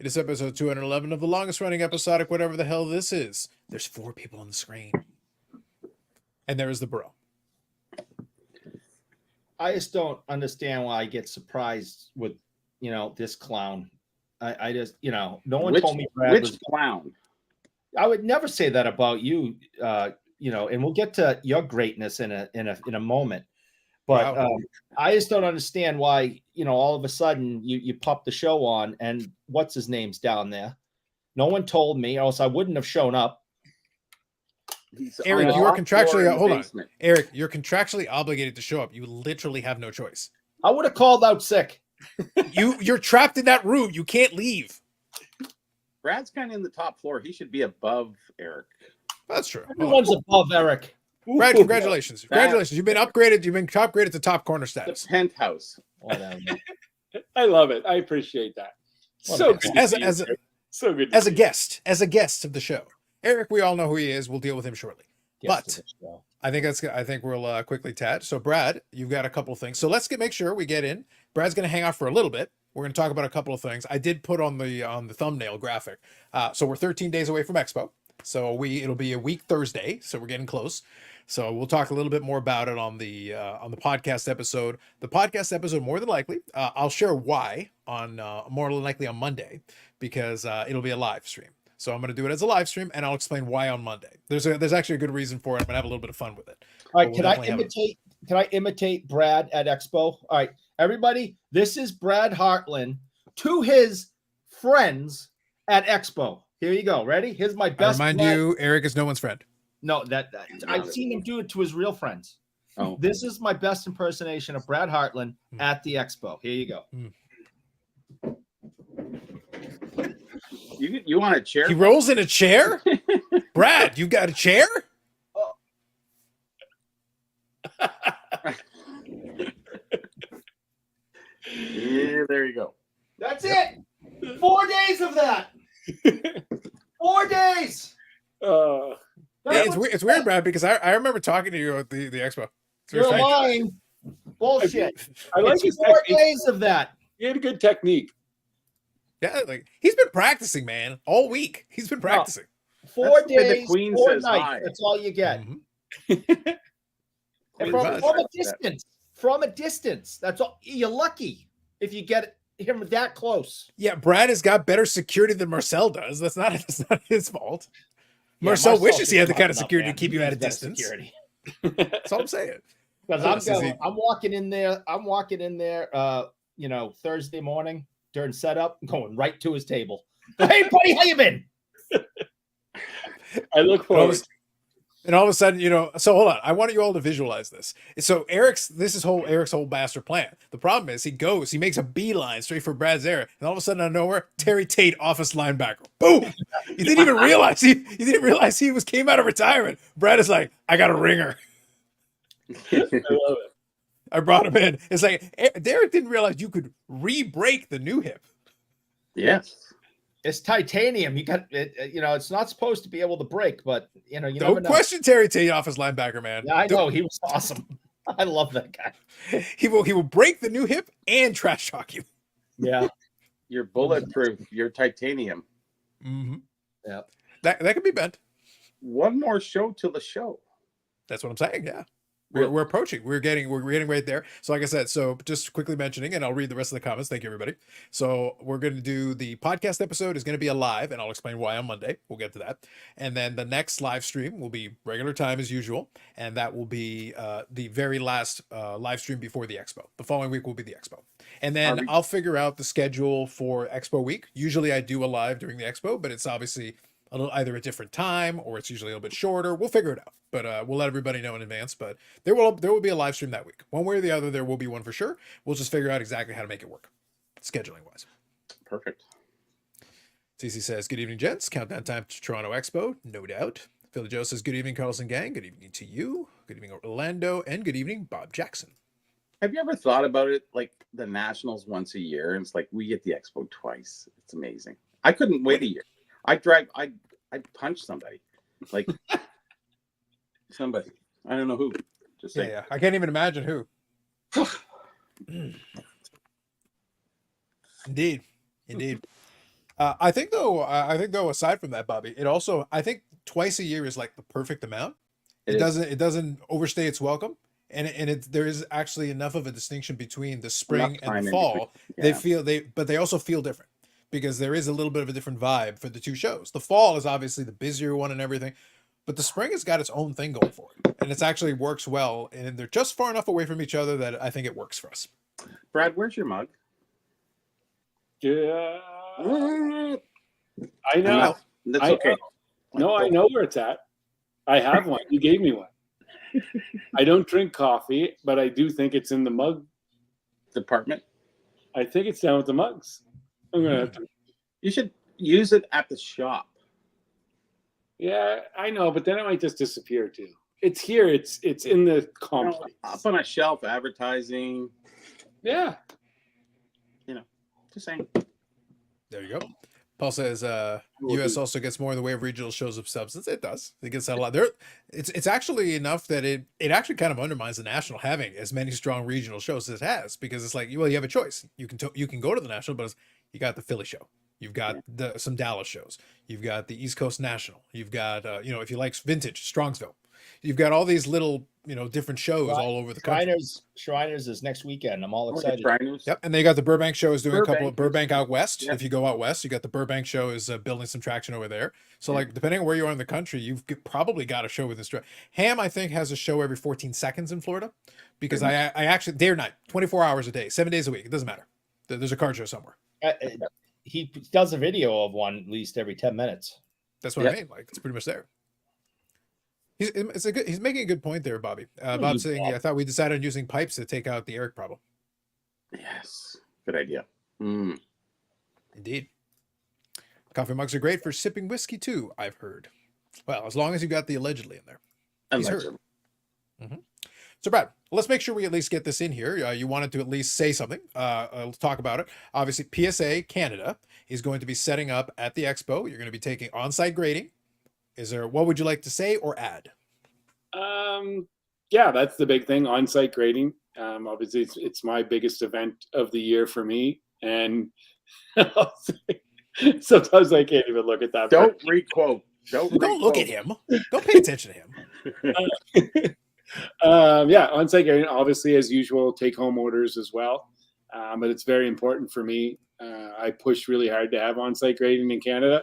It is episode 211 of the longest running episodic, whatever the hell this is. There's 4 people on the screen. And there is the bro. I just don't understand why I get surprised with, this clown. I just, no one told me Brad was clown. I would never say that about you, and we'll get to your greatness in a moment. But wow. I just don't understand why, all of a sudden you pop the show on and what's his name's down there. No one told me, or else I wouldn't have shown up. Eric, you are contractually hold on. Eric, you're contractually obligated to show up. You literally have no choice. I would have called out sick. You're trapped in that room. You can't leave. Brad's kind of in the top floor. He should be above Eric. That's true. Everyone's above Eric. Brad, congratulations. Congratulations. You've been upgraded. You've been upgraded to top corner status. The penthouse. I love it. I appreciate that. So good. So good. As a guest of the show. Eric, we all know who he is. We'll deal with him shortly. But I think we'll quickly tat. So Brad, you've got a couple of things. So let's make sure we get in. Brad's going to hang out for a little bit. We're going to talk about a couple of things. I did put on the thumbnail graphic. So we're 13 days away from Expo. So it'll be a week Thursday. So we're getting close. So we'll talk a little bit more about it on the podcast episode. The podcast episode, more than likely, I'll share why on more than likely on Monday, because it'll be a live stream. So I'm going to do it as a live stream, and I'll explain why on Monday. There's actually a good reason for it. I'm going to have a little bit of fun with it. All right, can I imitate Brad at Expo? All right, everybody, this is Brad Hartland to his friends at Expo. Here you go. Ready? Here's my best. I remind you, Eric is no one's friend. No, I've seen him do it to his real friends. Oh. This is my best impersonation of Brad Hartland at the Expo. Here you go. You want a chair? He rolls in a chair? Brad, you got a chair? Oh. Yeah, there you go. That's it. 4 days of that. 4 days. Yeah, it's weird, Brad, because I remember talking to you at the Expo. You're lying. Bullshit. I like his 4 days of that. He had a good technique. Yeah, like he's been practicing, man, all week. He's been practicing. 4 days, the Queen 4 nights. Hi. That's all you get. Mm-hmm. And from a distance. From a distance. That's all. You're lucky if you get him that close. Yeah, Brad has got better security than Marcel does. That's not his fault. Yeah, Marcel wishes he had the kind of security to keep you at a distance. That's all I'm saying. Because I'm walking in there. Thursday morning during setup, going right to his table. Hey, buddy, how you been? I look forward. And all of a sudden, so hold on. I want you all to visualize this. So Eric's whole master plan. The problem is he makes a beeline straight for Brad's area, and all of a sudden out of nowhere, Terry Tate, office linebacker. Boom! You didn't even realize he came out of retirement. Brad is like, I got a ringer. I love it. I brought him in. It's like Derek didn't realize you could re-break the new hip. Yes. It's titanium. You got it. It's not supposed to be able to break, but you don't never know. Question Terry Tate, office linebacker, man. Yeah, I know he was awesome. I love that guy. He will break the new hip and trash talk you. Yeah, you're bulletproof. You're titanium. Mm-hmm. Yeah, that could be bent. One more show till the show. That's what I'm saying. Yeah. We're approaching. We're getting right there. So like I said, so just quickly mentioning, and I'll read the rest of the comments. Thank you, everybody. So we're going to do the podcast episode is going to be a live, and I'll explain why on Monday. We'll get to that. And then the next live stream will be regular time as usual, and that will be the very last live stream before the Expo. The following week will be the Expo. And then I'll figure out the schedule for Expo week. Usually I do a live during the Expo, but it's obviously either a different time or it's usually a little bit shorter. We'll figure it out, but we'll let everybody know in advance. But there will be a live stream that week. One way or the other, there will be one for sure. We'll just figure out exactly how to make it work, scheduling wise. Perfect. CC says, good evening, gents. Countdown time to Toronto Expo, no doubt. Philly Joe says, good evening, Carlson gang. Good evening to you. Good evening, Orlando. And good evening, Bob Jackson. Have you ever thought about it? Like the Nationals once a year, and it's like we get the Expo twice. It's amazing. I couldn't wait a year. I'd punch somebody, like somebody. I don't know who. Just yeah. I can't even imagine who. Indeed. I think though, aside from that, Bobby, it also, I think twice a year is like the perfect amount. It is It doesn't overstay its welcome, and there is actually enough of a distinction between the enough spring and the time in between. fall. Yeah. But they also feel different because there is a little bit of a different vibe for the two shows. The fall is obviously the busier one and everything, but the spring has got its own thing going for it, and it's actually works well. And they're just far enough away from each other that I think it works for us. Brad, where's your mug? Yeah, Mm, I know. That's I okay. No, I know where it's at. I have one. You gave me one. I don't drink coffee, but I do think it's in the mug Department. I think it's down with the mugs. I'm gonna have to. You should use it at the shop. Yeah, I know, but then it might just disappear too. It's here. It's in the You know, complex. up on a shelf, advertising. Yeah. Just saying. There you go. Paul says, U.S. also gets more in the way of regional shows of substance. It does. It gets that a lot. There, it's actually enough that it actually kind of undermines the national having as many strong regional shows as it has, because it's like, well, you have a choice. You can go to the national, but you got the Philly show. You've got some Dallas shows. You've got the East Coast National. You've got if you like vintage, Strongsville. You've got all these little different shows all over the country. Shriners is next weekend. I'm all Oh, excited. Shriners. Yep, and they got the Burbank show is doing a couple of Burbank Burbank out west. Yep. If you go out west, you got the Burbank show is building some traction over there. So like depending on where you are in the country, you've probably got a show with this. Ham, I think, has a show every 14 seconds in Florida, because I actually day or night, 24 hours a day, 7 days a week. It doesn't matter. There's a card show somewhere. He does a video of one at least every 10 minutes. That's what I mean. Like it's pretty much there. He's making a good point there, Bobby. Bob's saying, I thought we decided on using pipes to take out the Eric problem. Yes. Good idea. Indeed. Coffee mugs are great for sipping whiskey too, I've heard. Well, as long as you've got the allegedly in there. He's heard. So, Brad, let's make sure we at least get this in here. You wanted to at least say something. Let's talk about it. Obviously, PSA Canada is going to be setting up at the expo. You're going to be taking on-site grading. What would you like to say or add? Yeah, that's the big thing, on-site grading. Obviously, it's my biggest event of the year for me, and sometimes I can't even look at that. Don't requote. Don't look at him. Don't pay attention to him. Yeah, on-site grading, obviously, as usual, take-home orders as well. But it's very important for me. I push really hard to have on-site grading in Canada.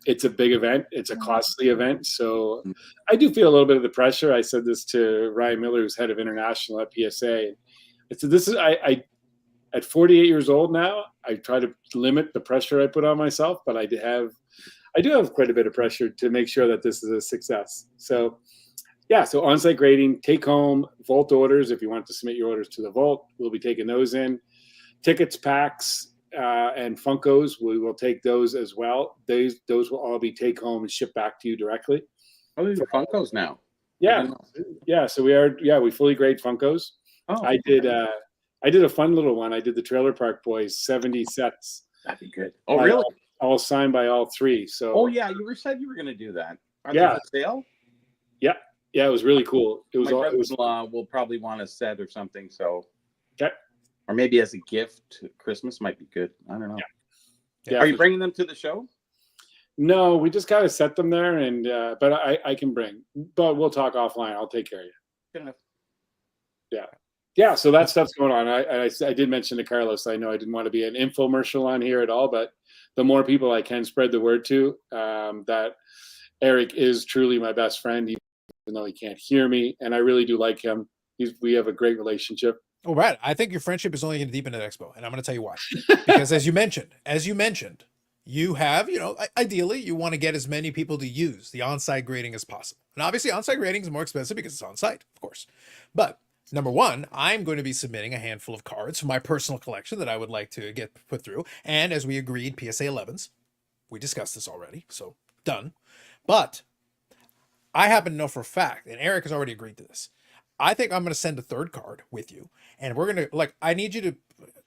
It's a big event. It's a costly event. So I do feel a little bit of the pressure. I said this to Ryan Miller, who's head of international at PSA. I said, I at 48 years old now, I try to limit the pressure I put on myself, but I do have quite a bit of pressure to make sure that this is a success. So yeah, so on-site grading, take home, vault orders. If you want to submit your orders to the vault, we'll be taking those in. Tickets, packs, and Funkos, we will take those as well. Those will all be take home and shipped back to you directly. Oh, these are Funkos now. Yeah. So we fully grade Funkos. Oh, I did a fun little one. I did the Trailer Park Boys 70 sets. That'd be good. Oh, really? All signed by all three. So. Oh yeah, you said you were going to do that. Are they for sale? Yeah, it was really cool. It was. Will probably want a set or something. So. Okay. Or maybe as a gift to Christmas might be good. I don't know. Yeah. Are you bringing them to the show? No, we just got to set them there, and but I can bring. But we'll talk offline. I'll take care of you. Good enough. Yeah. So that stuff's going on. I did mention to Carlos. I know I didn't want to be an infomercial on here at all, but the more people I can spread the word to, that Eric is truly my best friend, even though he can't hear me, and I really do like him. We have a great relationship. Well, Brad, I think your friendship is only going to deepen at Expo, and I'm going to tell you why. Because as you mentioned, you have, ideally you want to get as many people to use the on-site grading as possible. And obviously on-site grading is more expensive because it's on-site, of course. But number one, I'm going to be submitting a handful of cards from my personal collection that I would like to get put through. And as we agreed, PSA 11s. We discussed this already, so done. But I happen to know for a fact, and Eric has already agreed to this, I think I'm going to send a third card with you, and we're going to, I need you to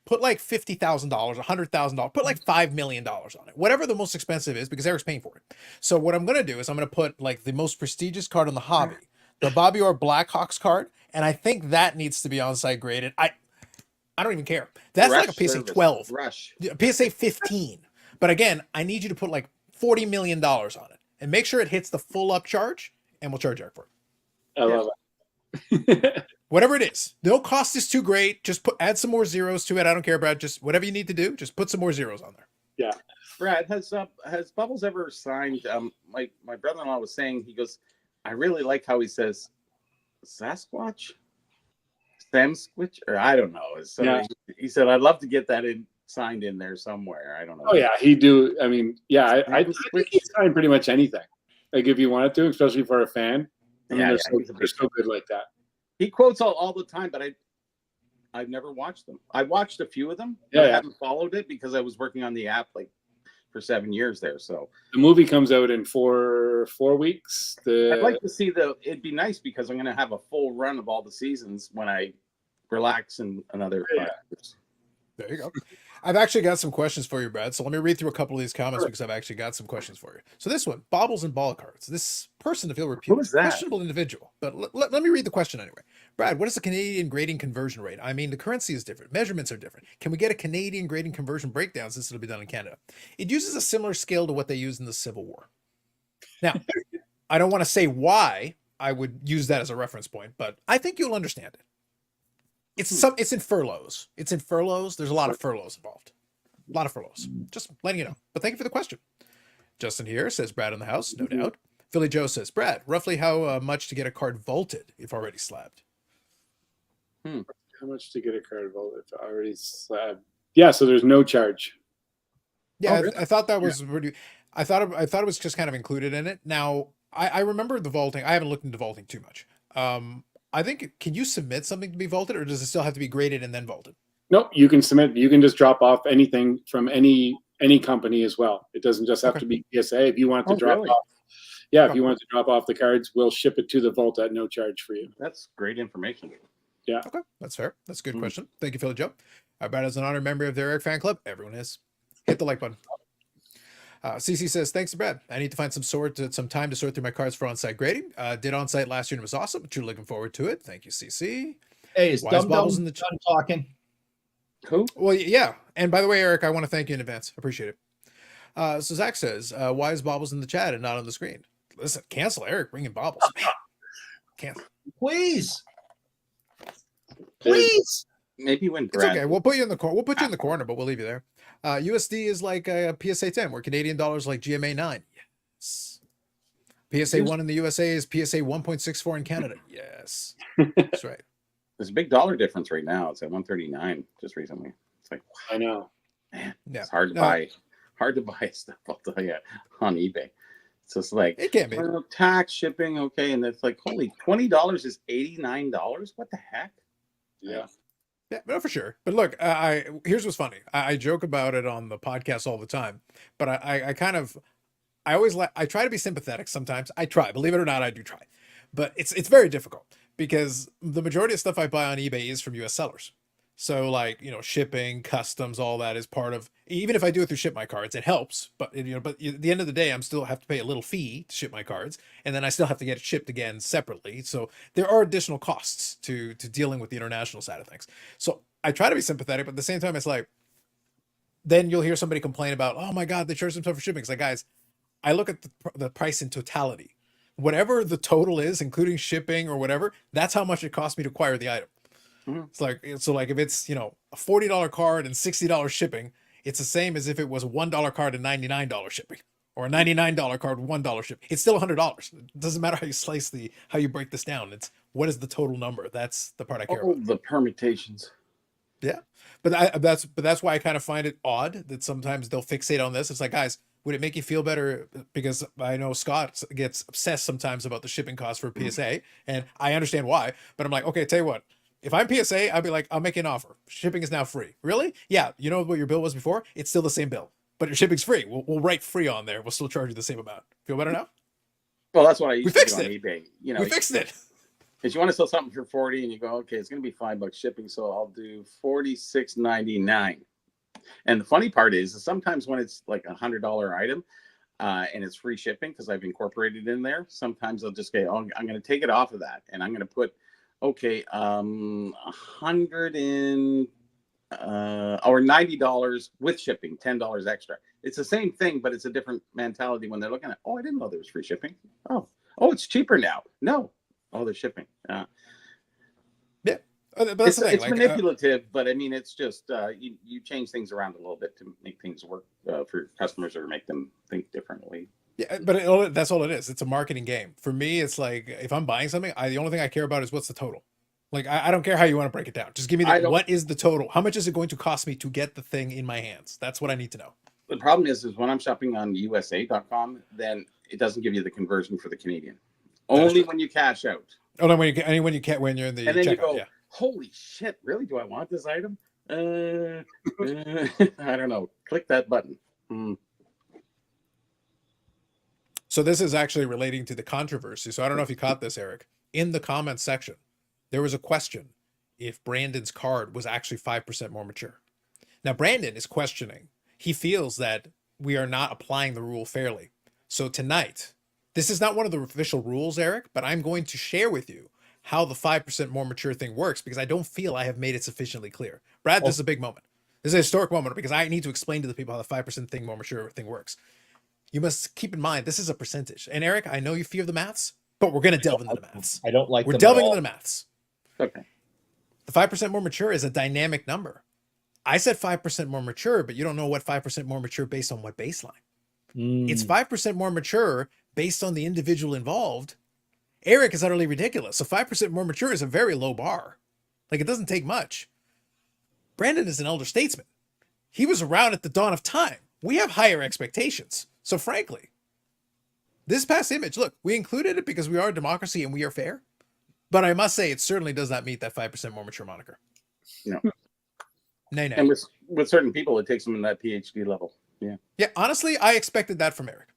put like $50,000, $100,000, put like $5 million on it, whatever the most expensive is, because Eric's paying for it. So what I'm going to do is I'm going to put like the most prestigious card on the hobby, the Bobby Orr Blackhawks card, and I think that needs to be on-site graded. I don't even care. That's Rush like a PSA service. 12, Rush. PSA 15. But again, I need you to put like $40 million on it and make sure it hits the full upcharge, and we'll charge Eric for it. I love it. Whatever it is, no cost is too great. Just add some more zeros to it. I don't care, Brad. Just whatever you need to do, just put some more zeros on there. Yeah. Brad, has Bubbles ever signed? My brother-in-law was saying, he goes, I really like how he says Sasquatch, Samsquatch, or I don't know. So Yeah. he said, I'd love to get that signed in there somewhere. I don't know. Oh yeah, he do. I mean, yeah, I think he signed pretty much anything. Like if you wanted to, especially for a fan. I mean, they're so good like that. He quotes all the time, but I've never watched them. I watched a few of them. Yeah, I haven't followed it because I was working on the app like for 7 years there. So the movie comes out in four weeks. I'd like to see it'd be nice because I'm going to have a full run of all the seasons when I relax in another 5 years. There you go. I've actually got some questions for you, Brad. So let me read through a couple of these comments because I've actually got some questions for you. So this one, Baubles and Ball Cards. This person, to feel reputed, Who's that? questionable individual. But let me read the question anyway. Brad, what is the Canadian grading conversion rate? I mean, the currency is different. Measurements are different. Can we get a Canadian grading conversion breakdown since it'll be done in Canada? It uses a similar scale to what they used in the Civil War. Now, I don't want to say why I would use that as a reference point, but I think you'll understand it. It's in furloughs. It's in furloughs. There's a lot of furloughs involved. A lot of furloughs. Just letting you know. But thank you for the question. Justin here says Brad in the house, no doubt. Philly Joe says, Brad, roughly how much to get a card vaulted if already slabbed? How much to get a card vaulted if already slabbed? Yeah, so there's no charge. Yeah, really? I thought that was pretty. I thought it was just kind of included in it. Now I remember the vaulting. I haven't looked into vaulting too much. I think, can you submit something to be vaulted, or does it still have to be graded and then vaulted? Nope, you can submit. You can just drop off anything from any company as well. It doesn't just have to be PSA. If you want to drop off, if you want to drop off the cards, we'll ship it to the vault at no charge for you. That's great information. Yeah. Okay, that's fair. That's a good question. Thank you, Philly Joe. Brad is an honored member of the Eric fan club. Everyone is. Hit the like button. CC says, thanks, Brad. I need to find some time to sort through my cards for on-site grading. Did on-site last year and it was awesome. Truly looking forward to it. Thank you, CC. Hey, is Wise Bubbles in the done talking? Who? Well, yeah. And by the way, Eric, I want to thank you in advance. Appreciate it. So Zach says, why is Bobbles in the chat and not on the screen? Listen, cancel Eric bringing Bobbles. Man, cancel. Please. Please. Maybe when It's Brad. okay. We'll put you in the corner. We'll put you in the corner, but we'll leave you there. USD is like a PSA 10, where Canadian dollars like GMA 9. Yes. PSA 1 in the USA is PSA 1.64 in Canada. Yes. That's right. There's a big dollar difference right now. It's at 139 just recently. It's like, I know. man, Yeah. it's hard to buy. Hard to buy stuff, I'll tell you, on eBay. So it's like, It can be. Tax, shipping, okay. And it's like, holy, $20 is $89. What the heck? Yeah. Yeah, no, for sure. But look, here's what's funny. I joke about it on the podcast all the time, but I always I try to be sympathetic sometimes. I try, believe it or not, I do try, but it's very difficult because the majority of stuff I buy on eBay is from US sellers. So like, shipping, customs, all that is part of, even if I do it through Ship My Cards, it helps, but at the end of the day, I'm still have to pay a little fee to ship my cards. And then I still have to get it shipped again separately. So there are additional costs to dealing with the international side of things. So I try to be sympathetic, but at the same time, it's like, then you'll hear somebody complain about, oh my God, they charge themselves for shipping. It's like, guys, I look at the price in totality, whatever the total is, including shipping or whatever, that's how much it costs me to acquire the item. It's like, so like if it's, a $40 card and $60 shipping, it's the same as if it was a $1 card and $99 shipping, or a $99 card with $1 shipping. It's still $100. It doesn't matter how you how you break this down. It's what is the total number? That's the part I care about. The permutations. Yeah. But that's why I kind of find it odd that sometimes they'll fixate on this. It's like, guys, would it make you feel better? Because I know Scott gets obsessed sometimes about the shipping costs for PSA, and I understand why, but I'm like, okay, tell you what, if I'm PSA, I'd be like, I'll make you an offer. Shipping is now free. Really? Yeah. You know what your bill was before? It's still the same bill, but your shipping's free. We'll write free on there. We'll still charge you the same amount. Feel better now? Well, that's what I used to do fixed on it. eBay. We fixed it. Because you want to sell something for 40 and you go, okay, it's going to be $5 shipping. So I'll do $46.99. And the funny part is sometimes when it's like $100 item and it's free shipping, because I've incorporated in there, sometimes I'll just say, oh, I'm going to take it off of that. And I'm going to put, okay, $110 or $90 with shipping, $10 extra. It's the same thing, but it's a different mentality when they're looking at. Oh, I didn't know there was free shipping. Oh, it's cheaper now. No, there's shipping. Yeah, but that's the thing. It's manipulative, but I mean, it's just you change things around a little bit to make things work for customers or make them think differently. Yeah, but that's all it is. It's a marketing game. For me, it's like if I'm buying something, the only thing I care about is what's the total. Like I don't care how you want to break it down. Just give me what is the total? How much is it going to cost me to get the thing in my hands? That's what I need to know. The problem is when I'm shopping on USA.com, then it doesn't give you the conversion for the Canadian. Only when you cash out. Oh no, when you're in the and then checkout, you go, yeah. Holy shit! Really? Do I want this item? I don't know. Click that button. So this is actually relating to the controversy. So I don't know if you caught this, Eric. In the comments section, there was a question if Brandon's card was actually 5% more mature. Now, Brandon is questioning. He feels that we are not applying the rule fairly. So tonight, this is not one of the official rules, Eric, but I'm going to share with you how the 5% more mature thing works because I don't feel I have made it sufficiently clear. Brad, this is a big moment. This is a historic moment because I need to explain to the people how the 5% thing more mature thing works. You must keep in mind, this is a percentage. And Eric, I know you fear the maths, but we're going to delve into the maths. I don't like We're delving into the maths. Okay. The 5% more mature is a dynamic number. I said 5% more mature, but you don't know what 5% more mature based on what baseline. It's 5% more mature based on the individual involved. Eric is utterly ridiculous. So 5% more mature is a very low bar. Like it doesn't take much. Brandon is an elder statesman. He was around at the dawn of time. We have higher expectations. So frankly, this past image, look, we included it because we are a democracy and we are fair. But I must say, it certainly does not meet that 5% more mature moniker. No. Nay. And with certain people, it takes them in that PhD level. Yeah. Yeah, honestly, I expected that from Eric.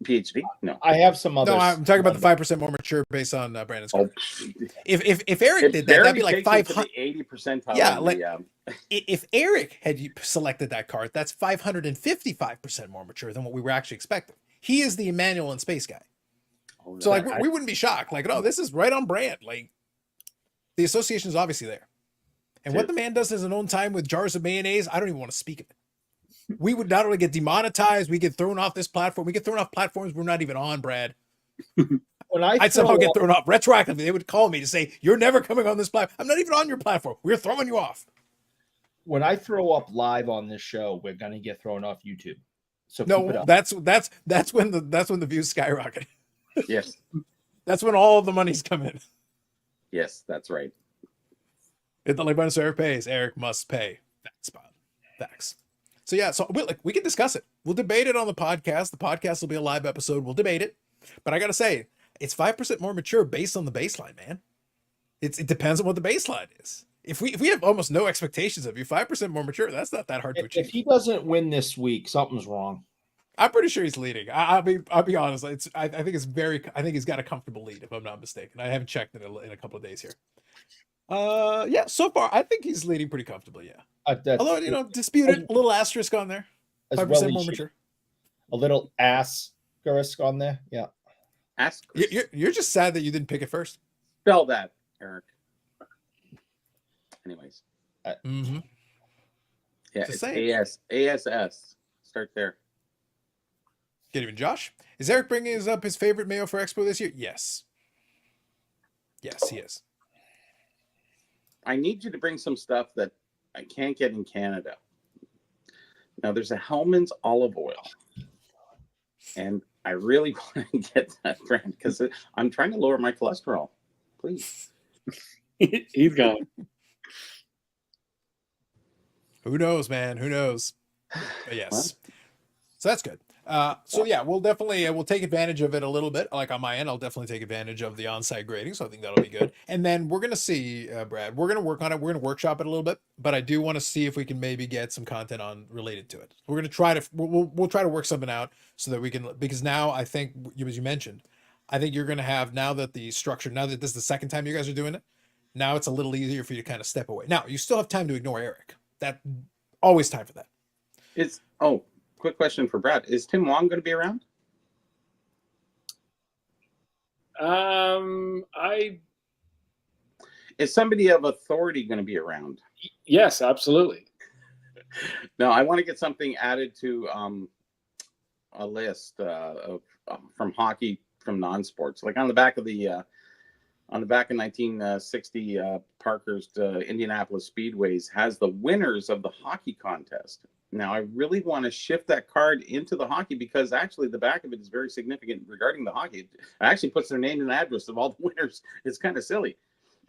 PhD? No. I have some others. No, I'm talking about the 5% more mature based on Brandon's card. If Eric did that, that'd be like 500. 80 percentile. Yeah, like if Eric had selected that card, that's 555% more mature than what we were actually expecting. He is the Emmanuel in space guy. So like we wouldn't be shocked. Like, oh, this is right on brand. Like the association is obviously there. And what the man does in his own time with jars of mayonnaise, I don't even want to speak of it. We would not only get demonetized, we get thrown off this platform. We get thrown off platforms we're not even on, Brad. I'd somehow get thrown off retroactively. They would call me to say, you're never coming on this platform. I'm not even on your platform. We're throwing you off. When I throw up live on this show, we're gonna get thrown off YouTube. So no, that's when the views skyrocket. Yes. That's when all the money's come in. Yes, that's right. If the like button server pays, Eric must pay. Facts. So yeah, so we can discuss it. We'll debate it on the podcast. The podcast will be a live episode. We'll debate it. But I gotta say, it's 5% more mature based on the baseline, man. It depends on what the baseline is. If we have almost no expectations of you, 5% more mature, that's not that hard to achieve. If he doesn't win this week, something's wrong. I'm pretty sure he's leading. I'll be honest. I think he's got a comfortable lead, if I'm not mistaken. I haven't checked in a couple of days here. Yeah, so far I think he's leading pretty comfortably. Yeah. Although disputed, a little asterisk on there. 5% more mature. A little asterisk on there. Yeah. You're just sad that you didn't pick it first. Spell that, Eric. Anyways. Mm-hmm. Yeah, it's ASS. Start there. Good evening, Josh. Is Eric bringing up his favorite mayo for Expo this year? Yes. Yes, he is. I need you to bring some stuff that I can't get in Canada. Now, there's a Hellman's olive oil. And I really want to get that brand because I'm trying to lower my cholesterol. Please. He's gone. Who knows, man? Who knows? But yes. So that's good. So yeah, we'll definitely we'll take advantage of it a little bit. Like on my end, I'll definitely take advantage of the on-site grading. So I think that'll be good. And then we're gonna see, Brad. We're gonna work on it. We're gonna workshop it a little bit. But I do want to see if we can maybe get some content on related to it. We're gonna try to we'll try to work something out so that we can, because now I think, as you mentioned, I think you're gonna have, now that the structure, now that this is the second time you guys are doing it, now it's a little easier for you to kind of step away. Now you still have time to ignore Eric. That always time for that. Quick question for Brad. Is Tim Wong going to be around? Is somebody of authority going to be around? Yes, absolutely. No, I want to get something added to a list of from hockey, from non-sports, like on the back of 1960 Parker's Indianapolis Speedways has the winners of the hockey contest. Now, I really want to shift that card into the hockey because actually the back of it is very significant regarding the hockey. It actually puts their name and address of all the winners. It's kind of silly.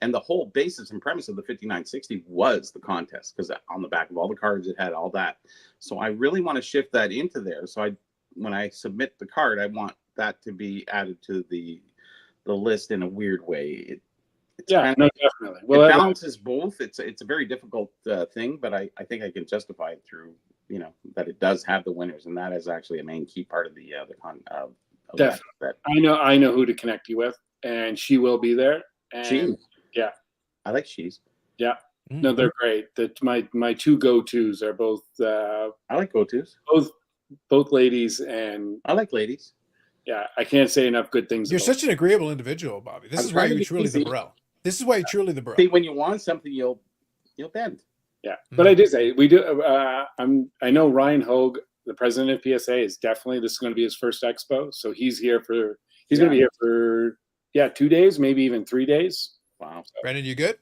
And the whole basis and premise of the 5960 was the contest, because on the back of all the cards, it had all that. So I really want to shift that into there. So when I submit the card, I want that to be added to the list in a weird way. Definitely. Well, it balances both. It's a very difficult thing, but I think I can justify it through, that it does have the winners, and that is actually a main key part of the definitely. That. I know who to connect you with, and she will be there. And she, yeah, I like she's. Yeah, no, they're great. My two go-tos are both. I like go-tos. Both ladies, and I like ladies. Yeah, I can't say enough good things. You're such an agreeable individual, Bobby. This is why you're truly the bro. This is why you're truly the bro. See, when you want something, you'll bend. Yeah, but I do say we do. I know Ryan Hogue, the president of PSA, is definitely, this is going to be his first expo, so he's going to be here for 2 days, maybe even 3 days. Wow. Brendan, you good?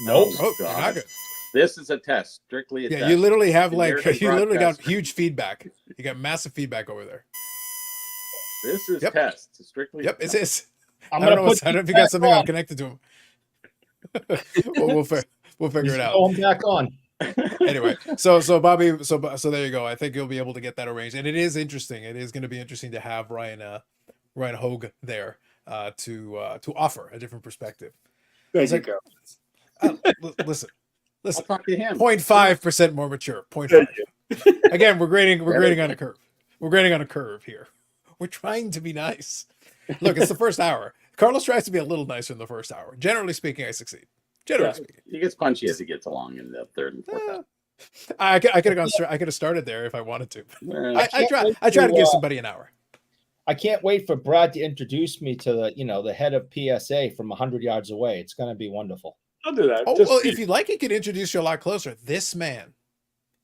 Nope. Oh, you're not good. This is a test, strictly a test. Yeah, you literally have got huge feedback. You got massive feedback over there. This is test. It's strictly. Yep, it is. I don't know if you got something I'm connected to him. we'll figure it out. Going back on. Anyway, so Bobby, so there you go. I think you'll be able to get that arranged, and it is interesting. It is going to be interesting to have Ryan Hogue there to offer a different perspective. There you go. Listen. I'll talk to him. 0.5% more mature. 0.5. Again, we're grading on a curve. We're grading on a curve here. We're trying to be nice. Look, it's the first hour. Carlos tries to be a little nicer in the first hour. Generally speaking, I succeed. Generally speaking. He gets punchy as he gets along in the third and fourth hour. I could have started there if I wanted to. I try to give somebody an hour. I can't wait for Brad to introduce me to the head of PSA from 100 yards away. It's going to be wonderful. I'll do that. Oh, well, if you'd like, he could introduce you a lot closer. This man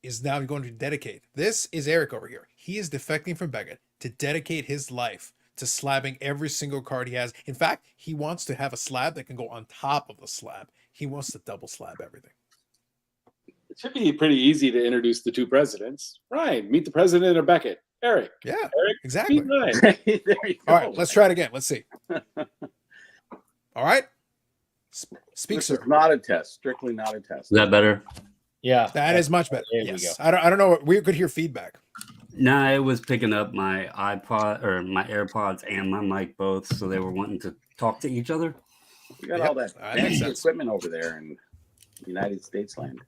is now going to dedicate. This is Eric over here. He is defecting from Beckett to dedicate his life to slabbing every single card he has. In fact, he wants to have a slab that can go on top of the slab. He wants to double slab everything. It should be pretty easy to introduce the two presidents. Ryan, meet the president of Beckett. Eric. Yeah, Eric, exactly. There you go. All right, let's try it again. Let's see. All right. Speak, This sir. is not a test. Strictly not a test. Is that better? Yeah, That is much better. There we Yes. go. I don't know. We could hear feedback. Nah, it was picking up my iPod or my AirPods and my mic both, so they were wanting to talk to each other. You got Yep, all that that makes fancy sense. equipment over there in United States land.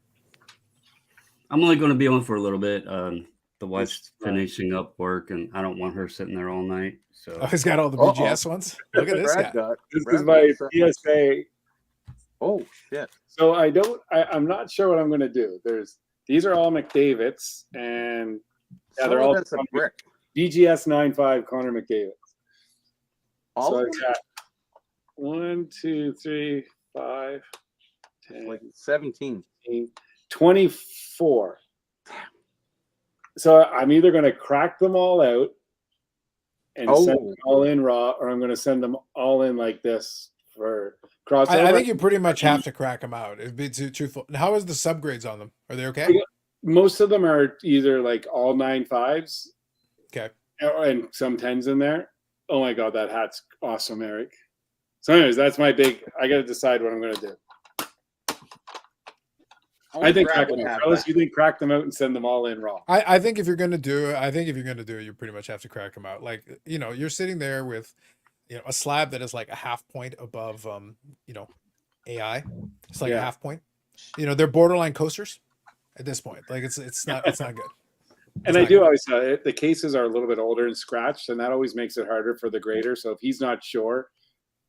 I'm only going to be on for a little bit. The wife's finishing up work, and I don't want her sitting there all night. So Oh, he's got all the BGS ones. Look at this guy. This is my PSA. Oh shit! So I'm not sure what I'm going to do. These are all McDavid's, and they're all that's a brick. BGS 95 Connor McDavid. All So I of them? got 1, 2, 3, 5, 10, Like 17. 24. So I'm either going to crack them all out and send them all in raw, or I'm going to send them all in like this for crossover. I think you pretty much have to crack them out. It'd be too truthful. How is the subgrades on them? Are they okay? Most of them are either like all 9.5s. Okay. And some 10s in there. Oh my God, that hat's awesome, Eric. So anyways, that's my big, I got to decide what I'm going to do. I think crack them out. Carlos, you think crack them out and send them all in raw? I think if you're going to do it, you pretty much have to crack them out. Like, you're sitting there with, a slab that is like a half point above, AI. It's like a half point. They're borderline coasters at this point. Like it's not good. And I do always the cases are a little bit older and scratched, and that always makes it harder for the grader. So if he's not sure,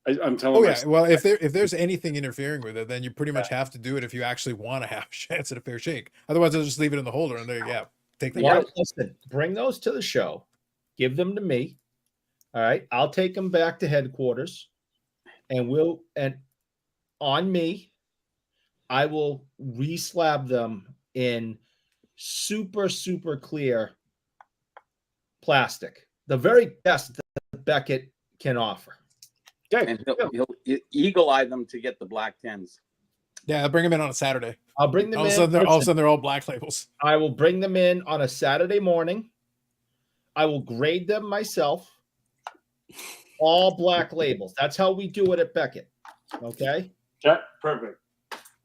I'm telling. Oh yeah. Well, if there's anything interfering with it, then you pretty much have to do it if you actually want to have a chance at a fair shake. Otherwise, they'll just leave it in the holder and take them. Listen, bring those to the show, give them to me. All right. I'll take them back to headquarters, and on me, I will reslab them in super, super clear plastic. The very best that Beckett can offer. Okay. And he'll eagle eye them to get the black 10s. Yeah, I'll bring them in on a Saturday. I'll bring them All of a in. sudden, all of a Listen, sudden, they're all black labels. I will bring them in on a Saturday morning. I will grade them myself. All black labels. That's how we do it at Beckett. Okay. Yeah, perfect.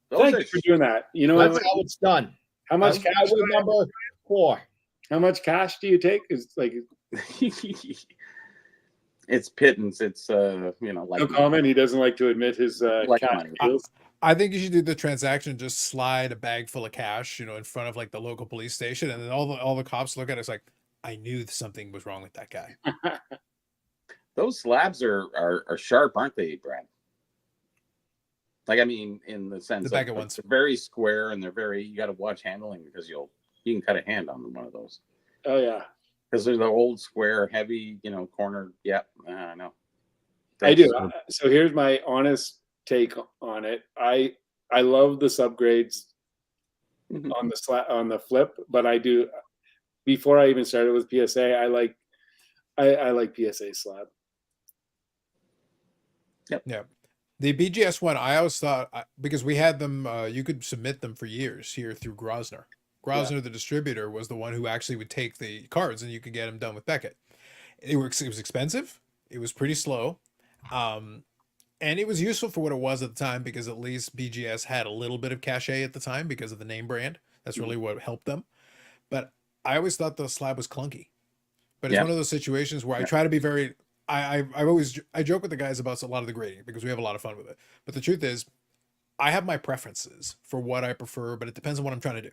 Those Thank are you for doing that. You know That's how it's done. how much cash? Highway number 4. How much cash do you take? Is like it's pittance. It's like no comment. He doesn't like to admit his like cash money. deals. I think you should do the transaction. Just slide a bag full of cash, in front of like the local police station, and then all the cops look at it. It's like, I knew something was wrong with that guy. Those slabs are sharp, aren't they, Brad? Like, I mean, in the sense The Beckett of ones. they're very square and you got to watch handling because you can cut a hand on one of those. Oh yeah, Because they're the old square, heavy, corner. Yep, I know. I do. So here's my honest take on it. I love the subgrades on the flip, but I do. Before I even started with PSA, I like PSA slab. Yeah. The BGS one, I always thought, because we had them, you could submit them for years here through Grosner. Grosner, the distributor, was the one who actually would take the cards and you could get them done with Beckett. It was expensive. It was pretty slow. And it was useful for what it was at the time because at least BGS had a little bit of cachet at the time because of the name brand. That's really what helped them. But I always thought the slab was clunky. But it's one of those situations where I try to be very... I joke with the guys about a lot of the grading because we have a lot of fun with it. But the truth is, I have my preferences for what I prefer, but it depends on what I'm trying to do.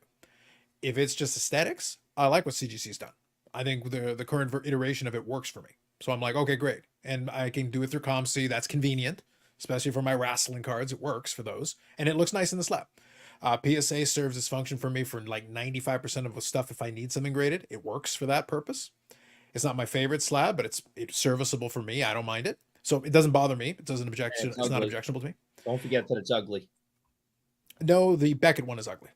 If it's just aesthetics, I like what CGC's done. I think the current iteration of it works for me. So I'm like, okay, great. And I can do it through ComC. That's convenient, especially for my wrestling cards. It works for those. And it looks nice in the slab. PSA serves its function for me for like 95% of the stuff. If I need something graded, it works for that purpose. It's not my favorite slab, but it's serviceable for me. I don't mind it. So it doesn't bother me. It doesn't it's not objectionable to me. Don't forget that it's ugly. No, the Beckett one is ugly.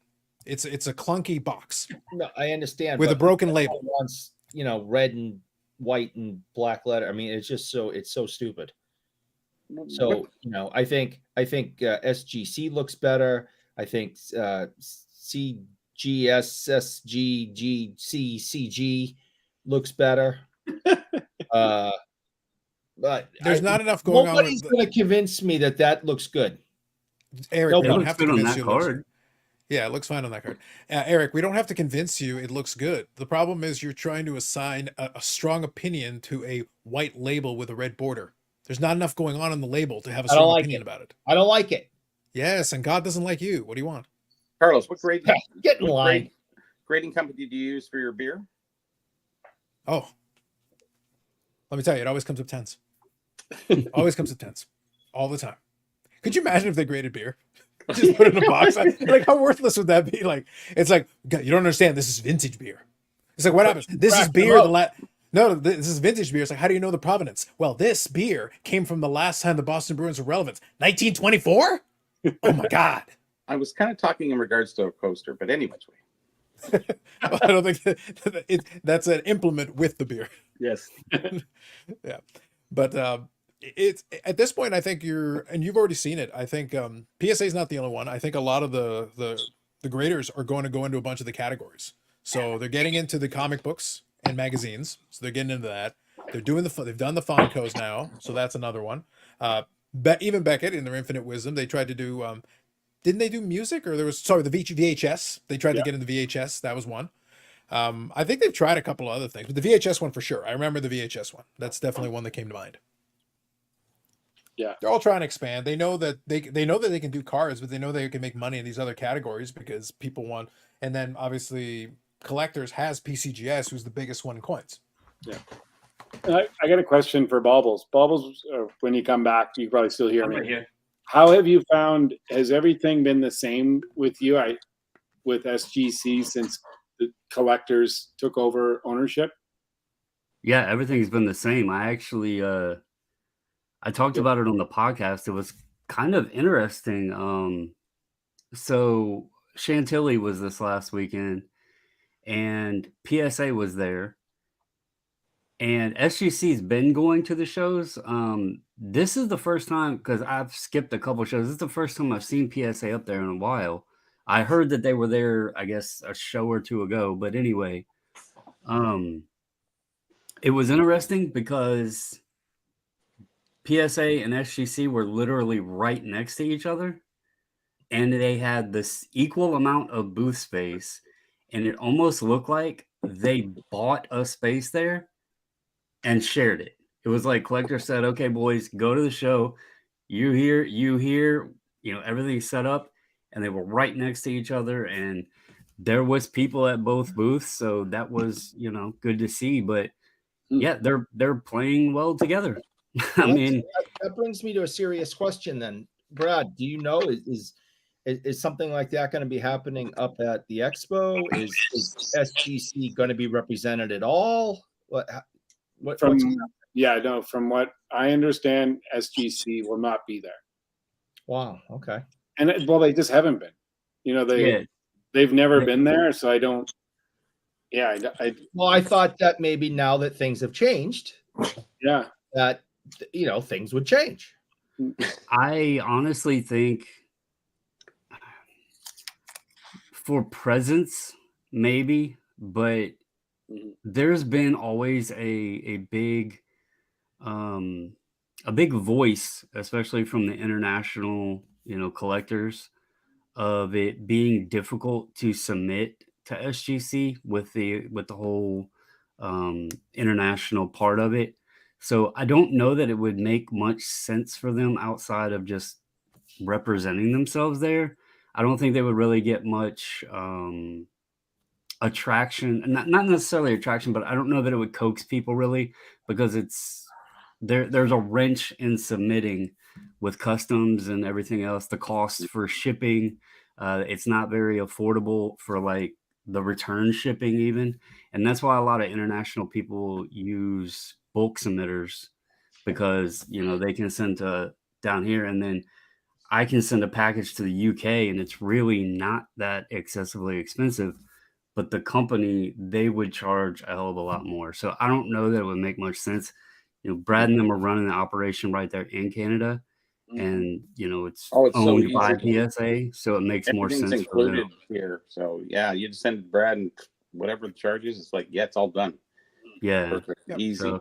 It's a clunky box. No, I understand. With a but broken label. Once, red and white and black letter. I mean, it's so stupid. So, I think SGC looks better. I think CGSSGGCCG looks better. But there's not enough going on. Nobody's going to convince me that looks good. Eric, we don't have to on convince that you. card. Yeah, it looks fine on that card. Eric, we don't have to convince you it looks good. The problem is you're trying to assign a strong opinion to a white label with a red border. There's not enough going on in the label to have a strong opinion about it. I don't like it. Yes, and God doesn't like you. What do you want? Carlos, what grade? Get in line. Grading company do you use for your beer? Oh, let me tell you, it always comes up 10s. Always comes up 10s. All the time. Could you imagine if they graded beer? Just put it in a box. Like, how worthless would that be? Like, it's like, you don't understand. This is vintage beer. It's like, what happens? This is beer. No, this is vintage beer. It's like, how do you know the provenance? Well, this beer came from the last time the Boston Bruins were relevant. 1924? Oh my God. I was kind of talking in regards to a coaster, but anyway. Well, I don't think that's an implement with the beer. Yes. Yeah. But it's at this point, I think you've already seen it. I think PSA is not the only one. I think a lot of the graders are going to go into a bunch of the categories. So they're getting into the comic books and magazines. So they're getting into that. They've done the Foncos now. So that's another one. Even Beckett in their infinite wisdom, they tried to do, didn't they do music or the VHS? They tried to get into VHS. That was one. I think they've tried a couple of other things, but the VHS one for sure. I remember the VHS one. That's definitely one that came to mind. Yeah, they're all trying to expand. They know that they can do cards, but they know they can make money in these other categories because people want. And then obviously collectors has PCGS, who's the biggest one in coins. Yeah. I got a question for Baubles. Baubles, when you come back, you probably still hear me. Right here. How have you found? Has everything been the same with you? With SGC since the collectors took over ownership? Yeah, everything's been the same. I actually I talked about it on the podcast. It was kind of interesting. So Chantilly was this last weekend, and PSA was there, and SGC's been going to the shows. This is the first time, because I've skipped a couple shows. This is the first time I've seen PSA up there in a while. I heard that they were there, I guess, a show or two ago. But anyway, it was interesting because PSA and SGC were literally right next to each other, and they had this equal amount of booth space, and it almost looked like they bought a space there and shared it. It was like Collector said, okay, boys, go to the show. You here, everything's set up, and they were right next to each other, and there was people at both booths, so that was, good to see. But yeah, they're playing well together. I mean, that brings me to a serious question then. Brad, do you know, is something like that going to be happening up at the expo? Is SGC going to be represented at all? From what I understand, SGC will not be there. Wow. Okay. And they just haven't been. They've never been there, so I don't. Yeah, I thought that maybe now that things have changed, that things would change. I honestly think for presence, maybe, but there's been always a big voice, especially from the international, collectors, of it being difficult to submit to SGC with the whole international part of it. So I don't know that it would make much sense for them outside of just representing themselves there. I don't think they would really get much attraction, not necessarily attraction, but I don't know that it would coax people really, because there's a wrench in submitting with customs and everything else. The cost for shipping, it's not very affordable for like the return shipping even. And that's why a lot of international people use bulk submitters, because, they can send to down here, and then I can send a package to the UK, and it's really not that excessively expensive. But the company, they would charge a hell of a lot more. So I don't know that it would make much sense. Brad and them are running the operation right there in Canada, and it's owned by PSA, so it makes more sense. Everything's included here, so yeah, you just send Brad and whatever the charge is. It's like, yeah, it's all done. Yeah, perfect, easy. So,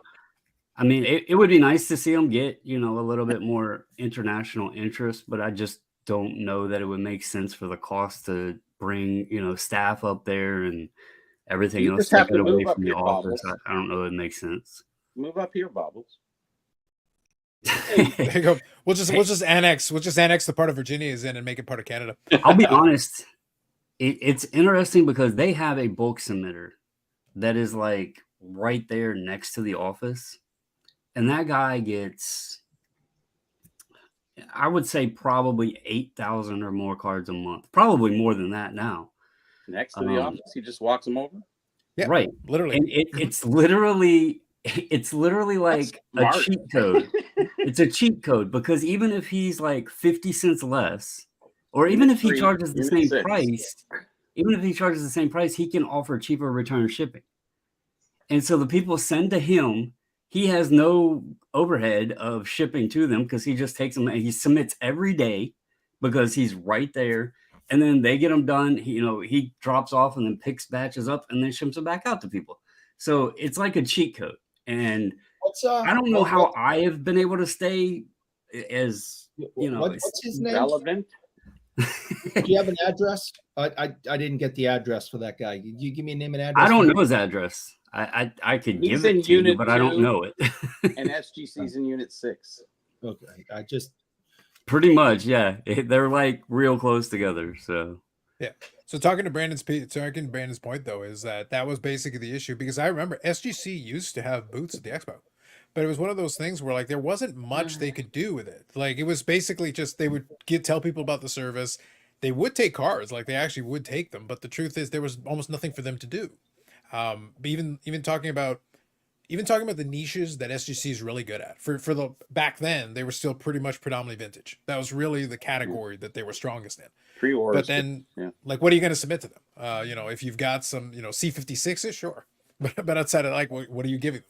I mean, it would be nice to see them get a little bit more international interest, but I just don't know that it would make sense for the cost to bring staff up there and everything else. Take it away from the office. I don't know if it makes sense. Move up here, Bobbles. There you go. We'll just annex the part of Virginia is in and make it part of Canada. I'll be honest. It's interesting because they have a bulk submitter that is like right there next to the office, and that guy gets, I would say, probably 8,000 or more cards a month. Probably more than that now. Next to the office, he just walks them over. Yeah, right. Literally, and it's literally like a cheat code. It's a cheat code, because even if he's like 50 cents less, or even if he charges the same price, he can offer cheaper return shipping. And so the people send to him. He has no overhead of shipping to them, because he just takes them and he submits every day because he's right there. And then they get them done. He drops off and then picks batches up and then ships them back out to people. So it's like a cheat code. And I don't know how I have been able to stay as, what's his name? Relevant. Do you have an address? I didn't get the address for that guy. Can you give me a name and address? I don't know his address. I could give it to you, but I don't know it. And SGC's in Unit 6. Okay, pretty much, yeah. They're like real close together. So yeah. So talking to Brandon's point though, is that was basically the issue, because I remember SGC used to have booths at the expo, but it was one of those things where like there wasn't much they could do with it. Like it was basically just they would tell people about the service. They would take cards, like they actually would take them, but the truth is there was almost nothing for them to do. Even talking about even talking about the niches that SGC is really good at. For the back then, they were still pretty much predominantly vintage. That was really the category that they were strongest in. But Pre-orders. then, Yeah. like, what are you going to submit to them? If you've got some, C56s, sure. But outside of like, what are you giving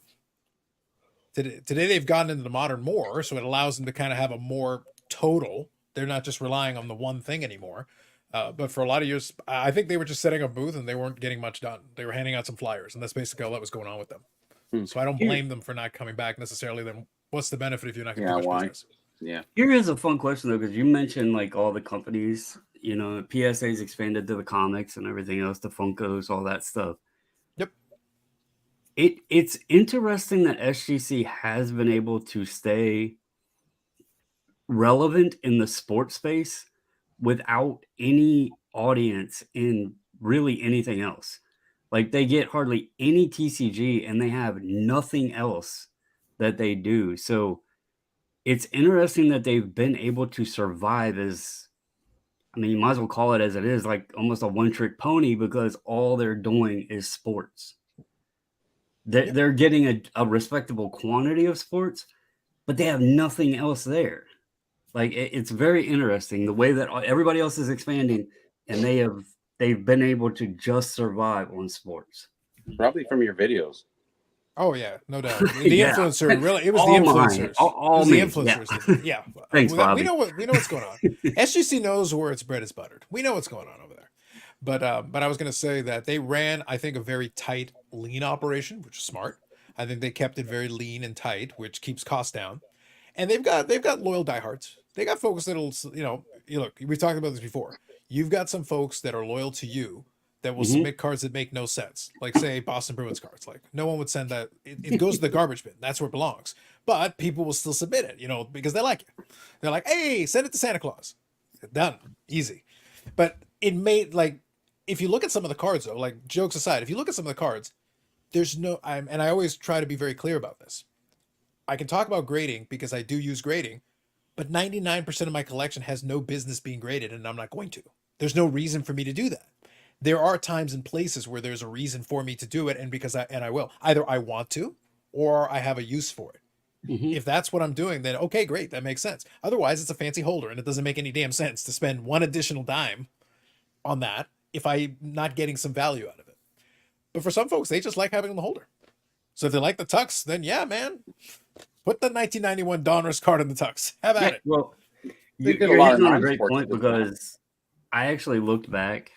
them? Today they've gotten into the modern more, so it allows them to kind of have a more total. They're not just relying on the one thing anymore. But for a lot of years, I think they were just setting up booth and they weren't getting much done. They were handing out some flyers, and that's basically all that was going on with them. So I don't blame them for not coming back necessarily. Then what's the benefit if you're not going to do much business? Yeah. Here is a fun question though, because you mentioned like all the companies, PSA's expanded to the comics and everything else, the Funkos, all that stuff. Yep. It's interesting that SGC has been able to stay relevant in the sports space without any audience in really anything else. Like they get hardly any TCG and they have nothing else that they do. So it's interesting that they've been able to survive as, you might as well call it as it is, like almost a one-trick pony, because all they're doing is sports. They're getting a respectable quantity of sports, but they have nothing else there. Like it's very interesting the way that everybody else is expanding, and they've been able to just survive on sports. Probably from your videos. Oh yeah, no doubt. The influencer, really, it was all the influencers. All it was me. the influencers. Yeah. Thanks, Bobby. We know what's going on. SGC knows where its bread is buttered. We know what's going on over there. But I was going to say that they ran, I think, a very tight, lean operation, which is smart. I think they kept it very lean and tight, which keeps costs down. And they've got loyal diehards. They got folks that'll, look, we've talked about this before. You've got some folks that are loyal to you that will submit cards that make no sense. Like, say, Boston Bruins cards. Like, no one would send that. It goes to the garbage bin. That's where it belongs. But people will still submit it, because they like it. They're like, hey, send it to Santa Claus. Done. Easy. But it made, like, if you look at some of the cards, though, like, jokes aside, if you look at some of the cards, there's no, and I always try to be very clear about this. I can talk about grading because I do use grading, but 99% of my collection has no business being graded, and I'm not going to. There's no reason for me to do that. There are times and places where there's a reason for me to do it, and I will. Either I want to, or I have a use for it. If that's what I'm doing, then okay, great, that makes sense. Otherwise, it's a fancy holder, and it doesn't make any damn sense to spend one additional dime on that if I'm not getting some value out of it. But for some folks, they just like having the holder. So if they like the tux, then yeah, man, put the 1991 Donruss card in the tux. Have at it. Well, They did a you're lot of hitting on a great non-sports point, with that. because I actually looked back,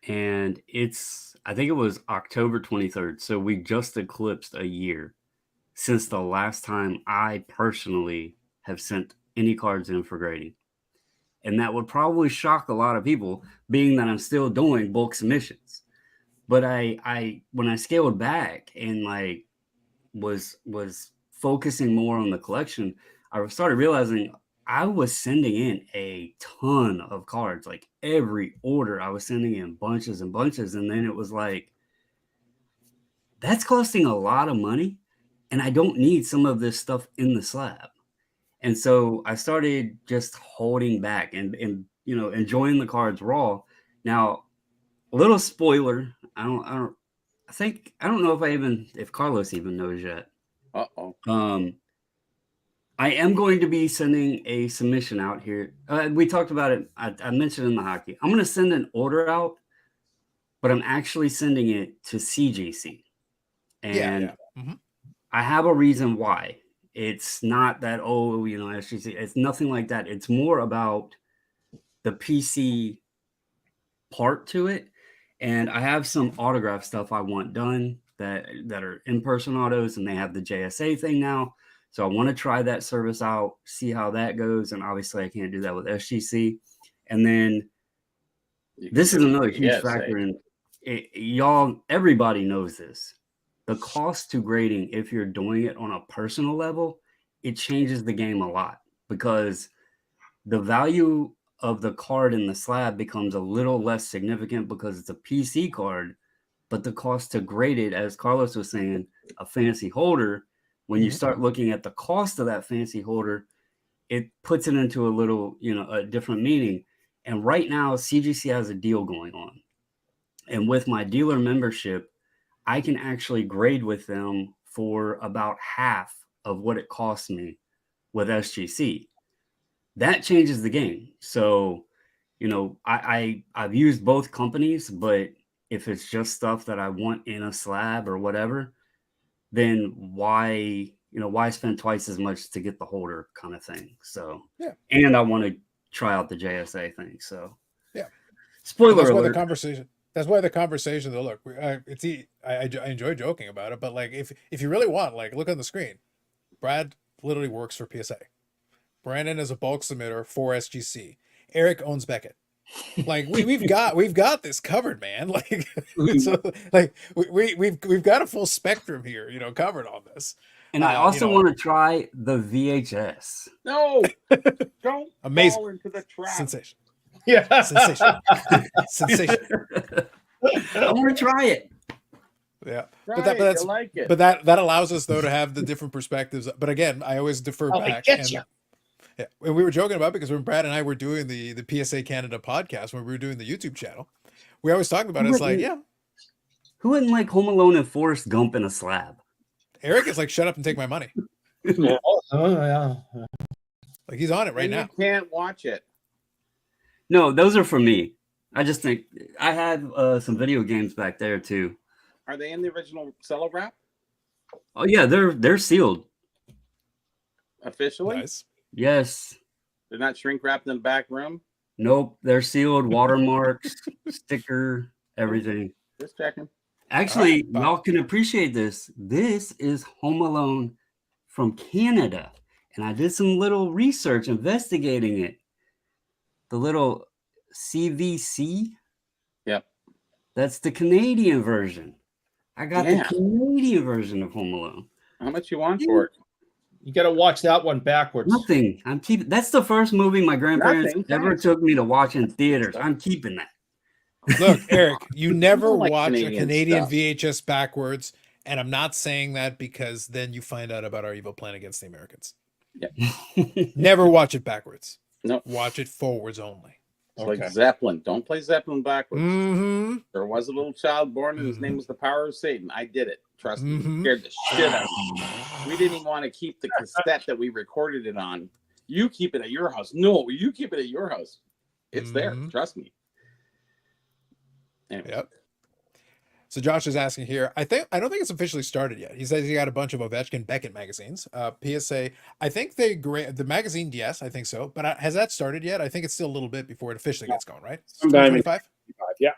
and I think it was October 23rd. So we just eclipsed a year since the last time I personally have sent any cards in for grading. And that would probably shock a lot of people, being that I'm still doing bulk submissions. But when I scaled back and like was focusing more on the collection, I started realizing I was sending in a ton of cards. Like every order, I was sending in bunches and bunches. And then it was like, that's costing a lot of money, and I don't need some of this stuff in the slab. And so I started just holding back and enjoying the cards raw. Now, a little spoiler, I don't know if Carlos even knows yet. I am going to be sending a submission out here. We talked about it. I mentioned in the hockey. I'm going to send an order out, but I'm actually sending it to CGC. And I have a reason why. It's not that, SGC. It's nothing like that. It's more about the PC part to it. And I have some autograph stuff I want done that are in-person autos, and they have the JSA thing now. So I want to try that service out, see how that goes. And obviously I can't do that with SGC. And then this is another huge factor in y'all. Everybody knows this. The cost to grading, if you're doing it on a personal level, it changes the game a lot, because the value of the card in the slab becomes a little less significant because it's a PC card, but the cost to grade it, as Carlos was saying, a fancy holder, when you start looking at the cost of that fancy holder, it puts it into a little, a different meaning. And right now, CGC has a deal going on. And with my dealer membership, I can actually grade with them for about half of what it cost me with SGC. That changes the game. So, you know, I've used both companies, but if it's just stuff that I want in a slab or whatever, then why spend twice as much to get the holder kind of thing? So, yeah. And I want to try out the JSA thing. So, yeah. Spoiler that's alert. why the conversation. That's why the conversation. Though, look, I enjoy joking about it, but like if you really want, like, look on the screen. Brad literally works for PSA. Brandon is a bulk submitter for SGC. Eric owns Beckett. Like we've got this covered, man. Like so, like we've got a full spectrum here, you know, covered on this. And I also want to try the VHS. No, don't amazing fall into the trap. Sensation. Yeah, Sensation. Sensation. I want to try it. Yeah, but that's like it. But that allows us though to have the different perspectives. But again, I always defer back. Yeah, and we were joking about, because when Brad and I were doing the PSA Canada podcast, when we were doing the YouTube channel, we always talked about it. It's like, yeah, who wouldn't like Home Alone and Forrest Gump in a slab? Eric is like, shut up and take my money. Yeah. Oh yeah. Like he's on it right now. You can't watch it. No, those are for me. I just think I had some video games back there too. Are they in the original cello wrap? Oh yeah, they're sealed officially. Nice. Yes. They're not shrink wrapped in the back room. Nope, they're sealed, watermarks, sticker, everything. Just checking. Actually, y'all can appreciate this. This is Home Alone from Canada, and I did some little research investigating it. The little CVC. Yep. That's the Canadian version. I got the Canadian version of Home Alone. How much you want for it? You got to watch that one backwards. Nothing. I'm keeping. That's the first movie my grandparents ever took me to watch in theaters. I'm keeping that. Look, Eric, you never like watch Canadian a Canadian stuff. VHS backwards, and I'm not saying that because then you find out about our evil plan against the Americans. Yeah. Never watch it backwards. No. Watch it forwards only. It's like Zeppelin. Don't play Zeppelin backwards. Mm-hmm. There was a little child born, and his name was the Power of Satan. I did it. Trust me. It scared the shit out of me. We didn't even want to keep the cassette that we recorded it on. You keep it at your house. No, you keep it at your house. It's there. Trust me. Anyway. Yep. So Josh is asking here. I don't think it's officially started yet. He says he got a bunch of Ovechkin Beckett magazines. PSA. I think the magazine. Yes, I think so. But has that started yet? I think it's still a little bit before it officially gets going. Right? 2025. Yeah,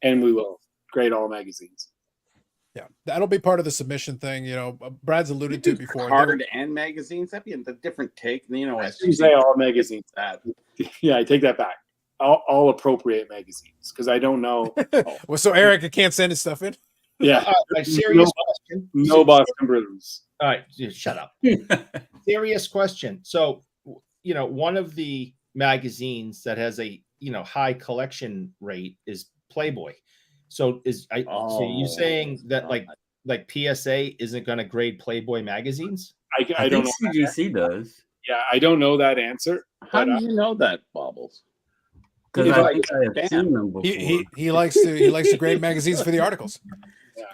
and we will grade all magazines. Yeah, that'll be part of the submission thing. You know, Brad's alluded to before. Card and magazines. That'd be a different take. You know, as you say, all magazines. Yeah, I take that back. All appropriate magazines, because I don't know. Well, so Eric can't send his stuff in. Yeah, a serious question. No Boston Bruins. All right, shut up. Serious question. So, you know, one of the magazines that has a high collection rate is Playboy. So so you saying that like PSA isn't going to grade Playboy magazines? I don't know. CGC does. Yeah, I don't know that answer. How do you know that, Bobbles? Because I think I have seen them before. He likes to grade magazines for the articles. Yeah,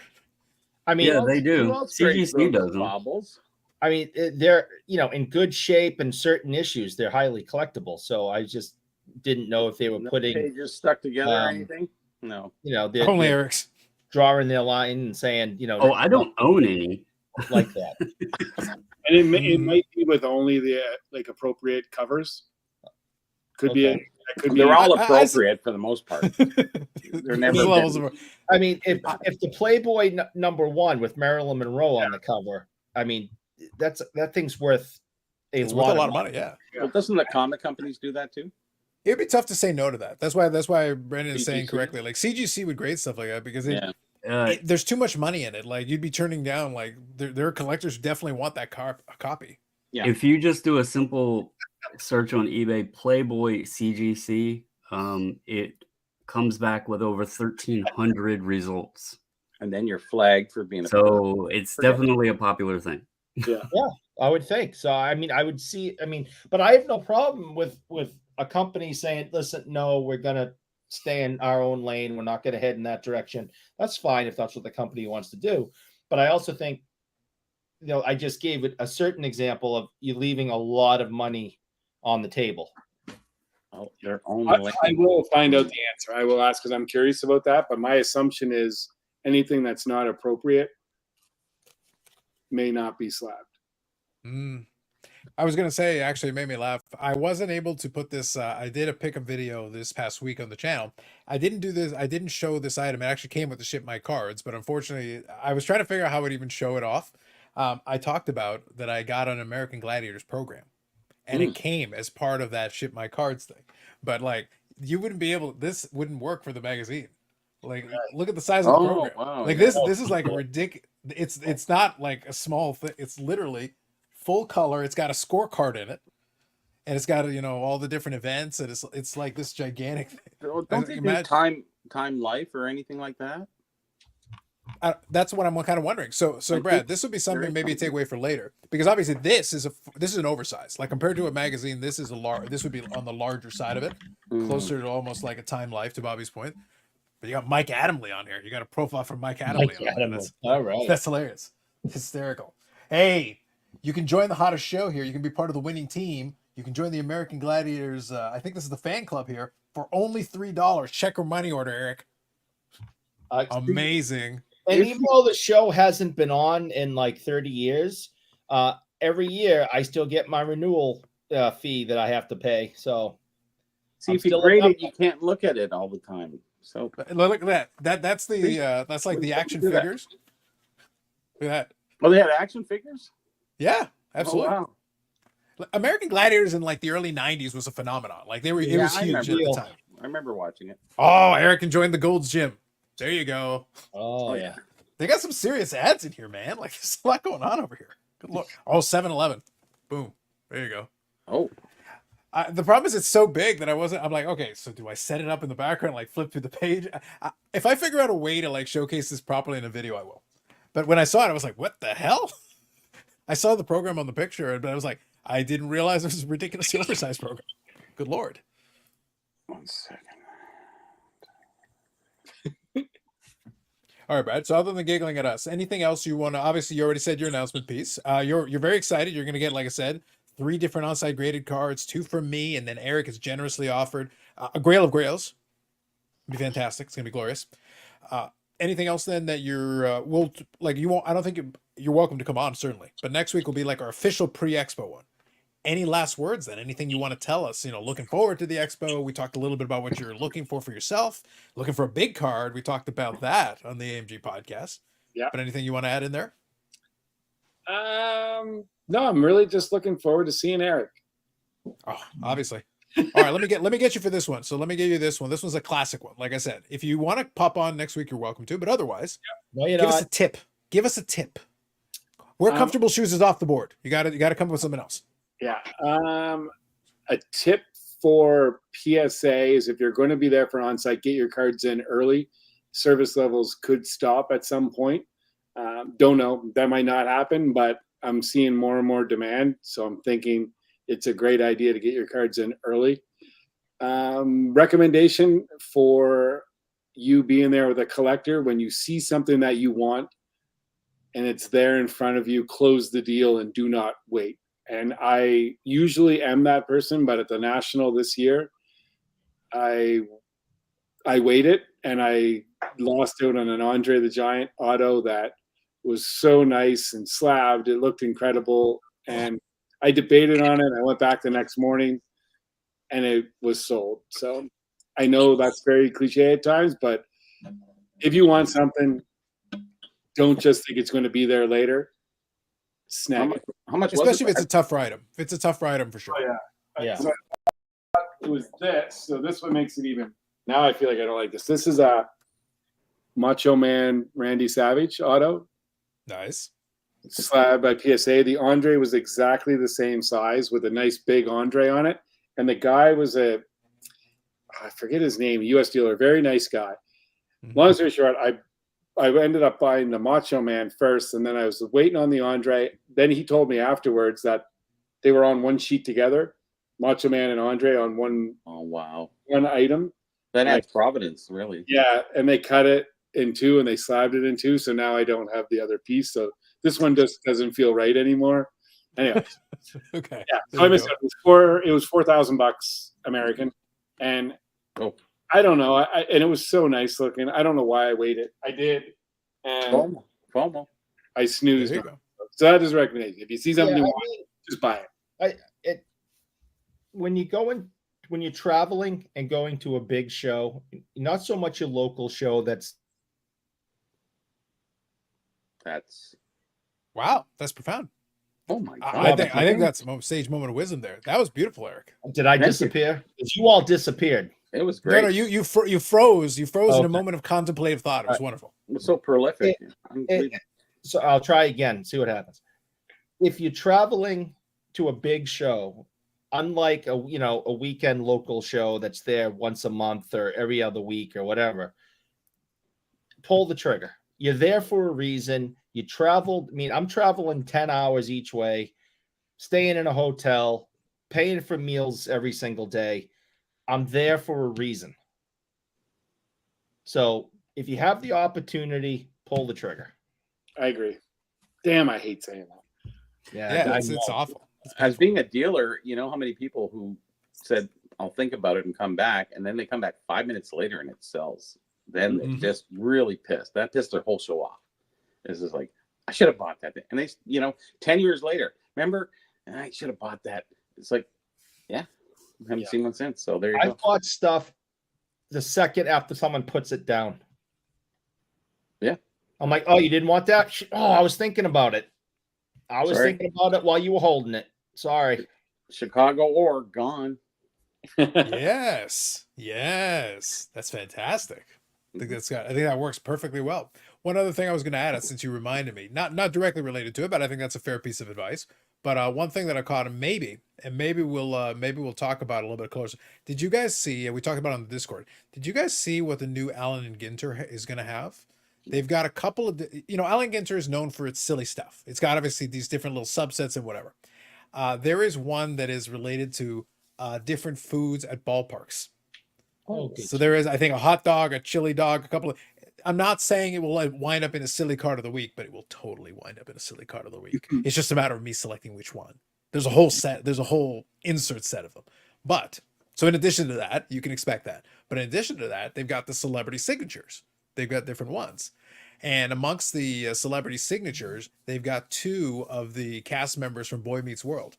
I mean, yeah, they do. CGC does them. Bobbles. I mean, they're in good shape, and certain issues they're highly collectible. So I just didn't know if they were putting pages stuck together or anything. No, they're only Eric's drawing their line and saying, oh, I don't own any like that. And it might be with only the appropriate covers. Could be. They're all appropriate for the most part. They're never levels of. I mean, if the Playboy #1 with Marilyn Monroe on the cover, I mean, that thing's worth a lot of money. Yeah. Well, doesn't the comic companies do that too? It'd be tough to say no to that. That's why Brandon is saying correctly. Like CGC would grade stuff like that because there's too much money in it. Like you'd be turning down. Like there are collectors who definitely want that copy. Yeah. If you just do a simple search on eBay, Playboy CGC, it comes back with over 1,300 results. And then you're flagged for being it's definitely a popular thing. Yeah, I would think so. I mean, I would see. I mean, but I have no problem with a company saying, "Listen, no, we're gonna stay in our own lane. We're not going to head in that direction." That's fine if that's what the company wants to do. But I also think I just gave it a certain example of you leaving a lot of money on the table. Oh, they're only I will find out the answer. I will ask because I'm curious about that. But my assumption is anything that's not appropriate may not be slabbed. I was gonna say, actually, it made me laugh. I wasn't able to put this. I did a pickup video this past week on the channel. I didn't do this. I didn't show this item. It actually came with the ship my cards, but unfortunately, I was trying to figure out how I would even show it off. I talked about that I got an American Gladiators program, and it came as part of that ship my cards thing. But like, you wouldn't be able. This wouldn't work for the magazine. Like, look at the size of the program. Wow, Like this is like a ridiculous. It's not like a small thing. It's literally full color. It's got a scorecard in it, and it's got all the different events, and it's like this gigantic thing. Don't they do time life or anything like that? That's what I'm kind of wondering. So Brad, this would be something maybe to take away for later, because obviously this is an oversized. Like compared to a magazine, this is this would be on the larger side of it, closer to almost like a Time Life, to Bobby's point. But you got Mike Adamley on here. You got a profile from Mike Adamley. All right. That's hilarious. Hysterical. Hey, you can join the hottest show here. You can be part of the winning team. You can join the American Gladiators. I think this is the fan club here for only $3. Check or money order, Eric. Amazing. And even though the show hasn't been on in like 30 years, every year I still get my renewal fee that I have to pay. So see, if you grade it, you can't look at it all the time. So look at that. That's the that's like the action figures. Look at that. Oh, they had action figures? Yeah, absolutely. Oh, wow. American Gladiators in like the early 90s was a phenomenon. Like it was huge at the time. I remember watching it. Oh, Eric can join the Gold's Gym. There you go. Oh yeah. They got some serious ads in here, man. Like there's a lot going on over here. Good look. Oh, 7-Eleven. Boom. There you go. Oh. The problem is it's so big that I'm like, okay, so do I set it up in the background, like flip through the page? If I figure out a way to like showcase this properly in a video, I will. But when I saw it, I was like, what the hell? I saw the program on the picture, but I was like, I didn't realize it was a ridiculously oversized program. Good Lord. 1 second. All right, Brad. So other than giggling at us, anything else you want to, obviously you already said your announcement piece. You're very excited. You're going to get, like I said, 3 different on-site graded cards, 2 from me, and then Eric has generously offered a Grail of Grails. It'll be fantastic. It's going to be glorious. Anything else then that you're, I don't think you're welcome to come on, certainly. But next week will be like our official pre-expo one. Any last words then? Anything you want to tell us? Looking forward to the expo. We talked a little bit about what you're looking for yourself. Looking for a big card. We talked about that on the AMG podcast. Yeah. But anything you want to add in there? No, I'm really just looking forward to seeing Eric. Oh, obviously. All right, let me get you for this one. So let me give you this one. This one's a classic one. Like I said, if you want to pop on next week, you're welcome to. But otherwise, give us a tip. Give us a tip. Wear comfortable shoes is off the board. You got to come up with something else. Yeah. A tip for PSA is if you're going to be there for on-site, get your cards in early. Service levels could stop at some point. Don't know. That might not happen, but I'm seeing more and more demand. So I'm thinking it's a great idea to get your cards in early. Recommendation for you being there with a collector, when you see something that you want and it's there in front of you, close the deal and do not wait. And I usually am that person, but at the National this year, I waited and I lost out on an Andre the Giant auto that was so nice and slabbed. It looked incredible. And I debated on it. I went back the next morning and it was sold. So I know that's very cliche at times, but if you want something, don't just think it's going to be there later. Snag it. How much? Especially if it's a tough item. If it's a tough item for sure. Oh, yeah. Yeah. So it was this. So this one makes it even. Now I feel like I don't like this. This is a Macho Man Randy Savage auto. Nice. Slab by PSA. The Andre was exactly the same size with a nice big Andre on it. And the guy was I forget his name, US dealer, very nice guy. Long story short, I ended up buying the Macho Man first, and then I was waiting on the Andre. Then he told me afterwards that they were on one sheet together, Macho Man and Andre on one. Oh wow! One item. That adds providence, really. Yeah, and they cut it in 2 and they slabbed it in 2, so now I don't have the other piece. So This one just doesn't feel right anymore. Anyway, Okay. yeah. There So I you missed go. it. It was $4,000 American, and Oh, I don't know. And it was so nice looking. I don't know why I waited. I did, and FOMO. I snoozed. There you on go. it. So that is a recommendation. If you see something Yeah, you I want, just buy it. when you're traveling and going to a big show, not so much a local show that's That's Wow, that's profound. oh my god. I think that's a sage moment of wisdom there. That was beautiful, Eric. did I Thank you. disappear? Because you all disappeared. It was great. No, you froze. You froze in a Okay. moment of contemplative thought. It was wonderful. It was so prolific. So I'll try again, see what happens. If you're traveling to a big show, unlike a weekend local show that's there once a month or every other week or whatever, pull the trigger. You're there for a reason. You traveled. I mean, I'm traveling 10 hours each way, staying in a hotel, paying for meals every single day. I'm there for a reason. So if you have the opportunity, pull the trigger. I agree. Damn, I hate saying that. Yeah, it's awful. It's As painful. being a dealer, you know how many people who said, I'll think about it and come back, and then they come back 5 minutes later and it sells. Then they're Mhm. just really pissed. That pissed their whole show off. This is like, I should have bought that thing. And they, 10 years later, remember, I should have bought that. It's like, yeah, I haven't seen one since. So there you I go. bought stuff the second after someone puts it down. Yeah. I'm like, oh, you didn't want that? Oh, I was thinking about it. I was Sorry. thinking about it while you were holding it. Sorry. Chicago or gone. Yes, that's fantastic. I think that works perfectly well. One other thing I was going to add, since you reminded me, not directly related to it, but I think that's a fair piece of advice. But one thing that I caught, and maybe we'll talk about it a little bit closer. Did you guys see? And we talked about it on the Discord. Did you guys see what the new Allen and Ginter is going to have? They've got a couple of, Allen Ginter is known for its silly stuff. It's got obviously these different little subsets and whatever. There is one that is related to different foods at ballparks. Okay. So there is, I think, a hot dog, a chili dog, a couple of. I'm not saying it will wind up in a silly card of the week, but it will totally wind up in a silly card of the week. It's just a matter of me selecting which one. There's a whole set. There's a whole insert set of them. But so in addition to that, you can expect that. But in addition to that, they've got the celebrity signatures. They've got different ones. And amongst the celebrity signatures, they've got two of the cast members from Boy Meets World.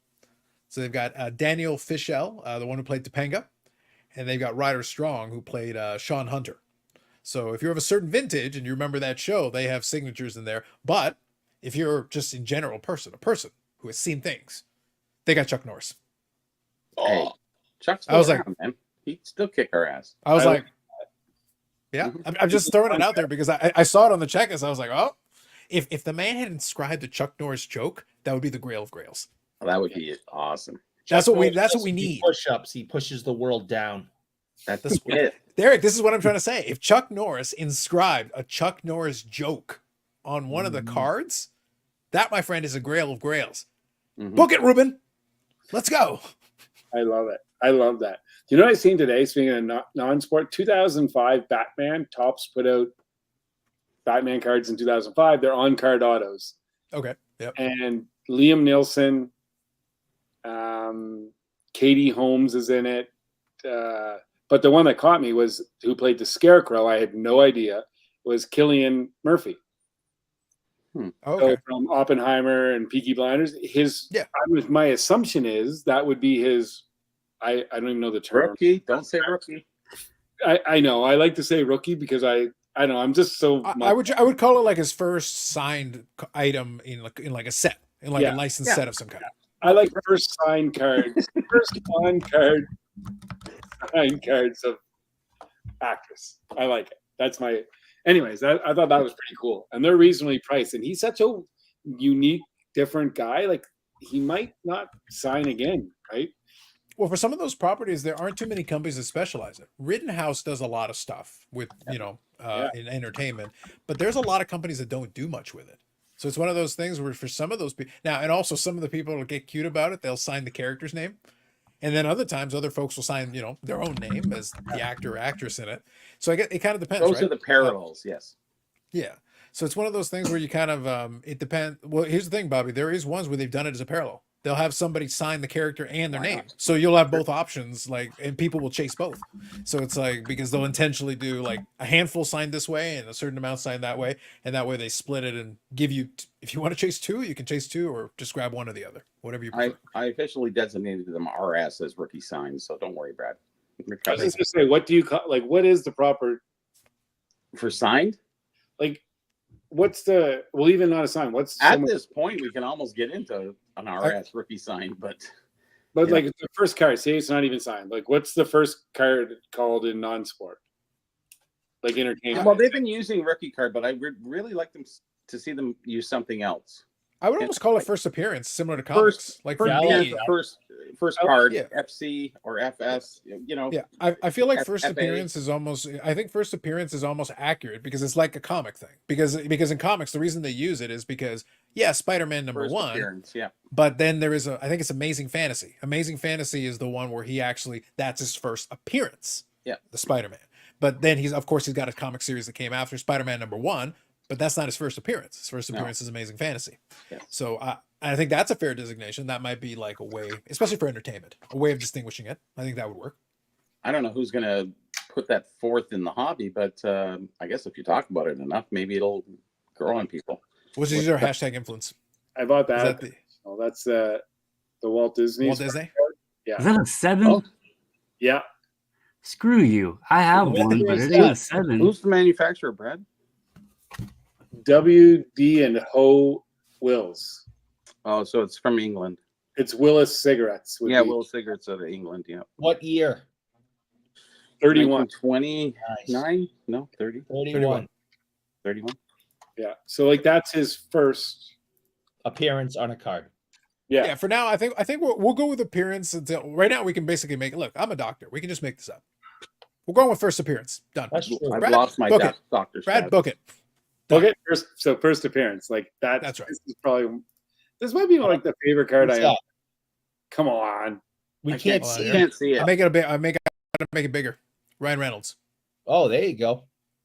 So they've got Daniel Fishel, the one who played Topanga, and they've got Ryder Strong, who played Sean Hunter. So if you're of a certain vintage and you remember that show, they have signatures in there. But if you're just in general a person who has seen things, they got Chuck Norris. Hey, Chuck's I was still like- around, man. He'd still kick our ass. I was I like, yeah, I'm just throwing it out there because I saw it on the checklist. I was like, oh, if the man had inscribed a Chuck Norris joke, that would be the Grail of Grails. Well, that would be awesome. That's what we Doesn't do need. Push-ups. He pushes the world down. That's That's it. Derek, this is what I'm trying to say. If Chuck Norris inscribed a Chuck Norris joke on one of the cards, that, my friend, is a Grail of Grails. Mhm. Book it, Ruben. Let's go. I love it. I love that. Do you know what I seen today? Speaking of non-sport, 2005 Batman Topps put out Batman cards in 2005. They're on-card autos, Okay. Yep. and Liam Nielsen, Katie Holmes is in it. But the one that caught me was who played the Scarecrow. I had no idea was Cillian Murphy. Okay. So from Oppenheimer and Peaky Blinders. My assumption is that would be his. I don't even know the term. Rookie. Don't say rookie. I know. I like to say rookie because I know. I'm just so. I would call it like his first signed item in like a set, in like Yeah. a licensed set of some kind. I like first signed cards. First signed cards of actress. I like it. That's my. Anyways, I thought that was pretty cool, and they're reasonably priced. And he's such a unique, different guy. Like he might not sign again, right? Well, for some of those properties, there aren't too many companies that specialize in it. Rittenhouse does a lot of stuff with, in entertainment, but there's a lot of companies that don't do much with it. So it's one of those things where for some of those people now, and also some of the people will get cute about it. They'll sign the character's name. And then other times, other folks will sign, their own name as the actor or actress in it. So it kind of depends. Those right? are the parallels. Yes. Yeah. So it's one of those things where you kind of it depends. Well, here's the thing, Bobby. There is ones where they've done it as a parallel. They'll have somebody sign the character and their Why name, not? so you'll have both options. Like, and people will chase both. So it's like because they'll intentionally do like a handful signed this way and a certain amount signed that way, and that way they split it and give you. If you want to chase two, you can chase two, or just grab one or the other, whatever you prefer. I officially designated them RS as rookie signs, so don't worry, Brad. I was just gonna say, what do you call, like, what is the proper, For signed, like, what's the, well, even not a sign, what's at someone, this point, we can almost get into an RS rookie sign, but but yeah. like the first card, say it's not even signed. Like, what's the first card called in non-sport? Like entertainment. well, they've been using rookie card, but I would really like them to see them use something else. I would almost call it first appearance, similar to comics. Like for First, Yeah, me, first card, Yeah. FC or FS. You know, yeah, I feel like first FA. appearance is almost. I think first appearance is almost accurate because it's like a comic thing. Because in comics, the reason they use it is because Spider-Man number first one. appearance. Yeah, But then there is I think it's Amazing Fantasy. Amazing Fantasy is the one where that's his first appearance. Yeah. The Spider-Man. But then he's got a comic series that came after Spider-Man number one, but that's not his first appearance. His first appearance is Amazing Fantasy. Yes. So I think that's a fair designation. That might be like a way, especially for entertainment, a way of distinguishing it. I think that would work. I don't know who's gonna put that forth in the hobby, but I guess if you talk about it enough, maybe it'll grow on people. Which is your hashtag influence? I bought Is that. that the Oh, that's the Walt Disney. Walt Disney? Is that a 7? Oh. Yeah. Screw you. I have one, but it ain't a 7. Who's the manufacturer, Brad? WD and Ho Wills. Oh, so it's from England. It's Willis cigarettes. would Yeah, be Will Cigarettes out of England. Yeah, What year? 31. 29? Nice. No, 30. 31. 31. Yeah. So like that's his first. Appearance on a card. Yeah. Yeah, for now, I think we'll go with appearance until right now. We can basically make it. Look, I'm a doctor. We can just make this up. We're going with first appearance. Done. That's true. I've Brad, lost my book it. doctor's Brad, status. book it. Okay. First appearance. Like that. That's right. This is probably. This might be like the favorite card What's I own. that? Come on. We I can't Hold on see here. it. Can't see it. I make it a bit. I gotta make it bigger. Ryan Reynolds. Oh, there you go.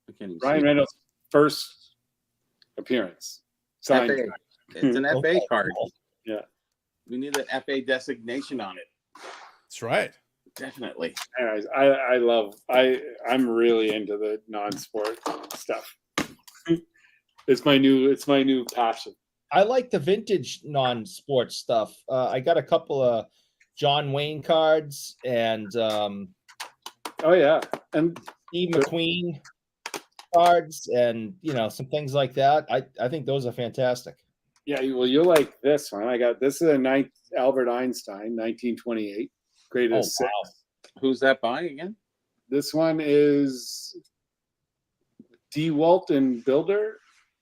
I can't even Ryan see it. Reynolds' first appearance. Signed. FA. It's an FA Okay, card. cool. Yeah. We need an FA designation on it. That's right. Definitely. Anyways, I'm really into the non-sport stuff. It's my new passion. I like the vintage non-sports stuff. I got a couple of John Wayne cards and Oh yeah. And Steve McQueen cards and some things like that. I think those are fantastic. yeah, you'll like this one. This is a Albert Einstein, 1928, greatest six. Wow. Who's that by again? This one is DeWalt and Builder,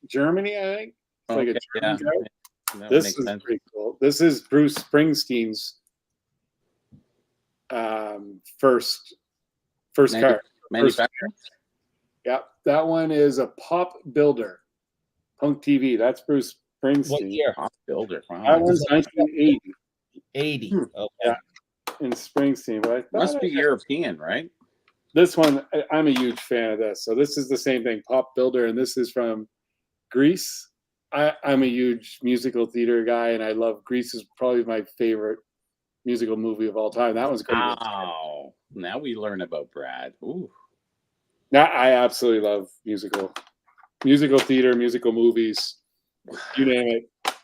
Germany, I think. It's like a German card. That This makes is sense. pretty cool. This is Bruce Springsteen's first card. Manufacturer? Yeah, that one is a Pop Builder, Punk TV. That's Bruce Springsteen. What year? Pop Builder. That Wow. one's 1980 80. Okay. Yeah. in Springsteen. But I thought Must be European, right? this one, I'm a huge fan of this. So this is the same thing, Pop Builder, and this is from Greece. I'm a huge musical theater guy, and I love Grease is probably my favorite musical movie of all time. That one's great. Wow. Now we learn about Brad. Ooh. Now, I absolutely love musical theater, musical movies, you name it.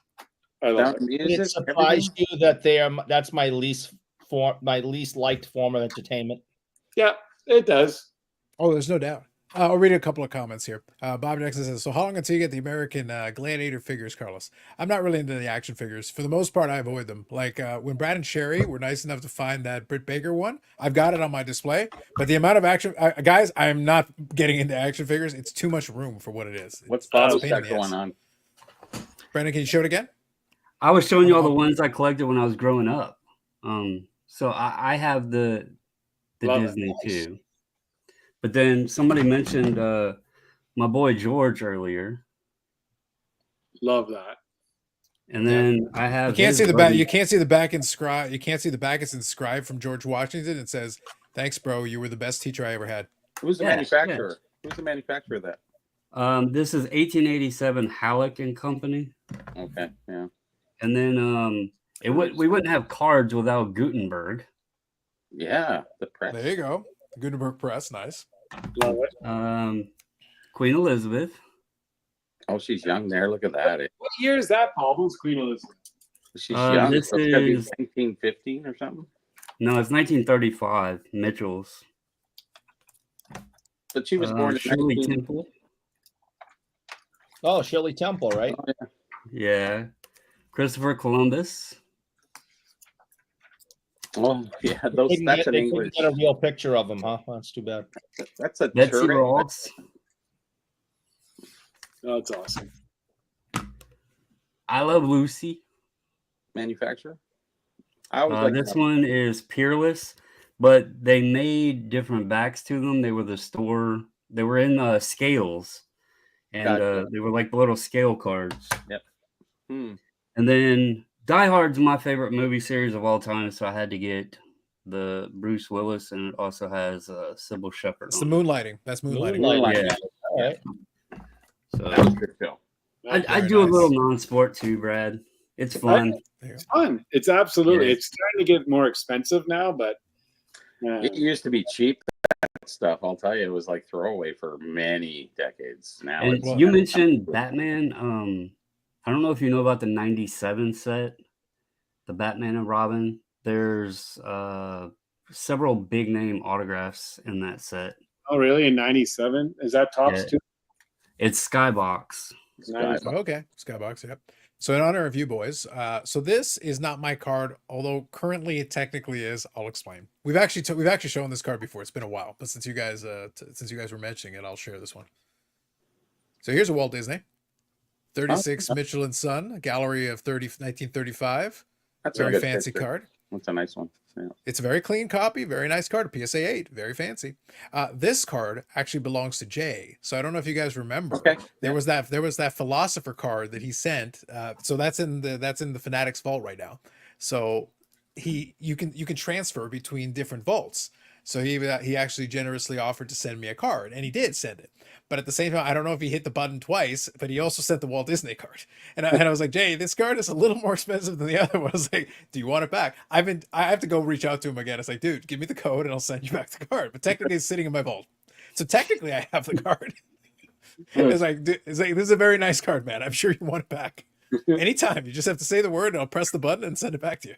I love it. Did it Music, surprise you that that's my least liked form of entertainment? Yeah, it does. Oh, there's no doubt. I'll read a couple of comments here. Bob Jackson says, so how long until you get the American Gladiator figures, Carlos? I'm not really into the action figures. For the most part, I avoid them. Like when Brad and Sherry were nice enough to find that Britt Baker one, I've got it on my display. But the amount of action, guys, I'm not getting into action figures. It's too much room for what it is. What's It's a Bob's pain in got the going ass. on? Brandon, can you show it again? I was showing you all the ones I collected when I was growing up. So I have the Love it. Disney too. But then somebody mentioned my boy George earlier, Love that. and then I have. You can't his see the back. buddy- You can't see the back inscribed. You can't see the back. It's inscribed from George Washington. It says, "Thanks, bro. You were the best teacher I ever had." Who's the Yes, manufacturer? Who's the manufacturer of that? This is 1887 Halleck and Company. Okay, yeah. And then we wouldn't have cards without Gutenberg. Yeah, the press. There you go. Gutenberg Press, nice. Love it. Queen Elizabeth. Oh, she's young there. Look at that. What year is that, Paul? Who's Queen Elizabeth? She's young. This So it's gotta be is 1915 or something. no, it's 1935. Mitchell's. But she was born in Shirley 19... Temple. Oh, Shirley Temple, right? Oh, yeah. Yeah. Christopher Columbus. Oh, yeah. They Those. That's an couldn't English. get a real picture of him, huh? That's too bad. That's a Betsy Turing Ross. Oh, that's awesome. I Love Lucy. manufacturer. I always like This one is Peerless, but they made different backs to them. They were the store. They were in scales, and Gotcha. they were like the little scale cards. Yep. And then Die Hard's my favorite movie series of all time, so I had to get the Bruce Willis, and it also has Sybil Shepherd. It's the Moonlighting. That's Moonlighting. Moonlighting. Yeah. All right. So That was a good film. I Very do nice. a little non-sport too, Brad. It's fun. It's fun. It's absolutely. Yeah. It's starting to get more expensive now, but It used to be cheap. That stuff, I'll tell you, it was like throwaway for many decades. Now And it's you mentioned Batman. I don't know if you know about the '97 set, the Batman and Robin. There's several big name autographs in that set. oh, really? In '97, is that tops Yeah. too? It's Skybox. Skybox. Oh, okay, Skybox. Yep. So in honor of you boys, so this is not my card, although currently it technically is. I'll explain. We've actually shown this card before. It's been a while, but since you guys were mentioning it, I'll share this one. So here's a Walt Disney, 36 Mitchell and Son, a gallery of 1935. That's a Very good fancy picture. card. That's a nice one. Yeah. It's a very clean copy, very nice card, PSA 8, very fancy. This card actually belongs to Jay, so I don't know if you guys remember. Okay. There was that philosopher card that he sent. So that's in the Fanatics vault right now. So you can transfer between different vaults. So he actually generously offered to send me a card, and he did send it. But at the same time, I don't know if he hit the button twice, but he also sent the Walt Disney card. And I was like, Jay, this card is a little more expensive than the other one. I was like, do you want it back? I have to go reach out to him again. It's like, dude, give me the code and I'll send you back the card. But technically it's sitting in my vault. So technically I have the card. It's like, this is a very nice card, man. I'm sure you want it back. Anytime. You just have to say the word and I'll press the button and send it back to you.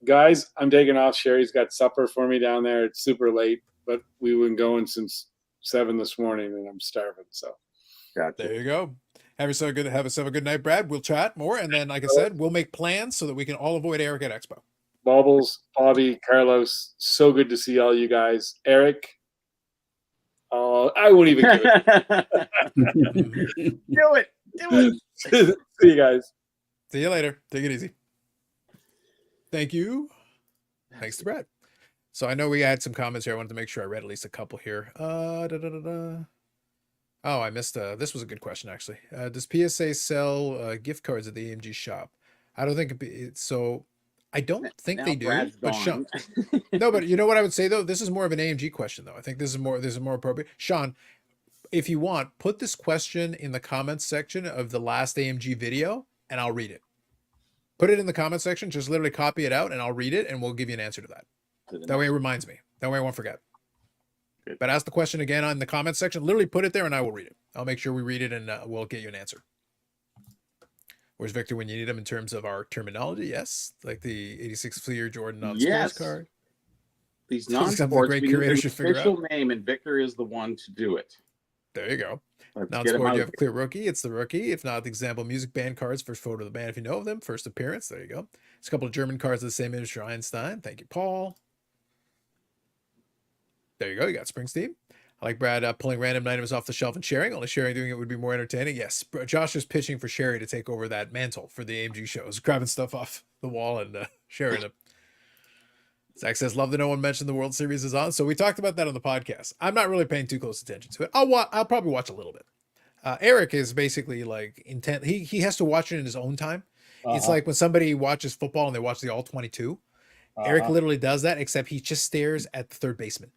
Guys, I'm taking off. Sherry's got supper for me down there. It's super late, but we've been going since 7 this morning, and I'm starving. So, Gotcha. There you go. Have yourself a good night, Brad. We'll chat more, and then, like I said, we'll make plans so that we can all avoid Eric at Expo. Baubles, Bobby, Carlos, so good to see all you guys. Eric, I won't even give it. Do it. See you guys. See you later. Take it easy. Thank you. Thanks to Brad. So I know we had some comments here. I wanted to make sure I read at least a couple here. Oh, I missed. This was a good question, actually. Does PSA sell gift cards at the AMG shop? I don't think so. I don't think Now they do. Brad's But gone. Sean, no, but you know what I would say though. This is more of an AMG question though. I think this is more appropriate. Sean, if you want, put this question in the comments section of the last AMG video, and I'll read it. Put it in the comment section. Just literally copy it out, and I'll read it, and we'll give you an answer to that. That way it reminds me. That way I won't forget. Good. But ask the question again on the comment section. Literally put it there, and I will read it. I'll make sure we read it, and we'll get you an answer. Where's Victor when you need him in terms of our terminology? Yes, like the 86 Fleer Jordan non-sports Yes. card. These Something the non-sports, great we need curator an should figure official name, and Victor is the one to do it. There you go. Let's Non get him sport, out you of have clear rookie. It's the rookie. If not, the example music band cards, first photo of the band if you know of them. First appearance. There you go. It's a couple of German cards of the same image for Einstein. Thank you, Paul. There you go. You got Springsteen. I like Brad pulling random items off the shelf and sharing. Only sharing doing it would be more entertaining. Yes, Josh is pitching for Sherry to take over that mantle for the AMG shows, grabbing stuff off the wall and sharing them. Zach says, love that no one mentioned the World Series is on. So we talked about that on the podcast. I'm not really paying too close attention to it. I'll probably watch a little bit. Eric is basically like intent. He has to watch it in his own time. It's like when somebody watches football and they watch the All 22. Eric literally does that, except he just stares at the third baseman.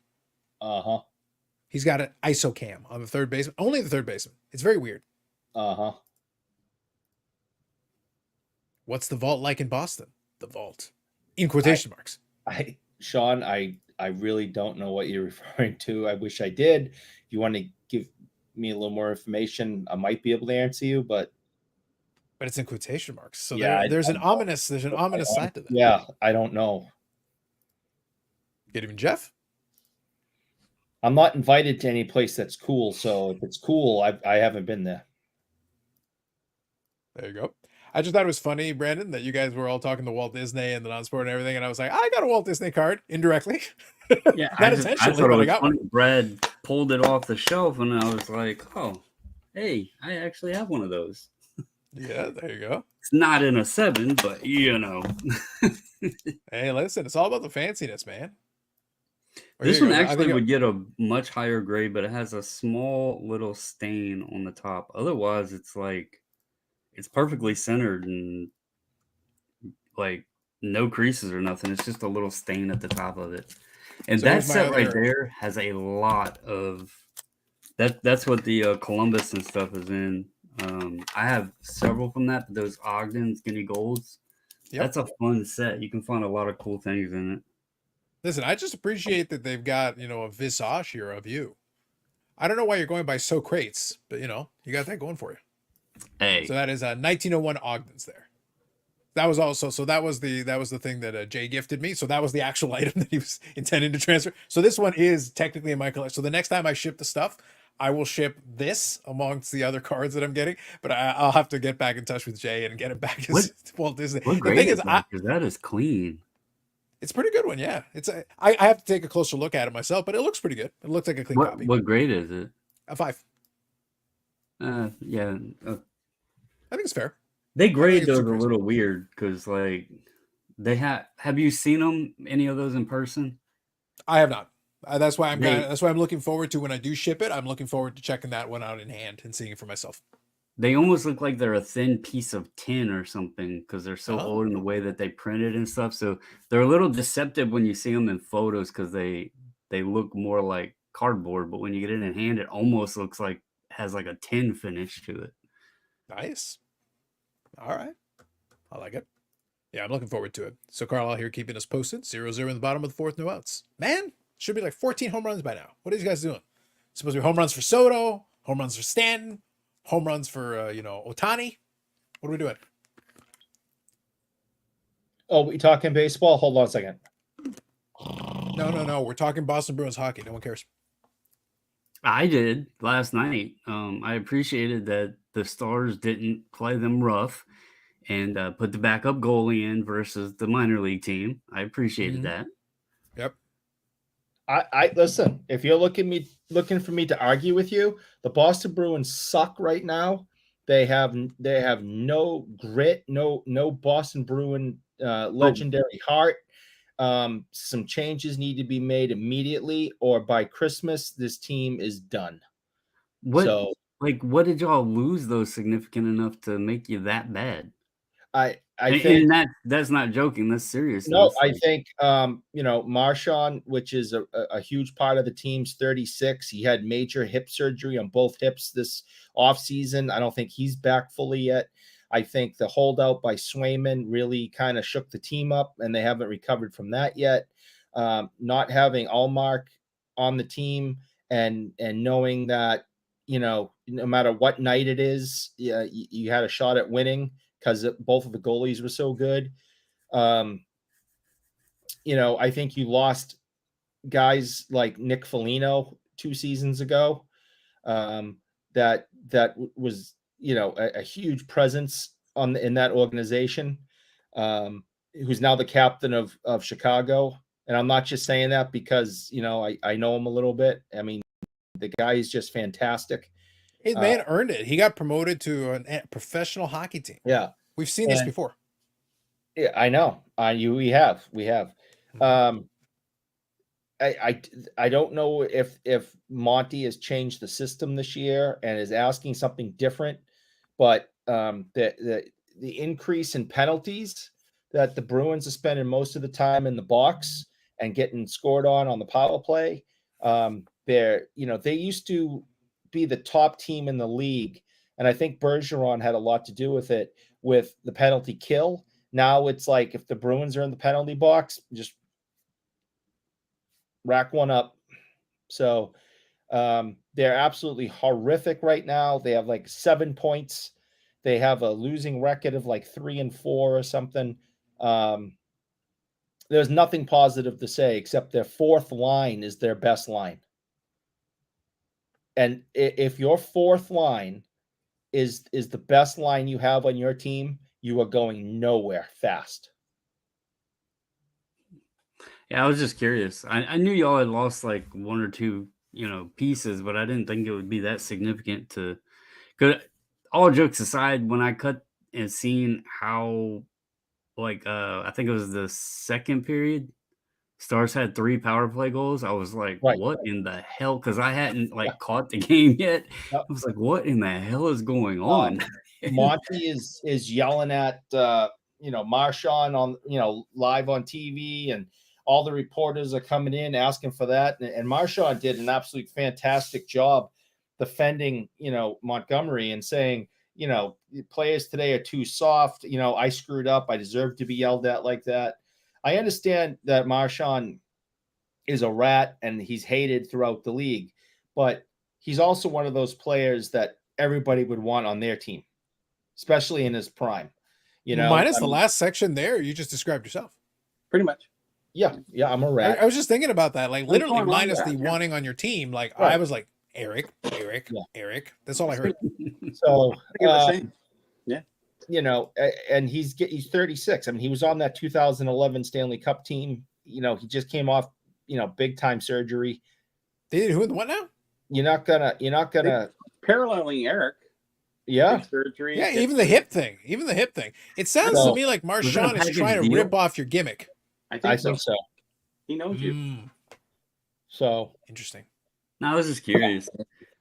He's got an ISO cam on the third baseman, only the third baseman. It's very weird. Uh-huh. What's the vault like in Boston? The vault, in quotation marks. Sean, I really don't know what you're referring to. I wish I did. If you want to give me a little more information, I might be able to answer you, but it's in quotation marks. So Yeah, there's an ominous side to that. yeah, I don't know. Get even Jeff. I'm not invited to any place that's cool, so if it's cool, I haven't been there. There you go. I just thought it was funny, Brandon, that you guys were all talking to Walt Disney and the non-sport and everything, and I was like, I got a Walt Disney card indirectly. Yeah, Not I intentionally, thought but it I was got funny. one. Brad pulled it off the shelf, and I was like, "Oh, hey, I actually have one of those." Yeah, there you go. It's not in a 7, but you know. Hey, listen, it's all about the fanciness, man. This Here you one go. I actually think would get a much higher grade, but it has a small little stain on the top. Otherwise, it's like it's perfectly centered and like no creases or nothing. It's just a little stain at the top of it. And So that here's my set right other- there has a lot of that's what the Columbus and stuff is in. I have several from that, but those Ogden Skinny Golds. Yep. That's a fun set. You can find a lot of cool things in it. Listen, I just appreciate that they've got, a visage here of you. I don't know why you're going by So Crates, but you got that going for you. Hey, So that is 1901 Ogden's there. That was also that was the thing that Jay gifted me. So that was the actual item that he was intending to transfer. So this one is technically in my collection. So the next time I ship the stuff, I will ship this amongst the other cards that I'm getting. But I'll have to get back in touch with Jay and get it back as Walt Disney. what The grade thing is is, that? Because that is clean. it's a pretty good one. Yeah, I have to take a closer look at it myself, but it looks pretty good. It looks like a clean copy. What grade is it? A 5. Yeah. I think it's fair. They grade it's those a super little weird because like they have you seen them, any of those in person? I have not. That's why They- that's why I'm looking forward to when I do ship it. I'm looking forward to checking that one out in hand and seeing it for myself. They almost look like they're a thin piece of tin or something because they're so Oh. old in the way that they printed and stuff. So they're a little deceptive when you see them in photos because they look more like cardboard, but when you get it in hand, it almost looks like has like a tin finish to it. Nice. All right. I like it. Yeah, I'm looking forward to it. So Carlisle here keeping us posted. 0-0 in the bottom of the fourth, no outs. Man, should be like 14 home runs by now. What are these guys doing? Supposed to be home runs for Soto, home runs for Stanton, home runs for Ohtani. What are we doing? Oh, we talking baseball? Hold on a second. No. We're talking Boston Bruins hockey. No one cares. I did last night. I appreciated that the Stars didn't play them rough and put the backup goalie in versus the minor league team. I appreciated that. Yep. I listen, if you're looking for me to argue with you, the Boston Bruins suck right now. They have no grit, no Boston Bruin legendary heart. Some changes need to be made immediately, or by Christmas, this team is done. What So what did y'all lose though significant enough to make you that bad? I And think that's not joking. That's serious. no, I Like, think Marshawn, which is a huge part of the team's 36. He had major hip surgery on both hips this offseason. I don't think he's back fully yet. I think the holdout by Swayman really kind of shook the team up, and they haven't recovered from that yet. Not having Allmark on the team and knowing that, no matter what night it is, you had a shot at winning because both of the goalies were so good. I think you lost guys like Nick Foligno 2 seasons ago. That was, a huge presence in that organization. Who's now the captain of Chicago. And I'm not just saying that because, I know him a little bit. I mean, the guy is just fantastic. Hey, man earned it. He got promoted to a professional hockey team. Yeah. We've seen this before. Yeah, I know. We have. I don't know if Monty has changed the system this year and is asking something different, but the increase in penalties that the Bruins are spending most of the time in the box and getting scored on the power play, They're, they used to be the top team in the league. And I think Bergeron had a lot to do with it, with the penalty kill. Now it's like if the Bruins are in the penalty box, just rack one up. So they're absolutely horrific right now. They have like 7 points. They have a losing record of like 3-4 or something. There's nothing positive to say except their fourth line is their best line. And if your fourth line is the best line you have on your team, you are going nowhere fast. Yeah, I was just curious. I knew y'all had lost like one or two, pieces, but I didn't think it would be that significant to. Cause all jokes aside, when I cut and seen how, like, I think it was the second period, Stars had 3 power play goals. I was like, Right. what in the hell? Because I hadn't caught the game yet. Yep. I was like, what in the hell is going on? Monty is yelling at Marchand on live on TV, and all the reporters are coming in asking for that. And Marchand did an absolute fantastic job defending Montgomery and saying, players today are too soft. I screwed up. I deserve to be yelled at like that. I understand that Marchand is a rat and he's hated throughout the league, but he's also one of those players that everybody would want on their team, especially in his prime. Minus the last section there, you just described yourself. Pretty much. Yeah, I'm a rat. I was just thinking about that, like literally minus the yeah. wanting on your team. Like Right. I was like Eric. That's all I heard. So Yeah. And he's 36. I mean, he was on that 2011 Stanley Cup team. He just came off, big time surgery. They did who and what now? You're not gonna Paralleling Eric. Yeah. Surgery. Yeah, even the hip thing. It sounds to me like Marchand is trying to rip off your gimmick. I think so. He knows you. So interesting. No, I was just curious.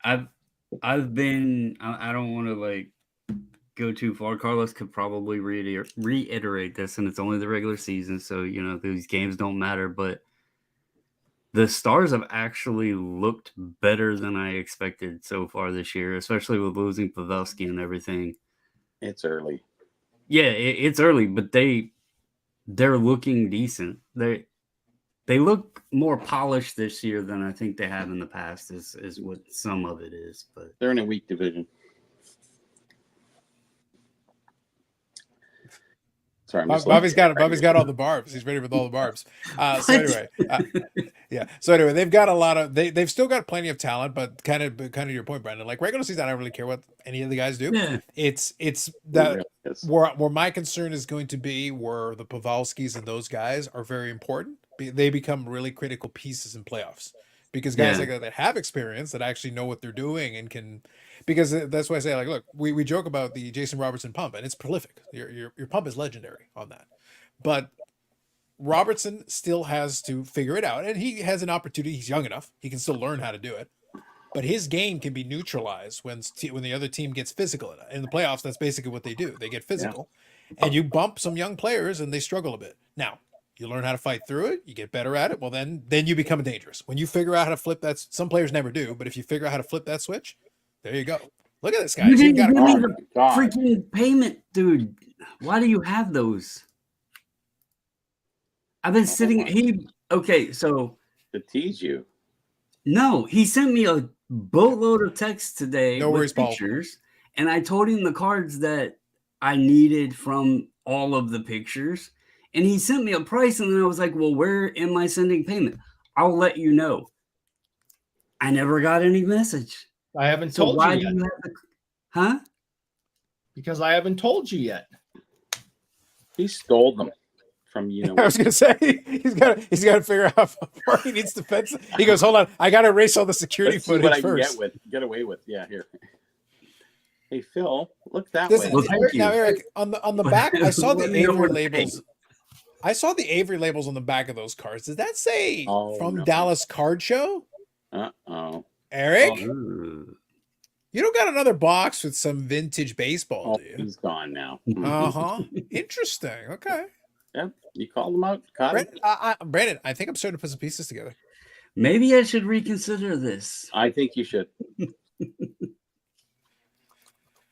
I've been. I don't want to go too far. Carlos could probably reiterate this, and it's only the regular season, so these games don't matter. But the Stars have actually looked better than I expected so far this year, especially with losing Pavelski and everything. It's early. Yeah, it's early, but they're looking decent. They look more polished this year than I think they have in the past. Is what some of it is, but they're in a weak division. Sorry, Bobby's got all the barbs. He's ready with all the barbs. So anyway, they've got a lot of they've still got plenty of talent, but kind of your point, Brandon. Like regular season, I don't really care what any of the guys do. Yeah. It's that where my concern is going to be where the Pavelskis and those guys are very important. They become really critical pieces in playoffs because guys like that have experience that actually know what they're doing and can. Because that's why I say, like, look, we joke about the Jason Robertson pump, and it's prolific. Your pump is legendary on that. But Robertson still has to figure it out, and he has an opportunity. He's young enough; he can still learn how to do it. But his game can be neutralized when the other team gets physical in the playoffs. That's basically what they do. They get physical, and you bump some young players, and they struggle a bit. Now you learn how to fight through it. You get better at it. Well, then you become dangerous when you figure out how to flip that. Some players never do, but if you figure out how to flip that switch. There you go. Look at this guy. You didn't give me the freaking payment, dude. Why do you have those? I've been sitting. So to tease you. No, he sent me a boatload of texts today. No worries, with pictures, Paul. And I told him the cards that I needed from all of the pictures, and he sent me a price, and then I was like, "Well, where am I sending payment? I'll let you know." I never got any message. I haven't told you yet. Huh? Because I haven't told you yet. He stole them from I was gonna say he's got to figure out how far he needs to fence. He goes, hold on, I got to erase all the security footage what I first. Can get away with. Yeah, here. Hey Phil, look that way. Now, Eric, on the back, I saw the Avery labels. I saw the Avery labels on the back of those cards. Does that say from Dallas Card Show? Eric, you don't got another box with some vintage baseball, do you? He's gone now. Interesting. Okay. Yep. You called him out. Brandon, I think I'm starting to put some pieces together. Maybe I should reconsider this. I think you should.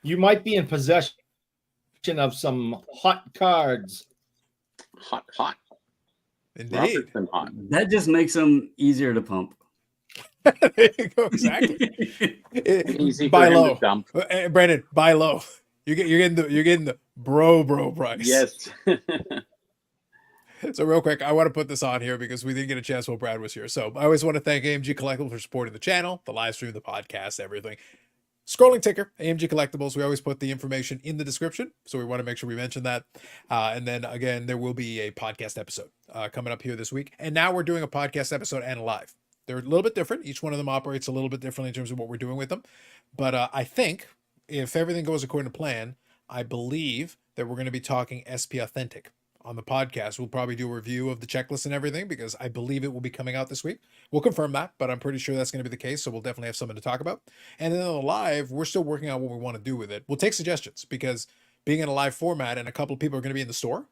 You might be in possession of some hot cards. Hot. Indeed. Robert's been hot. That just makes them easier to pump. There you go. Exactly. Easy for Buy him low, to dump. Brandon. Buy low. You're getting the bro price. Yes. So real quick, I want to put this on here because we didn't get a chance while Brad was here. So I always want to thank AMG Collectibles for supporting the channel, the live stream, the podcast, everything. Scrolling ticker, AMG Collectibles. We always put the information in the description, so we want to make sure we mention that. And then again, there will be a podcast episode coming up here this week. And now we're doing a podcast episode and a live. They're a little bit different. Each one of them operates a little bit differently in terms of what we're doing with them. But I think if everything goes according to plan, I believe that we're going to be talking SP Authentic on the podcast. We'll probably do a review of the checklist and everything because I believe it will be coming out this week. We'll confirm that, but I'm pretty sure that's going to be the case. So we'll definitely have something to talk about. And then on the live, we're still working out what we want to do with it. We'll take suggestions because being in a live format and a couple of people are going to be in the store,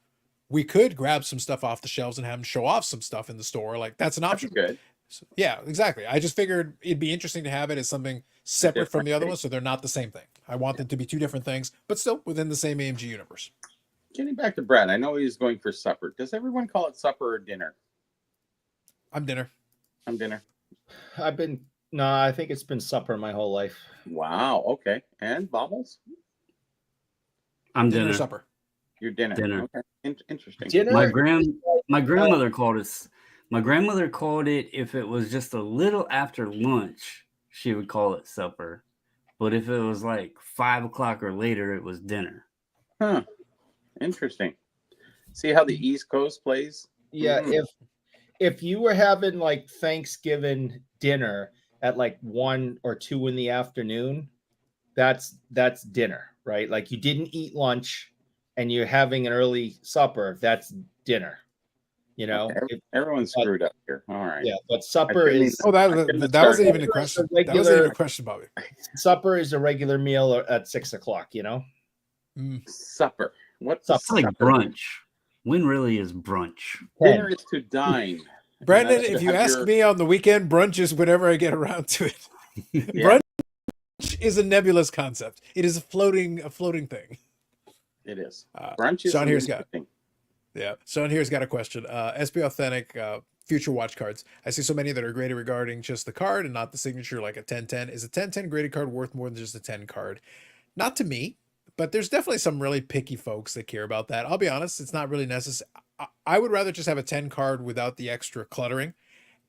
we could grab some stuff off the shelves and have them show off some stuff in the store. Like that's an option. That's good. So, yeah, exactly. I just figured it'd be interesting to have it as something separate from the other one, so they're not the same thing. I want them to be two different things, but still within the same AMG universe. Getting back to Brad, I know he's going for supper. Does everyone call it supper or dinner? I'm dinner. I'm dinner. I think it's been supper my whole life. Wow. Okay. And Bobbles? I'm Dinner dinner. supper. Your dinner. Dinner. Okay. Interesting. Dinner? My grandmother called it. My grandmother called it if it was just a little after lunch, she would call it supper. But if it was like 5 o'clock or later, it was dinner. Huh. Interesting. See how the East Coast plays? Yeah, if you were having like Thanksgiving dinner at like 1 or 2 in the afternoon, that's dinner, right? Like you didn't eat lunch and you're having an early supper, that's dinner. You know, Okay. Everyone's screwed up here. All right. yeah, but supper is That wasn't even a question. That wasn't even a question, Bobby. supper is a regular meal at 6 o'clock, you know? Supper. What's Supper. It's like brunch. When really is brunch? dinner? Is to dine. Brandon, That's if to you have ask your- me on the weekend, brunch is whenever I get around to it. Yeah. Brunch is a nebulous concept. It is a floating thing. It is. Brunch is Sean here's got interesting. Yeah. Sean here's got a question. SP Authentic future watch cards. I see so many that are graded regarding just the card and not the signature, like a 1010. Is a 1010 graded card worth more than just a 10 card? Not to me, but there's definitely some really picky folks that care about that. I'll be honest, it's not really necessary. I would rather just have a 10 card without the extra cluttering,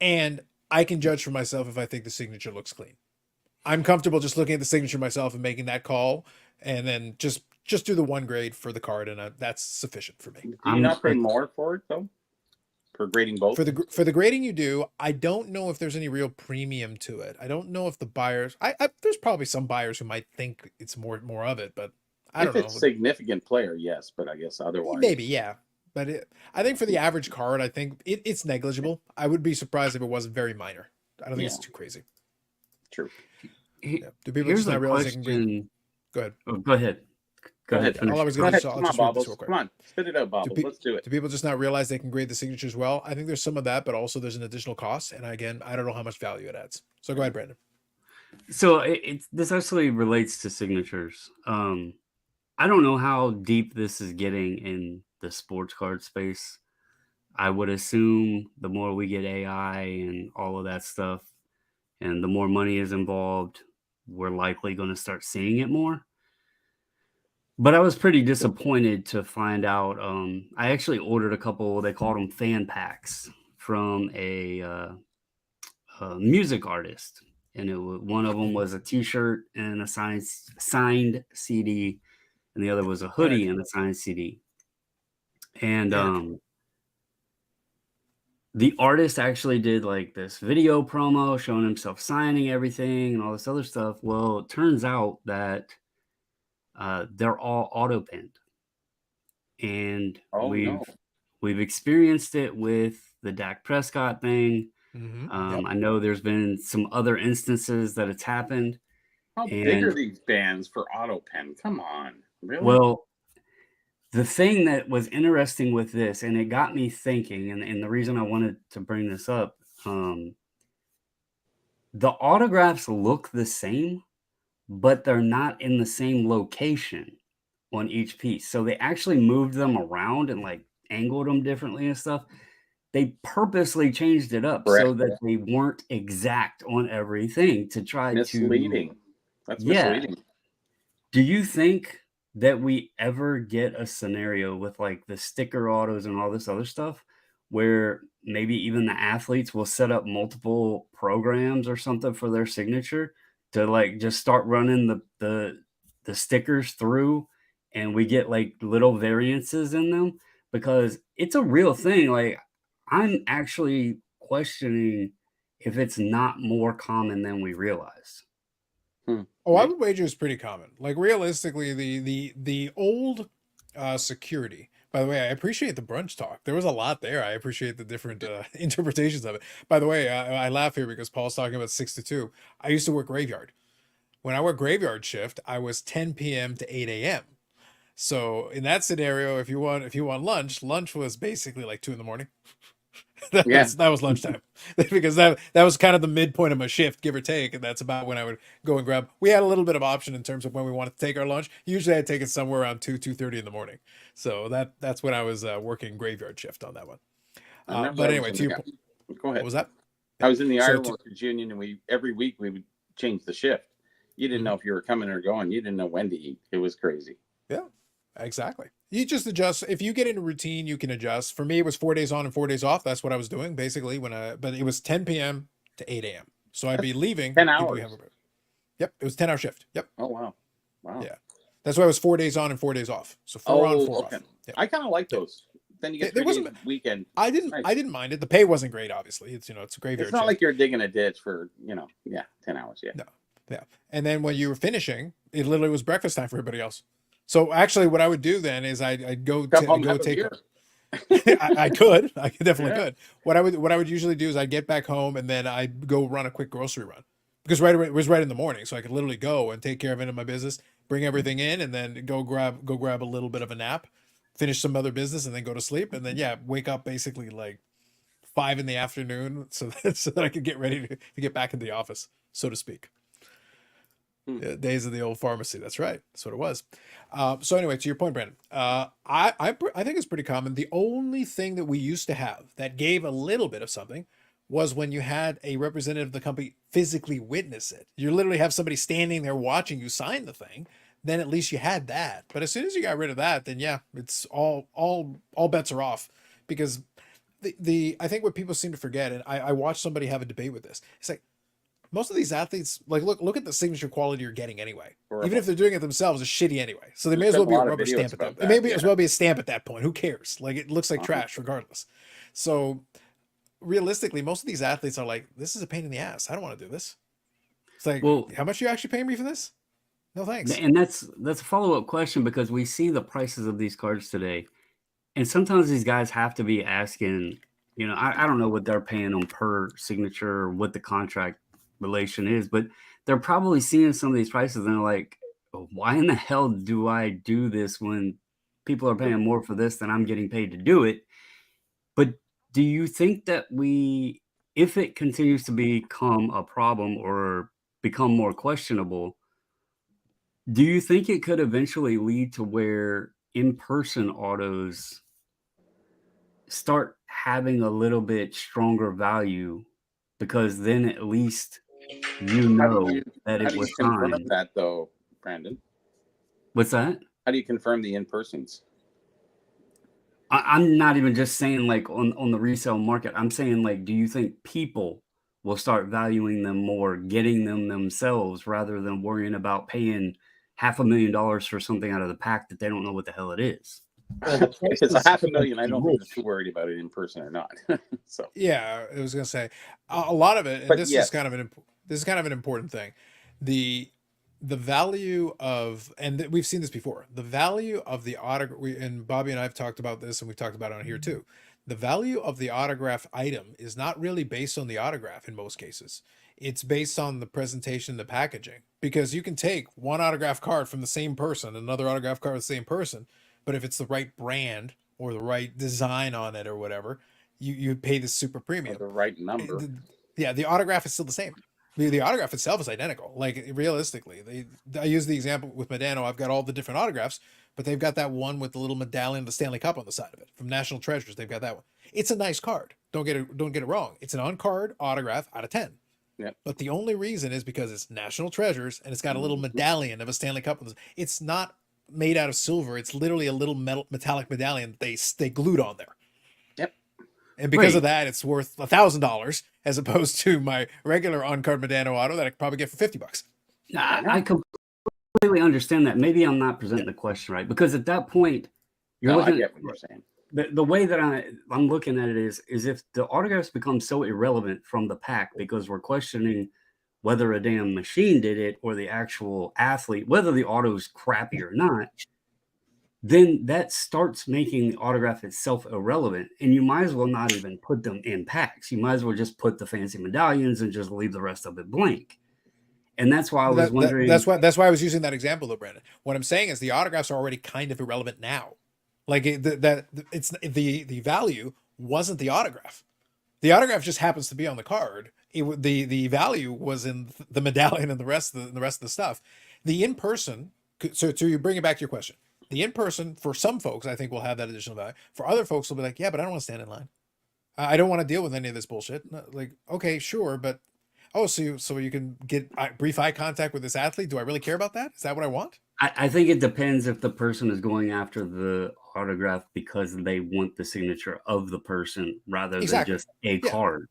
and I can judge for myself if I think the signature looks clean. I'm comfortable just looking at the signature myself and making that call, and then just do the one grade for the card, and that's sufficient for me. Do you not pay more for it though? For grading both? For the grading you do, I don't know if there's any real premium to it. I don't know if the buyers, there's probably some buyers who might think it's more of it, but I don't if know. it's significant player, yes, but I guess otherwise. Maybe, yeah. But I think for the average card, I think it's negligible. I would be surprised if it wasn't very minor. I don't think it's too crazy. True. Yeah. Do people Here's just a not realize they can grade? question. Go ahead. Oh, go ahead. Go ahead. All I was going to do, I'll Come on, just read this Bobbles. real quick. Come on. Spit it out, Bobbles. Let's do it. Do people just not realize they can grade the signatures well? I think there's some of that, but also there's an additional cost. And again, I don't know how much value it adds. So go ahead, Brandon. So this actually relates to signatures. I don't know how deep this is getting in the sports card space. I would assume the more we get AI and all of that stuff, and the more money is involved, we're likely going to start seeing it more. But I was pretty disappointed to find out. I actually ordered a couple, they called them fan packs from a music artist. And one of them was a T-shirt and a signed CD, and the other was a hoodie and a signed CD. And the artist actually did like this video promo showing himself signing everything and all this other stuff. Well, it turns out that they're all auto penned, and we've experienced it with the Dak Prescott thing. I know there's been some other instances that it's happened. How big are these bands for auto pen? Come on, really? Well, the thing that was interesting with this, and it got me thinking, and the reason I wanted to bring this up, the autographs look the same, but they're not in the same location on each piece. So they actually moved them around and like angled them differently and stuff. They purposely changed it up so Correct. that they weren't exact on everything to try to, Misleading. That's yeah. misleading. Do you think that we ever get a scenario with like the sticker autos and all this other stuff where maybe even the athletes will set up multiple programs or something for their signature to like just start running the stickers through and we get like little variances in them? Because it's a real thing. Like I'm actually questioning if it's not more common than we realize. Oh, I would wager it's pretty common. Like realistically, the old security. By the way, I appreciate the brunch talk. There was a lot there. I appreciate the different interpretations of it. By the way, I laugh here because Paul's talking about 6 to 2. I used to work graveyard. When I worked graveyard shift, I was 10 p.m. to 8 a.m. So in that scenario, if you want lunch was basically like 2 in the morning. That was lunchtime because that was kind of the midpoint of my shift, give or take, and that's about when I would go and grab. We had a little bit of option in terms of when we wanted to take our lunch. Usually, I'd take it somewhere around 2:30 in the morning. So that's when I was working graveyard shift on that one. But anyway, to your point, go ahead. What was that? I was in the So Iron Workers Union, and every week we would change the shift. You didn't know if you were coming or going. You didn't know when to eat. It was crazy. Yeah, exactly. You just adjust. If you get in a routine, you can adjust. For me, it was 4 days on and 4 days off. That's what I was doing basically but it was 10 p.m. to 8 a.m. So I'd be leaving. 10 hours. Yep. It was 10-hour shift. Yep. Oh, wow. Wow. Yeah. That's why it was 4 days on and 4 days off. So 4 on, 4 off. Yeah. I kind of like those. Then you get 3 days weekend. I didn't mind it. The pay wasn't great, obviously. It's it's a graveyard. It's not like you're digging a ditch for 10 hours. Yeah. No. Yeah. And then when you were finishing, it literally was breakfast time for everybody else. So actually, what I would do then is I'd go take. I could definitely could. What I would usually do is I'd get back home and then I'd go run a quick grocery run because it was right in the morning, so I could literally go and take care of it in my business, bring everything in, and then go grab a little bit of a nap, finish some other business, and then go to sleep, and then wake up basically like 5 in the afternoon so that I could get ready to get back in the office, so to speak. Yeah, days of the old pharmacy. That's right. That's what it was. So anyway, to your point, Brandon, I think it's pretty common. The only thing that we used to have that gave a little bit of something was when you had a representative of the company physically witness it. You literally have somebody standing there watching you sign the thing. Then at least you had that. But as soon as you got rid of that, then it's all bets are off because I think what people seem to forget, and I watched somebody have a debate with this. It's like, most of these athletes, like, look at the signature quality you're getting anyway. Horrible. Even if they're doing it themselves, it's shitty anyway. So they may as well be a rubber stamp at that. It may as well be a stamp at that point. Who cares? Like, it looks like trash regardless. So realistically, most of these athletes are like, this is a pain in the ass. I don't want to do this. It's like, well, how much are you actually paying me for this? No thanks. And that's a follow-up question because we see the prices of these cards today. And sometimes these guys have to be asking, I don't know what they're paying them per signature or what the contract relation is, but they're probably seeing some of these prices and they're like, why in the hell do I do this when people are paying more for this than I'm getting paid to do it? But do you think that if it continues to become a problem or become more questionable, do you think it could eventually lead to where in-person autos start having a little bit stronger value because then at least that it was confirm that though, Brandon? What's that? How do you confirm the in-persons? I'm not even just saying like on the resale market. I'm saying like, do you think people will start valuing them more, getting them themselves rather than worrying about paying $500,000 for something out of the pack that they don't know what the hell it is? Well, if it's $500,000, I don't think they're too worried about it in person or not. So yeah, I was gonna say a lot of it, and this is kind of an important thing. The value of, and we've seen this before, the value of the autograph, and Bobby and I have talked about this, and we've talked about it on here too. The value of the autograph item is not really based on the autograph in most cases. It's based on the presentation, the packaging, because you can take one autograph card from the same person, another autograph card of the same person, but if it's the right brand or the right design on it or whatever, you pay the super premium. Or the right number. The autograph is still the same. The autograph itself is identical. Like realistically, I use the example with Medano. I've got all the different autographs, but they've got that one with the little medallion, the Stanley Cup on the side of it from National Treasures. They've got that one. It's a nice card. Don't get it wrong. It's an on-card autograph out of 10. Yep. But the only reason is because it's National Treasures and it's got a little medallion of a Stanley Cup. It's not made out of silver. It's literally a little metallic medallion they glued on there. Yep. And because of that, it's worth $1,000 as opposed to my regular on-card Medano auto that I could probably get for $50. I completely understand that. Maybe I'm not presenting the question right, because at that point, you're looking I get at what you're saying. the way that I'm looking at it is if the autographs become so irrelevant from the pack because we're questioning whether a damn machine did it or the actual athlete, whether the auto's crappy or not, then that starts making the autograph itself irrelevant. And you might as well not even put them in packs. You might as well just put the fancy medallions and just leave the rest of it blank. And that's why I was wondering. That's why I was using that example, though, Brandon. What I'm saying is the autographs are already kind of irrelevant now. Like it's the value wasn't the autograph. The autograph just happens to be on the card. The value was in the medallion and the rest of the stuff. The in person. So you bring it back to your question. The in person for some folks, I think, will have that additional value. For other folks, they'll be like, yeah, but I don't want to stand in line. I don't want to deal with any of this bullshit. Like, okay, sure, but so you can get brief eye contact with this athlete. Do I really care about that? Is that what I want? I think it depends if the person is going after the autograph because they want the signature of the person rather than just a card.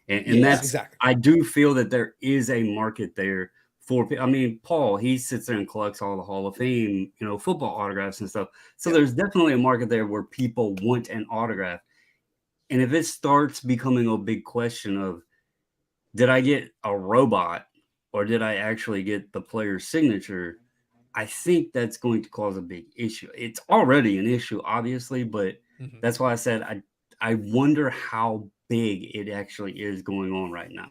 And that's exactly. I do feel that there is a market there for. I mean, Paul, he sits there and collects all the Hall of Fame, football autographs and stuff. So there's definitely a market there where people want an autograph. And if it starts becoming a big question of, did I get a robot or did I actually get the player's signature? I think that's going to cause a big issue. It's already an issue, obviously, but that's why I said I wonder how big it actually is going on right now.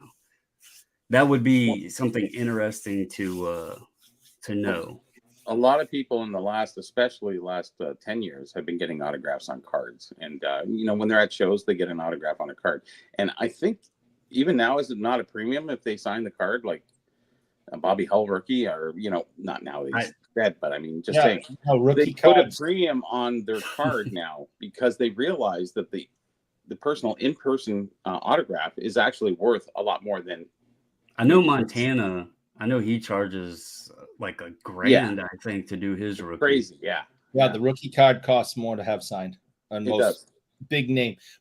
That would be something interesting to know. A lot of people in especially last 10 years have been getting autographs on cards. And, when they're at shows, they get an autograph on a card. And I think even now, is it not a premium if they sign the card? Like, Bobby Hull rookie, or not now he's dead, but I mean, just saying, they put a premium on their card now because they realize that the personal in-person autograph is actually worth a lot more than. I know Montana. I know he charges like $1,000, I think, to do his rookie. Crazy, yeah. The rookie card costs more to have signed on most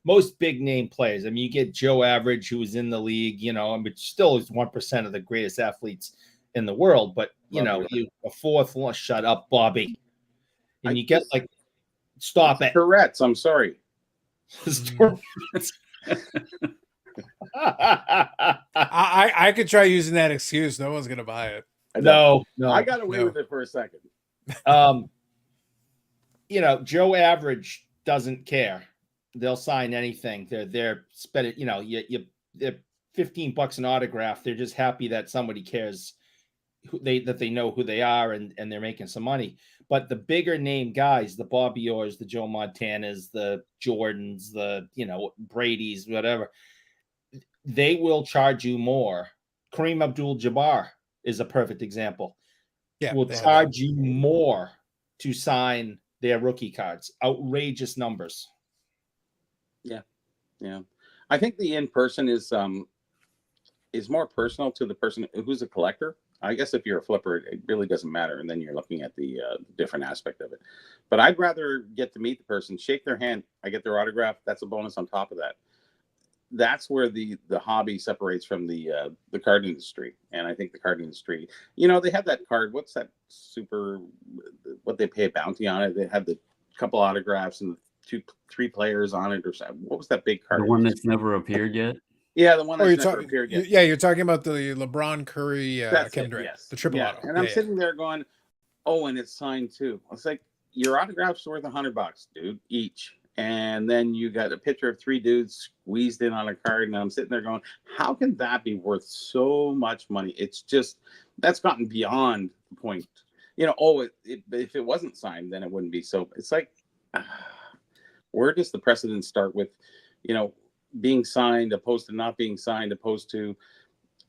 most big name players. I mean, you get Joe Average, who was in the league, but still is 1% of the greatest athletes in the world. But you a fourth one, shut up, Bobby. And you get stop it. Tourette's, I'm sorry. I could try using that excuse. No one's gonna buy it. No. I got away with it for a second. Joe Average doesn't care. They'll sign anything. They're spending, they're $15 an autograph. They're just happy that somebody cares that they know who they are and they're making some money. But the bigger name guys, the Bobby Orrs, the Joe Montanas, the Jordans, the Brady's, whatever, they will charge you more. Kareem Abdul-Jabbar is a perfect example. Yeah, will charge you more to sign their rookie cards. Outrageous numbers. Yeah. I think the in-person is more personal to the person who's a collector. I guess if you're a flipper, it really doesn't matter, and then you're looking at the different aspect of it. But I'd rather get to meet the person, shake their hand, I get their autograph. That's a bonus on top of that. That's where the hobby separates from the card industry. And I think the card industry, they have that card. What's that what they pay a bounty on it? They have the couple autographs and 2-3 players on it, or something. What was that big card? The one that's never appeared yet. Yeah, the one that's never appeared yet. Yeah, you're talking about the LeBron Curry Kevin Durant, yes. the triple auto. And I'm sitting there going, oh, and it's signed too. It's like, your autograph's worth $100, dude, each. And then you got a picture of 3 dudes squeezed in on a card, and I'm sitting there going, how can that be worth so much money? It's just, that's gotten beyond the point. If it wasn't signed, then it wouldn't be so. It's like, where does the precedent start with, being signed opposed to not being signed, opposed to,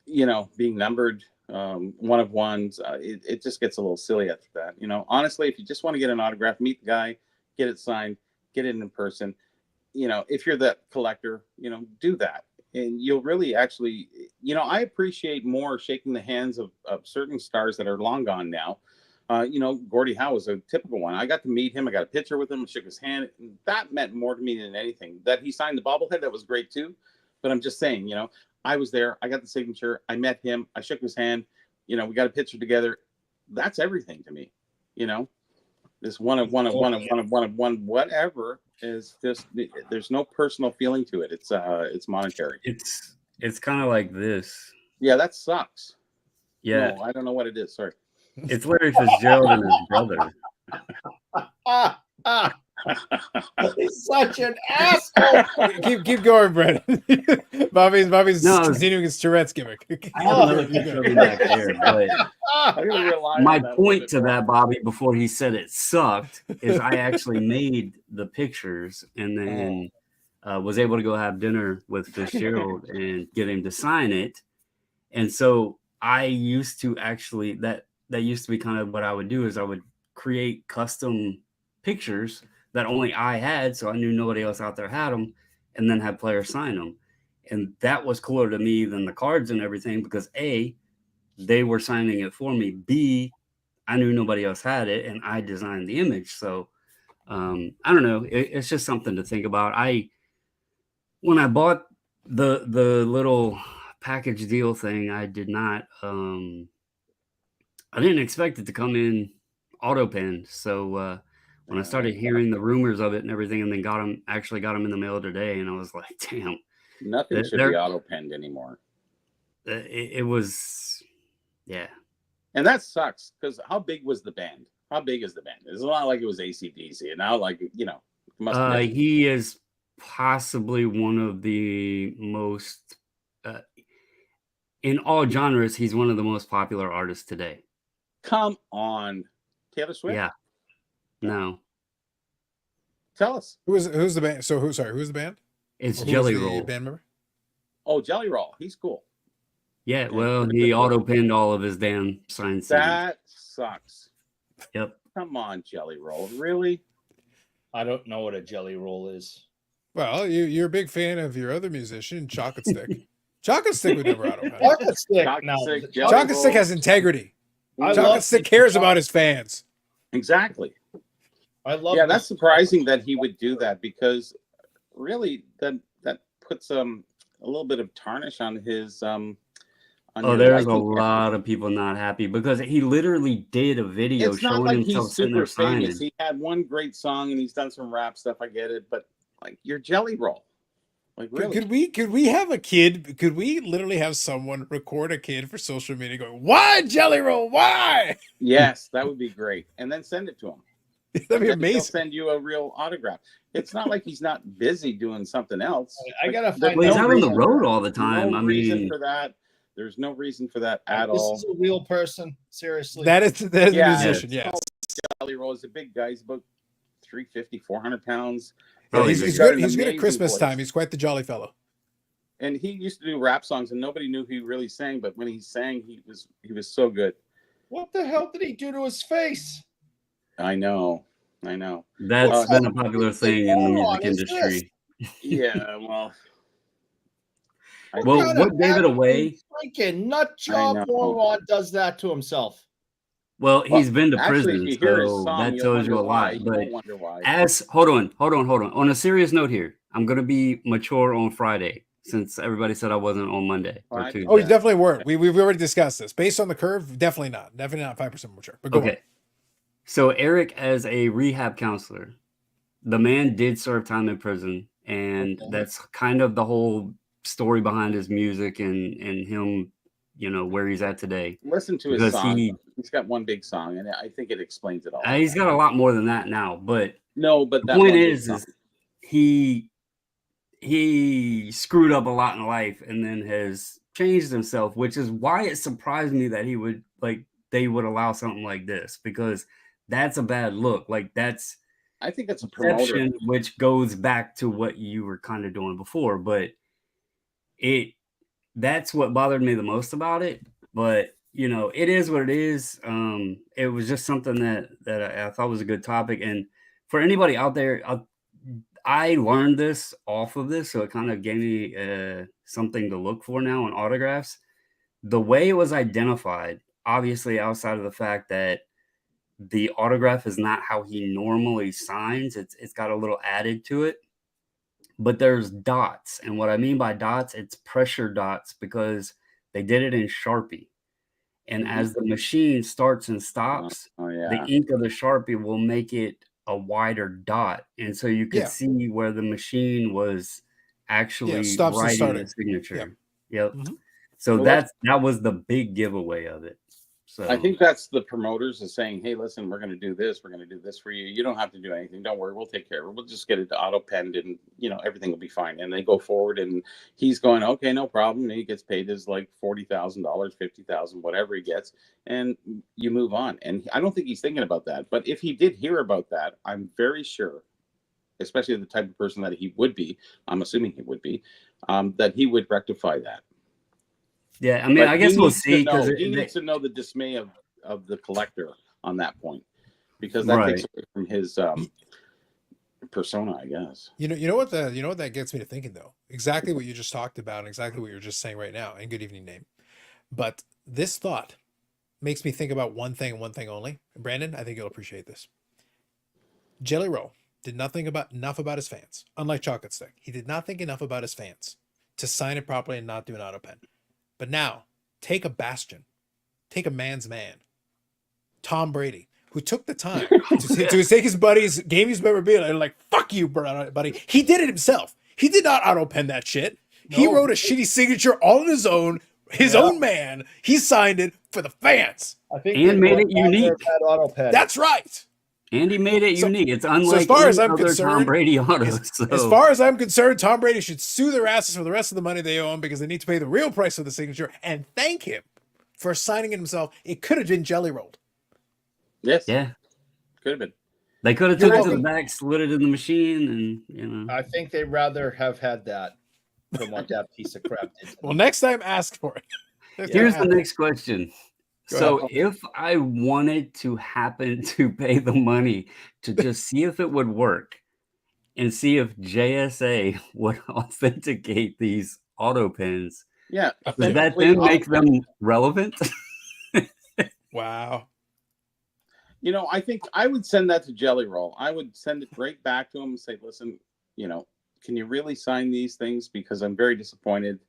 you know, being numbered one of ones, it just gets a little silly after that. You know, honestly, if you just want to get an autograph, meet the guy, get it signed, get it in person. You know, if you're the collector, you know, do that. And you'll really actually, you know, I appreciate more shaking the hands of certain stars that are long gone now. You know, Gordie Howe was a typical one. I got to meet him. I got a picture with him, shook his hand. That meant more to me than anything. That he signed the bobblehead, that was great too. But I'm just saying, you know, I was there. I got the signature. I met him. I shook his hand. You know, we got a picture together. That's everything to me. You know, this one of one, whatever is just, there's no personal feeling to it. It's monetary. It's kind of like this. Yeah, that sucks. Yeah, No, I don't know what it is. Sorry. it's Larry Fitzgerald and his brother. He's such an asshole. Keep going, Brett. Bobby's No, continuing his Tourette's gimmick. I have another picture of him back there, but I'm gonna rely on my that a point little to bit more. that, Bobby, before he said it sucked, is I actually made the pictures and then was able to go have dinner with Fitzgerald and get him to sign it. And so I used to actually that used to be kind of what I would do is I would create custom pictures that only I had, so I knew nobody else out there had them, and then have players sign them. And that was cooler to me than the cards and everything because A, they were signing it for me. B, I knew nobody else had it, and I designed the image. So I don't know. It's just something to think about. When I bought the little package deal thing, I did not. I didn't expect it to come in autopen. So when I started hearing the rumors of it and everything, and then got them in the mail today, and I was like, damn, Nothing should be auto-penned anymore. It was, yeah. And that sucks because how big was the band? How big is the band? It's not like it was AC/DC, and now, like, you know, it must be. He is possibly one of the most, in all genres, he's one of the most popular artists today. Come on, Taylor Swift. Yeah. No. Tell us. Who's the band? So who's the band? It's Or Jelly who's the Roll. band member? Oh, Jelly Roll. He's cool. Yeah, well, he auto-pinned all of his damn signed CDs. That sucks. Yep. Come on, Jelly Roll. Really? I don't know what a jelly roll is. Well, you're a big fan of your other musician, Chocolate Stick. Chocolate Stick would never auto pen. Chocolate stick. Chocolate Now, Stick, Jelly Chocolate Roll. Stick has integrity. I Chocolate love Stick cares about his fans. Exactly. I love. Yeah, that's surprising that he would do that because really that puts a little bit of tarnish on his on Oh, your there's a liking. lot of people not happy because he literally did a video It's not showing like himself he's sitting there super famous. signing. He had one great song and he's done some rap stuff. I get it, but like your Jelly Roll, like really? Could we have a kid? Could we literally have someone record a kid for social media going, "Why Jelly Roll? Why?" Yes, that would be great, and then send it to him. That'd be And then he'll amazing. send you a real autograph. It's not like he's not busy doing something else. I gotta There's find Well, he's no out on the reason- road all the time. No I reason mean, for that. There's no reason for that at This all. is a real person. Seriously. That is Yeah. a musician. Yes. Jelly Roll is a big guy. He's about 350, 400 pounds. Oh, he's he's good. got an He's good at amazing Christmas voice. time. He's quite the jolly fellow. And he used to do rap songs, and nobody knew he really sang. But when he sang, he was so good. What the hell did he do to his face? I know. that's What been a popular thing in the moron music is industry. Yeah. Well. Well, kind what of gave it absolute away? Freaking nut job know. moron does that to himself. Well, he's been to Actually, prison, if you hear his so song, that you'll tells you wonder a why. lot. You But won't wonder why. hold on. On a serious note here, I'm gonna be mature on Friday since everybody said I wasn't on Monday or Right. Tuesday. Oh, you definitely weren't. We've already discussed this. Based on the curve, definitely not. Definitely not 5% mature. But go on. Okay. So Eric, as a rehab counselor, the man did serve time in prison, and that's kind of the whole story behind his music and him, you know, where he's at today. Listen to his Because song. he- He's got one big song, and I think it explains it all. He's got a lot more than that now, but No, but the that point one big is song. he screwed up a lot in life and then has changed himself, which is why it surprised me that they would allow something like this, because that's a bad look. Like, that's I think it's a promoter. perception, which goes back to what you were kind of doing before, but that's what bothered me the most about it. But you know, it is what it is. It was just something that I thought was a good topic, and for anybody out there, I learned this off of this, so it kind of gave me something to look for now on autographs. The way it was identified, obviously, outside of the fact that the autograph is not how he normally signs, it's got a little added to it. But there's dots, and what I mean by dots, it's pressure dots because they did it in Sharpie. And as the machine starts and stops, the ink of the Sharpie will make it a wider dot. And so you could see where the machine was actually writing the signature. Yep. So that was the big giveaway of it. So I think that's the promoters is saying, hey, listen, we're going to do this. We're going to do this for you. You don't have to do anything. Don't worry. We'll take care of it. We'll just get it auto penned and, you know, everything will be fine. And they go forward and he's going, okay, no problem. And he gets paid his like $40,000, $50,000, whatever he gets. And you move on. And I don't think he's thinking about that. But if he did hear about that, I'm very sure, especially the type of person that he would be, I'm assuming he would be, that he would rectify that. Yeah, I mean, I guess we'll see. Because he needs to know the dismay of the collector on that point, because that takes away from his persona, I guess. You know what that gets me to thinking though. Exactly what you just talked about, and exactly what you're just saying right now. And good evening, name. But this thought makes me think about one thing and one thing only. Brandon, I think you'll appreciate this. Jelly Roll did nothing enough about his fans. Unlike Chocolate Stick, he did not think enough about his fans to sign it properly and not do an auto pen. But now, take a Bastion, take a man's man, Tom Brady, who took the time to take his buddies, game use memorabilia, and like, fuck you, buddy. He did it himself. He did not auto pen that shit. No. He wrote a shitty signature all on his own man. He signed it for the fans. I think and made it unique. That's right. And he made it unique. It's unlike as far as I'm concerned, Tom Brady autos. As far as I'm concerned, Tom Brady should sue their asses for the rest of the money they owe him because they need to pay the real price for the signature and thank him for signing it himself. It could have been jelly rolled. Yes. Yeah. Could have been. They could have took it to the back, slid it in the machine, and you know. I think they'd rather have had that than what that piece of crap did. Well, next time ask for it. Here's the next question. So if I wanted to happen to pay the money to just see if it would work and see if JSA would authenticate these auto pens, does that then make them relevant? Wow. You know, I think I would send that to Jelly Roll. I would send it right back to him and say, listen, you know, can you really sign these things? Because I'm very disappointed.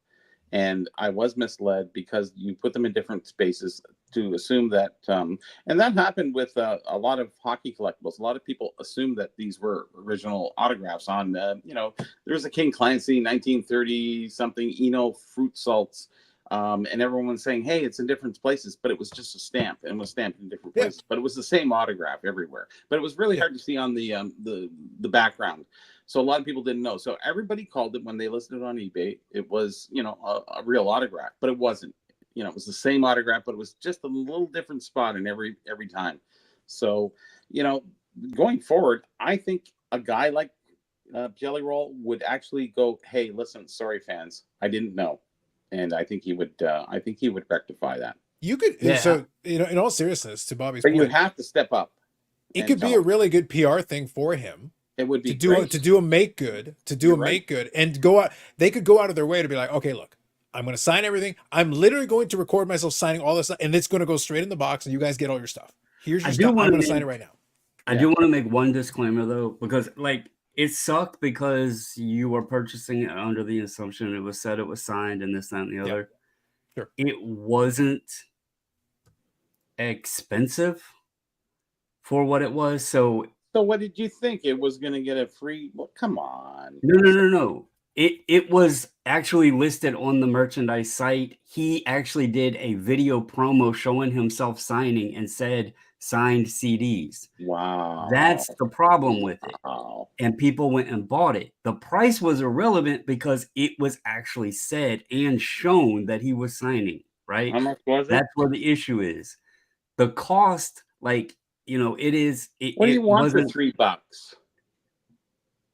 And I was misled because you put them in different spaces to assume that, and that happened with a lot of hockey collectibles. A lot of people assumed that these were original autographs on, you know, there was a King Clancy 1930 something Eno fruit salts, and everyone was saying, hey, it's in different places, but it was just a stamp and was stamped in different places, but it was the same autograph everywhere. But it was really hard to see on the background. So a lot of people didn't know. So everybody called it when they listed it on eBay. It was, you know, a real autograph, but it wasn't. You know, it was the same autograph, but it was just a little different spot in every time. So, you know, going forward, I think a guy like Jelly Roll would actually go, "Hey, listen, sorry, fans, I didn't know," and I think he would. I think he would rectify that. You could. So, you know, in all seriousness, to Bobby's point, you have to step up. It could be a really good PR thing for him. It would be to do a make good, and go out. They could go out of their way to be like, okay, look, I'm going to sign everything. I'm literally going to record myself signing all this stuff, and it's going to go straight in the box, and you guys get all your stuff. Here's your stuff. I'm going to sign it right now. I do want to make one disclaimer though, because like it sucked because you were purchasing it under the assumption it was said it was signed and this, that, and the other. Sure. It wasn't expensive for what it was, so what did you think? It was going to get a free? Well, come on. No. It was actually listed on the merchandise site. He actually did a video promo showing himself signing and said signed CDs. Wow. That's the problem with it. Wow. And people went and bought it. The price was irrelevant because it was actually said and shown that he was signing, right? How much was it? That's where the issue is. The cost, like, you know, it is. What do you want for $3?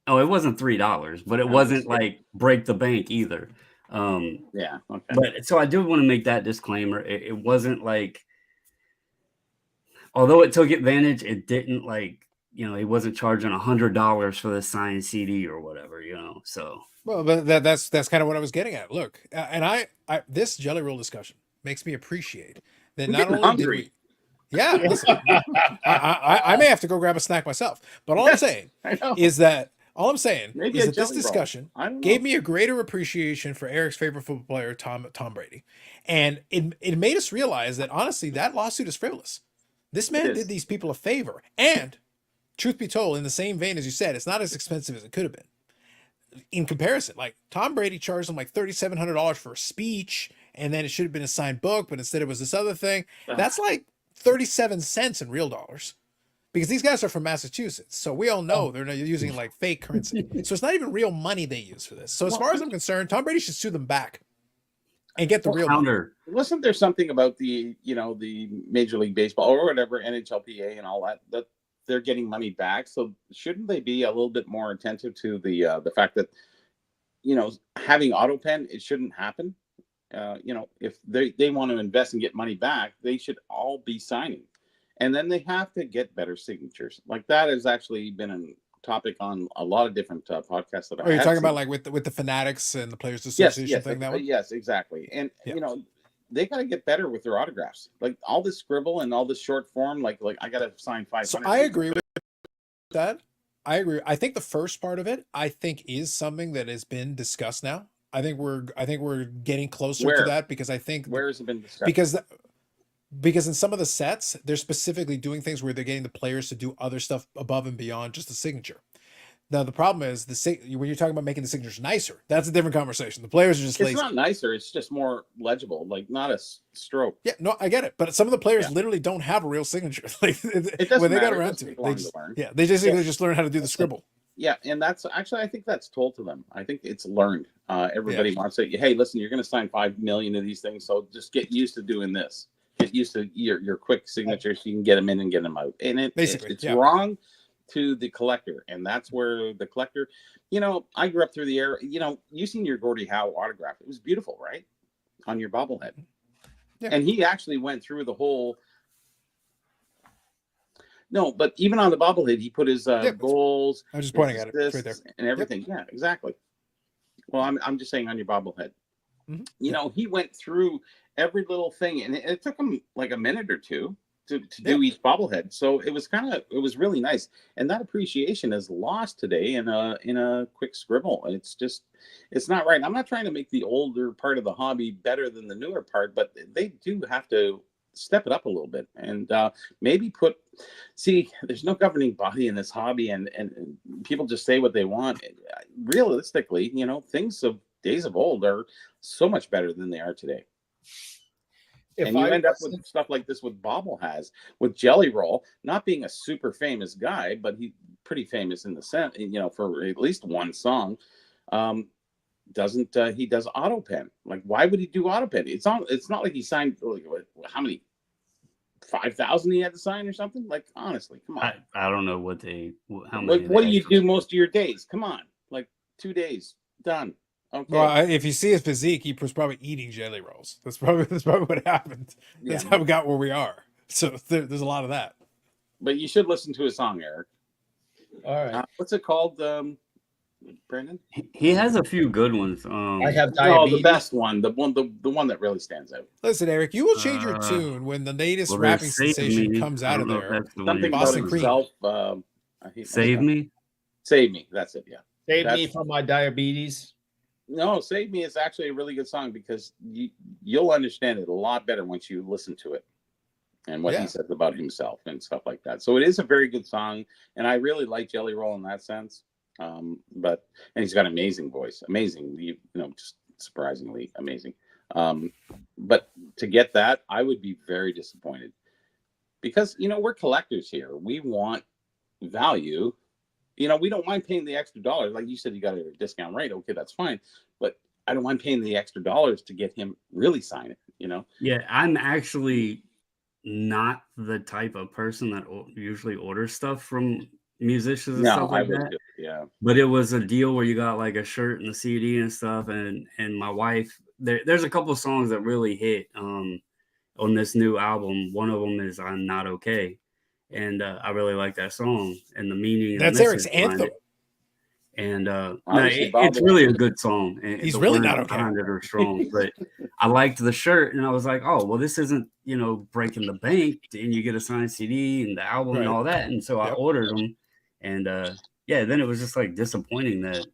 Oh, it wasn't $3, but it wasn't like break the bank either. Yeah. Okay. But so I do want to make that disclaimer. It wasn't like, although it took advantage, it didn't like, he wasn't charging $100 for the signed CD or whatever, so. Well, but that's kind of what I was getting at. Look, and I this Jelly Roll discussion makes me appreciate that I'm not getting only hungry. did we, yeah, listen, I may have to go grab a snack myself, but all I'm saying I know. is that Maybe a this jelly roll. discussion I don't gave know. me a greater appreciation for Eric's favorite football player, Tom Brady, and it made us realize that honestly that lawsuit is frivolous. This man is. did these people a favor, and truth be told, in the same vein as you said, it's not as expensive as it could have been. In comparison, like Tom Brady charged him like $3,700 for a speech, and then it should have been a signed book, but instead it was this other thing. That's like 37 cents in real dollars, because these guys are from Massachusetts, so we all know they're not using like fake currency. So it's not even real money they use for this. So as far as I'm concerned, Tom Brady should sue them back and get the real money. Counter. Wasn't there something about the the Major League Baseball or whatever, NHLPA and all that they're getting money back? So shouldn't they be a little bit more attentive to the fact that having autopen, it shouldn't happen? If they want to invest and get money back, they should all be signing, and then they have to get better signatures. Like that has actually been a topic on a lot of different podcasts that Are you talking about like with the Fanatics and the Players Association thing? That one? Yes, exactly. And they got to get better with their autographs. Like all this scribble and all this short form. Like I got to sign 500. So I agree with that. I agree. I think the first part of it, I think, is something that has been discussed now. I think we're getting closer to that, because I think where has it been discussed? Because in some of the sets, they're specifically doing things where they're getting the players to do other stuff above and beyond just the signature. Now the problem is when you're talking about making the signatures nicer, that's a different conversation. The players are just lazy. It's not nicer. It's just more legible, like not a stroke. Yeah, no, I get it. But some of the players literally don't have a real signature. Like it doesn't when they got matter. around to it, they just learn how to do the scribble. Yeah, and that's actually, I think that's told to them. I think it's learned. Everybody wants to say, hey, listen, you're going to sign 5 million of these things, so just get used to doing this. Get used to your quick signatures so you can get them in and get them out. And it's wrong to the collector, and that's where the collector, I grew up through the era, you seen your Gordie Howe autograph. It was beautiful, right? On your bobblehead. Yeah. And he actually went through the whole. No, but even on the bobblehead, he put his goals. I'm just pointing at it. It's right there. And everything. Yep. Yeah, exactly. Well, I'm just saying on your bobblehead. Mm-hmm. He went through every little thing, and it took him like a minute or two to do each bobblehead. So it was really nice. And that appreciation is lost today in a quick scribble. It's not right. I'm not trying to make the older part of the hobby better than the newer part, but they do have to step it up a little bit and maybe there's no governing body in this hobby, and people just say what they want. Realistically, things of days of old are so much better than they are today. And you end up with stuff like this with Bobble with Jelly Roll, not being a super famous guy, but he's pretty famous in the sense, for at least one song. He does autopen? Like, why would he do autopen? It's not like he signed how many 5,000 he had to sign or something. Like, honestly, come on. I don't know how many. What do you do most of your days? Come on, like 2 days done. Okay. Well, if you see his physique, he was probably eating jelly rolls. That's probably what happened. That's how we got where we are. So there's a lot of that. But you should listen to his song, Eric. All right. What's it called, Brandon? He has a few good ones. I have diabetes. The best one, the one that really stands out. Listen, Eric, you will change your tune when the latest rapping sensation comes out of there. Something Boston about Cream. himself. Save Me. Save Me. That's it. Yeah. Save me from my diabetes. No, Save Me is actually a really good song, because you'll understand it a lot better once you listen to it and what he says about himself and stuff like that. So it is a very good song, and I really like Jelly Roll in that sense. And he's got an amazing voice, just surprisingly amazing. But to get that, I would be very disappointed, because we're collectors here. We want value. We don't mind paying the extra dollars. Like you said, you got a discount rate. Okay, that's fine. But I don't mind paying the extra dollars to get him really sign it, Yeah, I'm actually not the type of person that usually orders stuff from musicians and No, stuff I like was that. good. Yeah. But it was a deal where you got like a shirt and a CD and stuff. And my wife, there's a couple of songs that really hit on this new album. One of them is "I'm Not Okay," and I really like that song and the meaning and the That's Eric's message behind anthem. it. And no, Obviously, Bob it's really a good song. And He's the really words not okay. behind it are strong. But I liked the shirt, and I was like, oh, well, this isn't, breaking the bank, and you get a signed CD and the album and Right. all that. And so I Yep. ordered them, and then it was just like disappointing that it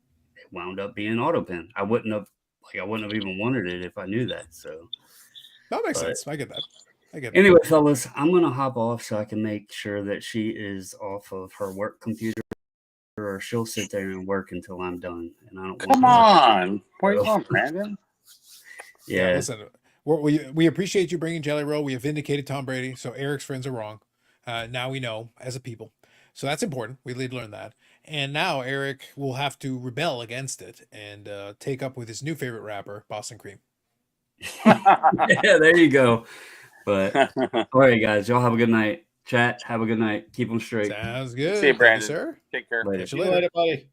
wound up being autopen. I wouldn't have even wanted it if I knew that. So That makes But- sense. I get that. anyway, fellas, I'm gonna hop off so I can make sure that she is off of her work computer, or she'll sit there and work until I'm done. And I don't Come want on. What are you on, Brandon? Yeah. Listen, we appreciate you bringing Jelly Roll. We have vindicated Tom Brady, so Eric's friends are wrong. Now we know as a people, so that's important. We did learn that, and now Eric will have to rebel against it and take up with his new favorite rapper, Boston Cream. Yeah, there you go. But all right, guys, y'all have a good night. Chat, have a good night. Keep them straight. Sounds good. See you, Thank Brandon. sir. Take care. Later. Catch you See you later. later, buddy.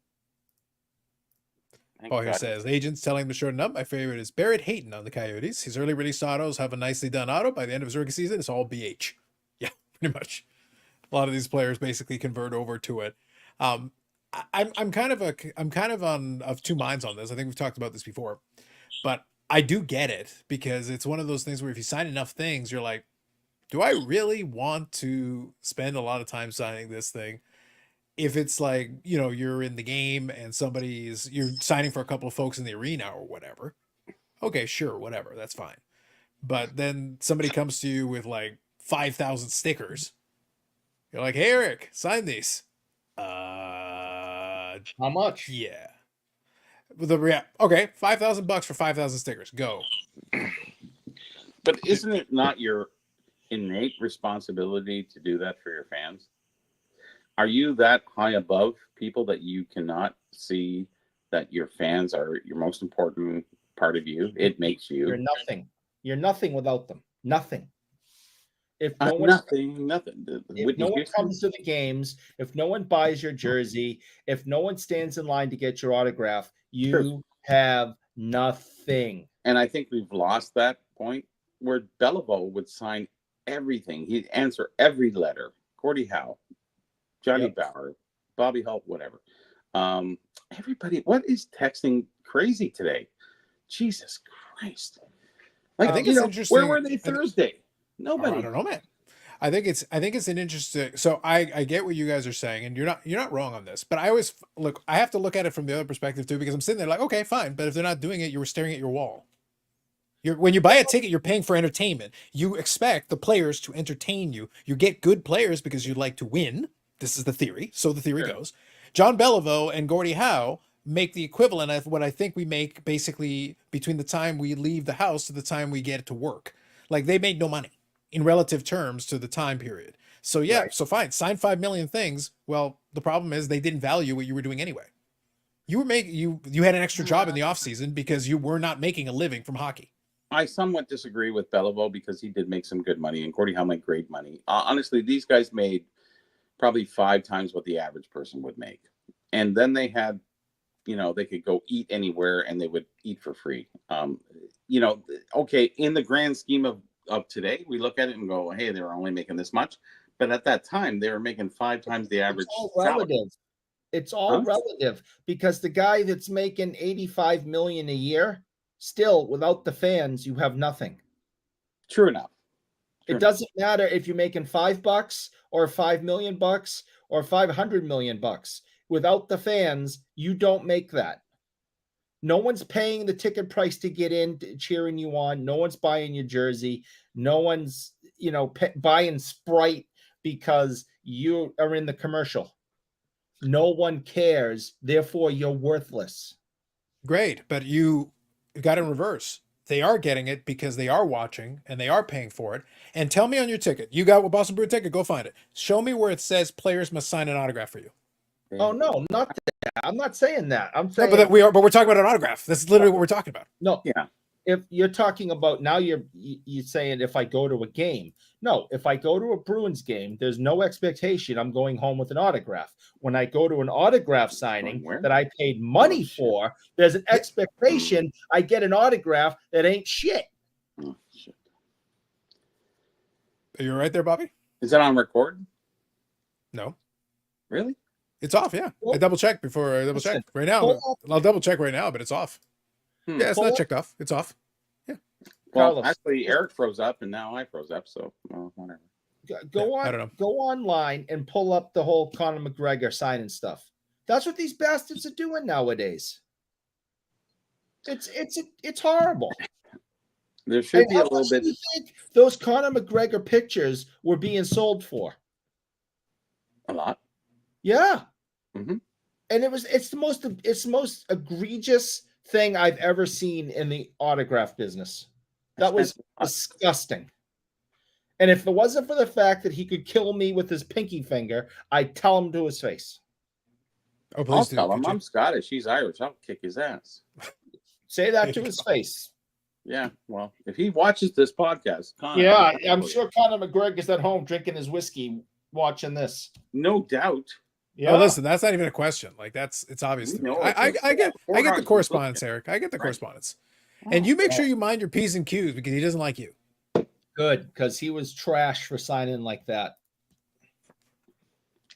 Thank Paul here God. says agents telling him to shorten up. My favorite is Barrett Hayton on the Coyotes. His early release autos have a nicely done auto. By the end of his rookie season, it's all BH. Yeah, pretty much. A lot of these players basically convert over to it. I'm kind of of two minds on this. I think we've talked about this before, but I do get it because it's one of those things where if you sign enough things, you're like, do I really want to spend a lot of time signing this thing? If it's like, you're in the game and you're signing for a couple of folks in the arena or whatever. Okay, sure, whatever. That's fine. But then somebody comes to you with like 5,000 stickers. You're like, hey, Eric, sign these. How much? Yeah. Okay, $5,000 for 5,000 stickers. Go. But isn't it not your innate responsibility to do that for your fans? Are you that high above people that you cannot see that your fans are your most important part of you? It makes you. You're nothing. You're nothing without them. Nothing. If no one nothing. If Whitney no one Houston? comes to the games, if no one buys your jersey, if no one stands in line to get your autograph, you True. have nothing. And I think we've lost that point where Beliveau would sign everything. He'd answer every letter. Gordie Howe, Johnny Yep. Bauer, Bobby Holt, whatever. Everybody, what is texting crazy today? Jesus Christ. Like, I think it's interesting. where were they Thursday? Nobody. I don't know, man. I think it's an interesting. So I get what you guys are saying, and you're not wrong on this. But I always look. I have to look at it from the other perspective too, because I'm sitting there like, okay, fine. But if they're not doing it, you're staring at your wall. When you buy a ticket, you're paying for entertainment. You expect the players to entertain you. You get good players because you like to win. This is the theory. So the theory goes. John Beliveau and Gordie Howe make the equivalent of what I think we make basically between the time we leave the house to the time we get to work. Like they made no money in relative terms to the time period. So yeah, Right. so fine, sign 5 million things. Well, the problem is they didn't value what you were doing anyway. You had an extra job in the off season because you were not making a living from hockey. I somewhat disagree with Beliveau because he did make some good money, and Gordie Howe made great money. Honestly, these guys made probably 5 times what the average person would make. And then they had, they could go eat anywhere and they would eat for free. Okay, in the grand scheme of today, we look at it and go, hey, they were only making this much. But at that time, they were making 5 times the average It's all salary. relative. It's all relative because the guy that's making 85 million a year, still without the fans, you have nothing. True enough. It doesn't matter if you're making $5 or $5 million or $500 million. Without the fans, you don't make that. No one's paying the ticket price to get in, cheering you on. No one's buying your jersey. No one's, buying Sprite because you are in the commercial. No one cares. Therefore, you're worthless. Great, but you got in reverse. They are getting it because they are watching and they are paying for it. And tell me on your ticket, you got a Boston Brew ticket, go find it. Show me where it says players must sign an autograph for you. Oh no, not that. I'm not saying that. I'm saying No, but we're talking about an autograph. That's literally what we're talking about. no. Yeah. if you're talking about now, you're saying if I go to a game. No, if I go to a Bruins game, there's no expectation I'm going home with an autograph. When I go to an autograph signing that I paid money for, there's an expectation I get an autograph that ain't shit. Oh, shit. Are you right there, Bobby? Is that on record? No. Really? It's off, yeah. I double checked before I double checked right now. I'll double check right now, but it's off. Yeah, it's not checked off. It's off. Yeah. Well, Carlos, actually, Eric froze up, and now I froze up. So, well, whatever. Go I don't know. Go online and pull up the whole Conor McGregor signing stuff. That's what these bastards are doing nowadays. It's horrible. There should be a little bit. Do you think those Conor McGregor pictures were being sold for? A lot. Yeah. Mm-hmm. And it's the most egregious thing I've ever seen in the autograph business. That was disgusting. And if it wasn't for the fact that he could kill me with his pinky finger, I'd tell him to his face. Oh, I'll tell him I'm Scottish. He's Irish. I'll kick his ass. Say that to his face. Yeah. Well, if he watches this podcast, Conor, yeah, I'm sure Conor McGregor's at home drinking his whiskey, watching this. No doubt. Yeah. Oh, listen, that's not even a question. Like it's obvious to me. I get the correspondence, Eric. I get the correspondence. And you make sure you mind your P's and Q's because he doesn't like you. Good, because he was trash for signing like that.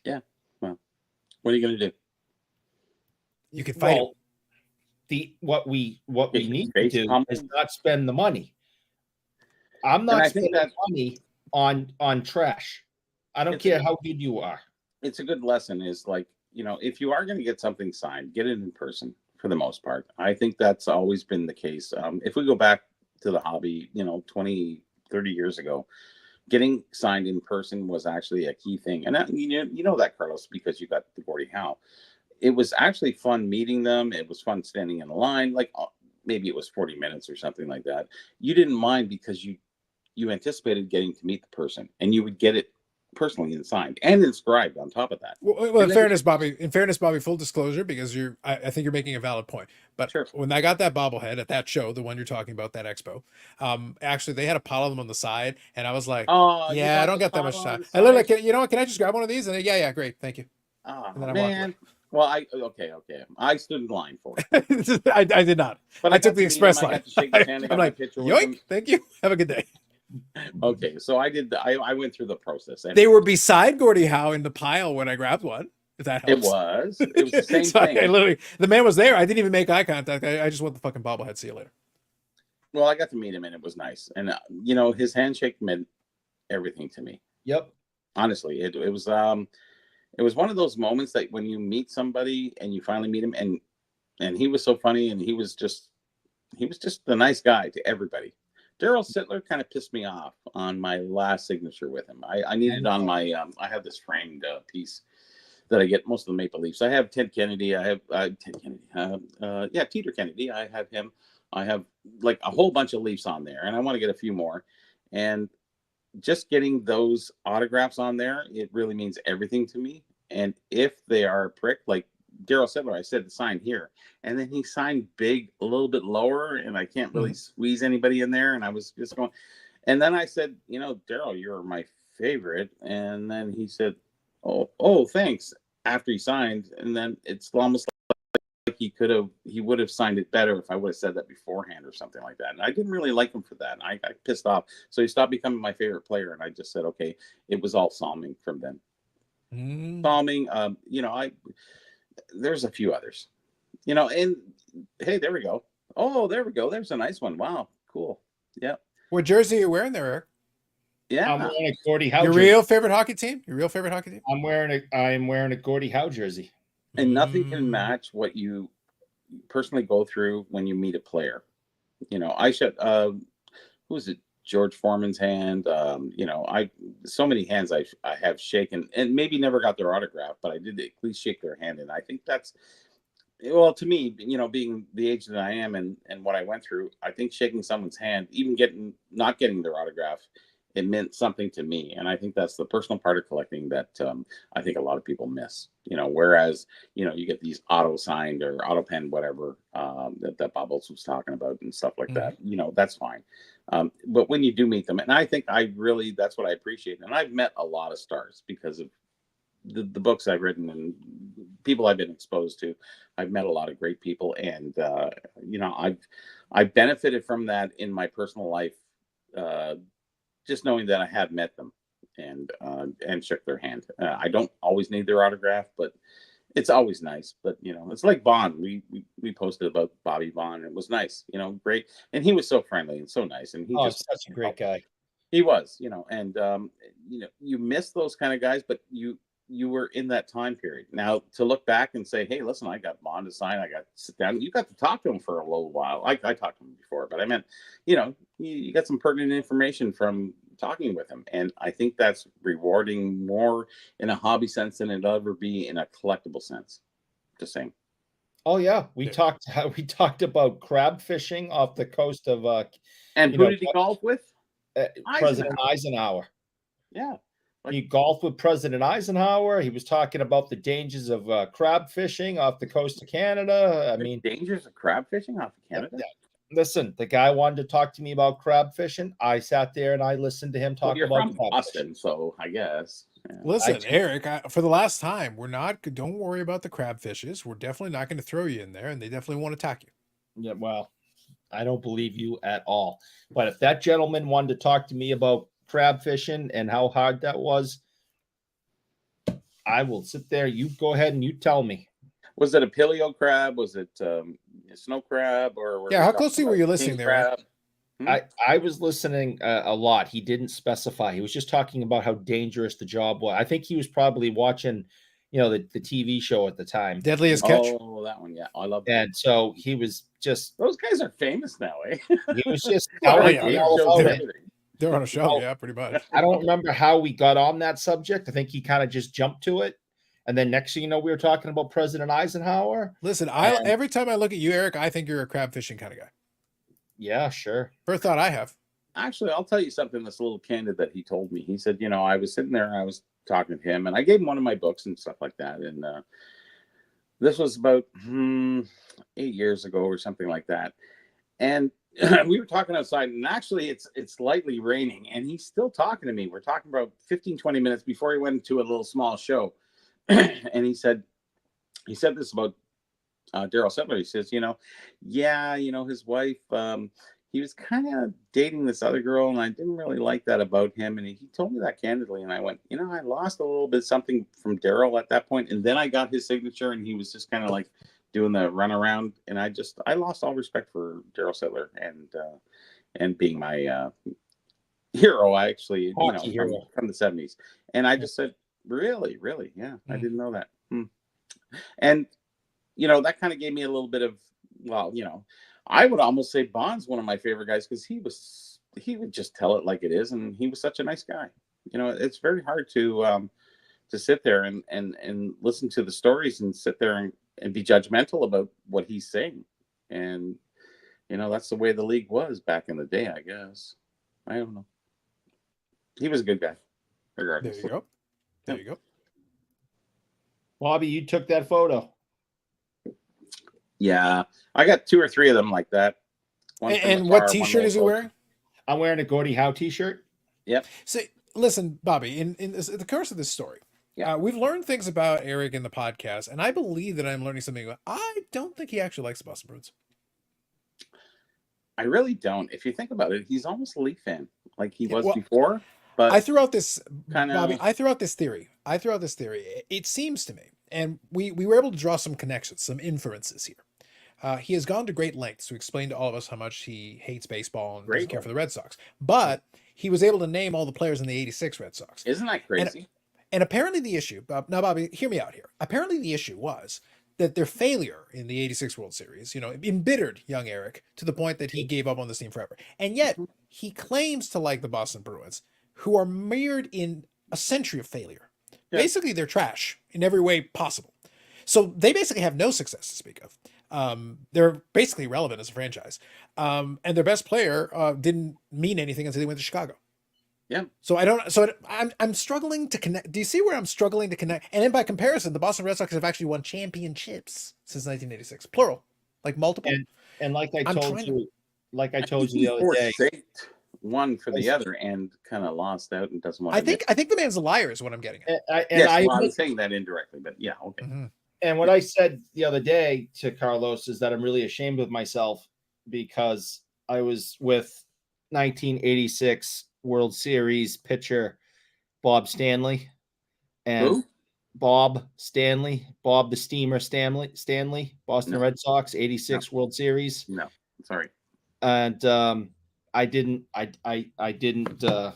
Yeah. Well, what are you going to do? You can fight him. What we need to do is not spend the money. I'm not spending money on trash. I don't care how good you are. It's a good lesson is like, if you are going to get something signed, get it in person for the most part. I think that's always been the case. If we go back to the hobby, 20, 30 years ago, getting signed in person was actually a key thing. And you know that, Carlos, because you got the Gordie Howe. It was actually fun meeting them. It was fun standing in the line. Like maybe it was 40 minutes or something like that. You didn't mind because you anticipated getting to meet the person and you would get it personally and signed and inscribed on top of that. Well, in fairness, Bobby, full disclosure, because I think you're making a valid point. But sure. When I got that bobblehead at that show, the one you're talking about, that expo, actually they had a pile of them on the side, and I was like, "Oh, yeah, I don't get that much time." I literally, can I just grab one of these? And yeah, great, thank you. Oh man. Well, okay. I stood in line for it. I did not. But I took the express line. I'm like, yoink, thank you. Have a good day. Okay, so I did. I went through the process. They were beside Gordie Howe in the pile when I grabbed one. If that helps. It was the same thing. I literally, the man was there. I didn't even make eye contact. I just want the fucking bobblehead. See you later. Well, I got to meet him, and it was nice. And his handshake meant everything to me. Yep. Honestly, it was one of those moments that when you meet somebody and you finally meet him, and he was so funny, and he was just the nice guy to everybody. Daryl Sittler kind of pissed me off on my last signature with him. I needed on my I have this framed piece that I get most of the Maple Leafs. I have Ted Kennedy. I have Ted Kennedy. Teeter Kennedy. I have him. I have like a whole bunch of Leafs on there, and I want to get a few more. And just getting those autographs on there, it really means everything to me. And if they are a prick, like Daryl Sittler, I said to sign here, and then he signed big, a little bit lower, and I can't really squeeze anybody in there. And I was just going, and then I said, Daryl, you're my favorite. And then he said, oh, thanks. After he signed, and then it's almost like he would have signed it better if I would have said that beforehand or something like that. And I didn't really like him for that. And I got pissed off. So he stopped becoming my favorite player, and I just said, okay, it was all Salming from then. Salming, there's a few others, and hey, there we go. Oh, there we go. There's a nice one. Wow, cool. Yeah. What jersey are you wearing there, Eric? Yeah, I'm wearing a Gordie Howe. Your real favorite hockey team? Your real favorite hockey team? I'm wearing a Gordie Howe jersey. And nothing can match what you personally go through when you meet a player. I should. Who is it? George Foreman's hand. So many hands I have shaken, and maybe never got their autograph, but I did at least shake their hand. And I think that's, well, to me, being the age that I am and what I went through, I think shaking someone's hand, even not getting their autograph, it meant something to me. And I think that's the personal part of collecting that I think a lot of people miss, whereas, you get these auto signed or auto pen, whatever, that Bubbles was talking about and stuff like that, that's fine. But when you do meet them, and I think that's what I appreciate. And I've met a lot of stars because of the books I've written and people I've been exposed to. I've met a lot of great people, and I've benefited from that in my personal life, just knowing that I have met them and shook their hand. I don't always need their autograph, but it's always nice. But it's like Bond. We posted about Bobby Bond. It was nice, great, and he was so friendly and so nice, and he just such a great guy. He was, and you miss those kind of guys, but you were in that time period. Now to look back and say, hey, listen, I got Bond to sign. I got to sit down. You got to talk to him for a little while. I talked to him before, but I meant, you got some pertinent information from talking with him. And I think that's rewarding more in a hobby sense than it'll ever be in a collectible sense. Just saying. Oh yeah. We talked about crab fishing off the coast of, and who did he golf with? President Eisenhower. Yeah. He golfed with President Eisenhower. He was talking about the dangers of crab fishing off the coast of Canada. I mean, dangers of crab fishing off of Canada. Listen, the guy wanted to talk to me about crab fishing. I sat there and I listened to him talk you're about from Boston, so I guess. Yeah. Listen, Eric, for the last time, don't worry about the crab fishes. We're definitely not going to throw you in there, and they definitely won't attack you. Yeah, well, I don't believe you at all. But if that gentleman wanted to talk to me about crab fishing and how hard that was, I will sit there. You go ahead and you tell me. Was it a paleo crab? Was it a snow crab? Or how closely were you listening there? I was listening a lot. He didn't specify. He was just talking about how dangerous the job was. I think he was probably watching, the TV show at the time, Deadliest Catch. Oh, that one, yeah, I love that. And so he was just. Those guys are famous now, eh? He was just. They're on a show, yeah, pretty much. I don't remember how we got on that subject. I think he kind of just jumped to it. And then next thing you know, we were talking about President Eisenhower. Listen, every time I look at you, Eric, I think you're a crab fishing kind of guy. Yeah, sure. First thought I have. Actually, I'll tell you something that's a little candid that he told me. He said, I was sitting there and I was talking to him and I gave him one of my books and stuff like that. And this was about 8 years ago or something like that. And we were talking outside, and actually it's lightly raining, and he's still talking to me. We're talking about 15-20 minutes before he went into a little small show. And he said this about Daryl Settler. He says, his wife, he was kind of dating this other girl, and I didn't really like that about him. And he told me that candidly, and I went, I lost a little bit something from Daryl at that point, and then I got his signature, and he was just kind of like doing the runaround, and I lost all respect for Daryl Settler and being my hero. I actually, from the 70s, and I just said, really, yeah, I didn't know that. And that kind of gave me a little bit of, I would almost say Bond's one of my favorite guys because he would just tell it like it is, and he was such a nice guy. It's very hard to sit there and listen to the stories and sit there and be judgmental about what he's saying. And, that's the way the league was back in the day, I guess. I don't know. He was a good guy, regardless. There you go. Bobby, you took that photo. Yeah. I got 2 or 3 of them like that. And what t-shirt is he wearing? I'm wearing a Gordie Howe t-shirt. Yep. See, listen, Bobby, in the course of this story, we've learned things about Eric in the podcast, and I believe that I'm learning something. I don't think he actually likes the Boston Bruins. I really don't. If you think about it, he's almost a Leaf fan, like he was before. But I threw out this, Bobby. I threw out this theory. It seems to me, and we were able to draw some connections, some inferences here. He has gone to great lengths to explain to all of us how much he hates baseball and doesn't care for the Red Sox. But he was able to name all the players in the '86 Red Sox. Isn't that crazy? And apparently the issue, now, Bobby, hear me out here. Apparently the issue was that their failure in the '86 World Series, embittered young Eric to the point that he gave up on this team forever. And yet he claims to like the Boston Bruins, who are mired in a century of failure. Yeah. Basically, they're trash in every way possible. So they basically have no success to speak of. They're basically irrelevant as a franchise. And their best player didn't mean anything until they went to Chicago. Yeah. So I don't. So I'm struggling to connect. Do you see where I'm struggling to connect? And then by comparison, the Boston Red Sox have actually won championships since 1986, plural, like multiple. And like I I'm told trying to- you, like I I told think you the he other day, forsaked one for the other and kind of lost out and doesn't want I to. think the man's a liar is what I'm getting at. Yes, I well, I was saying that indirectly, but yeah, okay. Mhm. and what I said the other day to Carlos is that I'm really ashamed of myself because I was with 1986 World Series pitcher Bob Stanley and Who? Bob the Steamer Stanley, Boston No. Red Sox 86 World Series. No, sorry. And I didn't Oh,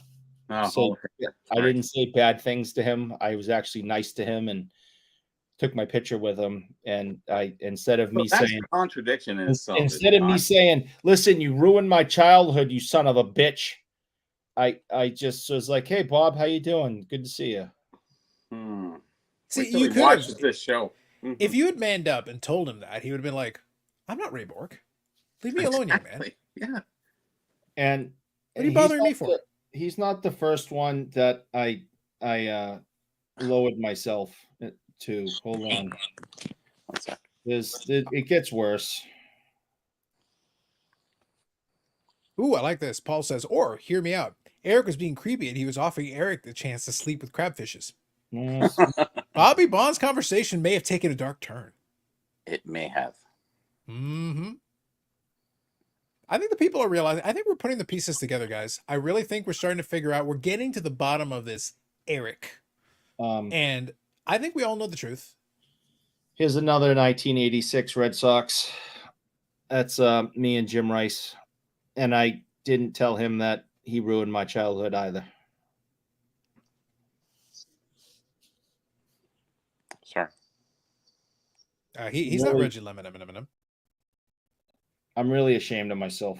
so okay. I didn't say bad things to him. I was actually nice to him and took my picture with him. And I instead of me That's saying a contradiction in itself. instead of me saying, "Listen, you ruined my childhood, you son of a bitch," I just was like, "Hey, Bob, how you doing? Good to see you." See, Wait till you he could watches have. this show. If you had manned up and told him that, he would have been like, "I'm not Ray Bork. Leave me alone, young man. Exactly. Yeah. And What are you he's bothering not me for?" He's not the first one that I lowered myself to. Hold on. One sec. It gets worse. Ooh, I like this. Paul says, or hear me out. Eric was being creepy and he was offering Eric the chance to sleep with crabfishes. Bobby Bond's conversation may have taken a dark turn. It may have. Mm-hmm. I think the people are realizing, I think we're putting the pieces together, guys. I really think we're starting to figure out, we're getting to the bottom of this Eric. And I think we all know the truth. Here's another 1986 Red Sox. That's me and Jim Rice. And I didn't tell him that he ruined my childhood either. Sorry. He's not Reggie Lemon, Eminem. I'm really ashamed of myself.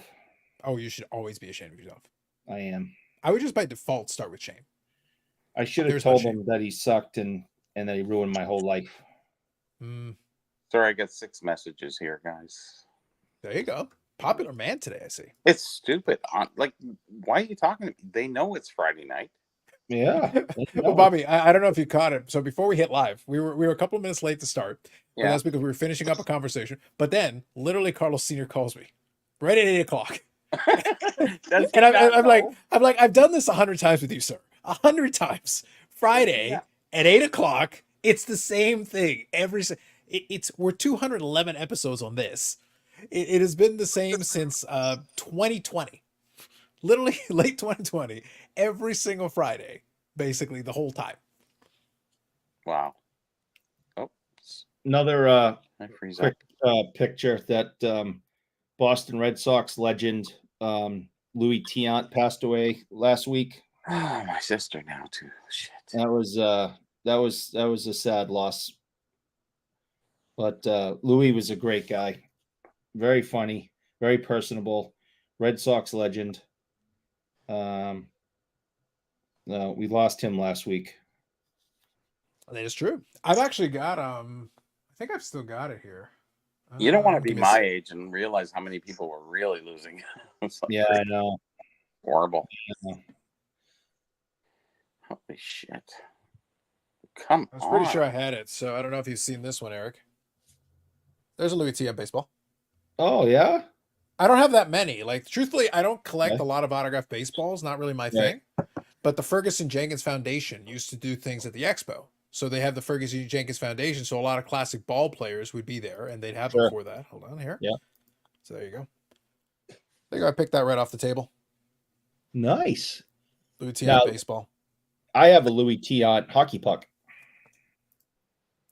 Oh, you should always be ashamed of yourself. I am. I would just by default start with shame. I should have There's no told shame. him that he sucked and that he ruined my whole life. Sorry, I got 6 messages here, guys. There you go. Popular man today, I see. It's stupid. Like, why are you talking to me? They know it's Friday night. Yeah. Well, Bobby, I don't know if you caught it. So before we hit live, we were a couple of minutes late to start. But Yeah. that's because we were finishing up a conversation. But then, literally, Carlos Sr. calls me right at 8 o'clock. Does And he not I'm like, know? I've done this 100 times with you, sir. 100 times. Friday Yeah. at 8 o'clock. It's the same thing. We're 211 episodes on this. It has been the same since 2020. Literally late 2020. Every single Friday, basically the whole time. Wow. Oh, Another I freeze quick up. picture that Boston Red Sox legend Louis Tiant passed away last week. Oh, my sister now too. Shit. That was a sad loss. But Louis was a great guy. Very funny, very personable, Red Sox legend. We lost him last week. That is true. I've actually got I think I've still got it here. You don't want to be give me my age and realize how many people were really losing. It's like Yeah, I know. horrible. Yeah. Holy shit. Come I was on. pretty sure I had it, so I don't know if you've seen this one, Eric. There's a Louis T. baseball. Oh yeah. I don't have that many. Like, truthfully, I don't collect Okay. a lot of autographed baseballs. Not really my thing. But the Ferguson Jenkins Foundation used to do things at the expo. So they have the Ferguson Jenkins Foundation. So a lot of classic ball players would be there, and they'd have them for that. Hold on here. Yeah. So there you go. I think I picked that right off the table. Nice. Louis T. Now- baseball. I have a Louis Tiant hockey puck.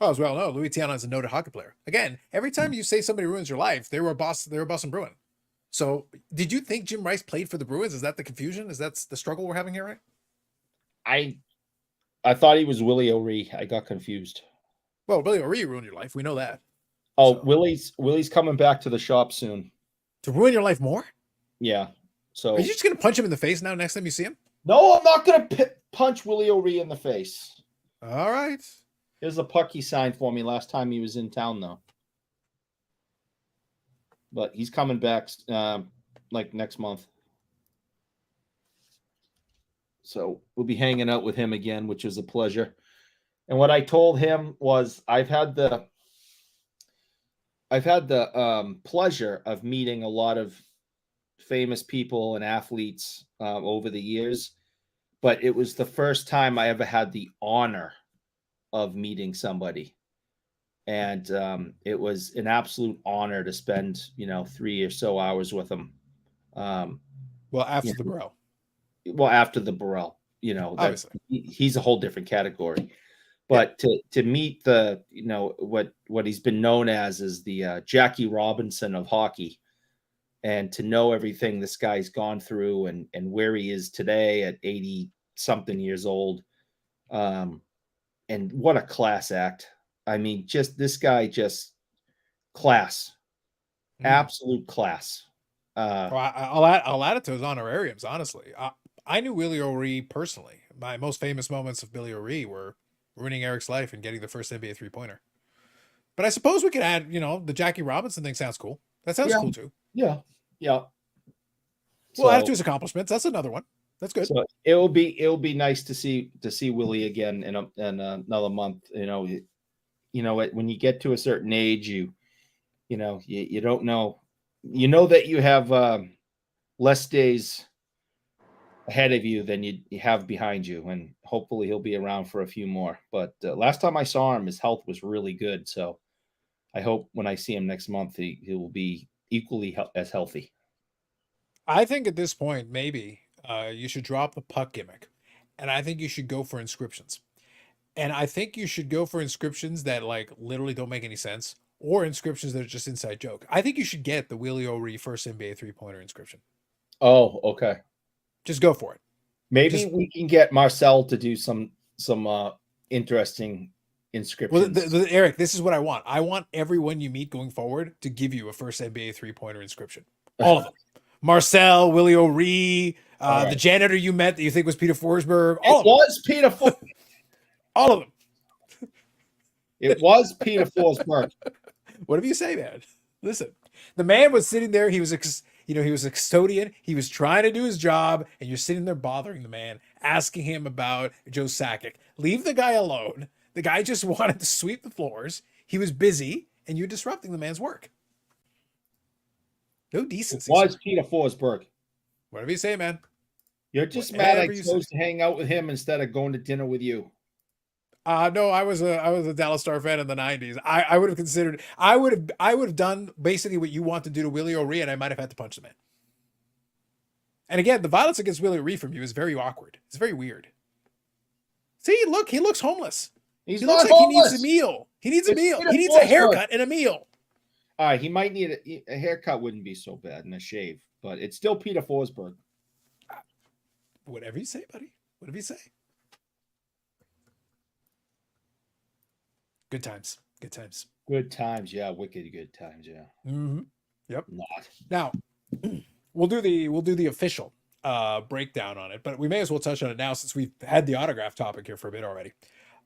Oh, as well, no. Louis Tiana is a noted hockey player. Again, every time you say somebody ruins your life, they were a Boston Bruin. So, did you think Jim Rice played for the Bruins? Is that the confusion? Is that the struggle we're having here, right? I thought he was Willie O'Ree. I got confused. Well, Billy O'Ree ruined your life. We know that. Oh, So- Willie's coming back to the shop soon. To ruin your life more? Yeah. So Are you just gonna punch him in the face now next time you see him? no, I'm not gonna punch Willie O'Ree in the face. All right. Here's the puck he signed for me last time he was in town, though. But he's coming back like next month. So we'll be hanging out with him again, which is a pleasure. And what I told him was I've had the pleasure of meeting a lot of famous people and athletes over the years, but it was the first time I ever had the honor of meeting somebody. And it was an absolute honor to spend, 3 or so hours with him. Well, after the bro. Well, after the Burrell, Obviously. he's a whole different category. But to meet the, what he's been known as the Jackie Robinson of hockey, and to know everything this guy's gone through and where he is today at 80 something years old, and what a class act. I mean, this guy, class, absolute class. I'll add it to his honorariums. Honestly, I knew Willie O'Ree personally. My most famous moments of Billy O'Ree were ruining Eric's life and getting the first NBA 3-pointer. But I suppose we could add, the Jackie Robinson thing sounds cool. That sounds cool too. Yeah. We'll add it to his accomplishments. That's another one. That's good. So it'll be nice to see Willie again in another month. When you get to a certain age, you don't know. You know that you have less days ahead of you than you have behind you, and hopefully he'll be around for a few more. But last time I saw him, his health was really good. So I hope when I see him next month, he will be equally as healthy. I think at this point, maybe you should drop the puck gimmick, and I think you should go for inscriptions. And I think you should go for inscriptions that literally don't make any sense, or inscriptions that are just inside joke. I think you should get the Willie O'Ree first NBA 3-pointer inscription. Oh, okay. Just go for it. Maybe we can get Marcel to do some interesting inscriptions. Well, Eric, this is what I want. I want everyone you meet going forward to give you a first NBA 3-pointer inscription. All of them. Marcel, Willie O'Ree, right. The janitor you met that you think was Peter Forsberg. Peter Forsberg. All of them. It was Peter Forsberg. Whatever you say, man. Listen, the man was sitting there. He was he was a custodian. He was trying to do his job, and you're sitting there bothering the man, asking him about Joe Sakic. Leave the guy alone. The guy just wanted to sweep the floors. He was busy, and you're disrupting the man's work. No decency. It was Peter Forsberg. Whatever you say, man. You're just mad I chose to hang out with him instead of going to dinner with you. No, I was a Dallas Star fan in the 90s. I would have considered I would have done basically what you want to do to Willie O'Ree, and I might have had to punch the man. And again, the violence against Willie O'Ree from you is very awkward. It's very weird. See, look, he looks homeless. He looks like homeless. He needs a meal. He needs a meal. He needs a haircut and a meal. All right, he might need a haircut. Wouldn't be so bad, and a shave, but it's still Peter Forsberg. Whatever you say, buddy. Whatever you say. Good times. Good times. Good times. Yeah, wicked good times. Yeah. Mm-hmm. Yep. Not. Now, we'll do the official breakdown on it, but we may as well touch on it now since we've had the autograph topic here for a bit already.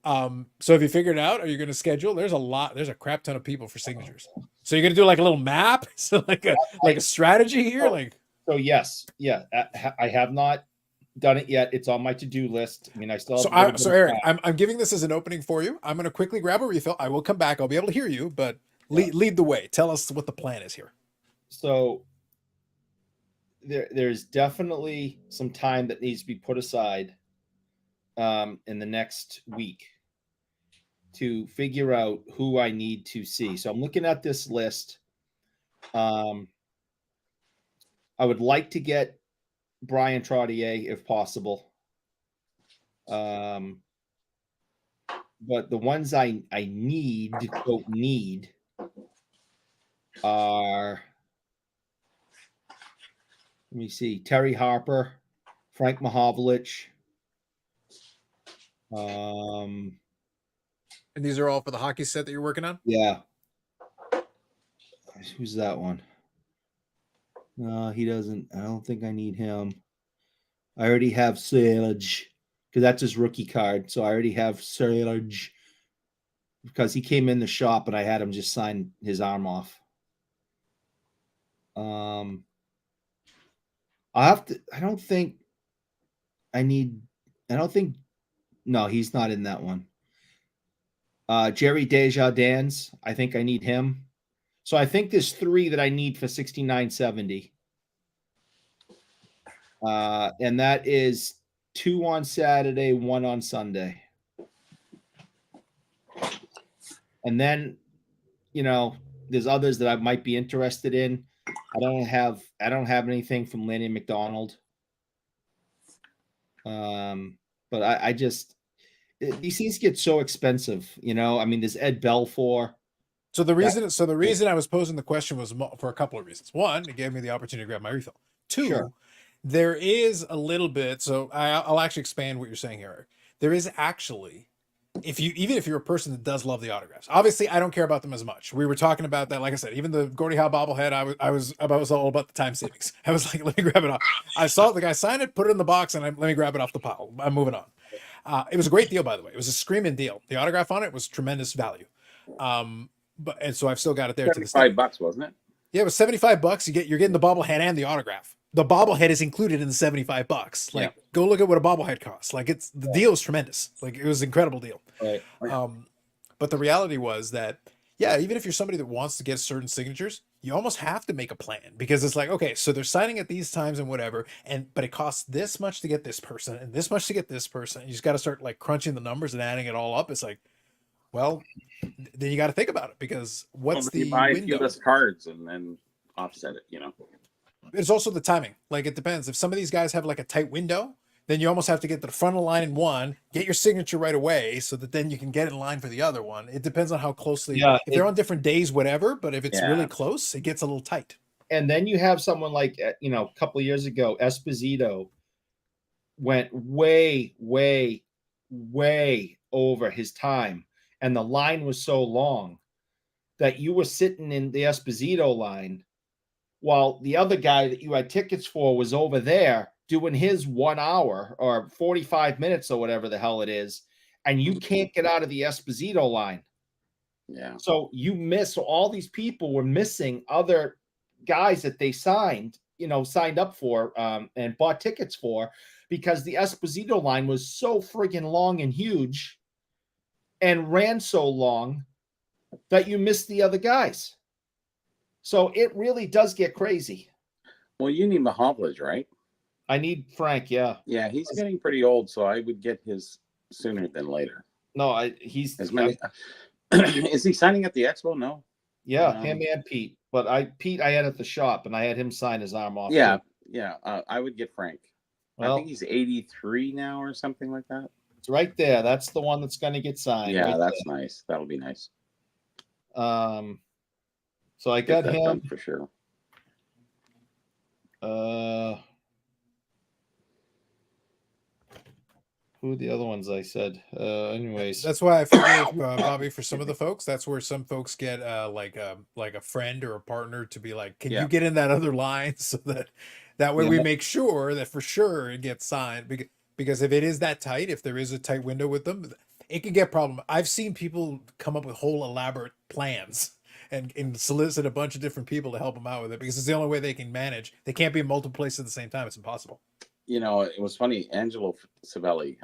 So have you figured it out? Are you going to schedule? There's a crap ton of people for signatures. So you're going to do like a little map, so like a strategy here, So yes, yeah, I have not done it yet. It's on my to-do list. I mean, I still have so Eric, I'm giving this as an opening for you. I'm going to quickly grab a refill. I will come back. I'll be able to hear you, but lead the way. Tell us what the plan is here. So there's definitely some time that needs to be put aside in the next week to figure out who I need to see. So I'm looking at this list. I would like to get Brian Trottier if possible. But the ones I need are, let me see, Terry Harper, Frank Mahovlich. And these are all for the hockey set that you're working on? Yeah. Who's that one? No, he doesn't. I don't think I need him. I already have Sage because that's his rookie card. So I already have Sage because he came in the shop and I had him just sign his arm off. I don't think I need I don't think. No, he's not in that one. Jerry Desjardins. I think I need him. So I think there's 3 that I need for 69.70. And that is 2 on Saturday, 1 on Sunday. And then, there's others that I might be interested in. I don't have anything from Lanny McDonald. But I just these things get so expensive, I mean, there's Ed Belfour. So the reason I was posing the question was for a couple of reasons. One, it gave me the opportunity to grab my refill. Two, Sure. There is a little bit. So I'll actually expand what you're saying here, Eric. There is actually, even if you're a person that does love the autographs, obviously I don't care about them as much. We were talking about that. Like I said, even the Gordie Howe bobblehead, I was all about the time savings. I was like, let me grab it off. I saw the guy sign it, put it in the box, and let me grab it off the pile. I'm moving on. It was a great deal, by the way. It was a screaming deal. The autograph on it was tremendous value. And so I've still got it there to this day. $5, wasn't it? Yeah, it was $75. You're getting the bobblehead and the autograph. The bobblehead is included in the $75. Like, Go look at what a bobblehead costs. Like, the deal is tremendous. Like, it was an incredible deal. Right. But the reality was that, even if you're somebody that wants to get certain signatures, you almost have to make a plan, because it's like, okay, so they're signing at these times and whatever, but it costs this much to get this person and this much to get this person. You just got to start like crunching the numbers and adding it all up. It's like, well, then you got to think about it, because what's the buy window? a few less cards and then offset it, It's also the timing. Like, it depends. If some of these guys have like a tight window, then you almost have to get to the front of the line in one, get your signature right away, so that then you can get in line for the other one. It depends on how closely. If they're on different days, whatever. But if it's really close, it gets a little tight. And then you have someone like, a couple of years ago, Esposito went way, way, way over his time. And the line was so long that you were sitting in the Esposito line while the other guy that you had tickets for was over there doing his 1 hour or 45 minutes or whatever the hell it is. And you can't get out of the Esposito line. Yeah. So you miss, all these people were missing other guys that they signed up for and bought tickets for, because the Esposito line was so friggin' long and huge and ran so long that you missed the other guys. So it really does get crazy. Well, you need Mahovlich, right? I need Frank, yeah. Yeah, he's getting pretty old, so I would get his sooner than later. No, he's as many. Is he signing at the expo? No. Yeah, him and Pete. But Pete I had at the shop, and I had him sign his arm off. Yeah, yeah. I would get Frank. Well, I think he's 83 now or something like that. It's right there. That's the one that's going to get signed. Yeah, right that's nice. That'll be nice. So I got him for sure. Who are the other ones I said? Anyways, that's why I figured, Bobby, for some of the folks, that's where some folks get like a friend or a partner to be like, can you get in that other line, so that way we make sure that for sure it gets signed, because if it is that tight, if there is a tight window with them, it can get problem. I've seen people come up with whole elaborate plans and solicit a bunch of different people to help them out with it, because it's the only way they can manage. They can't be in multiple places at the same time. It's impossible. It was funny. Angelo Savelli,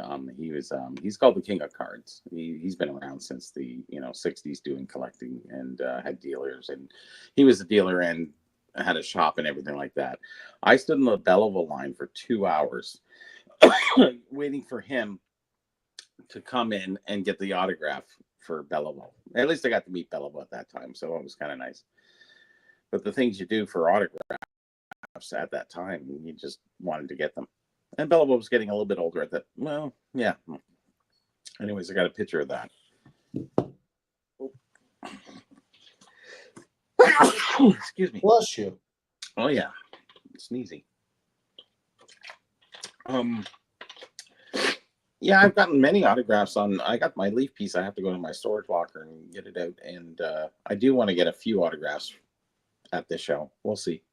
he's called the king of cards. He's been around since the 60s doing collecting, and had dealers, and he was a dealer and had a shop and everything like that. I stood in the Belleville line for 2 hours waiting for him to come in and get the autograph for Belleville. At least I got to meet Belleville at that time, so it was kind of nice. But the things you do for autographs at that time, you just wanted to get them. And Belleville was getting a little bit older at that. Well, yeah. Anyways, I got a picture of that. Excuse me. Bless you. Oh yeah, sneezy. Yeah, I've gotten many autographs I got my Leaf piece. I have to go to my storage locker and get it out. And I do want to get a few autographs at this show. We'll see.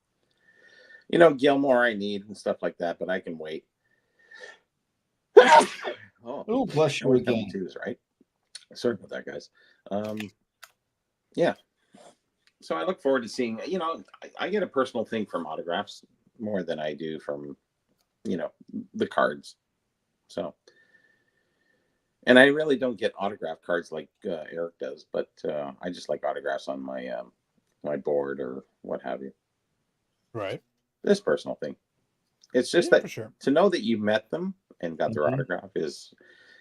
Gilmore I need and stuff like that, but I can wait. Oh, bless you again. Twos, right? Sorry about that, guys. Yeah. So I look forward to seeing, I get a personal thing from autographs more than I do from, the cards. So And I really don't get autograph cards like Eric does, but I just like autographs on my board or what have you. Right. This personal thing. It's just Yeah, that for sure. to know that you met them and got their Mhm. autograph is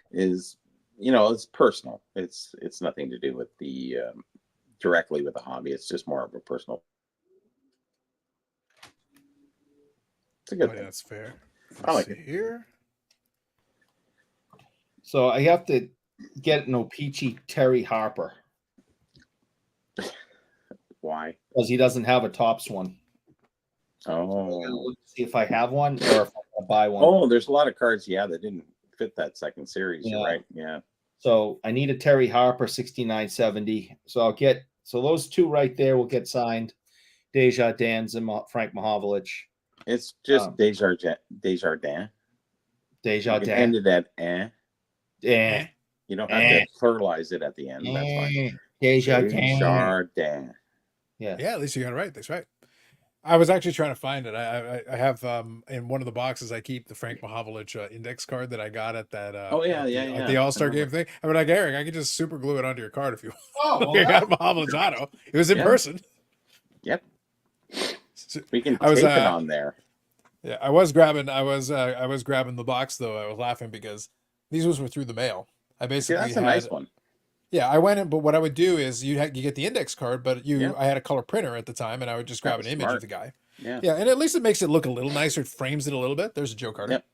it's personal. It's nothing to do with the directly with the hobby. It's just more of a personal. It's a Oh, good yeah, thing. that's fair. I like See it. here. So I have to get an O-Pee-Chee Terry Harper Why? because he doesn't have a Tops one. I'm gonna Oh, look to see if I have one or if I'm gonna buy one. oh, there's a lot of cards. Yeah, that didn't fit that second series. You're Yeah. right. Yeah. So I need a Terry Harper 6970. So those two right there will get signed. Desjardins and Frank Mahovlich. It's just Um, Desjardins. You can Desjardins. end it at eh. Eh. You don't have to pluralize it at the end. That's fine. Desjardins. Desjardins. Yeah. Yeah, at least you got it right. That's right. I was actually trying to find it. I have in one of the boxes I keep the Frank Mahovlich index card that I got at that Oh, yeah, at the, yeah, at yeah. the All-Star I game remember. thing. I mean, like, Eric, I could just super glue it onto your card if you Oh, want. well, I got Mahovlich auto. It was in Yeah. person. Yep. So- We can I was, tape it on there. Yeah, I was grabbing the box though. I was laughing because these ones were through the mail. I See, basically that's a had, nice one. yeah, I went in, but what I would do is you get the index card, but Yeah. I had a color printer at the time, and I would just grab an was image smart. of the guy. Yeah. Yeah, and at least it makes it look a little nicer. It frames it a little bit. There's a Joe Carter. Yep.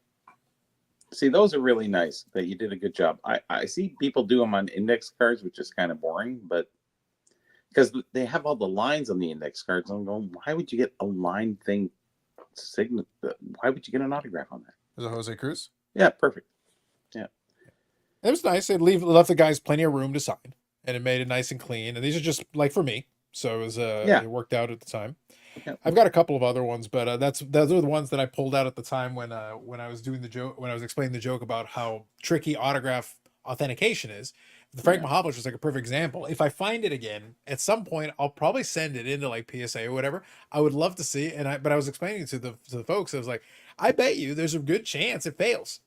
See, those are really nice. That you did a good job. I see people do them on index cards, which is kind of boring, but because they have all the lines on the index cards, I'm going, why would you get a line thing? Why would you get an autograph on that? There's a Jose Cruz. Yeah, perfect. It was nice. It left the guys plenty of room to sign, and it made it nice and clean. And these are just like for me, so it was Yeah. it worked out at the time. Yeah. I've got a couple of other ones, but those are the ones that I pulled out at the time when I was doing the joke, when I was explaining the joke about how tricky autograph authentication is. The Frank Yeah. Mahovlich was like a perfect example. If I find it again at some point, I'll probably send it into like PSA or whatever. I would love to see, but I was explaining to the folks, I was like, I bet you there's a good chance it fails.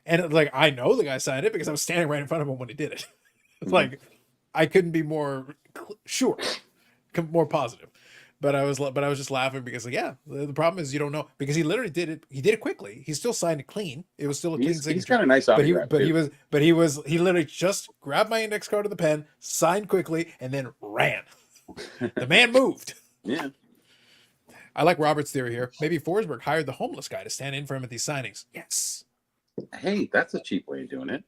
And like I know the guy signed it because I was standing right in front of him when he did it. Mhm. Like I couldn't be more sure, more positive. But I was just laughing because like yeah, the problem is you don't know because he literally did it. He did it quickly. He still signed it clean. It was still a clean He's signature. got a nice But he autograph. he literally just grabbed my index card of the pen, signed quickly, and then ran. The man moved. Yeah. I like Robert's theory here. Maybe Forsberg hired the homeless guy to stand in for him at these signings. Yes. Hey, that's a cheap way of doing it.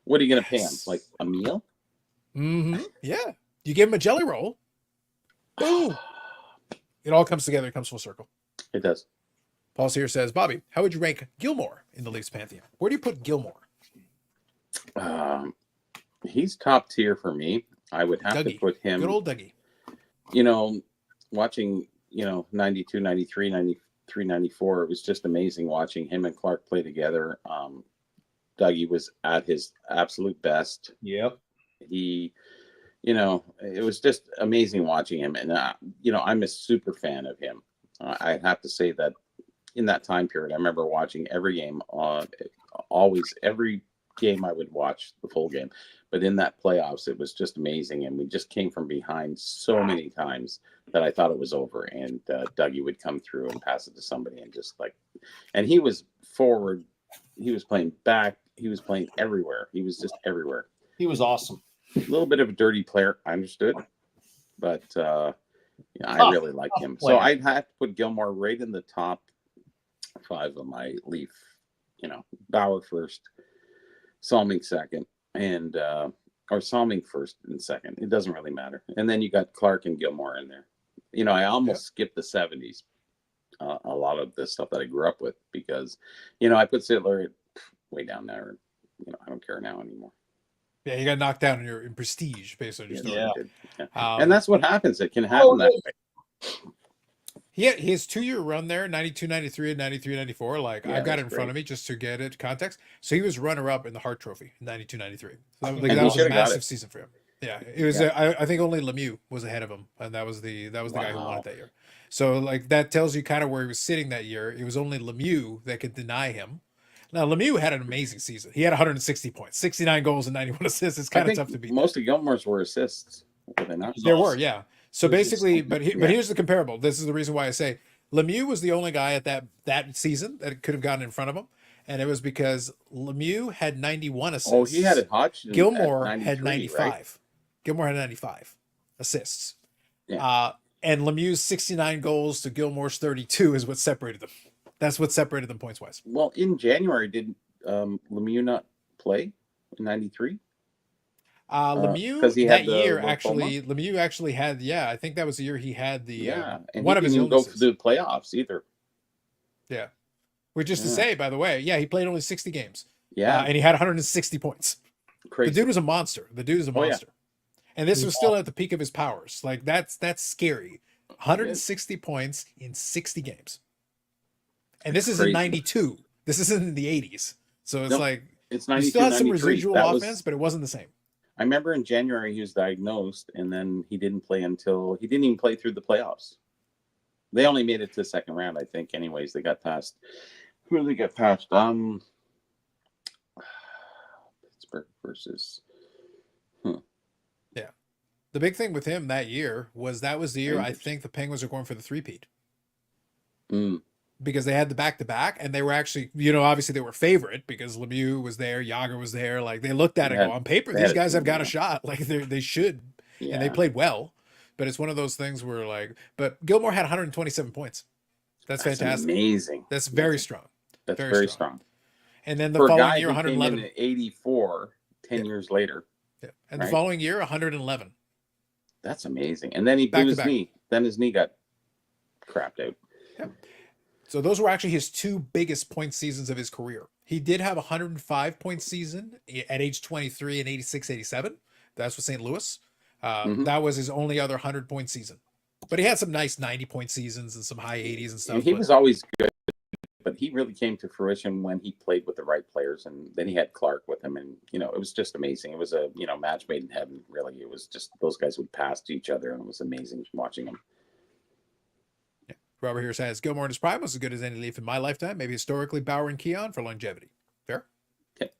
What are you going to pay him? Yes. Like a meal? Mm-hmm. Yeah. You give him a jelly roll. Boom. It all comes together. It comes full circle. It does. Paul here says, Bobby, how would you rank Gilmore in the Leafs pantheon? Where do you put Gilmore? He's top tier for me. I would have to Dougie. put him, Good old Dougie. watching, 92, 93, 93, 94. It was just amazing watching him and Clark play together. Dougie was at his absolute best. Yep. He, it was just amazing watching him. And, I'm a super fan of him. I have to say that in that time period, I remember watching every game, every game I would watch the full game. But in that playoffs, it was just amazing. And we just came from behind so many times that I thought it was over. And Dougie would come through and pass it to somebody and and he was forward. He was playing back. He was playing everywhere. He was just everywhere. He was awesome. A little bit of a dirty player, I understood. But I really like him. player. So I'd have to put Gilmore right in the top 5 of my Leaf. Bauer first, Salming second, and or Salming first and second. It doesn't really matter. And then you got Clark and Gilmore in there. I almost skipped the 70s. A lot of the stuff that I grew up with because, I put Sittler way down there. I don't care now anymore. Yeah, you got knocked down in prestige based on your story. Yeah. And that's what happens. It can happen that way. His 2-year run there, 92, 93, and 93, 94. Like Yeah, I've got it that's in front great. of me just to get it context. So he was runner-up in the Hart Trophy in 92, 93. So And that he was a should've got massive it. season for him. Yeah, it was. Yeah. I think only Lemieux was ahead of him, and that was the guy who won Wow. it that year. So like that tells you kind of where he was sitting that year. It was only Lemieux that could deny him. Now Lemieux had an amazing season. He had 160 points, 69 goals and 91 assists. It's I kind of think tough to beat. most of Gilmore's were assists. Were they not? There were, yeah. So It was just basically, so- but yeah. here's the comparable. This is the reason why I say Lemieux was the only guy at that season that could have gotten in front of him, and it was because Lemieux had 91 assists. Oh, he had it Hodgson. Gilmore at had 93, 95. right? Gilmore had 95 assists. Yeah. And Lemieux's 69 goals to Gilmore's 32 is what separated them. That's what separated them points wise. Well, in January, did Lemieux not play in '93? Lemieux 'cause he that had the year lymphoma? actually, Lemieux actually had, yeah, I think that was the year he had the Yeah, and one he of his didn't even go illnesses. for the playoffs either. Yeah, which is to Yeah. say, by the way, yeah, he played only 60 games. Yeah, And he had 160 points. crazy. The dude was a monster. The dude is a Oh, yeah. monster. And this was still at the peak of his powers. Like that's scary. 160 points in 60 games. And this is in Crazy. 92. This isn't in the 80s. So it's Nope. like It's you 92, still had some 93. residual That was- offense, but it wasn't the same. I remember in January he was diagnosed, and then he didn't play until he didn't even play through the playoffs. They only made it to the second round, I think. Anyways, they got past. Who did they get past? Pittsburgh versus. The big thing with him that year was that was the year I Rangers. think the Penguins were going for the three-peat. Mm, Because they had the back-to-back, and they were actually, you know, obviously they were favorite because Lemieux was there, Yager was there. Like they looked at it, They and go, had- on paper, they these had a guys have team, got a yeah. shot. Like they should, yeah. and they played well. But it's one of those things where like, but Gilmore had 127 points. That's fantastic. Amazing. That's very strong. That's very very strong. strong. And then the For a following guy year, who came in 111. at 84, 10 years later. Yeah. And the right? following year, 111. That's amazing. And then he Back blew to his back. knee. Then his knee got crapped out. So those were actually his two biggest point seasons of his career. He did have a 105 point season at age 23 and 86, 87. That's with St. Louis. Mhm. That was his only other 100 point season. But he had some nice 90 point seasons and some high 80s and stuff. And he but- was always good, but he really came to fruition when he played with the right players. And then he had Clark with him. And, you know, it was just amazing. It was a, you know, match made in heaven, really. It was just those guys would pass to each other, and it was amazing watching them. Robert here says Gilmore in his prime was as good as any Leaf in my lifetime. Maybe historically Bauer and Keon for longevity. Fair. Okay.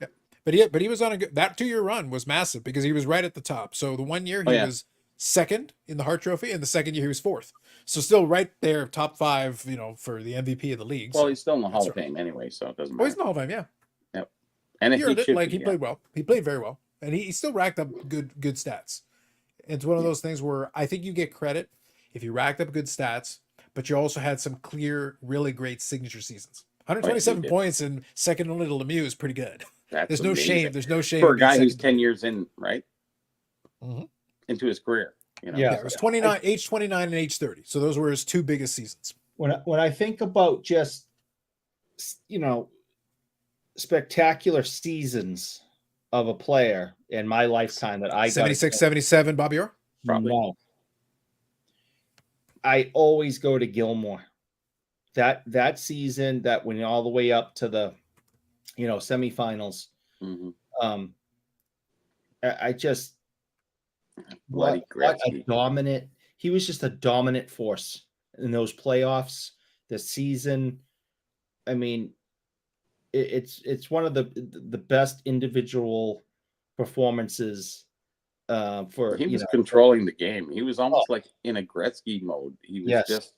Yeah. But he was on a good, that 2-year run was massive because he was right at the top. So the 1 year he was second in the Hart Trophy, and the second year he was fourth. So still right there, top 5, you know, for the MVP of the league. Well, So- he's still in the Hall That's of Fame anyway, so it doesn't oh, he's matter. in the Hall of Fame, yeah. And He earned it. should Like be, he played well. He played very well, and he still racked up good stats. It's one of those things where I think you get credit if you racked up good stats, but you also had some clear, really great signature seasons. 127 did. points and second only to Lemieux is pretty good. That's There's no amazing. shame. There's no shame for a in being guy who's second. 10 years in, right? Mhm. Into his career. You know? Yeah. Yeah, it was 29, age 29 and age 30. So those were his two biggest seasons. when I think about just, you know, spectacular seasons of a player in my lifetime that I got 76, 77, Bobby Orr. Probably. No. I always go to Gilmore. That season, that went all the way up to the, you know, semifinals. Mhm. I just Bloody what a Gretzky. dominant. He was just a dominant force in those playoffs. The season, I mean, it's one of the best individual performances for He you was know, controlling the game. He was almost like in a Gretzky mode. He was Yes. just,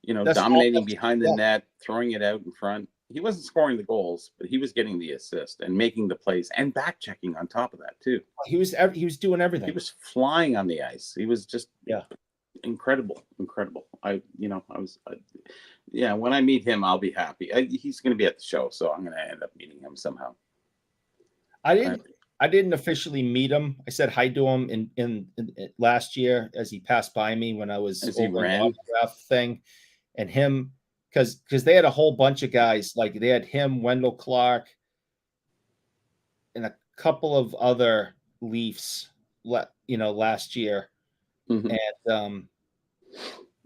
you know, That's all- dominating that's- behind the yeah. net, throwing it out in front. He wasn't scoring the goals, but he was getting the assist and making the plays and back checking on top of that too. he was doing everything. He was flying on the ice. He was just Yeah. incredible. Yeah, when I meet him, I'll be happy. He's going to be at the show, so I'm going to end up meeting him somehow. I didn't officially meet him. I said hi to him in last year as he passed by me when I was As he over the ran? autograph thing, and him because they had a whole bunch of guys, like they had him, Wendell Clark, and a couple of other Leafs, last year, Mhm. and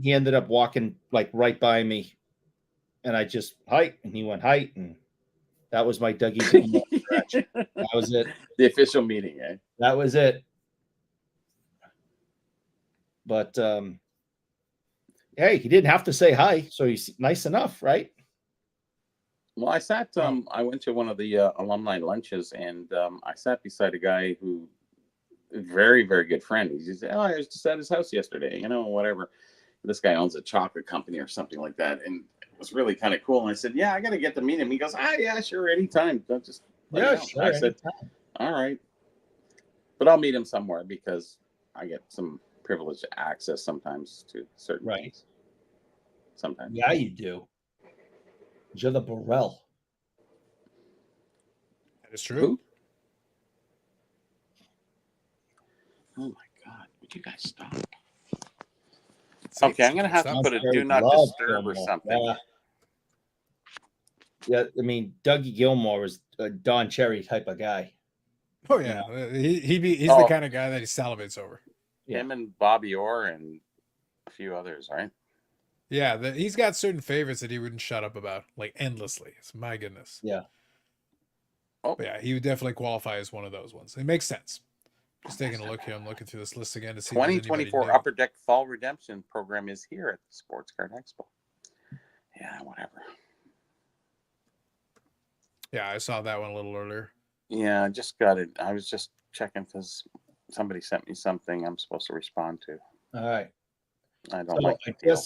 he ended up walking like right by me, and I just height, and he went height, and that was my Dougie Gilmore stretch. That was it. The official meeting, eh? That was it. But hey, he didn't have to say hi, so he's nice enough, right? Well, I went to one of the alumni lunches, and I sat beside a guy who, a very, very good friend. He said, "Oh, I was just at his house yesterday, whatever." This guy owns a chocolate company or something like that, and it was really kind of cool. And I said, "Yeah, I got to get to meet him." He goes, "Yeah, sure, anytime. Don't just let me know." Sure. I said, anytime. "All right," but I'll meet him somewhere because I get some privileged access sometimes to certain Right. things. Sometimes. Yeah, you do. You're the Burrell. That is true. Who? Oh my God! Would you guys stop? See, Okay, I'm gonna have to stop. put a Very do not loved disturb or Gilmore. something. Yeah, I mean, Dougie Gilmore is a Don Cherry type of guy. Oh yeah, he's Oh. the kind of guy that he salivates over. Yeah. Him and Bobby Orr and a few others, right? Yeah, he's got certain favorites that he wouldn't shut up about like endlessly. It's my goodness. Yeah. Oh, But yeah, he would definitely qualify as one of those ones. It makes sense. Just taking a look here. I'm looking through this list again to see if there's anybody 2024 new. Upper Deck Fall Redemption program is here at the Sports Card Expo. Yeah, whatever. Yeah, I saw that one a little earlier. Yeah, I just got it. I was just checking because somebody sent me something I'm supposed to respond to. All right. I don't So like the deal.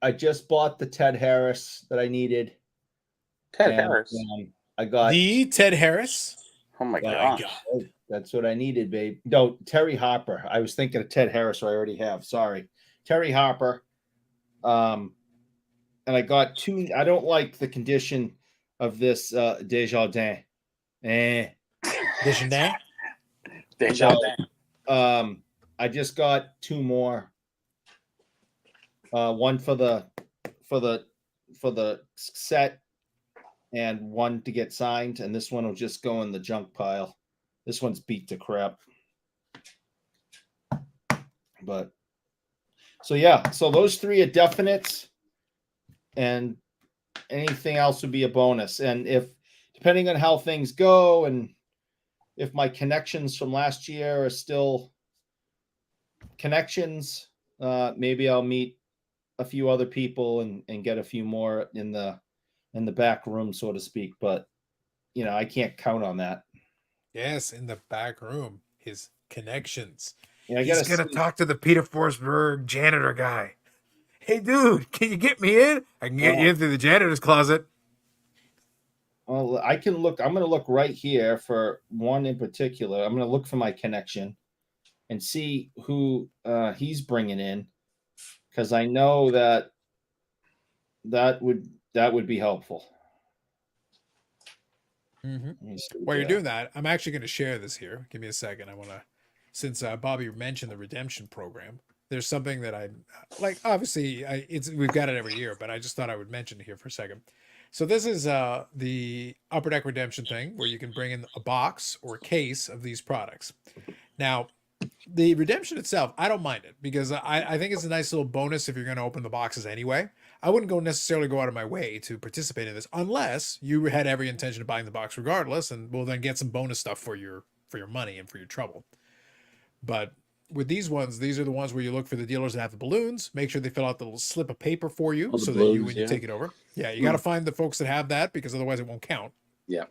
I just bought the Ted Harris that I needed. Ted and, Harris. I got The Ted Harris. Oh my Yeah, gosh. that's what I needed, babe. No, Terry Harper. I was thinking of Ted Harris, who I already have. Sorry. Terry Harper. And I got two. I don't like the condition of this Desjardins. Desjardins. I just got two more. One for the set, and one to get signed, and this one will just go in the junk pile. This one's beat to crap. But so yeah, so those three are definites, and anything else would be a bonus. And if depending on how things go, and if my connections from last year are still connections, maybe I'll meet a few other people and get a few more in the back room, so to speak. But I can't count on that. Yes, in the back room, his connections. Yeah, He's gonna talk to the Peter Forsberg janitor guy. Hey, dude, can you get me in? I can get you in through the janitor's closet. Well, I can look. I'm going to look right here for one in particular. I'm going to look for my connection and see who he's bringing in, because I know that would be helpful. While you're doing that, I'm actually going to share this here. Give me a second. I want to, since Bobby mentioned the redemption program, there's something that I like. Obviously, we've got it every year, but I just thought I would mention it here for a second. So this is the Upper Deck redemption thing where you can bring in a box or case of these products. Now, the redemption itself, I don't mind it because I think it's a nice little bonus if you're going to open the boxes anyway. I wouldn't necessarily go out of my way to participate in this unless you had every intention of buying the box regardless, and we'll then get some bonus stuff for your money and for your trouble. But with these ones, these are the ones where you look for the dealers that have the balloons. Make sure they fill out the little slip of paper for you so that when you take it over. Yeah, you got to find the folks that have that because otherwise it won't count. Yeah.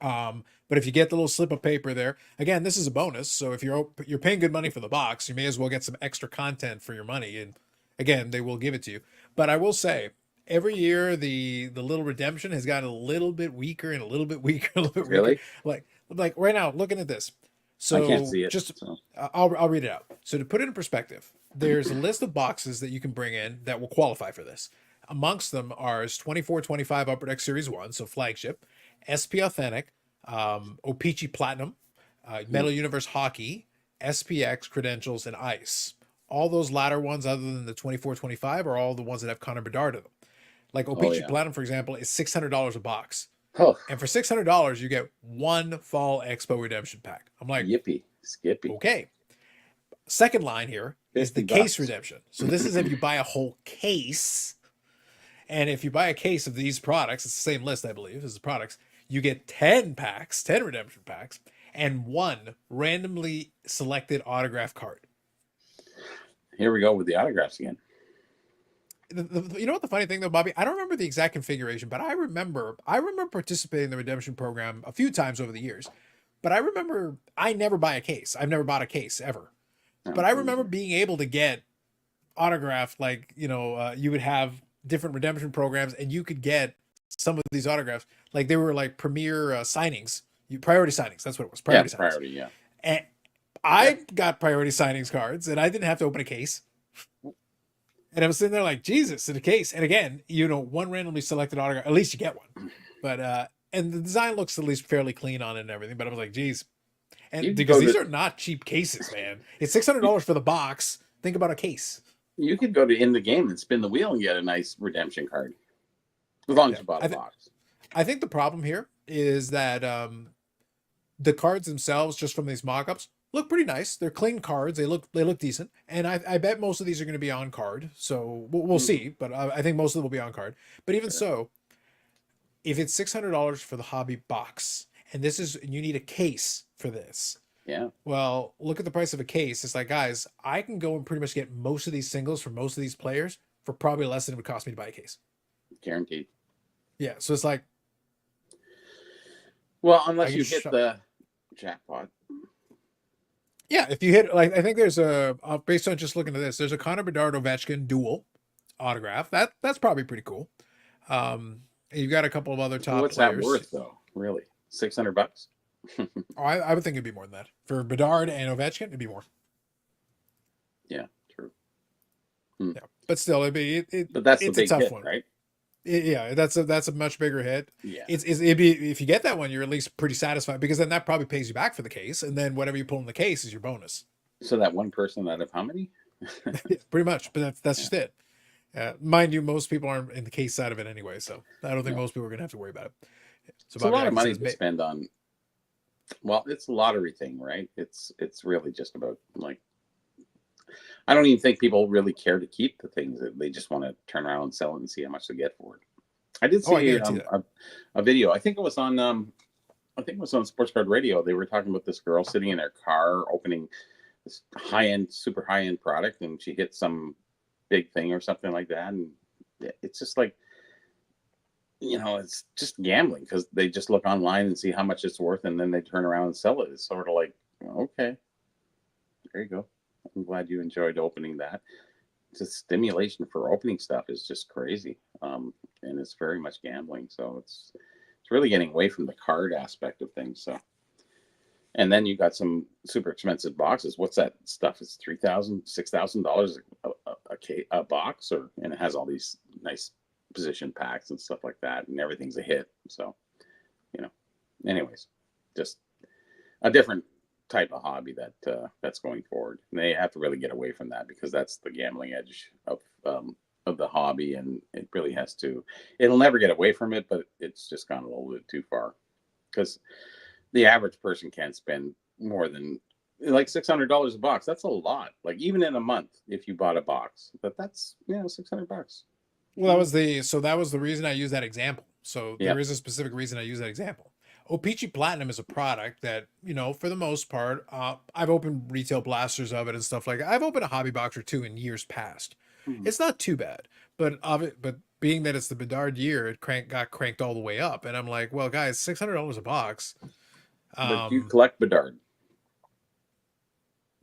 But if you get the little slip of paper there, again, this is a bonus. So if you're paying good money for the box, you may as well get some extra content for your money. And again, they will give it to you. But I will say, every year the little redemption has gotten a little bit weaker and a little bit weaker, a little bit Really? weaker. Like right now, looking at this. So I can't see it. I'll read it out. So to put it in perspective, there's a list of boxes that you can bring in that will qualify for this. Amongst them are 24-25 Upper Deck Series 1, so flagship, SP Authentic, O-Pee-Chee Platinum, Metal Universe Hockey, SPX Credentials, and Ice. All those latter ones, other than the 24-25, are all the ones that have Connor Bedard in them. Like O-Pee-Chee Platinum, for example, is $600 a box. Oh. And for $600, you get one Fall Expo redemption pack. I'm like, yippee, skippy. Okay. Second line here is the case redemption. So this is if you buy a whole case. And if you buy a case of these products, it's the same list, I believe, as the products, you get 10 packs, 10 redemption packs, and one randomly selected autograph card. Here we go with the autographs again. you know what the funny thing though, Bobby? I don't remember the exact configuration, but I remember participating in the redemption program a few times over the years. But I remember I never buy a case. I've never bought a case ever. But I remember being able to get autographed, like, you would have different redemption programs and you could get some of these autographs. Like they were like premier signings, priority signings. That's what it was. Priority signings. Priority, yeah. And I got priority signings cards and I didn't have to open a case. And I was sitting there like, Jesus, in a case. And again, one randomly selected autograph, at least you get one. But, and the design looks at least fairly clean on it and everything. But I was like, geez. And because these are not cheap cases, man. It's $600 for the box. Think about a case. You could go to In the Game and spin the wheel and get a nice redemption card. As long as you bought a box. I think the problem here is that the cards themselves, just from these mock-ups, look pretty nice. They're clean cards. They look decent. And I bet most of these are going to be on card. So we'll see. But I think most of them will be on card. But even so, if it's $600 for the hobby box, and you need a case for this. Yeah. Well, look at the price of a case. It's like, guys, I can go and pretty much get most of these singles for most of these players for probably less than it would cost me to buy a case. Guaranteed. Yeah. So it's like, well, unless you hit the jackpot. Yeah, if you hit, like, I think there's based on just looking at this, there's a Connor Bedard Ovechkin dual autograph. That's probably pretty cool. You've got a couple of other top What's players. that worth though? Really, $600? I would think it'd be more than that for Bedard and Ovechkin. It'd be more. Yeah, true. Yeah, but still, it'd be. But that's it's the big a tough hit, one, right? Yeah, that's a much bigger hit. Yeah, it'd be, if you get that one, you're at least pretty satisfied, because then that probably pays you back for the case, and then whatever you pull in the case is your bonus. So that one person out of how many? Pretty much, but that's just it. Mind you, most people aren't in the case side of it anyway, so I don't think most people are gonna have to worry about it. So it's a lot of money to spend on. Well, it's a lottery thing, right? It's really just about, like, I don't even think people really care to keep the things. They just want to turn around and sell it and see how much they get for it. I did see a video. I think it was on Sports Card Radio. They were talking about this girl sitting in their car opening this super high end product, and she hit some big thing or something like that. And it's just like, it's just gambling, because they just look online and see how much it's worth, and then they turn around and sell it. It's sort of like, okay, there you go. I'm glad you enjoyed opening that. The stimulation for opening stuff is just crazy, and it's very much gambling. So it's really getting away from the card aspect of things. So, and then you got some super expensive boxes. What's that stuff? It's $3,000, $6,000 a box, and it has all these nice position packs and stuff like that, and everything's a hit. So, anyways, just a different type of hobby that's going forward. And they have to really get away from that, because that's the gambling edge of the hobby, and it really has to. It'll never get away from it, but it's just gone a little bit too far, because the average person can't spend more than like $600 a box. That's a lot. Like, even in a month, if you bought a box, but that's $600. Well, that was the reason I use that example. So there is a specific reason I use that example. O-Pee-Chee Platinum is a product that, for the most part, I've opened retail blasters of it and stuff like that. I've opened a hobby box or two in years past. It's not too bad, but being that it's the Bedard year, it got cranked all the way up, and I'm like, well, guys, $600 a box. But you collect Bedard.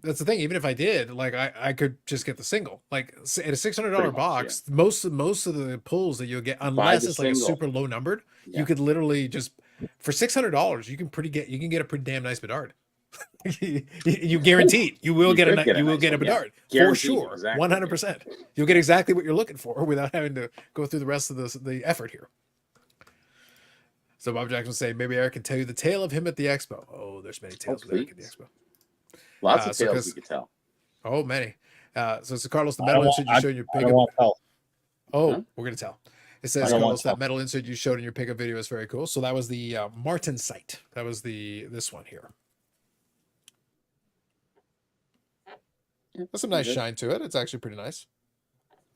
That's the thing. Even if I did, like, I could just get the single. Like, at a $600 box, yeah. most of the pulls that you'll get, unless it's like a super low numbered, you could literally just, for $600, you can get a pretty damn nice Bedard. You guaranteed you will get a Bedard for sure, exactly. 100%. You'll get exactly what you're looking for without having to go through the rest of the effort here. So Bob Jackson will say, maybe Eric can tell you the tale of him at the expo. Oh, there's many tales with Eric at the expo. Lots of tales we could tell. Oh, many. So Carlos, the metal insert you showed in your pickup. We're gonna tell. It says, Carlos, that metal insert you showed in your pickup video is very cool. So that was the Martin site. That was this one here. That's some nice shine to it. It's actually pretty nice.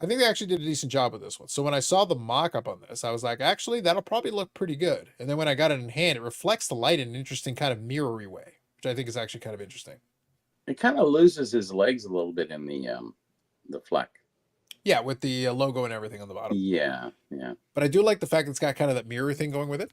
I think they actually did a decent job with this one. So when I saw the mock-up on this, I was like, actually, that'll probably look pretty good. And then when I got it in hand, it reflects the light in an interesting kind of mirrory way, which I think is actually kind of interesting. It kind of loses his legs a little bit in the fleck. Yeah, with the logo and everything on the bottom. Yeah, yeah. But I do like the fact that it's got kind of that mirror thing going with it.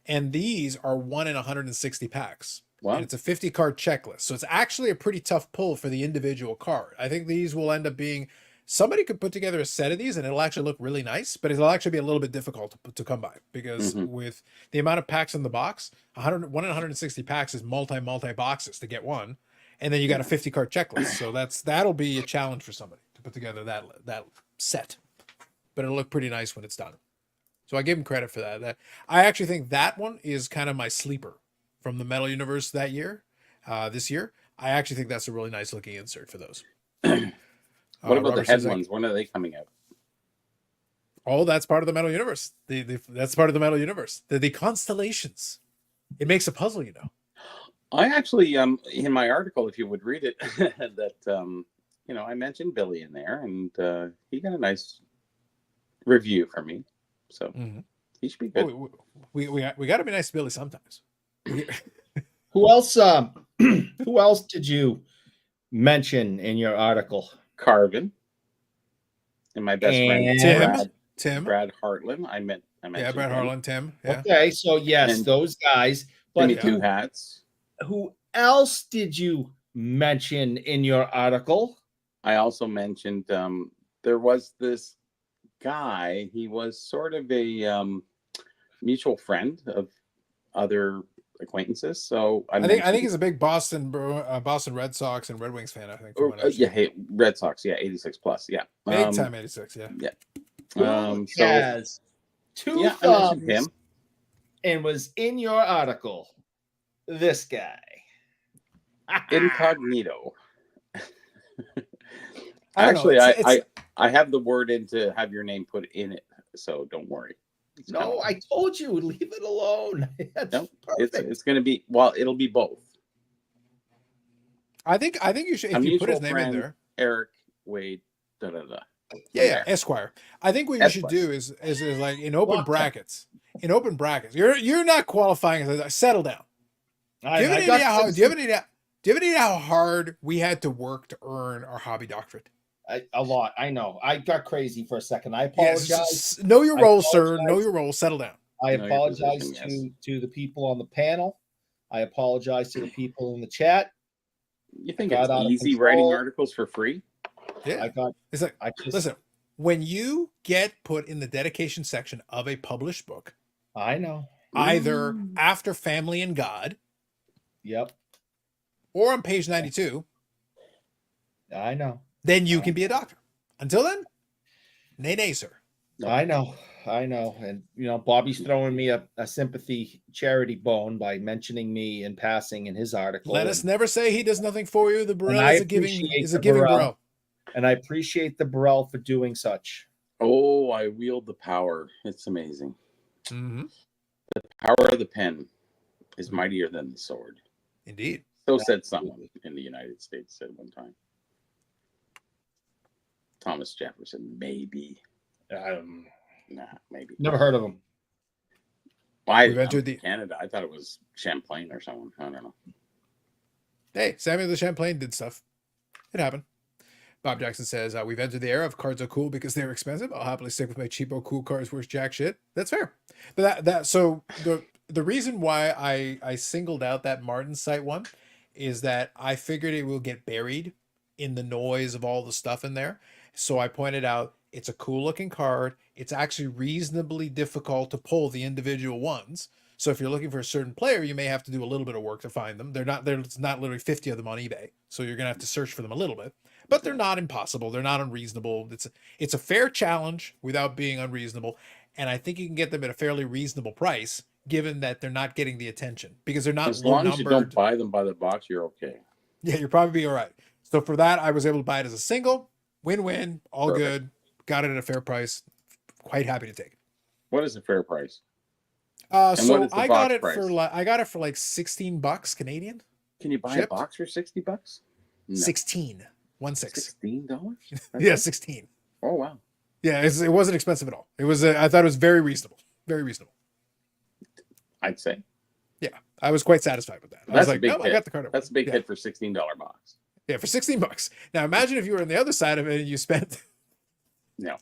And these are 1 in 160 packs. Wow. And it's a 50 card checklist. So it's actually a pretty tough pull for the individual card. I think these will end up being, somebody could put together a set of these and it'll actually look really nice, but it'll actually be a little bit difficult to come by because with the amount of packs in the box, 1 in 160 packs is multi boxes to get one. And then you got a 50 card checklist. So that'll be a challenge for somebody to put together that set. But it'll look pretty nice when it's done. So I give him credit for that. I actually think that one is kind of my sleeper from the Metal Universe that year, this year. I actually think that's a really nice looking insert for those. What about the head ones? When are they coming out? Oh, that's part of the Metal Universe. That's part of the Metal Universe. The constellations. It makes a puzzle, you know. I actually, in my article, if you would read it, that I mentioned Billy in there, and he got a nice review from me. So he should be good. Oh, we got to be nice to Billy sometimes. Who else? Who else did you mention in your article? Carvin and my best friend Tim, Brad Hartland. I mentioned Brad Hartland, Tim. Yeah. Okay, so yes, And those guys. But Jimmy Two Hats. Who else did you mention in your article? I also mentioned there was this guy. He was sort of a mutual friend of other acquaintances. So I think he's a big Boston Red Sox and Red Wings fan. I think. Red Sox. Yeah, 86 plus. Yeah, big time 86. Yeah. Who has two thumbs him. And was in your article. This guy. Incognito. Actually, I have the word in to have your name put in it, so don't worry. No, I told you, leave it alone. It's going to be, well, it'll be both. I think you should, if you put his name in there. Eric Wade, Yeah, Esquire. I think what you should do is like in open brackets. In open brackets, you're not qualifying as settle down. Do you have any idea how hard we had to work to earn our hobby doctorate? A lot. I know. I got crazy for a second. I apologize. Yes, know your role, sir. Know your role. Settle down. I apologize to the people on the panel. I apologize to the people in the chat. You think it's easy writing articles for free? Yeah. Listen, when you get put in the dedication section of a published book, I know. Either after Family and God. Yep. Or on page 92. I know. Then you can be a doctor. Until then, nay, sir. I know. And, Bobby's throwing me a sympathy charity bone by mentioning me in passing in his article. Let us never say he does nothing for you. The Burrell is a giving Burrell. And I appreciate the Burrell for doing such. Oh, I wield the power. It's amazing. Mm-hmm. The power of the pen is mightier than the sword. Indeed. So said someone in the United States at one time. Thomas Jefferson, maybe. Maybe. Never heard of him. We've entered Canada. I thought it was Champlain or someone. I don't know. Hey, Samuel de Champlain did stuff. It happened. Bob Jackson says, we've entered the era of cards are cool because they're expensive. I'll happily stick with my cheapo cool cards worth jack shit. That's fair. But so the reason why I singled out that Martin site one is that I figured it will get buried in the noise of all the stuff in there. So I pointed out it's a cool looking card. It's actually reasonably difficult to pull the individual ones. So if you're looking for a certain player, you may have to do a little bit of work to find them. There's not literally 50 of them on eBay. So you're going to have to search for them a little bit, but they're not impossible. They're not unreasonable. It's a fair challenge without being unreasonable. And I think you can get them at a fairly reasonable price, given that they're not getting the attention because they're not as long as you don't buy them by the box, you're okay. Yeah, you're probably all right. So for that, I was able to buy it as a single, win-win, all Perfect. Good. Got it at a fair price. Quite happy to take it. What is a fair price? So I got it for like $16 Canadian. Can you buy a box for $60? No. 16. 16. $16? Yeah, 16. Oh wow. Yeah, it wasn't expensive at all. It was. I thought it was very reasonable. Very reasonable. I'd say. Yeah, I was quite satisfied with that. I was like, no, I got the card. That's a big hit for $16 box. Yeah, for $16. Now imagine if you were on the other side of it and you spent No.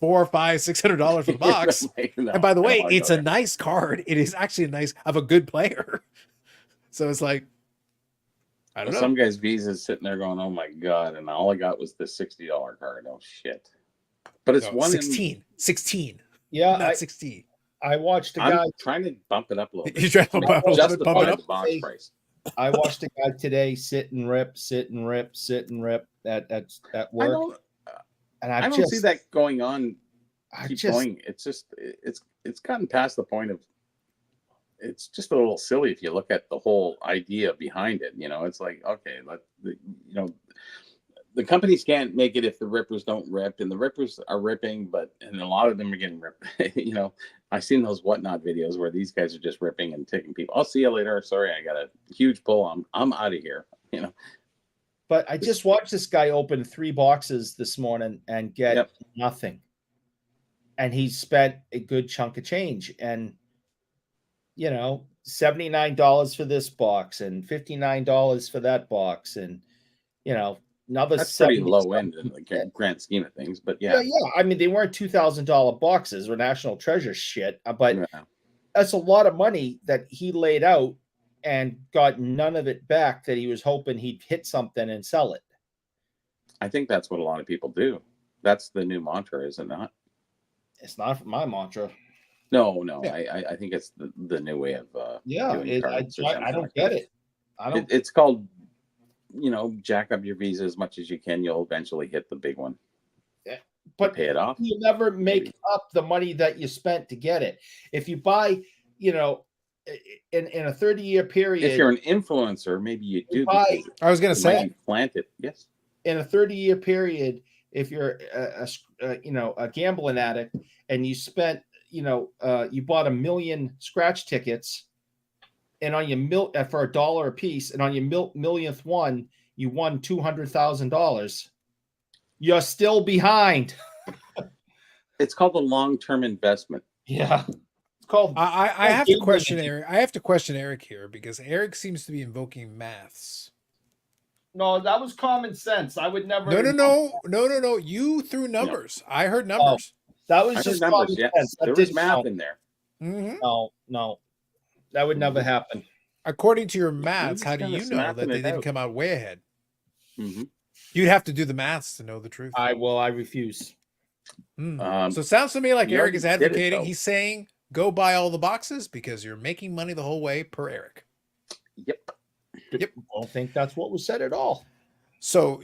$400, $500, $600 for the box. No, And by the I don't way, wanna it's go a there. nice card. It is actually a nice of a good player. So it's like, I don't know. Some guy's Visa's sitting there going, "Oh my god!" And all I got was the $60 card. Oh shit! But it's No, one 16, Yeah, not 16. I watched a I'm guy. trying to bump it up a little bit. You try to to bump it up, bump it justify up. the box price. I watched a guy today sit and rip at work. I don't see that going on. I Keep just, going. It's just it's gotten past the point of. It's just a little silly if you look at the whole idea behind it. You know, it's like, okay, the companies can't make it if the rippers don't rip, and the rippers are ripping, and a lot of them are getting ripped. You know, I've seen those whatnot videos where these guys are just ripping and taking people. I'll see you later. Sorry, I got a huge pull. I'm out of here. You know. but I just watched this guy open 3 boxes this morning and get nothing. And he spent a good chunk of change. And, you know, $79 for this box and $59 for that box. And, you know, another That's pretty 70 low end in the grand scheme of things. But yeah. I mean, they weren't $2,000 boxes or National Treasure shit, but that's a lot of money that he laid out and got none of it back that he was hoping he'd hit something and sell it. I think that's what a lot of people do. That's the new mantra, is it not? It's not my mantra. No. Yeah. I think it's the new way of I don't get it. It's called, you know, jack up your Visa as much as you can. You'll eventually hit the big one. Yeah, but pay it off. You'll never make up the money that you spent to get it. If you buy, you know, in a 30-year period. If you're an influencer, maybe you do. Buy, I was going to say, plant it. Yes. In a 30-year period, if you're a gambling addict and you spent, you bought 1 million scratch tickets, and on your for $1 a piece, and on your millionth one, you won $200,000. You're still behind. It's called a long-term investment. Yeah. It's called. I have to question Eric. I have to question Eric here because Eric seems to be invoking maths. No, that was common sense. I would never. No. You threw numbers. No. I heard numbers. That was just numbers. Yes, there was math in there. Mm-hmm. No, that would never happen. According to your maths, how do you know that they didn't come out way ahead? Mm-hmm. You'd have to do the maths to know the truth. I refuse. So it sounds to me like Eric is advocating. He's saying go buy all the boxes because you're making money the whole way per Eric. Yep. I don't think that's what was said at all. So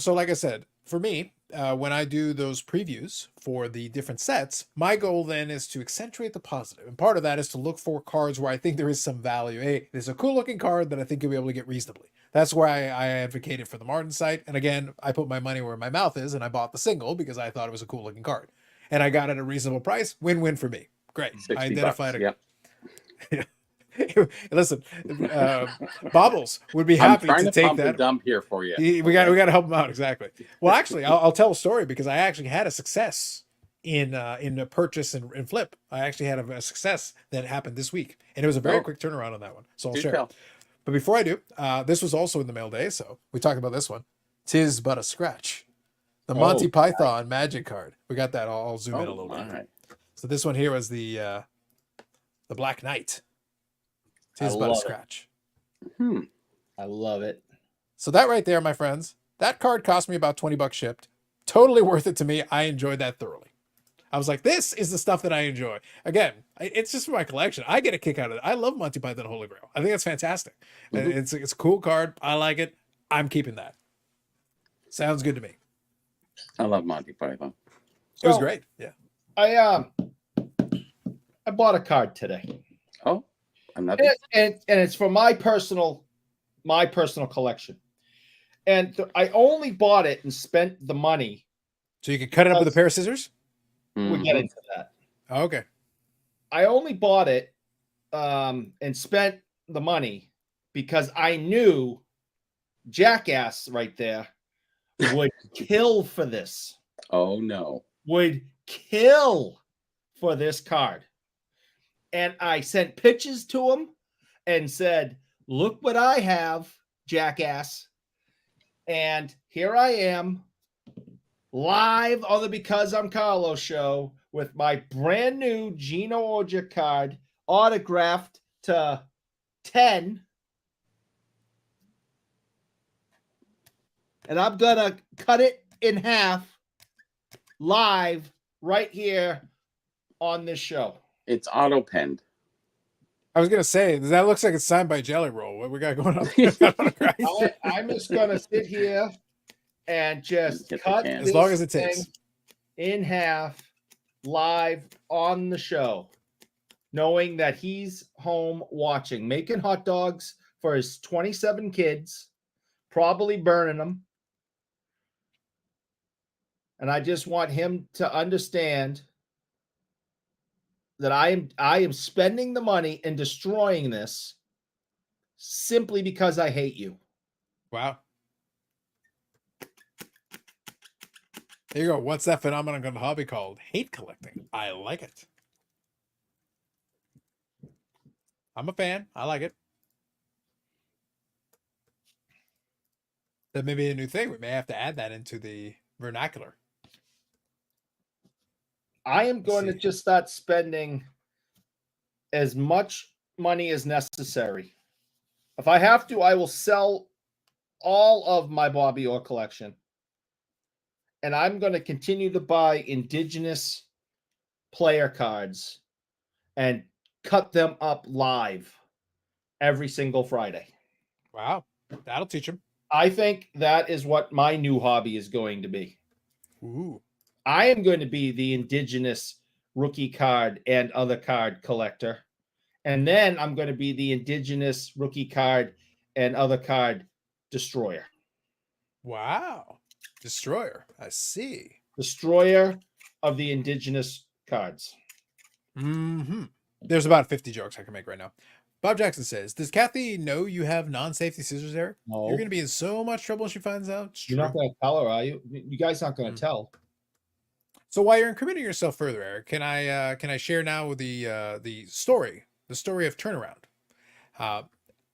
like I said, for me, when I do those previews for the different sets, my goal then is to accentuate the positive. And part of that is to look for cards where I think there is some value. Hey, there's a cool looking card that I think you'll be able to get reasonably. That's why I advocated for the Martin site. And again, I put my money where my mouth is and I bought the single because I thought it was a cool looking card. And I got it at a reasonable price. Win-win for me. Great. I identified it. Yeah. Listen, Bobbles would be happy to take that. Dump here for you. We got to help him out. Exactly. Well, actually, I'll tell a story because I actually had a success in a purchase and flip. I actually had a success that happened this week, and it was a very quick turnaround on that one. So I'll share it. But before I do, this was also in the mail day, so we talked about this one. 'Tis but a scratch. The Monty Python magic card. We got that. I'll zoom in a little bit. Right. So this one here was the Black Knight. 'Tis but a scratch. I love it. So that right there, my friends, that card cost me about $20 shipped. Totally worth it to me. I enjoyed that thoroughly. I was like, this is the stuff that I enjoy. Again, it's just for my collection. I get a kick out of it. I love Monty Python Holy Grail. I think that's fantastic. Mm-hmm. It's a cool card. I like it. I'm keeping that. Sounds good to me. I love Monty Python. It was great. Yeah. I bought a card today. Oh. And it's for my personal collection, and I only bought it and spent the money. So you could cut it up with a pair of scissors. We'll get into that. Oh, okay. I only bought it and spent the money because I knew Jackass right there would kill for this. Oh no! Would kill for this card. And I sent pictures to him and said, look what I have, Jackass. And here I am live on the Because I'm Carlos show with my brand new Gino Orja card autographed to 10. And I'm going to cut it in half live right here on this show. It's auto penned. I was gonna say that looks like it's signed by Jelly Roll. What we got going on? I'm just going to sit here and just Get the cut can. As long this as it takes. thing in half live on the show, knowing that he's home watching, making hot dogs for his 27 kids, probably burning them. And I just want him to understand that I am spending the money and destroying this simply because I hate you. Wow. There you go. What's that phenomenon on the hobby called? Hate collecting. I like it. I'm a fan. I like it. That may be a new thing. We may have to add that into the vernacular. I am going to see. just start spending as much money as necessary. If I have to, I will sell all of my Bobby Orr collection. And I'm going to continue to buy indigenous player cards and cut them up live every single Friday. Wow. That'll teach him. I think that is what my new hobby is going to be. Ooh. I am going to be the indigenous rookie card and other card collector. And then I'm going to be the indigenous rookie card and other card destroyer. Wow. Destroyer. I see. Destroyer of the indigenous cards. Mm-hmm. There's about 50 jokes I can make right now. Bob Jackson says, does Kathy know you have non-safety scissors, Eric? No. You're going to be in so much trouble when she finds out. It's You're true. not going to tell her, are you? You guys not going to tell. So while you're incriminating yourself further, Eric, can I share now the story of turnaround?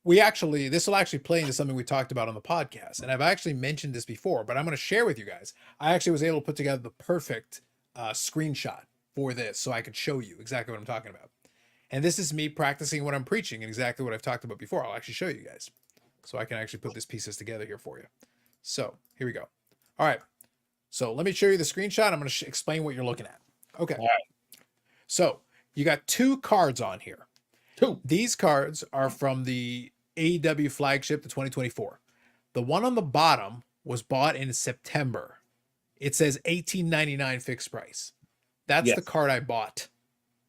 This will actually play into something we talked about on the podcast, and I've actually mentioned this before, but I'm going to share with you guys. I actually was able to put together the perfect screenshot for this, so I could show you exactly what I'm talking about. And this is me practicing what I'm preaching and exactly what I've talked about before. I'll actually show you guys, so I can actually put these pieces together here for you. So here we go. All right. So let me show you the screenshot. I'm going to explain what you're looking at. Okay. All right. So you got two cards on here. Two. These cards are from the AEW flagship, the 2024. The one on the bottom was bought in September. It says $18.99 fixed price. That's Yes. the card I bought.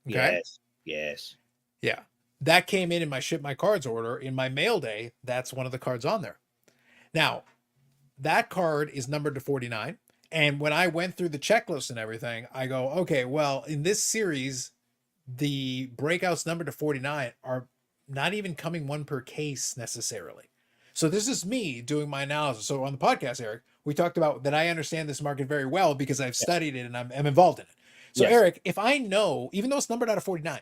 Okay. Yes. Yeah. That came in my ship my cards order in my mail day. That's one of the cards on there. Now, that card is numbered to 49. And when I went through the checklist and everything, I go, okay, well, in this series, the breakouts numbered to 49 are not even coming one per case necessarily. So this is me doing my analysis. So on the podcast, Eric, we talked about that I understand this market very well because I've studied it and I'm involved in it. So Yes. Eric, if I know, even though it's numbered out of 49,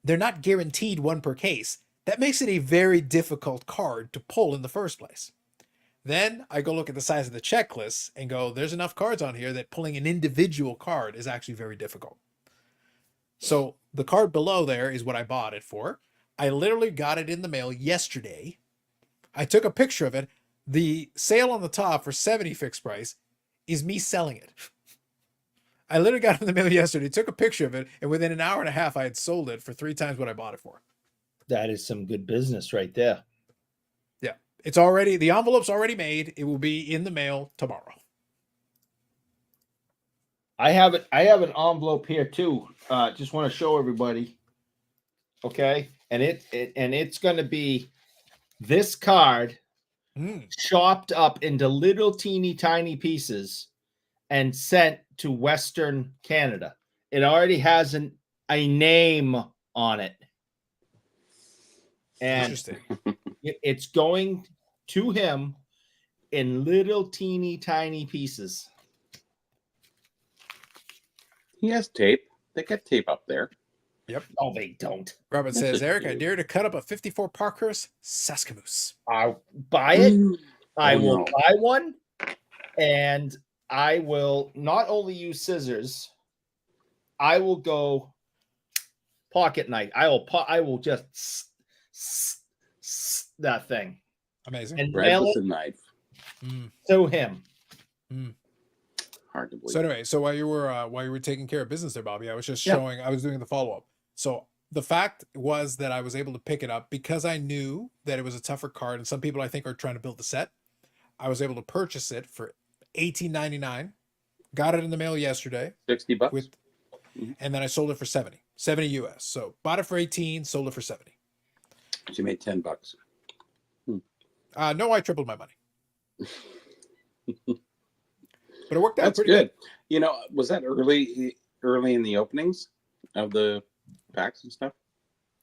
they're not guaranteed one per case. That makes it a very difficult card to pull in the first place. Then I go look at the size of the checklist and go, there's enough cards on here that pulling an individual card is actually very difficult. So the card below there is what I bought it for. I literally got it in the mail yesterday. I took a picture of it. The sale on the top for 70 fixed price is me selling it. I literally got it in the mail yesterday, took a picture of it, and within an hour and a half, I had sold it for 3 times what I bought it for. That is some good business right there. Yeah. It's already, the envelope's already made. It will be in the mail tomorrow. I have it. I have an envelope here too. Just want to show everybody. Okay, and it's going to be this card chopped up into little teeny tiny pieces and sent to Western Canada. It already has a name on it, and Interesting. it's going to him in little teeny tiny pieces. He has tape. They got tape up there. Yep. Oh, they don't. Robert says, Eric, I dare to cut up a 54 Parkhurst Saskamoose. I'll buy it. I Oh, will no. buy one, and I will not only use scissors, I will go pocket knife. I will just that thing Amazing. and Bread nail with it a knife. Mm, to him. mm. Hard to believe. So anyway, so while you were taking care of business there, Bobby, I was just Yeah. showing. I was doing the follow up. So the fact was that I was able to pick it up because I knew that it was a tougher card, and some people I think are trying to build the set. I was able to purchase it for $18.99. Got it in the mail yesterday $60. with, Mhm. and then I sold it for 70 US. So bought it for 18, sold it for 70. She made $10. No, I tripled my money, but it worked out That's pretty good. You know, was that early in the openings of the packs and stuff?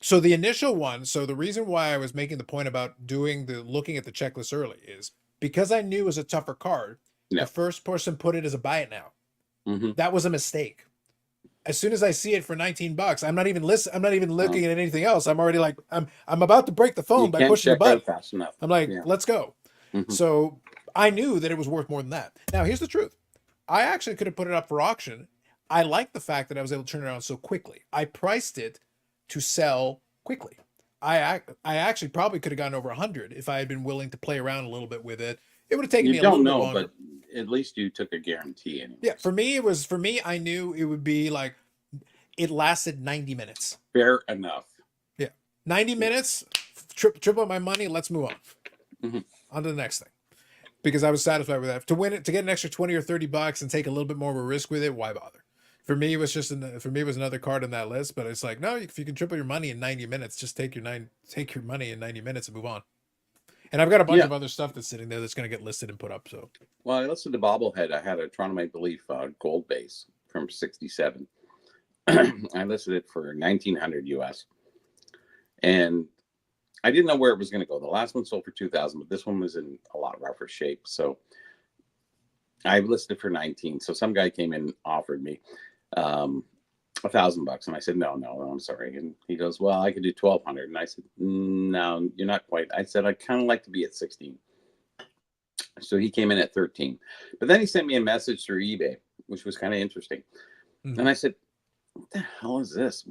So the initial one, so the reason why I was making the point about looking at the checklist early is because I knew it was a tougher card. Yeah. The first person put it as a buy it now. Mm-hmm. That was a mistake. As soon as I see it for $19, I'm not even looking at anything else. I'm already like, I'm about to break the phone by pushing the button. Fast enough. I'm like, Yeah. let's go. Mhm. So I knew that it was worth more than that. Now, here's the truth. I actually could have put it up for auction. I like the fact that I was able to turn it around so quickly. I priced it to sell quickly. I actually probably could have gotten over 100 if I had been willing to play around a little bit with it. It would have taken me a little bit longer. But at least you took a guarantee anyway. Yeah, for me, I knew it would be like it lasted 90 minutes. Fair enough. 90 minutes, triple my money, let's move on. Mhm. On to the next thing. Because I was satisfied with that. To win it, to get an extra 20 or $30 and take a little bit more of a risk with it, why bother? For me, it was another card on that list, but it's like, no, if you can triple your money in 90 minutes, just take your money in 90 minutes and move on. And I've got a bunch of other stuff that's sitting there that's going to get listed and put up. So, well, I listed the bobblehead. I had a Toronto Maple Leaf gold base from '67. I listed it for $1,900 US, and I didn't know where it was going to go. The last one sold for $2,000, but this one was in a lot rougher shape. So I listed it for 19. So some guy came in and offered me $1,000, and I said, no, I'm sorry. And he goes, well, I could do 1,200. And I said, no, you're not quite. I said, I kind of like to be at 16. So he came in at 13. But then he sent me a message through eBay, which was kind of interesting. Mhm. And I said, what the hell is this?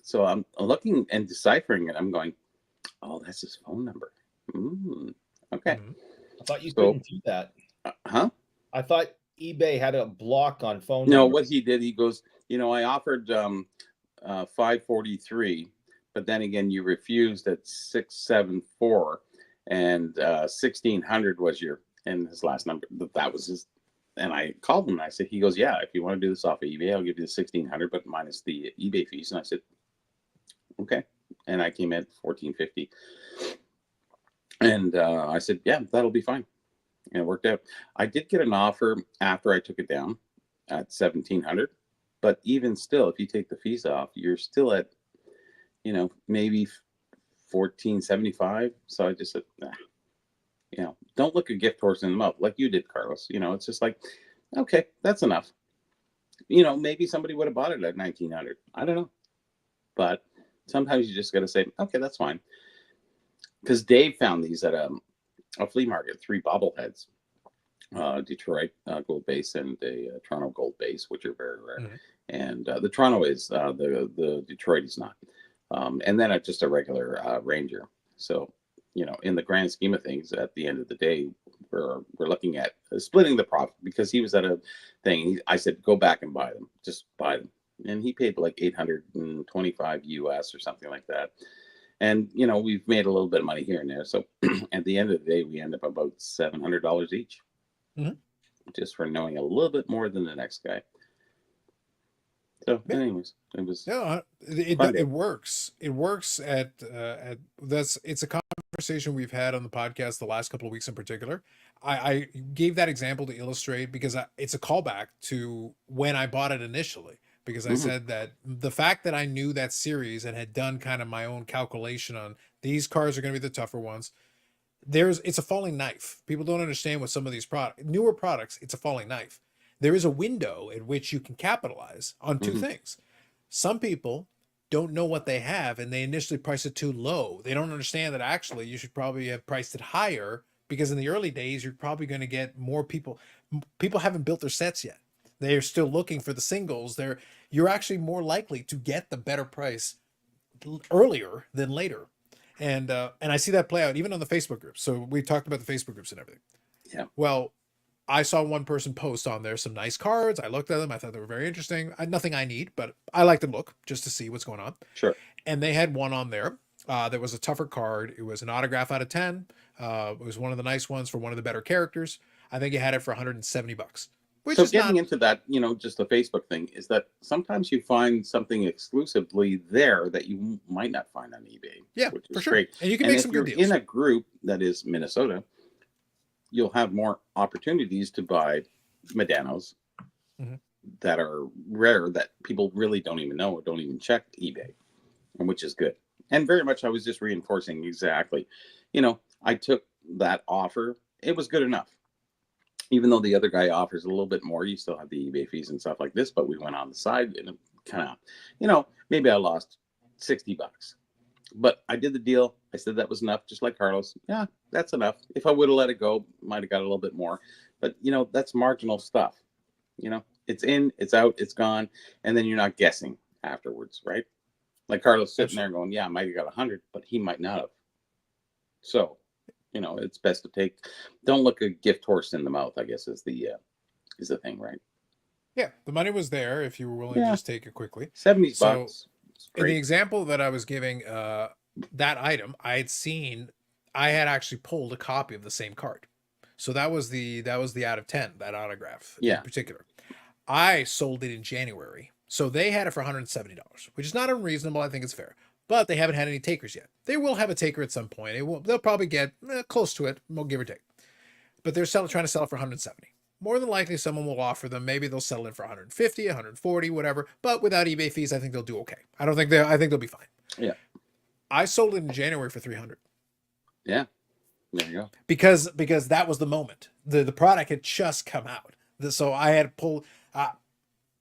So I'm looking and deciphering it. I'm going, oh, that's his phone number. Okay. Mhm. I thought you couldn't do that. Huh? I thought eBay had a block on phone No, numbers. what he did, he goes, I offered 543, but then again, you refused at 674, and 1,600 was and his last number. That was his. And I called him and I said, he goes, yeah, if you want to do this off of eBay, I'll give you the 1,600, but minus the eBay fees. And I said, okay. And I came in at 1,450. And I said, yeah, that'll be fine. And it worked out. I did get an offer after I took it down at 1,700. But even still, if you take the fees off, you're still at, maybe 1,475. So I just said, nah. Don't look a gift horse in the mouth like you did, Carlos. It's just like, okay, that's enough. Maybe somebody would have bought it at 1,900. I don't know. But sometimes you just got to say, okay, that's fine. Because Dave found these at a flea market, 3 bobbleheads, Detroit gold base and a Toronto gold base, which are very rare. Mhm. And the Toronto is, the Detroit is not. And then just a regular Ranger. So, in the grand scheme of things, at the end of the day, we're looking at splitting the profit, because he was at a thing. I said, go back and buy them. Just buy them. And he paid like $825 US or something like that. And, we've made a little bit of money here and there. So at the end of the day, we end up about $700 each. Mhm. Just for knowing a little bit more than the next guy. So, anyways, it was. No, it works. It works at it's a conversation we've had on the podcast the last couple of weeks in particular. I gave that example to illustrate because it's a callback to when I bought it initially, because I said that the fact that I knew that series and had done kind of my own calculation on these cars are going to be the tougher ones. It's a falling knife. People don't understand what some of these newer products, it's a falling knife. There is a window at which you can capitalize on two things. Some people don't know what they have and they initially price it too low. They don't understand that actually you should probably have priced it higher because in the early days, you're probably going to get more people. People haven't built their sets yet. They're still looking for the singles. You're actually more likely to get the better price earlier than later. And I see that play out even on the Facebook groups. So we talked about the Facebook groups and everything. Yeah. Well, I saw one person post on there some nice cards. I looked at them. I thought they were very interesting. Nothing I need, but I like to look just to see what's going on. Sure. And they had one on there. There was a tougher card. It was an autograph out of 10. It was one of the nice ones for one of the better characters. I think you had it for $170. Which so is getting not... into that, just the Facebook thing is that sometimes you find something exclusively there that you might not find on eBay. Yeah, which is for sure. Great. And you can And make if some you're good deals. in a group that is Minnesota, you'll have more opportunities to buy Medanos that are rare that people really don't even know or don't even check eBay, and which is good. And very much I was just reinforcing exactly, I took that offer. It was good enough. Even though the other guy offers a little bit more, you still have the eBay fees and stuff like this, but we went on the side and it kind of, maybe I lost $60. But I did the deal. I said that was enough, just like Carlos. Yeah, that's enough. If I would have let it go, might have got a little bit more. But, that's marginal stuff. It's in, it's out, it's gone. And then you're not guessing afterwards, right? Like Carlos sitting there going, yeah, I might have got 100, but he might not have. So, it's best to don't look a gift horse in the mouth, I guess is the thing, right? Yeah, the money was there if you were willing to just take it quickly. $70. In the example that I was giving, that item, I had actually pulled a copy of the same card. So that was the out of 10, that autograph in particular. I sold it in January. So they had it for $170, which is not unreasonable. I think it's fair. But they haven't had any takers yet. They will have a taker at some point. They'll probably get close to it, give or take. But they're trying to sell it for 170. More than likely, someone will offer them. Maybe they'll settle it for 150, 140, whatever. But without eBay fees, I think they'll do okay. I think they'll be fine. Yeah. I sold it in January for 300. Yeah. There you go. Because that was the moment. The product had just come out. So I had to pull,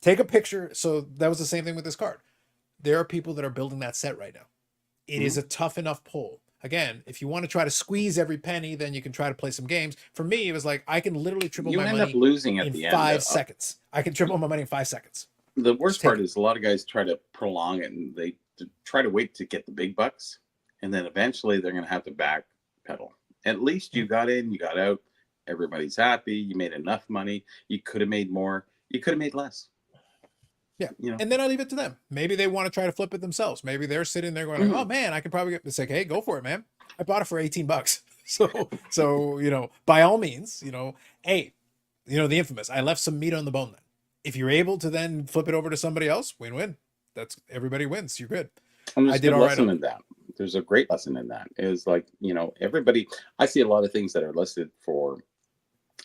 take a picture. So that was the same thing with this card. There are people that are building that set right now. It is a tough enough pull. Again, if you want to try to squeeze every penny, then you can try to play some games. For me, it was like I can literally triple my money losing at in the end 5 seconds. I can triple my money in 5 seconds. The worst part is a lot of guys try to prolong it and they try to wait to get the big bucks, and then eventually they're going to have to backpedal. At least you got in, you got out. Everybody's happy. You made enough money. You could have made more. You could have made less. Yeah. And then I'll leave it to them. Maybe they want to try to flip it themselves. Maybe they're sitting there going, oh man, I can probably get this. Like, hey, go for it, man. I bought it for $18. So, by all means, hey, the infamous, I left some meat on the bone then. If you're able to then flip it over to somebody else, win-win. That's everybody wins. You're good. I did all right in that. There's a great lesson in that is like, everybody, I see a lot of things that are listed for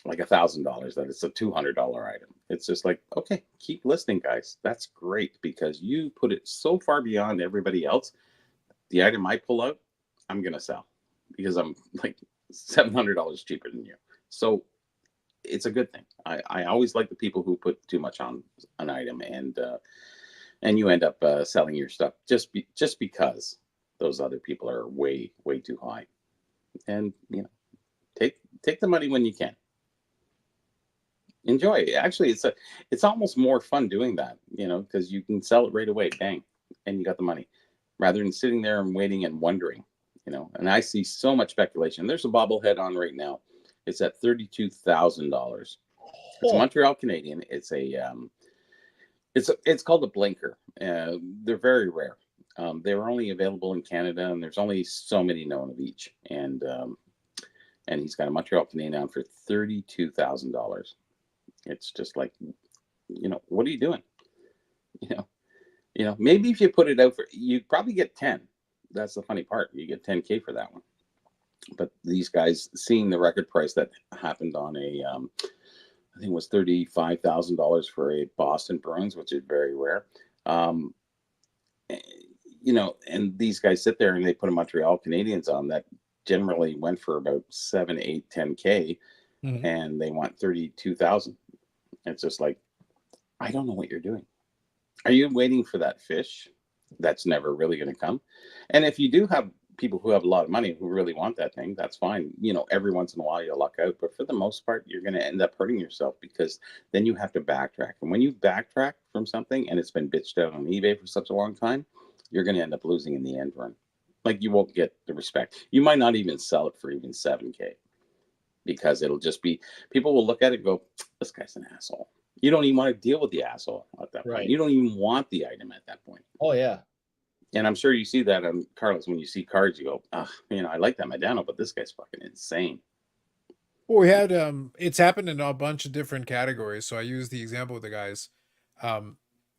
like $1,000 that it's a $200 item. It's just like, okay, keep listening, guys. That's great because you put it so far beyond everybody else. The item I pull out, I'm gonna sell because I'm like $700 cheaper than you. So it's a good thing. I always like the people who put too much on an item and you end up selling your stuff just because those other people are way too high. And take the money when you can. Enjoy it. Actually, it's almost more fun doing that, because you can sell it right away, bang, and you got the money, rather than sitting there and waiting and wondering, And I see so much speculation. There's a bobblehead on right now. It's at $32,000. It's a Montreal Canadian. It's it's called a blinker. They're very rare. They were only available in Canada, and there's only so many known of each. And he's got a Montreal Canadian on for $32,000. It's just like, what are you doing? Maybe if you put it out you'd probably get 10. That's the funny part. You get 10K for that one. But these guys, seeing the record price that happened on I think it was $35,000 for a Boston Bruins, which is very rare. And these guys sit there and they put a Montreal Canadiens on that generally went for about 7, 8, 10K, and they want 32,000. It's just like, I don't know what you're doing. Are you waiting for that fish that's never really going to come? And if you do have people who have a lot of money who really want that thing, that's fine. You know, every once in a while you'll luck out, but for the most part, you're going to end up hurting yourself because then you have to backtrack. And when you backtrack from something and it's been bitched out on eBay for such a long time, you're going to end up losing in the end run. Like, you won't get the respect. You might not even sell it for even 7K because it'll just be, people will look at it and go, this guy's an asshole. You don't even want to deal with the asshole at that point. You don't even want the item at that point. Oh, yeah. And I'm sure you see that, Carlos, when you see cards, you go, you know, I like that Medano, but this guy's fucking insane. Well, we had, it's happened in a bunch of different categories. So I use the example with the guys,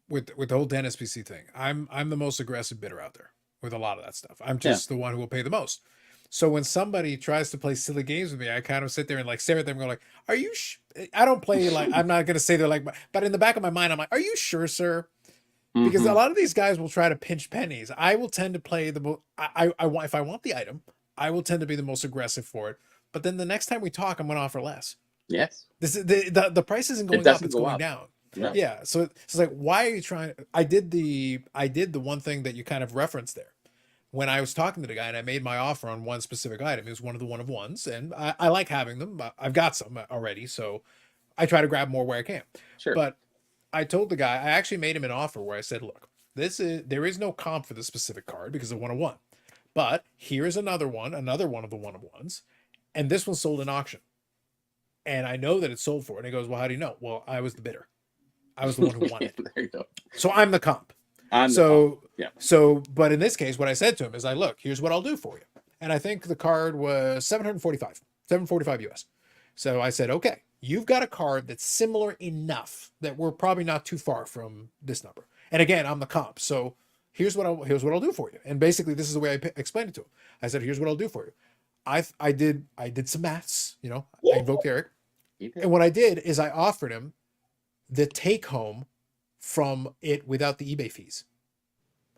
with the whole Dennis PC thing. I'm the most aggressive bidder out there with a lot of that stuff. I'm just the one who will pay the most. So when somebody tries to play silly games with me, I kind of sit there and like stare at them and go like, are you, I don't play like, I'm not going to say they're like, but in the back of my mind, I'm like, are you sure, sir? Because a lot of these guys will try to pinch pennies. I will tend to play the I want, if I want the item, I will tend to be the most aggressive for it. But then the next time we talk, I'm going to offer less. Yes. This is the price isn't going up; it's going down. No. Yeah. So it's like, why are you trying? I did the one thing that you kind of referenced there. When I was talking to the guy and I made my offer on one specific item, it was one of the one of ones, and I like having them. I've got some already, so I try to grab more where I can. Sure. But I told the guy, I actually made him an offer where I said, look, there is no comp for this specific card because of 101. But here's another one of the one of ones. And this one sold in auction. And I know that it sold for it. And he goes, well, how do you know? Well, I was the bidder. I was the one who won it. There you go. So I'm the comp. So, but in this case, what I said to him is look, here's what I'll do for you. And I think the card was 745 US. So I said, okay, you've got a card that's similar enough that we're probably not too far from this number. And again, I'm the comp. So here's what I'll do for you. And basically this is the way I explained it to him. I said, here's what I'll do for you. I did some maths, you know, I invoked Eric. And what I did is I offered him the take home from it without the eBay fees.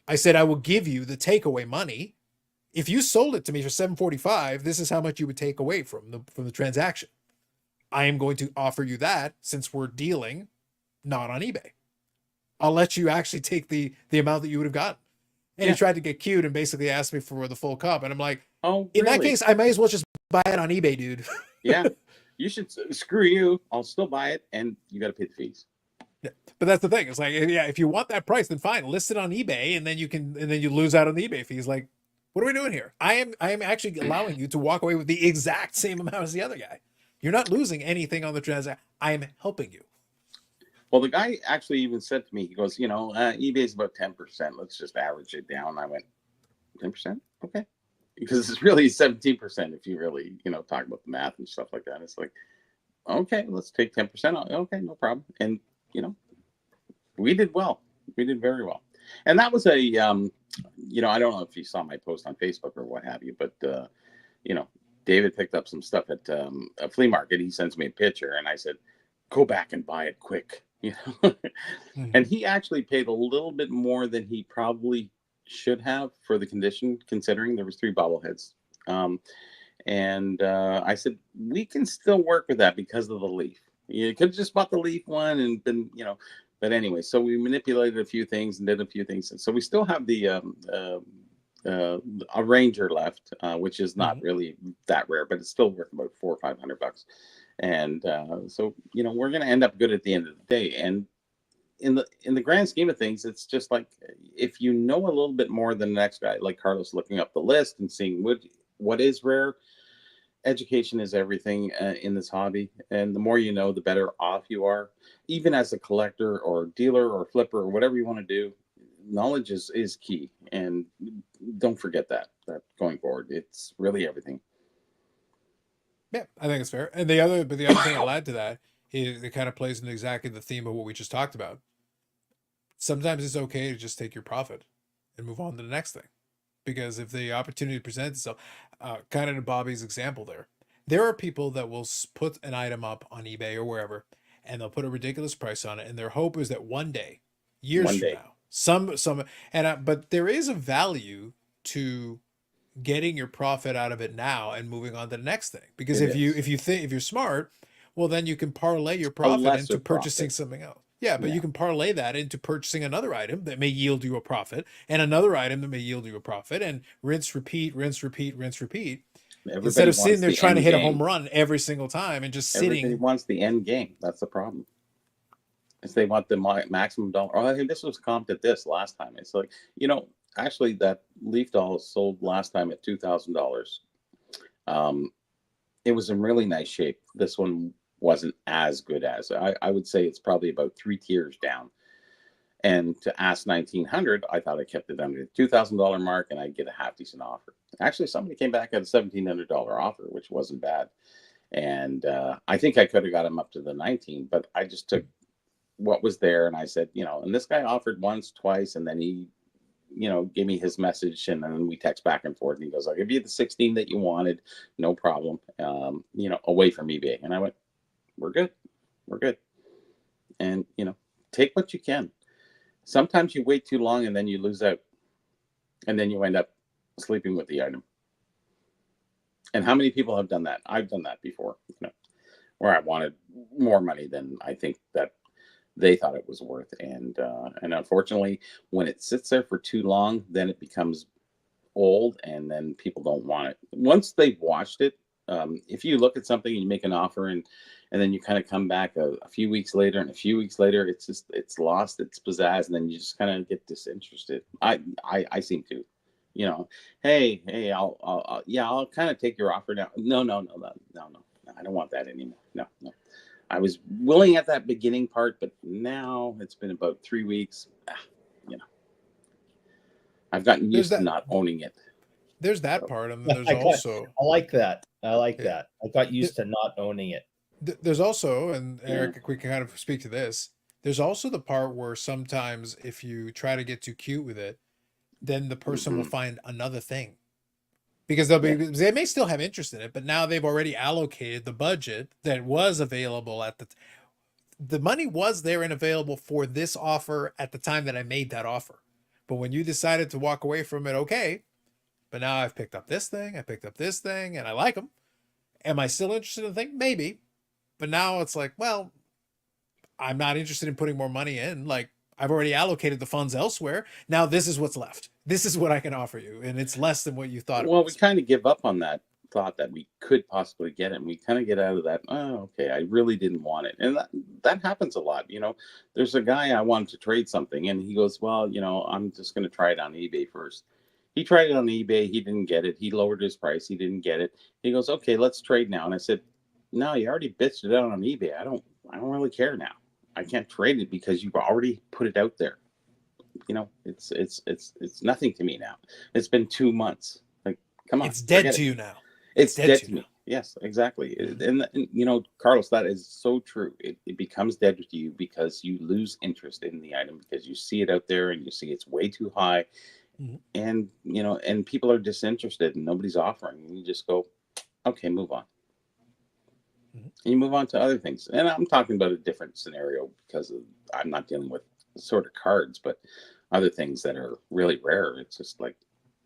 I said, I will give you the takeaway money. If you sold it to me for 745, this is how much you would take away from the transaction. I am going to offer you that since we're dealing not on eBay. I'll let you actually take the amount that you would have gotten. And he tried to get cute and basically asked me for the full comp. And I'm like, oh, in that case, I may as well just buy it on eBay, dude. Yeah. You should, screw you. I'll still buy it. And you got to pay the fees. Yeah. But that's the thing. It's like, yeah, if you want that price, then fine, list it on eBay. And then you lose out on the eBay fees. Like, what are we doing here? I am actually allowing you to walk away with the exact same amount as the other guy. You're not losing anything on the transaction. I am helping you. Well, the guy actually even said to me, he goes, you know, eBay's about 10%. Let's just average it down. I went, 10%? Okay. Because it's really 17% if you really, you know, talk about the math and stuff like that. It's like, okay, let's take 10%. Okay, no problem. And, you know, we did well. We did very well. And that was a, you know, I don't know if you saw my post on Facebook or what have you, but, you know, David picked up some stuff at a flea market. He sends me a picture and I said, go back and buy it quick. You know, and he actually paid a little bit more than he probably should have for the condition, considering there was 3 bobbleheads. And I said, we can still work with that because of the leaf. You could have just bought the leaf one and been, you know, but anyway, so we manipulated a few things and did a few things. So we still have the a Ranger left, which is not really that rare, but it's still worth about $400 or $500. And so, you know, we're going to end up good at the end of the day. And in the grand scheme of things, it's just like, if you know a little bit more than the next guy, like Carlos, looking up the list and seeing what is rare, education is everything in this hobby. And the more you know, the better off you are. Even as a collector or dealer or flipper or whatever you want to do, knowledge is key. And don't forget that going forward, it's really everything. Yeah, I think it's fair. And the other thing I'll add to that is it kind of plays into exactly the theme of what we just talked about. Sometimes it's okay to just take your profit and move on to the next thing. Because if the opportunity presents itself, kind of to Bobby's example there are people that will put an item up on eBay or wherever, and they'll put a ridiculous price on it. And their hope is that one day, years from now, but there is a value to getting your profit out of it now and moving on to the next thing. Because if you're smart, well, then you can parlay your profit into purchasing something else. Yeah, but Yeah. you can parlay that into purchasing another item that may yield you a profit, and another item that may yield you a profit, and rinse, repeat, rinse, repeat, rince, repeat. Instead Everybody of sitting wants there the trying to end hit a game. home run every single time and just Everybody sitting. wants the end game. That's the problem. Is they want the maximum dollar. Oh, hey, this was comped at this last time. It's like, actually that Leaf doll sold last time at $2,000. It was in really nice shape. This one wasn't as good as. I would say it's probably about 3 tiers down. And to ask 1,900, I thought I kept it under the $2,000 mark and I'd get a half decent offer. Actually, somebody came back at a $1,700 offer, which wasn't bad. And I think I could have got him up to the 19, but I just took what was there and I said, and this guy offered once, twice, and then he, gave me his message, and then we text back and forth. And he goes, "I'll give you the 16 that you wanted, no problem. Away from eBay." And I went, "We're good, we're good." And take what you can. Sometimes you wait too long and then you lose out, and then you end up sleeping with the item. And how many people have done that? I've done that before, where I wanted more money than I think that they thought it was worth. And unfortunately, when it sits there for too long, then it becomes old, and then people don't want it. Once they've watched it, if you look at something and you make an offer, and then you kind of come back a few weeks later, and a few weeks later, it's lost its pizzazz, and then you just kind of get disinterested. I seem to, hey, I'll kind of take your offer now. No, I don't want that anymore. No. I was willing at that beginning part, but now it's been about 3 weeks. I've gotten used to not owning it. There's that part, and then there's I also. I like that. I like Yeah. that. I got used to not owning it. There's also, and Yeah. Eric, we can kind of speak to this. There's also the part where sometimes if you try to get too cute with it, then the person will find another thing. Because they may still have interest in it, but now they've already allocated the budget that was available at the money was there and available for this offer at the time that I made that offer. But when you decided to walk away from it, okay, but now I've picked up this thing, and I like them. Am I still interested in the thing? Maybe. But now it's like, well, I'm not interested in putting more money in. Like, I've already allocated the funds elsewhere. Now this is what's left. This is what I can offer you, and it's less than what you thought. Well, we kind of give up on that thought that we could possibly get it, and we kind of get out of that. Oh, okay, I really didn't want it, and that happens a lot. There's a guy I wanted to trade something, and he goes, "Well, I'm just going to try it on eBay first." He tried it on eBay. He didn't get it. He lowered his price. He didn't get it. He goes, "Okay, let's trade now." And I said, "No, you already bitched it out on eBay. I don't really care now. I can't trade it because you've already put it out there. It's nothing to me now. It's been 2 months. Like, come on, It's dead to you now. It's dead to me. now. Yes, exactly. And Carlos, that is so true. It becomes dead to you because you lose interest in the item, because you see it out there and you see it's way too high, and and people are disinterested and nobody's offering. And you just go, okay, move on. And you move on to other things. And I'm talking about a different scenario because I'm not dealing with sort of cards, but other things that are really rare. It's just like,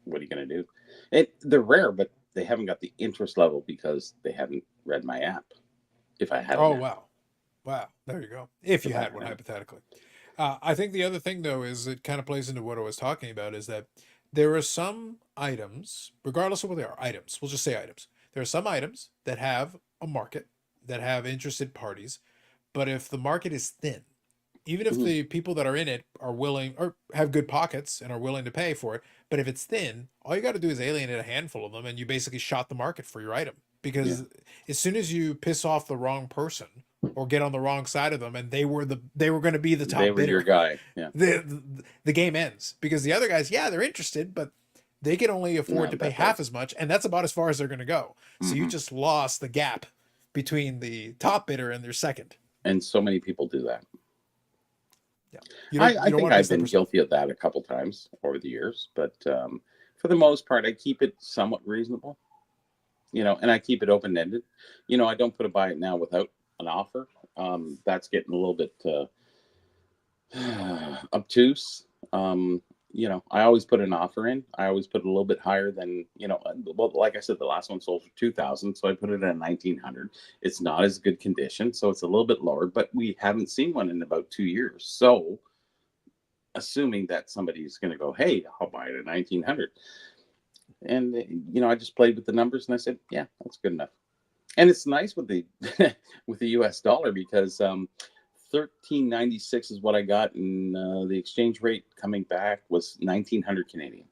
what are you going to do? They're rare, but they haven't got the interest level because they haven't read my app. If I had, wow, there you go. If you had one, hypothetically. I think the other thing, though, is it kind of plays into what I was talking about, is that there are some items, regardless of what they are, items. We'll just say items. There are some items that have a market, that have interested parties, but if the market is thin, even if the people that are in it are willing or have good pockets and are willing to pay for it, but if it's thin, all you got to do is alienate a handful of them, and you basically shot the market for your item. Because as soon as you piss off the wrong person or get on the wrong side of them, and they were going to be the top bidder, your guy. Yeah, the game ends, because the other guys, they're interested, but they can only afford to pay half as much, and that's about as far as they're going to go. So you just lost the gap between the top bidder and their second. And so many people do that. Yeah, I think I've been guilty of that a couple times over the years, but for the most part, I keep it somewhat reasonable, and I keep it open-ended. I don't put a buy it now without an offer. That's getting a little bit obtuse. I always put an offer in. I always put a little bit higher than, well, like I said, the last one sold for 2,000, so I put it at 1,900. It's not as good condition, so it's a little bit lower, but we haven't seen one in about 2 years. So assuming that somebody's going to go, hey, I'll buy it at 1,900. And, I just played with the numbers and I said, yeah, that's good enough. And it's nice with the with the US dollar because 1396 is what I got, and the exchange rate coming back was 1,900 Canadian.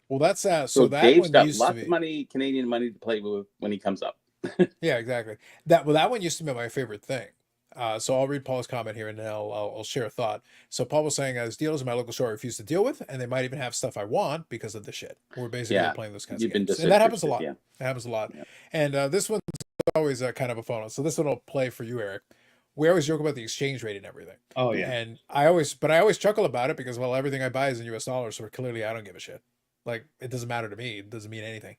Well, that's So that Dave's one got used lots to be of money, Canadian money to play with when he comes up. Yeah, exactly. That one used to be my favorite thing. So I'll read Paul's comment here and then I'll share a thought. So Paul was saying, as dealers in my local store I refuse to deal with, and they might even have stuff I want because of the shit. We're basically Yeah, playing those kinds you've of been games, and that happens a disinterested, lot. yeah. It happens a lot. Yeah. And this one's always kind of a fun one. So this one will play for you, Eric. We always joke about the exchange rate and everything. Oh yeah. And I always chuckle about it because, well, everything I buy is in US dollars, so clearly I don't give a shit. Like, it doesn't matter to me. It doesn't mean anything.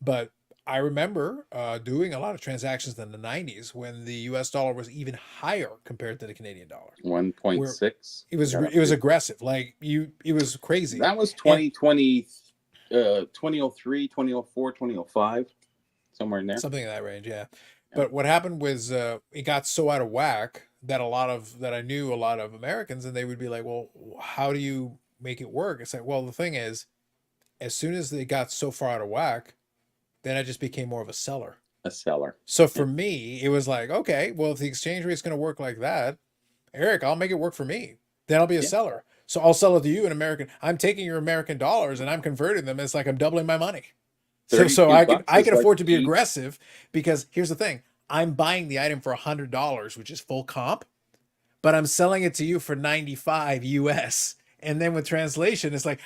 But I remember doing a lot of transactions in the 90s when the US dollar was even higher compared to the Canadian dollar. 1.6. It was aggressive. Like, it was crazy. That was 2020, 2003, 2004, 2005, somewhere in there. Something in that range, yeah. But what happened was it got so out of whack that I knew a lot of Americans, and they would be like, well, how do you make it work? It's like, well, the thing is, as soon as they got so far out of whack, then I just became more of a seller. A seller. So for me, it was like, okay, well, if the exchange rate is going to work like that, Eric, I'll make it work for me. Then I'll be a seller. So I'll sell it to you in American. I'm taking your American dollars and I'm converting them. It's like I'm doubling my money. So I can afford to be aggressive because here's the thing. I'm buying the item for $100, which is full comp, but I'm selling it to you for 95 US. And then with translation, it's like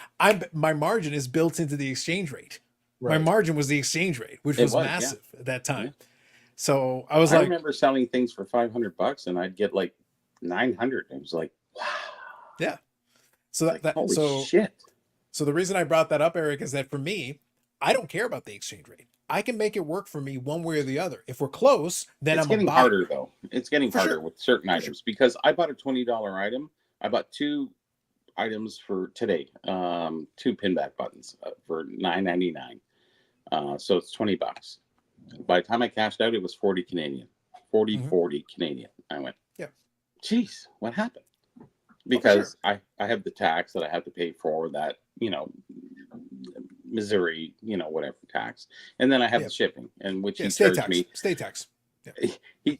my margin is built into the exchange rate. Right. My margin was the exchange rate, which was massive at that time. Yeah. So I remember selling things for $500 and I'd get like 900. It was like, wow. Yeah. So holy shit. So the reason I brought that up, Eric, is that for me, I don't care about the exchange rate. I can make it work for me one way or the other. If we're close, then it's getting harder though. It's getting harder with certain items because I bought a $20 item. I bought 2 items for today, 2 pinback buttons for $9.99. So it's $20. By the time I cashed out, it was 40 Canadian, 40 Canadian. I went, yeah, geez, what happened? Because I have the tax that I have to pay for that, Missouri, whatever tax, and then I have the shipping, and which he charged me state tax. Yeah. He,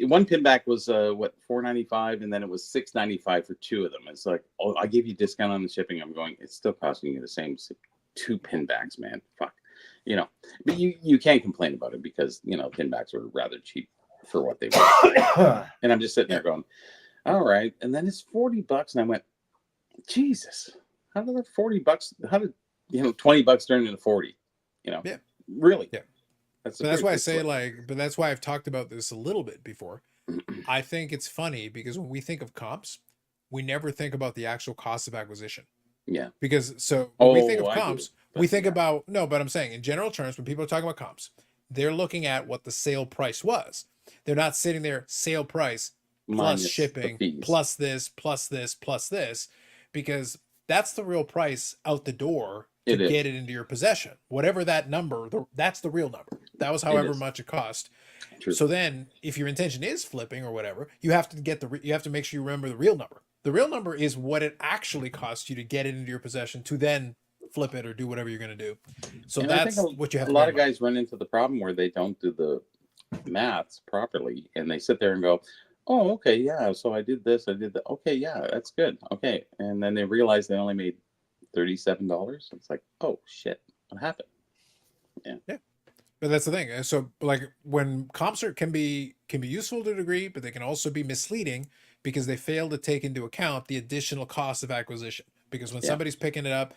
one pinback was $4.95, and then it was $6.95 for 2 of them. It's like, oh, I gave you a discount on the shipping. I'm going, it's still costing you the same 2 pinbacks, man. Fuck, but you can't complain about it because pinbacks are rather cheap for what they were. And I'm just sitting there going, all right. And then it's $40, and I went, Jesus, how did that $40? How did $20 turn into 40? Really? Yeah. That's why I say but that's why I've talked about this a little bit before. I think it's funny because when we think of comps, we never think about the actual cost of acquisition. Yeah. Because when we think of comps, we think about, but I'm saying in general terms, when people are talking about comps, they're looking at what the sale price was. They're not sitting there, sale price plus shipping, plus this, because that's the real price out the door to get it into your possession. Whatever that number, that's the real number. That was however much it cost. True. So then if your intention is flipping or whatever, you have to you have to make sure you remember the real number. The real number is what it actually costs you to get it into your possession to then flip it or do whatever you're going to do. So that's what you have to do. A lot of guys run into the problem where they don't do the maths properly and they sit there and go, oh, okay, yeah, so I did this, I did that. Okay, yeah, that's good. Okay. And then they realize they only made $37. It's like, oh shit, what happened? Yeah. But that's the thing. So like when comps can be useful to a degree, but they can also be misleading because they fail to take into account the additional cost of acquisition. Because when somebody's picking it up,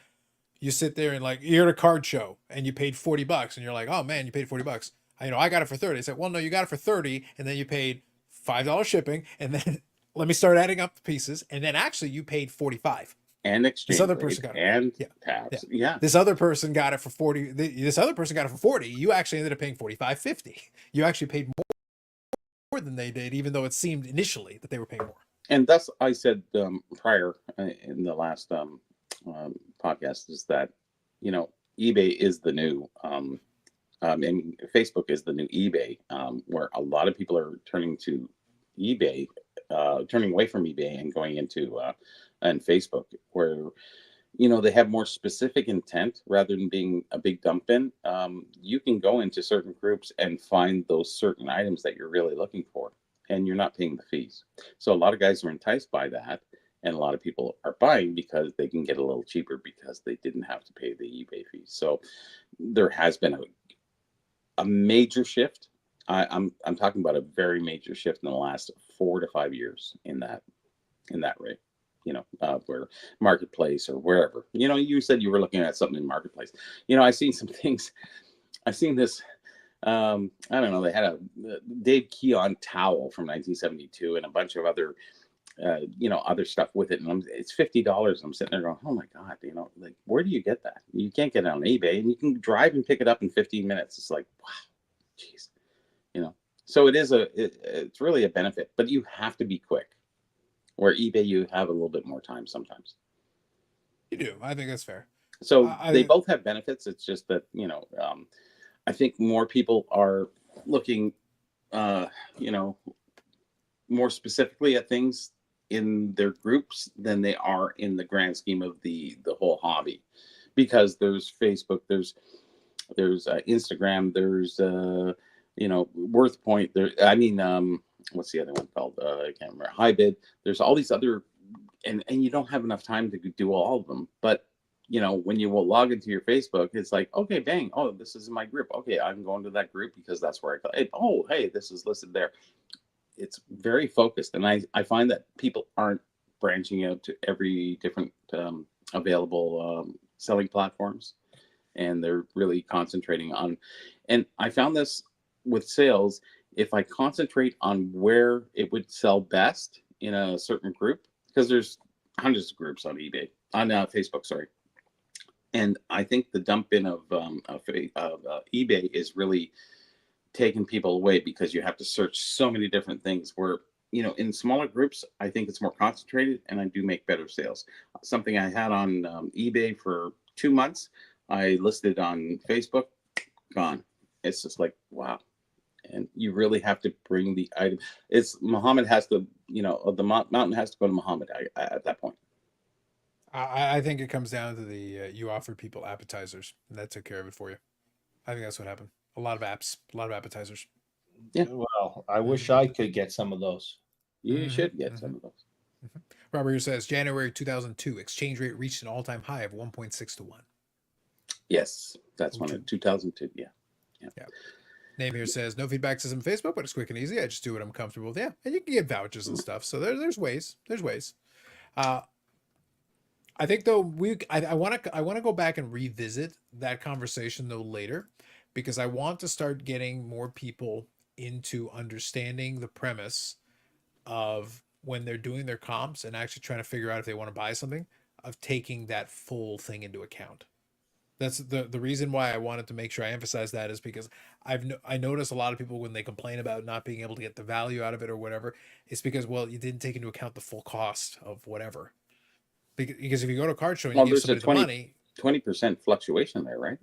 you sit there and like you're at a card show and you paid $40 and you're like, oh man, you paid $40. I got it for 30. It's like, well, no, you got it for 30 and then you paid $5 shipping and then let me start adding up the pieces and then actually you paid 45. And exchange this other person got it. And tax. Yeah. This other person got it for 40. This other person got it for 40. You actually ended up paying 45.50. You actually paid more than they did, even though it seemed initially that they were paying more. And that's I said prior in the last podcast is that, eBay is the new, and Facebook is the new eBay, where a lot of people are turning to eBay, turning away from eBay and going into and Facebook, where they have more specific intent rather than being a big dump bin. You can go into certain groups and find those certain items that you're really looking for, and you're not paying the fees. So a lot of guys are enticed by that, and a lot of people are buying because they can get a little cheaper because they didn't have to pay the eBay fees. So there has been a major shift. I'm talking about a very major shift in the last 4 to 5 years in that rate. Where marketplace or wherever. You said you were looking at something in marketplace. I've seen some things. I've seen this. I don't know. They had a Dave Keon towel from 1972 and a bunch of other, other stuff with it. And it's $50. I'm sitting there going, oh my God, like, where do you get that? You can't get it on eBay, and you can drive and pick it up in 15 minutes. It's like, wow, geez, So it is it's really a benefit, but you have to be quick. Where eBay, you have a little bit more time sometimes. You do. I think that's fair. So they both have benefits. It's just that, I think more people are looking, more specifically at things in their groups than they are in the grand scheme of the whole hobby, because there's Facebook, there's Instagram, there's Worth Point. What's the other one called? I can't remember. High Bid. There's all these other, and you don't have enough time to do all of them. But when you will log into your Facebook, it's like, okay, bang, oh, this is my group. Okay, I'm going to that group because that's where hey, this is listed there. It's very focused, and I find that people aren't branching out to every different available selling platforms, and they're really concentrating on. And I found this with sales. If I concentrate on where it would sell best in a certain group, because there's hundreds of groups on eBay, on Facebook, sorry. And I think the dump bin of eBay is really taking people away, because you have to search so many different things, where, in smaller groups, I think it's more concentrated, and I do make better sales. Something I had on eBay for 2 months, I listed on Facebook, gone. It's just like, wow. And you really have to bring the item. It's Muhammad has to, the mountain has to go to Muhammad at that point. I think it comes down to the you offered people appetizers, and that took care of it for you. I think that's what happened. A lot of apps, a lot of appetizers. Yeah. Well, I wish I could get some of those. You should get some of those. Robert here says January 2002 exchange rate reached an all-time high of 1.6 to 1. Yes, that's when it 2002. Yeah. Name here says no feedback system on Facebook, but it's quick and easy. I just do what I'm comfortable with. Yeah, and you can get vouchers and stuff. So there's ways. There's ways. I think though I want to go back and revisit that conversation though later, because I want to start getting more people into understanding the premise of when they're doing their comps and actually trying to figure out if they want to buy something, of taking that full thing into account. That's the reason why I wanted to make sure I emphasize that, is because I notice a lot of people when they complain about not being able to get the value out of it or whatever, it's because, well, you didn't take into account the full cost of whatever. Because if you go to a card show and you give somebody the money, 20% fluctuation there, right?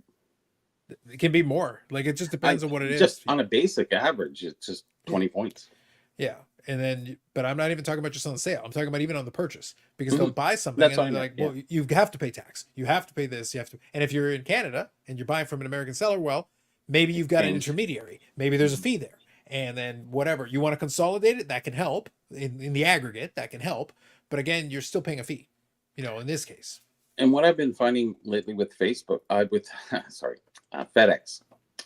It can be more. Like, it just depends on what it is. Just on a basic average, it's just 20 points. Yeah. And then, but I'm not even talking about just on the sale. I'm talking about even on the purchase, because they'll buy something and they're like, well, you have to pay tax. You have to pay this. You have to. And if you're in Canada and you're buying from an American seller, well, maybe you've got an intermediary. Maybe there's a fee there. And then whatever you want to consolidate it, that can help in the aggregate. That can help. But again, you're still paying a fee, in this case. And what I've been finding lately with Facebook, FedEx,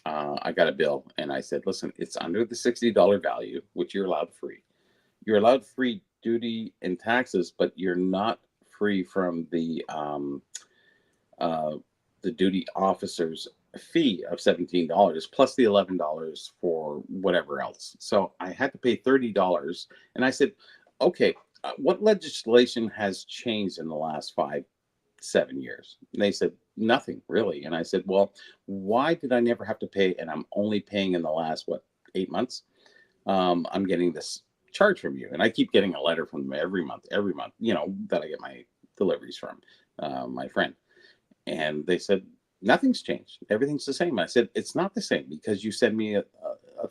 I got a bill and I said, listen, it's under the $60 value, which you're allowed free. You're allowed free duty and taxes, but you're not free from the duty officer's fee of $17 plus the $11 for whatever else. So I had to pay $30. And I said, okay, what legislation has changed in the last 5-7 years? And they said, nothing really. And I said, well, why did I never have to pay? And I'm only paying in the last, 8 months? I'm getting this charge from you. And I keep getting a letter from them every month, that I get my deliveries from. my friend, and they said nothing's changed. Everything's the same. I said it's not the same because you send me a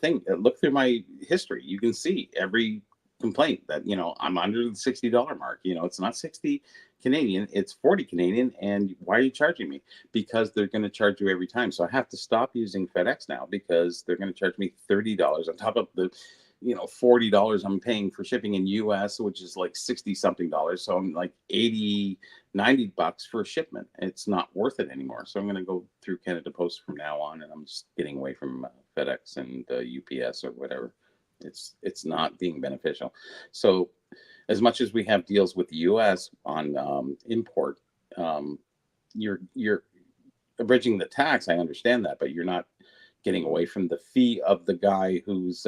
thing. Look through my history. You can see every complaint that I'm under the $60 mark. It's not 60 Canadian, it's 40 Canadian. And why are you charging me? Because they're going to charge you every time. So I have to stop using FedEx now because they're going to charge me $30 on top of the $40 I'm paying for shipping in US, which is like 60 something dollars. So I'm like 80, $90 for a shipment. It's not worth it anymore. So I'm going to go through Canada Post from now on, and I'm just getting away from FedEx and UPS or whatever. It's not being beneficial. So as much as we have deals with the US on import, you're abridging the tax. I understand that, but you're not getting away from the fee of the guy who's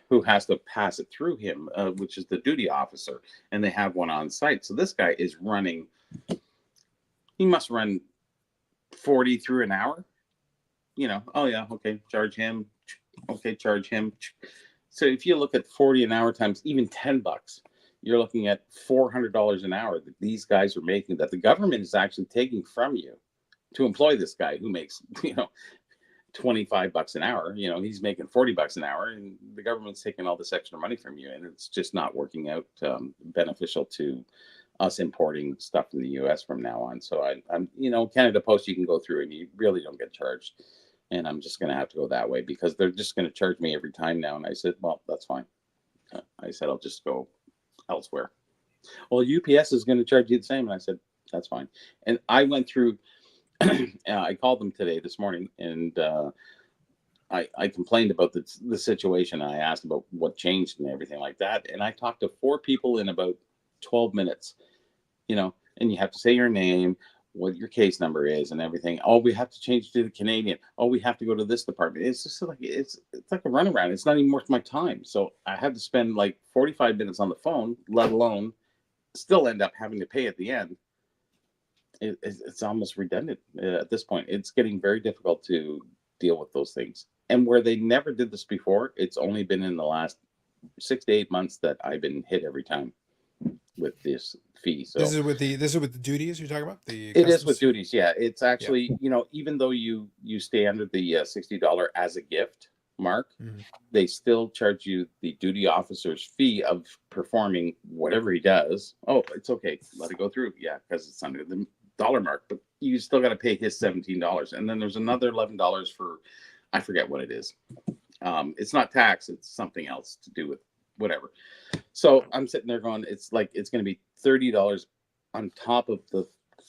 who has to pass it through him, which is the duty officer, and they have one on site. So this guy is running. He must run 40 through an hour. Oh yeah, okay, charge him. Okay, charge him. So if you look at 40 an hour times even $10, you're looking at $400 an hour that these guys are making, that the government is actually taking from you to employ this guy who makes $25 an hour. He's making $40 an hour, and the government's taking all this extra money from you, and it's just not working out beneficial to us importing stuff from the US from now on. So I'm Canada Post, you can go through and you really don't get charged. And I'm just going to have to go that way because they're just going to charge me every time now. And I said, well, that's fine. I said, I'll just go elsewhere. Well, UPS is going to charge you the same. And I said, that's fine. And I went through, I called them this morning, and I complained about the situation. And I asked about what changed and everything like that. And I talked to 4 people in about 12 minutes, and you have to say your name, what your case number is and everything. Oh, we have to change to the Canadian. Oh, we have to go to this department. It's just like it's like a runaround. It's not even worth my time. So I had to spend like 45 minutes on the phone, let alone still end up having to pay at the end. It's almost redundant at this point. It's getting very difficult to deal with those things. And where they never did this before, it's only been in the last 6 to 8 months that I've been hit every time with this fee. So this is with the duties you're talking about. It is with duties. Yeah, it's actually even though you stay under the $60 as a gift mark, they still charge you the duty officer's fee of performing whatever he does. Oh, it's okay, let it go through. Yeah, because it's under the dollar mark, but you still got to pay his $17, and then there's another $11 for I forget what it is. It's not tax; it's something else to do with whatever. So I'm sitting there going, it's going to be $30 on top of the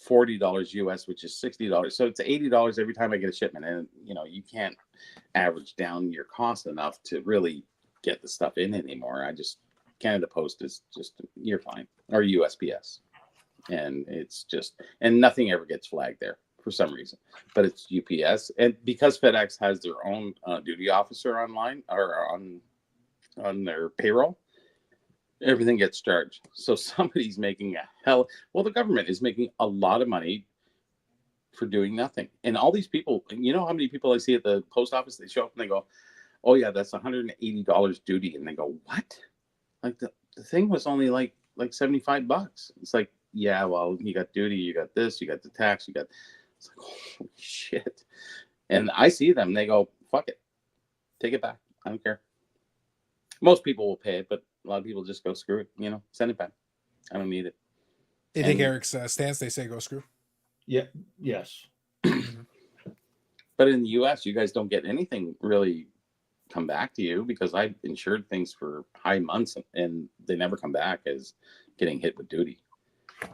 $40 US, which is $60. So it's $80 every time I get a shipment. And, you can't average down your cost enough to really get the stuff in anymore. Canada Post is just, you're fine. Or USPS. And it's just, and nothing ever gets flagged there for some reason. But it's UPS. And because FedEx has their own duty officer online or on their payroll, everything gets charged. So somebody's making the government is making a lot of money for doing nothing. And all these people, how many people I see at the post office, they show up and they go, oh yeah, that's $180 duty. And they go, what? Like the thing was only like $75. It's like, yeah, well, you got duty, you got this, you got the tax, it's like, holy shit. And I see them, they go, fuck it, take it back. I don't care. Most people will pay it, but a lot of people just go, screw it, send it back. I don't need it. They take Eric's stance. They say go screw. Yeah. Yes. But in the US, you guys don't get anything really come back to you because I've insured things for high months and they never come back as getting hit with duty.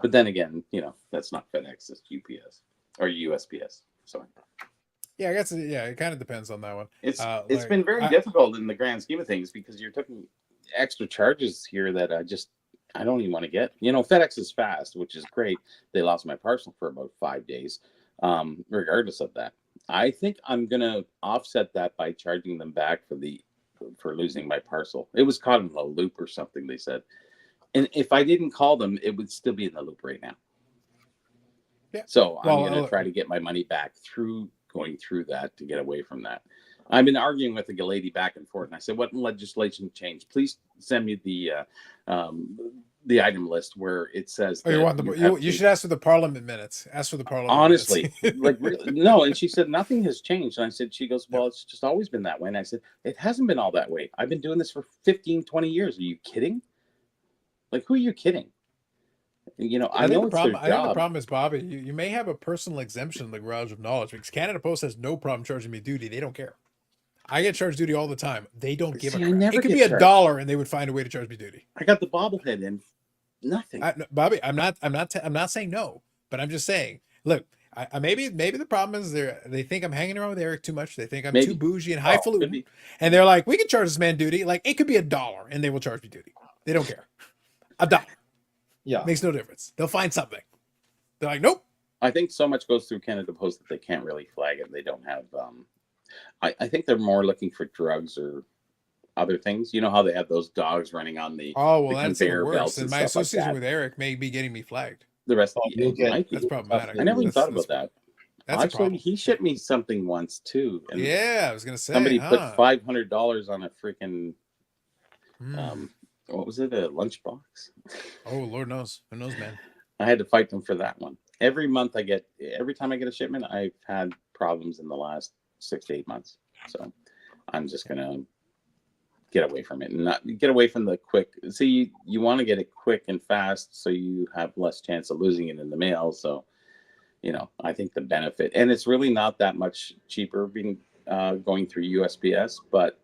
But then again, that's not FedEx, it's UPS or USPS. Sorry. Yeah, I guess. Yeah, it kind of depends on that one. It's been very difficult in the grand scheme of things because you're taking extra charges here that I don't even want to get. FedEx is fast, which is great. They lost my parcel for about 5 days. Regardless of that, I think I'm gonna offset that by charging them back for losing my parcel. It was caught in a loop or something, they said. And if I didn't call them, it would still be in the loop right now. Yeah. So I'm gonna try to get my money back through going through that to get away from that. I've been arguing with the lady back and forth, and I said, "What legislation changed? Please send me the item list where it says." Oh, you that want you should ask for the Parliament minutes. Ask for the Parliament. Honestly, minutes. like really, no. And she said nothing has changed. And I said, she goes, "Well, it's just always been that way." And I said, "It hasn't been all that way. I've been doing this for 15, 20 years. Are you kidding? Like, who are you kidding?" You know, I know it's their I think the job. problem is, Bobby, you may have a personal exemption in the garage of knowledge because Canada Post has no problem charging me duty. They don't care. I get charged duty all the time. They don't give a See, I crap. never It could get be charged. $1 and they would find a way to charge me duty. I got the bobblehead and nothing. Bobby, I'm not saying no, but I'm just saying, look, I maybe the problem is they think I'm hanging around with Eric too much. They think I'm Maybe. too bougie and Oh, could highfalutin, be. and they're like, we can charge this man duty. Like it could be $1 and they will charge me duty. They don't care. $1 Yeah. makes no difference. They'll find something. They're like, nope. I think so much goes through Canada Post that they can't really flag it. They don't have. I think they're more looking for drugs or other things. You know how they have those dogs running on the Oh well, the that's even conveyor worse. belts And and my stuff like association that. with Eric may be getting me flagged. The rest of You'll get- might be. That's problematic. I never even That's- thought about that. That's a Actually, problem. he shipped me something once too. And Yeah, I was gonna say somebody put huh? $500 on a freaking Hmm. what was it? A lunchbox. Oh Lord knows, who knows, man. I had to fight them for that one. Every time I get a shipment, I've had problems in the last 6 to 8 months. So I'm just gonna get away from it and not get away from the quick. See, you want to get it quick and fast so you have less chance of losing it in the mail. So, you know, I think the benefit, and it's really not that much cheaper being going through USPS, but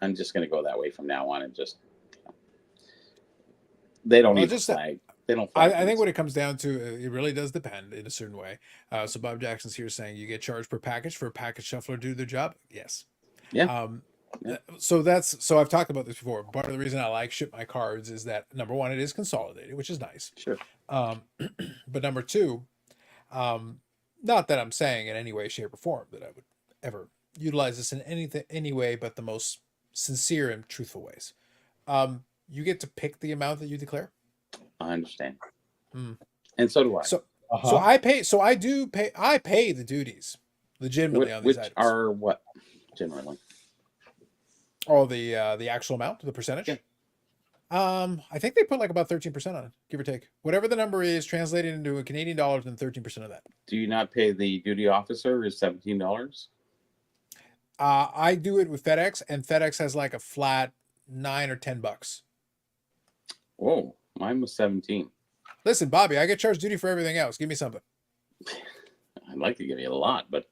I'm just going to go that way from now on and just, they don't Well, even just flag. They don't flag I think things. what it comes down to, it really does depend in a certain way. So Bob Jackson's here saying you get charged per package for a package shuffler to do their job. Yes. Yeah. Yeah. So I've talked about this before. Part of the reason I like Ship My Cards is that number one, it is consolidated, which is nice. Sure. But number two, not that I'm saying in any way, shape, or form that I would ever utilize this in any way but the most sincere and truthful ways. You get to pick the amount that you declare. I understand. Hmm. And so do I. So I pay. So I do pay. I pay the duties legitimately on these which items. are what generally? Oh, the actual amount, the percentage. Yeah. I think they put like about 13% on it, give or take. Whatever the number is, translated into Canadian dollars, then 13% of that. Do you not pay the duty officer is $17? I do it with FedEx, and FedEx has like a flat $9 or $10. Whoa, mine was 17. Listen, Bobby, I get charged duty for everything else. Give me something. I'd like to give you a lot, but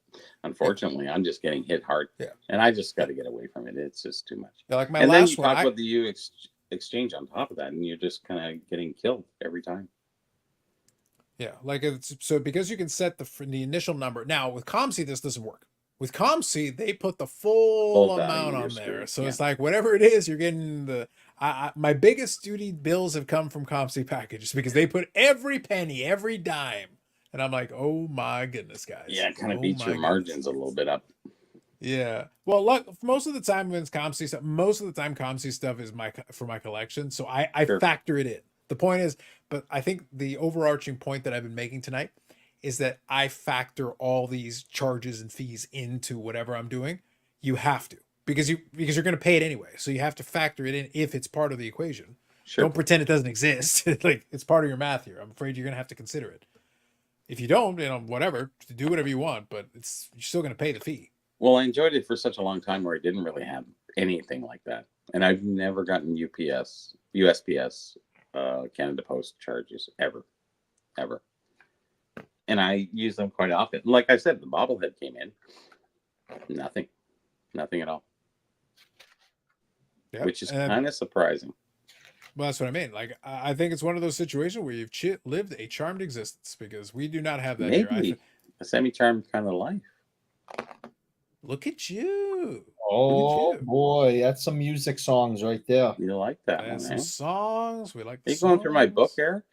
unfortunately, I'm just getting hit hard. Yeah. And I just got to get away from it. It's just too much. Yeah, like my And then you last one. talk about the U exchange on top of that, and you're just kind of getting killed every time. Yeah, like it's so because you can set the initial number. Now with ComC, this doesn't work. With ComC, they put the full Full value, amount you're on there, screwed, so yeah. it's like whatever it is, you're getting the. My biggest duty bills have come from ComC packages because they put every penny, every dime, and I'm like, oh my goodness, guys. Yeah, it kind of Oh beats my your goodness. margins a little bit up. Yeah. Well, look, most of the time when it's ComC stuff, most of the time ComC stuff is for my collection, so I Sure. factor it in. The point is, but I think the overarching point that I've been making tonight is that I factor all these charges and fees into whatever I'm doing. You have to because you're going to pay it anyway, so you have to factor it in if it's part of the equation. Sure. Don't pretend it doesn't exist. Like it's part of your math here. I'm afraid you're going to have to consider it. If you don't, whatever, do whatever you want, but you're still going to pay the fee. Well, I enjoyed it for such a long time where I didn't really have anything like that. And I've never gotten USPS, Canada Post charges ever. And I use them quite often. Like I said, the bobblehead came in. Nothing at all. Yeah. Which is And- kind of surprising. Well, that's what I mean. Like, I think it's one of those situations where you've lived a charmed existence because we do not have that here. Maybe a semi-charmed kind of life. Look at you. Oh Look at you. boy, that's some music songs right there. You like that And one, some eh? songs. We like the Are you going through my book, songs. Eric?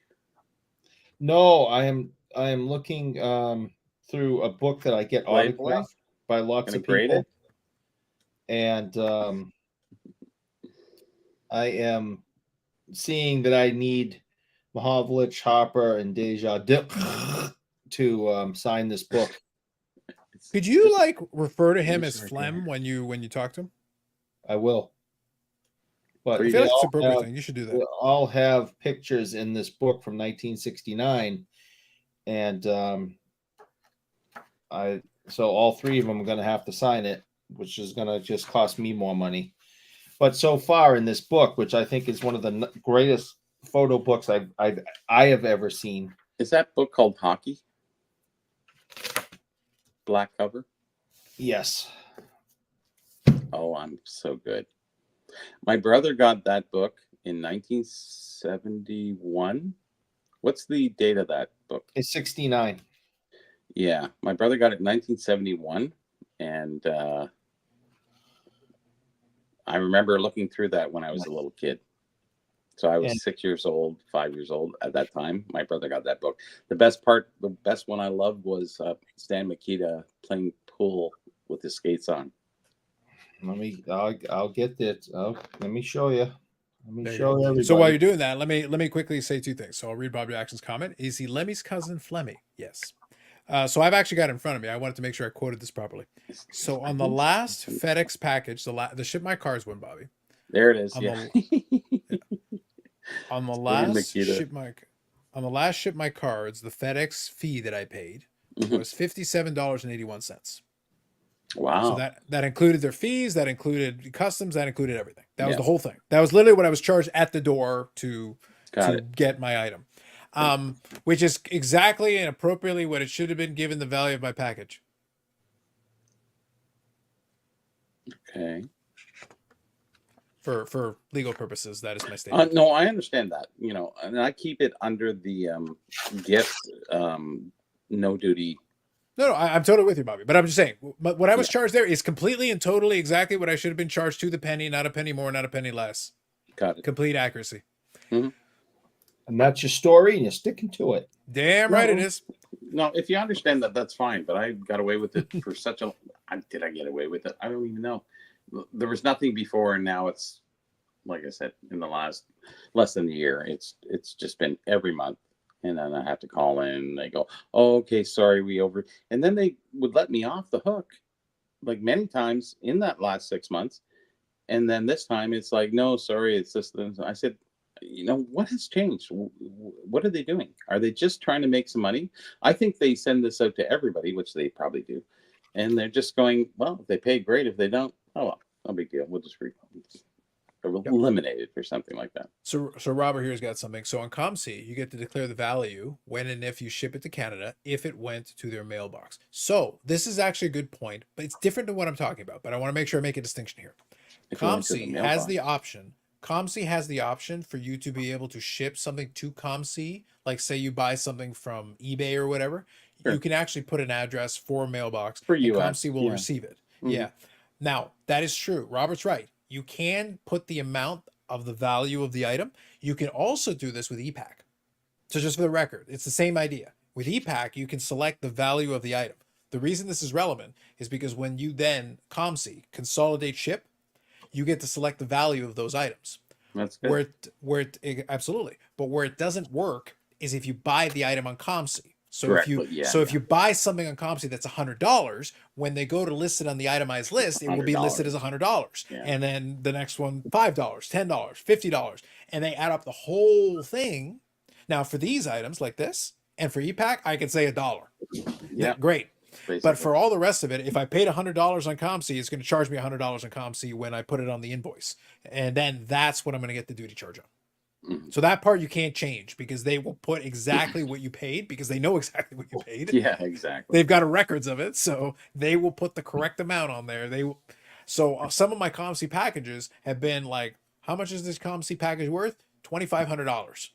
No, I am looking through a book that I get Playboy? autographed by lots Gonna of grade people. it? And I am seeing that I need Mahavlich, Harper, and Deja Dip to sign this book. Could you like refer to him Let me as see right Flem when you talk to him? I will. But I Pretty feel they like it's an all appropriate have, thing. You should do they that. all have pictures in this book from 1969, and so all three of them are going to have to sign it, which is going to just cost me more money. But so far in this book, which I think is one of the greatest photo books I have ever seen. Is that book called Hockey? Black cover? Yes. Oh, I'm so good. My brother got that book in 1971. What's the date of that book? It's 69. Yeah, my brother got it in 1971, and I remember looking through that when I was a little kid. So I was And- 6 years old, 5 years old at that time. My brother got that book. The best one I loved was Stan Mikita playing pool with his skates on. I'll get that. Let me show you. Let me There you show go. everybody. So while you're doing that, let me quickly say two things. So I'll read Bob Jackson's comment. Is he Lemmy's cousin Flemmy? Yes. So I've actually got it in front of me. I wanted to make sure I quoted this properly. So on the last FedEx package, the Ship My Cars one, Bobby. There it is. On Yeah. On the Stan last Mikita. Ship My Cards, the FedEx fee that I paid Mhm. was $57.81. Wow. So that included their fees, that included customs, that included everything. That was Yeah. the whole thing. That was literally what I was charged at the door to Got it. get my item. Which is exactly and appropriately what it should have been given the value of my package. Okay. For legal purposes, that is my statement. No, I understand that. And I keep it under the gift no duty. No, I'm totally with you, Bobby. But I'm just saying, what I was Yeah. charged there is completely and totally exactly what I should have been charged to the penny, not a penny more, not a penny less. Got it. Complete accuracy. And that's your story, and you're sticking to it. Damn right it No. is. No, if you understand that, that's fine. But I got away with it for such a. Did I get away with it? I don't even know. There was nothing before, and now it's, like I said, in the last less than a year. It's just been every month, and then I have to call in. And they go, "Oh, okay, sorry, and then they would let me off the hook, like many times in that last 6 months, and then this time it's like, no, sorry, it's this. I said, what has changed? What are they doing? Are they just trying to make some money? I think they send this out to everybody, which they probably do. And they're just going, well, if they pay, great. If they don't, oh, well, no big deal. We'll just eliminate it or something like that. So Robert here's got something. So on ComC, you get to declare the value when and if you ship it to Canada, if it went to their mailbox. So this is actually a good point, but it's different than what I'm talking about. But I want to make sure I make a distinction here. ComC has the option. ComC has the option for you to be able to ship something to ComC. Like say you buy something from eBay or whatever, Sure. you can actually put an address for a mailbox For and US, ComC will yeah. receive it. Mhm. Yeah. Now that is true. Robert's right. You can put the amount of the value of the item. You can also do this with ePack. So just for the record, it's the same idea. With ePack, you can select the value of the item. The reason this is relevant is because when you then ComC consolidate ship, you get to select the value of those items. That's good. Absolutely, but where it doesn't work is if you buy the item on ComC. So Directly, if you buy something on ComC that's $100, when they go to list it on the itemized list, it will be listed as $100, Yeah. and then the next one $5, $10, $50, and they add up the whole thing. Now for these items like this, and for ePack, I could say $1. Yeah, Great. basically. But for all the rest of it, if I paid $100 on ComC, it's going to charge me $100 on ComC when I put it on the invoice. And then that's what I'm going to get the duty charge on. Mhm. So that part you can't change because they will put exactly what you paid because they know exactly what you paid. Yeah, exactly. They've got records of it. So they will put the correct amount on there. So some of my ComC packages have been like, how much is this ComC package worth? $2,500.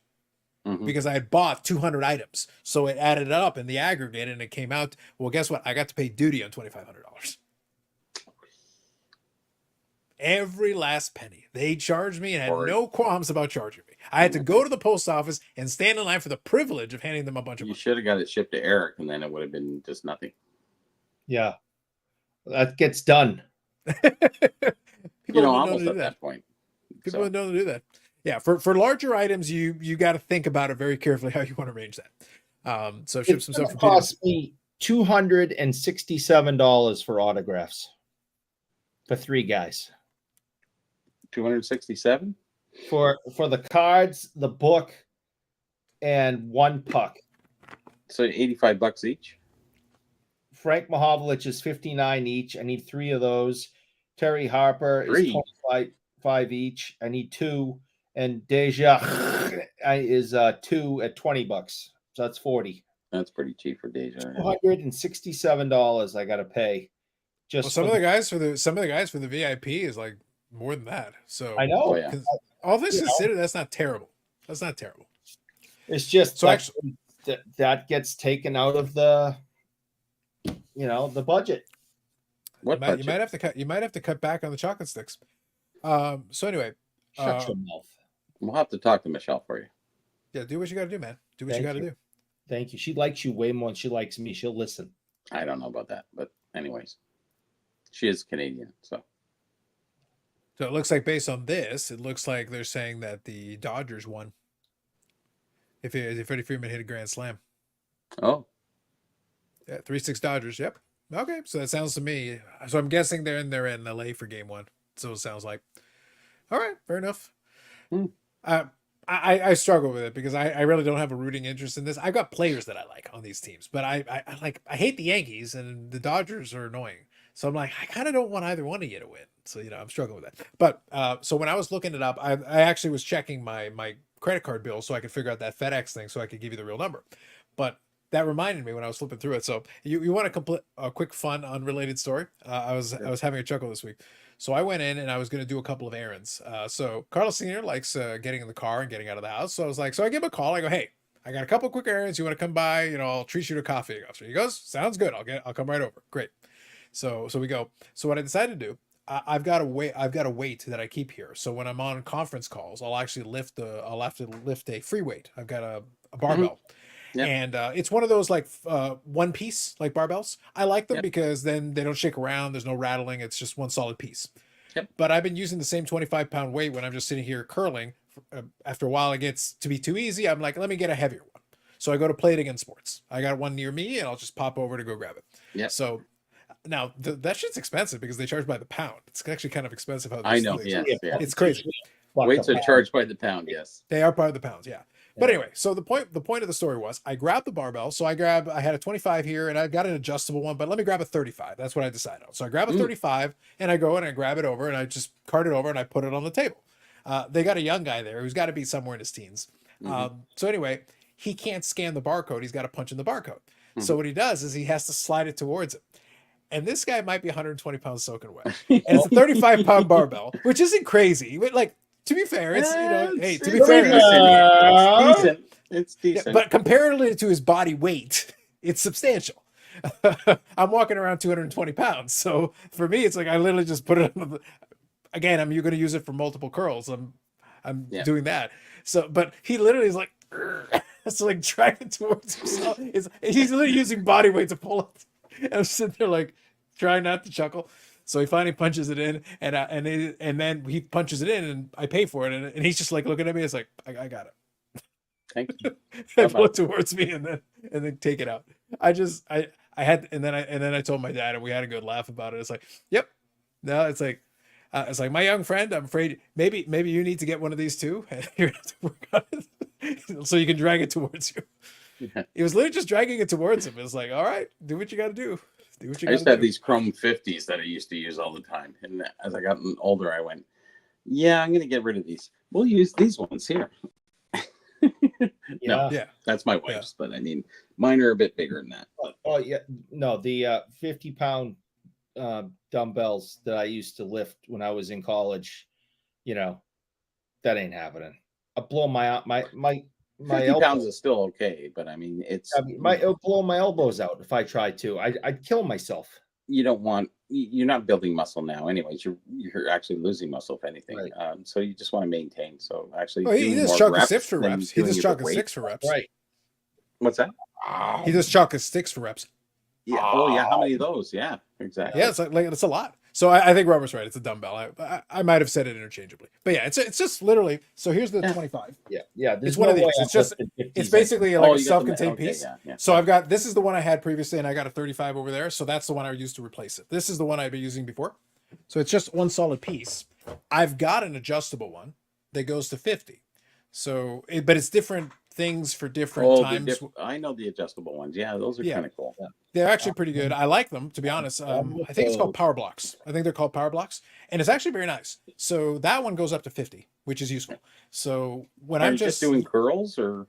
Mhm. Because I had bought 200 items. So it added up in the aggregate and it came out. Well, guess what? I got to pay duty on $2,500. Every last penny. They charged me and had no qualms about charging me. I had to go to the post office and stand in line for the privilege of handing them a bunch of You money. should have got it shipped to Eric, and then it would have been just nothing. Yeah, that gets done. People don't know Almost to do at that. that point. People So, don't know to do that. Yeah, for larger items, you got to think about it very carefully how you want to arrange that. So ship It's some going stuff to from PWC. cost me $267 for autographs for 3 guys. 267. For the cards, the book, and 1 puck. So $85 each. Frank Mahovlich is $59 each. I need 3 of those. Terry Harper is 25 each. I need 2. And Deja is 2 at $20. So that's 40. That's pretty cheap for Deja. $267 I gotta pay. Just some of the guys for the VIP is like more than that. So I know. Oh, yeah. All this considered, that's not terrible. That's not terrible. It's just so actually that gets taken out of the the budget. What you might have to cut. You might have to cut back on the chocolate sticks. So anyway, Shut your mouth. We'll have to talk to Michelle for you. Yeah, do what you got to do, man. Do what you got to do. Thank you. She likes you way more than she likes me. She'll listen. I don't know about that, but anyways, she is Canadian, so. So it looks like based on this, it looks like they're saying that the Dodgers won. If Freddie Freeman hit a grand slam. Oh. Yeah, 3-6 Dodgers. Yep. Okay, so that sounds to me. So I'm guessing they're in LA for game 1. So it sounds like. All right, fair enough. I struggle with it because I really don't have a rooting interest in this. I've got players that I like on these teams, but I hate the Yankees and the Dodgers are annoying. So I'm like, I kind of don't want either one of you to win. So I'm struggling with that. But so when I was looking it up, I actually was checking my credit card bill so I could figure out that FedEx thing so I could give you the real number. But that reminded me when I was flipping through it. So you want a quick, fun, unrelated story? I was having a chuckle this week. So I went in and I was going to do a couple of errands. So Carlos Sr. likes getting in the car and getting out of the house. So I was like, so I give him a call. I go, hey, I got a couple of quick errands. You want to come by? I'll treat you to coffee. So he goes, sounds good. I'll come right over. Great. So we go. So what I decided to do, I've got a weight that I keep here. So when I'm on conference calls, I'll have to lift a free weight. I've got a barbell. Mm-hmm. Yep. And it's one of those like one piece like barbells. I like them because then they don't shake around. There's no rattling. It's just one solid piece. Yep. But I've been using the same 25-pound weight when I'm just sitting here curling. After a while, it gets to be too easy. I'm like, let me get a heavier one. So I go to Play It Again Sports. I got one near me, and I'll just pop over to go grab it. Yeah. So now that shit's expensive because they charge by the pound. It's actually kind of expensive. How I know. Yes, yeah. It's crazy. Weights are charged by the pound. Yes, they are by the pounds. Yeah. But anyway, so the point of the story was I grabbed the barbell. So I had a 25 here and I got an adjustable one, but let me grab a 35. That's what I decided on. So I grab a 35 and I go and I grab it over and I just cart it over and I put it on the table. They got a young guy there who's got to be somewhere in his teens. So anyway, he can't scan the barcode. He's got to punch in the barcode. So what he does is he has to slide it towards him. And this guy might be 120 pounds soaking wet. And it's a 35-pound barbell, which isn't crazy. But like, to be fair, it's to be fair, it's decent. It's decent. Yeah, but comparatively to his body weight, it's substantial. I'm walking around 220 pounds, so for me, it's like I literally just put it on. Again, I'm going to use it for multiple curls. I'm doing that. So, but he literally is like, it's like dragging towards himself. He's literally using body weight to pull it. And I'm sitting there like trying not to chuckle. So he finally punches it in, and then he punches it in, and I pay for it, and he's just like looking at me. It's like I got it. Thank you. I pull it towards me, and then take it out. I had, and then I told my dad, and we had a good laugh about it. It's like, yep. No, it's like my young friend. I'm afraid maybe you need to get one of these too, and you're gonna have to work on it so you can drag it towards you. Yeah. He was literally just dragging it towards him. It's like, all right, do what you got to do. I used to have these Chrome 50s that I used to use all the time. And as I got older, I went, yeah, I'm going to get rid of these. We'll use these ones here. No, that's my wife's. But I mean, mine are a bit bigger than that. Oh, yeah. No, the 50-pound dumbbells that I used to lift when I was in college, that ain't happening. I blow my 50 pounds is still okay, but I mean, it'll blow my elbows out if I try to. I'd kill myself. You're not building muscle now, anyways. You're actually losing muscle, if anything. Right. So you just want to maintain. So actually, he does chalk and sticks for reps. He does chalk and sticks for reps. Right. What's that? He does chalk and sticks for reps. Yeah. Oh, yeah. How many of those? Yeah, exactly. Yeah, it's like it's a lot. So I think Robert's right. It's a dumbbell. I might have said it interchangeably, but yeah, it's just literally. So here's the 25. Yeah, yeah. It's There's one no of these. way It's I'm just lifting 50s it's in. basically like a you got the self-contained okay, piece. yeah. So I've got this is the one I had previously, and I got a 35 over there. So that's the one I used to replace it. This is the one I've been using before. So it's just one solid piece. I've got an adjustable one that goes to 50. So, but it's different things for different times. I know the adjustable ones. Yeah, those are kind of cool. They're actually pretty good. I like them, to be honest. I think it's called Power Blocks. I think they're called Power Blocks, and it's actually very nice. So that one goes up to 50, which is useful. So when Are I'm you just doing curls, or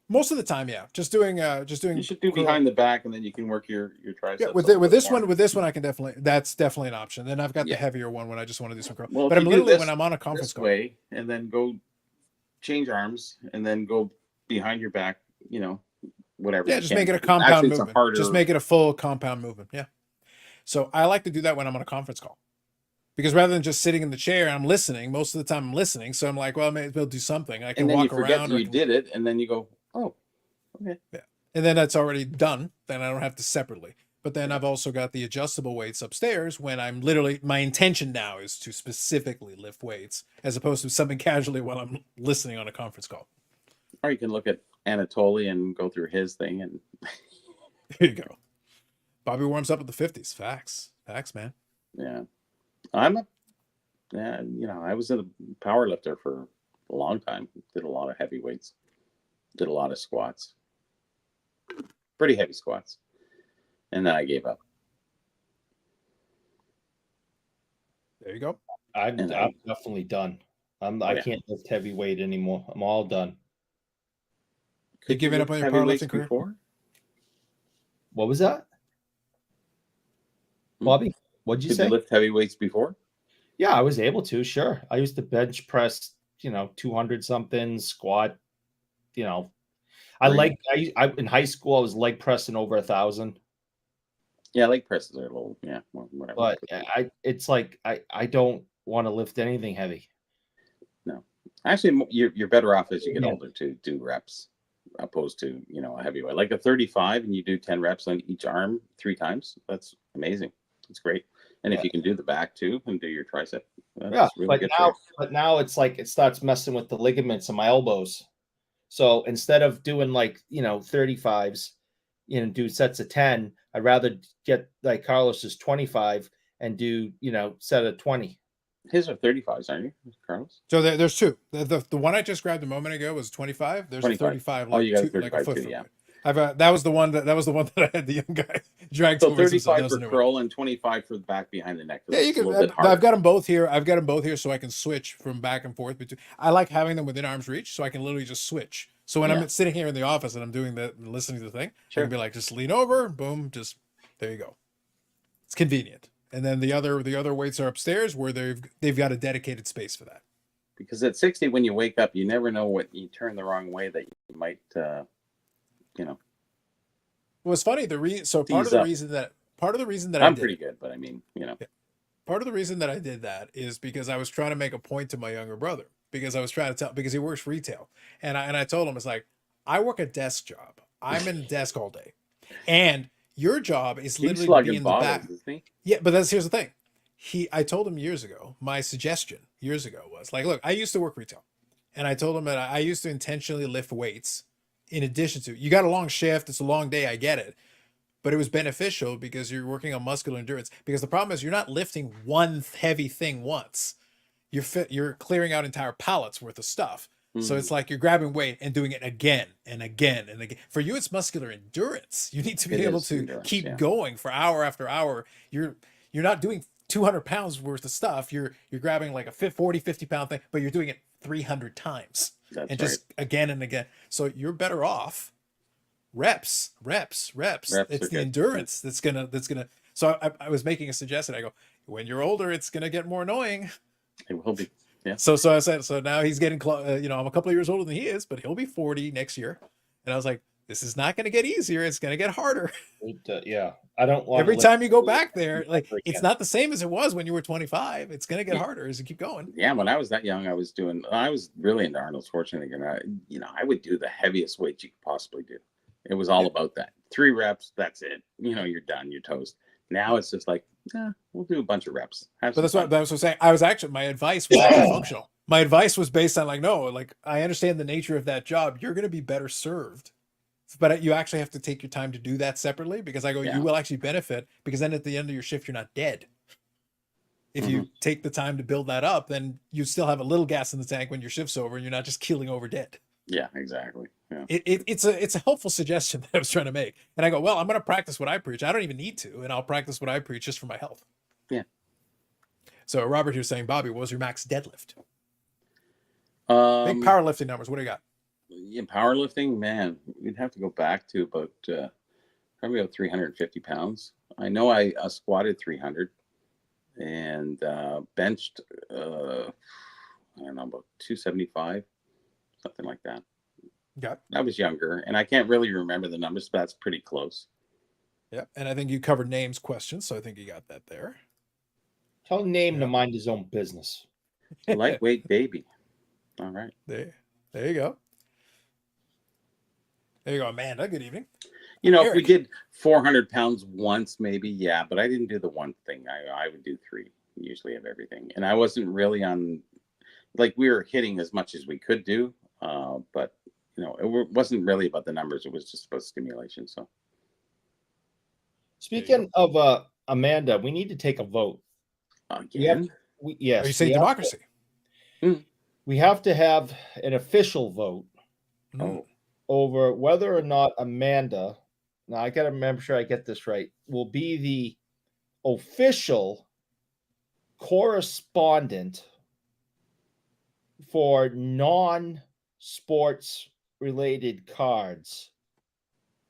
most of the time, yeah, just doing. you should do behind the back, and then you can work your triceps. Yeah, with this one, I can that's definitely an option. Then I've got the heavier one when I just want to do some curl. Well, but I'm literally when I'm on a conference call, way, and then go change arms, and then go behind your back. You know, whatever. Yeah, just make it a compound movement. Just make it a full compound movement. Yeah. So I like to do that when I'm on a conference call, because rather than just sitting in the chair, I'm listening. Most of the time, I'm listening. So I'm like, well, I may as well do something. I can walk around. You did it, and then you go, oh, okay. Yeah. And then that's already done. Then I don't have to separately. But then I've also got the adjustable weights upstairs when I'm literally, my intention now is to specifically lift weights as opposed to something casually while I'm listening on a conference call. Or you can look at Anatoly and go through his thing, and there you go. Bobby warms up at the 50s. Facts, man. Yeah, I was a power lifter for a long time. Did a lot of heavy weights. Did a lot of squats. Pretty heavy squats. And then I gave up. There you go. I'm definitely done. I can't lift heavy weight anymore. I'm all done. You giving up on your powerlifting career? Before? What was that? Bobby, what'd you say? Did you lift heavy weights before? Yeah, I was able to, sure. I used to bench press, 200 something, squat, I in high school I was leg pressing over 1,000. Yeah, leg presses are a little, whatever. But it's like I don't want to lift anything heavy. No. Actually, you're better off as you get older to do reps opposed to, a heavy weight. Like a 35 and you do 10 reps on each arm 3 times. That's amazing. It's great. And if you can do the back too and do your tricep, that's really good. But now it's like it starts messing with the ligaments in my elbows. So instead of doing 35s, do sets of 10, I'd rather get like Carlos's 25 and do, set of 20. His are 35s, aren't you, Carlos? So there's two. The one I just grabbed a moment ago was 25. There's 25. A 35. You got a 35 foot too, yeah. That was the one that I had the young guy dragged. So 35 for curl and 25 for the back behind the neck. Yeah, you can. I've got them both here. So I can switch from back and forth between. I like having them within arm's reach, so I can literally just switch. So when I'm sitting here in the office and I'm doing that, and listening to the thing, I can be like, just lean over, boom, just there you go. It's convenient. And then the other weights are upstairs where they've got a dedicated space for that. Because at 60, when you wake up, you never know what you turn the wrong way that you might, Well, it's funny. Part of the reason that I'm pretty good, but I mean, part of the reason that I did that is because I was trying to make a point to my younger brother, because I was trying to because he works retail, and I told him, it's like, I work a desk job. I'm in a desk all day, and your job is literally to be in the back. Yeah, but here's the thing. I told him years ago, my suggestion years ago was like, look, I used to work retail, and I told him that I used to intentionally lift weights in addition to, you got a long shift, it's a long day, I get it, but it was beneficial because you're working on muscular endurance. Because the problem is you're not lifting one heavy thing once. You're clearing out entire pallets worth of stuff. So it's like you're grabbing weight and doing it again and again and again. For you, it's muscular endurance. You need to be able to keep going for hour after hour. You're not doing 200 pounds worth of stuff. You're grabbing like a 40, 50 pound thing, but you're doing it 300 times. Just again and again. So you're better off reps. It's the endurance that's gonna. So I was making a suggestion. I go, when you're older, it's gonna get more annoying. It will be. Yeah. So I said, so now he's getting close. I'm a couple of years older than he is, but he'll be 40 next year. And I was like, this is not going to get easier. It's going to get harder. I don't want every time you go back there, like it's not the same as it was when you were 25. It's going to get harder as you keep going. Yeah. When I was that young, I was really into Arnold Schwarzenegger. And I would do the heaviest weight you could possibly do. It was all about that. 3 reps. That's it. You're done. You're toast. Now it's just like, we'll do a bunch of reps. But that's what I was saying. I was actually, my advice was actually functional. My advice was based on like, no, like I understand the nature of that job. You're going to be better served, but you actually have to take your time to do that separately, because I go, you will actually benefit, because then at the end of your shift, you're not dead. If you take the time to build that up, then you still have a little gas in the tank when your shift's over, and you're not just keeling over dead. Yeah, exactly. Yeah. It's a helpful suggestion that I was trying to make. And I go, well, I'm going to practice what I preach. I don't even need to. And I'll practice what I preach just for my health. Yeah. So Robert here saying, Bobby, what was your max deadlift? Big Um, powerlifting numbers. What do you got? in powerlifting, man, we'd have to go back to about probably about 350 pounds. I know I squatted 300 and benched, I don't know, about 275, something like that. Yeah. I was younger, and I can't really remember the numbers, but that's pretty close. Yeah. And I think you covered names questions, so I think you got that there. Tell Name to mind his own business. Lightweight baby. All right. There you go. There you go, Amanda. Good evening. You know, if we Eric. did 400 pounds once, maybe, yeah, but I didn't do the one thing. I would do 3 usually of everything. And I wasn't really on, like, we were hitting as much as we could do, but, you know, it wasn't really about the numbers. It was just about stimulation. So, Speaking of Amanda, we need to take a vote. again, Yes. Are you saying democracy? We have to have an official vote Mm. over whether or not Amanda, now I got to remember sure I get this right, will be the official correspondent for non-sports related cards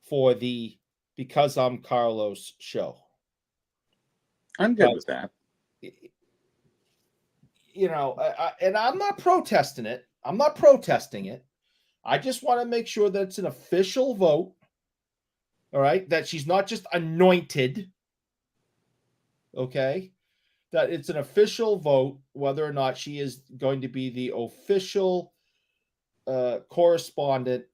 for the Because I'm Carlos show. I'm good with that. You know, and I'm not protesting it. I'm not protesting it. I just want to make sure that it's an official vote. All right. That she's not just anointed. Okay. That it's an official vote whether or not she is going to be the official correspondent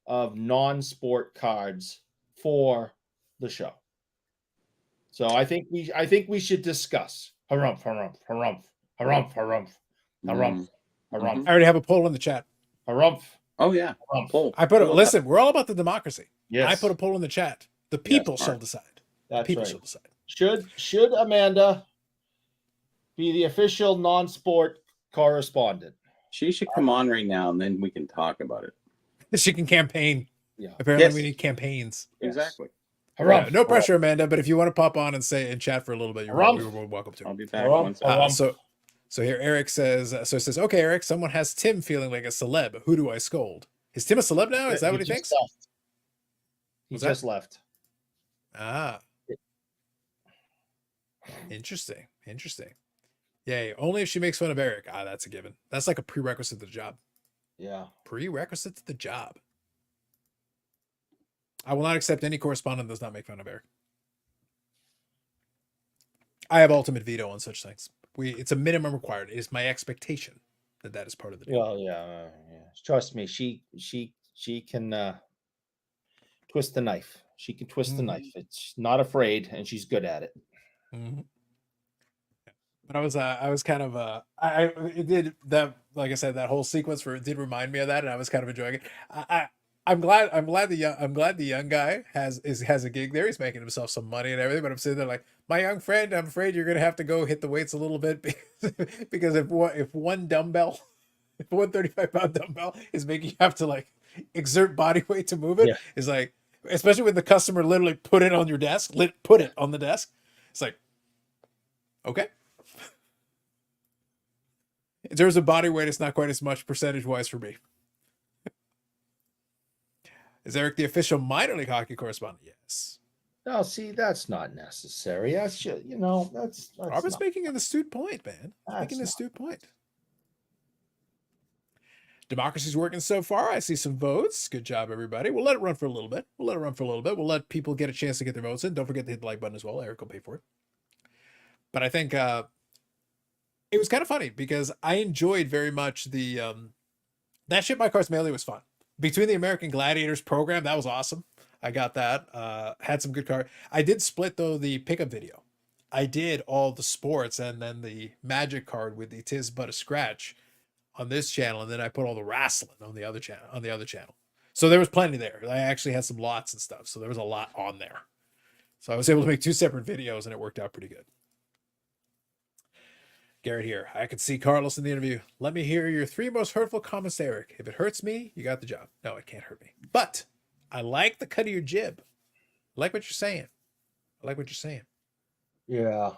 of non-sport cards for the show. So I think we should discuss. Harumph, harumph, harumph, harumph, harumph, harumph, harumph, I already have a poll in the chat. harumph. Oh, yeah. Harumph. Poll. I put it. Listen, we're all about the democracy. Yes, I put a poll in the chat. The people shall smart. decide. that's People right. shall decide. Should Amanda be the official non-sport correspondent? She should come on right now, and then we can talk about it. She can campaign. Yeah. Apparently, Yes. we need campaigns. Yes. Exactly. Harumph. Yeah, no pressure, Amanda. But if you want to pop on and say and chat for a little bit, you're welcome to. I'll be back Harumph, once. harumph. So here Eric says. So it says, okay, Eric. Someone has Tim feeling like a celeb. Who do I scold? Is Tim a celeb now? Is that what he thinks? Left. He What's that? just left. Ah. Interesting. Yay. Only if she makes fun of Eric. Ah, that's a given. That's like a prerequisite to the job. Yeah. Prerequisite to the job. I will not accept any correspondent that does not make fun of Eric. I have ultimate veto on such things. It's a minimum required. It is my expectation that is part of the deal. Well, yeah. Trust me, she can twist the knife. She can twist the knife. It's not afraid, and she's good at it. Mm-hmm. But I was kind of it did that, like I said, that whole sequence it did remind me of that, and I was kind of enjoying it. I'm glad the young guy has a gig there. He's making himself some money and everything. But I'm sitting there like, my young friend, I'm afraid you're gonna have to go hit the weights a little bit because if one 35-pound dumbbell is making you have to like exert body weight to move it, it's like, especially when the customer literally put it on your desk, put it on the desk. It's like, okay. In terms of body weight, it's not quite as much percentage-wise for me. Is Eric the official minor league hockey correspondent? Yes. No, see, that's not necessary. That's just, that's Robert's not, making an astute point, man. Making an astute point. Democracy's working so far. I see some votes. Good job, everybody. We'll let it run for a little bit. We'll let people get a chance to get their votes in. Don't forget to hit the like button as well. Eric will pay for it. But I think it was kind of funny because I enjoyed very much the that Ship My Cards Melee was fun. Between the American Gladiators program, that was awesome. I got that. Had some good card. I did split though the pickup video. I did all the sports and then the magic card with the Tis But a Scratch on this channel, and then I put all the wrestling on the other channel. So there was plenty there. I actually had some lots and stuff, so there was a lot on there. So I was able to make 2 separate videos, and it worked out pretty good. Garrett here. I could see Carlos in the interview. Let me hear your 3 most hurtful comments, Eric. If it hurts me, you got the job. No, it can't hurt me. But I like the cut of your jib. I like what you're saying. Yeah.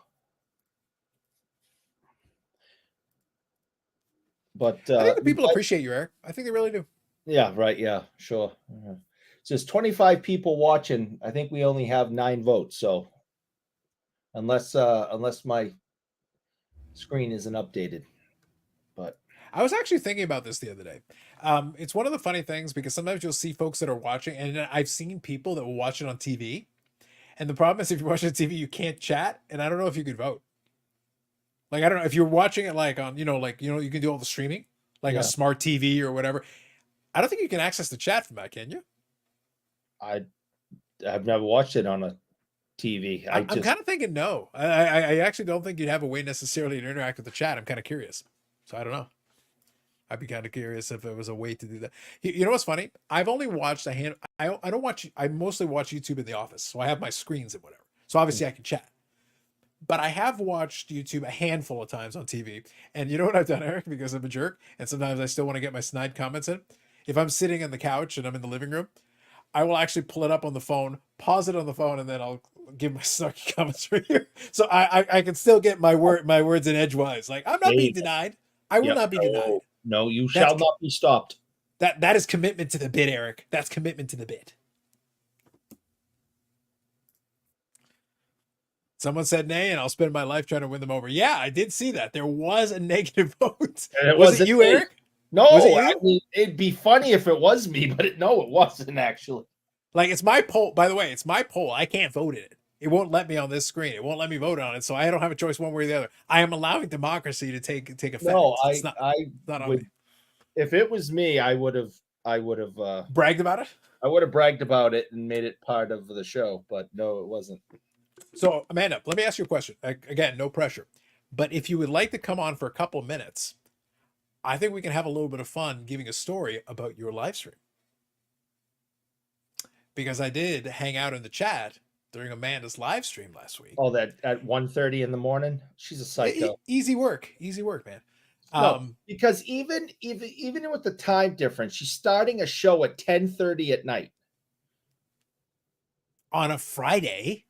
But I think the people appreciate you, Eric. I think they really do. yeah, right. Yeah, sure. It says 25 people watching. I think we only have 9 votes. So unless my screen isn't updated, but I was actually thinking about this the other day. It's one of the funny things because sometimes you'll see folks that are watching, and I've seen people that will watch it on TV. And the problem is if you're watching on TV, you can't chat, and I don't know if you could vote. Like, I don't know if you're watching it like on, you can do all the streaming, like a smart TV or whatever. I don't think you can access the chat from that, can you? I've never watched it on a TV. I'm kind of thinking no. I actually don't think you'd have a way necessarily to interact with the chat. I'm kind of curious. So I don't know. I'd be kind of curious if there was a way to do that. You know what's funny? I've only watched a hand. I mostly watch YouTube in the office. So I have my screens and whatever. So obviously I can chat. But I have watched YouTube a handful of times on TV. And you know what I've done, Eric? Because I'm a jerk. And sometimes I still want to get my snide comments in. If I'm sitting on the couch and I'm in the living room, I will actually pull it up on the phone, pause it on the phone, and then I'll give my snarky comments right here. So I can still get my words in edgewise. Like, I'm not being denied. I will not be denied. No, you shall not be stopped. That is commitment to the bit, Eric. That's commitment to the bit. Someone said nay, and I'll spend my life trying to win them over. Yeah, I did see that. There was a negative vote. Was it you, me. Eric? No, was it you? I mean, it'd be funny if it was me, but it wasn't actually. Like, it's my poll. By the way, it's my poll. I can't vote in it. It won't let me on this screen. It won't let me vote on it, so I don't have a choice one way or the other. I am allowing democracy to take effect. No, it's not on me. If it was me, I would have bragged about it. I would have bragged about it and made it part of the show, but no, it wasn't. So, Amanda, let me ask you a question. Again, no pressure. But if you would like to come on for a couple minutes, I think we can have a little bit of fun giving a story about your live stream. Because I did hang out in the chat during Amanda's live stream last week. Oh, that at 1:30 in the morning? She's a psycho. Easy work, man. No, because even with the time difference, she's starting a show at 10:30 at night. On a Friday?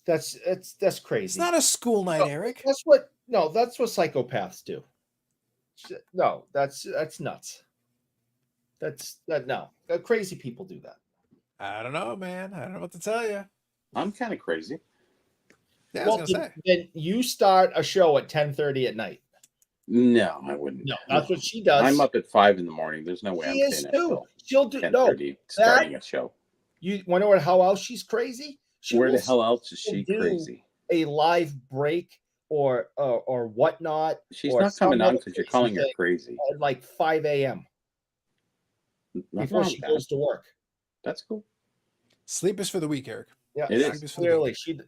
That's crazy. It's not a school night, Eric. That's what psychopaths do. No, that's nuts. Crazy people do that. I don't know, man. I don't know what to tell you. I'm kind of crazy. Yeah, I was gonna say. Then you start a show at 10:30 at night. No, I wouldn't. No, that's what she does. I'm up at 5 in the morning. There's no way I'm staying too. She'll do 10:30 starting a show. You wonder how else she's crazy? Where the hell else is she crazy? A live break or whatnot. She's not coming on because you're calling her crazy. At like 5 a.m. before she goes to work. That's cool. Sleep is for the weak, Eric. Yeah, it is. Clearly, she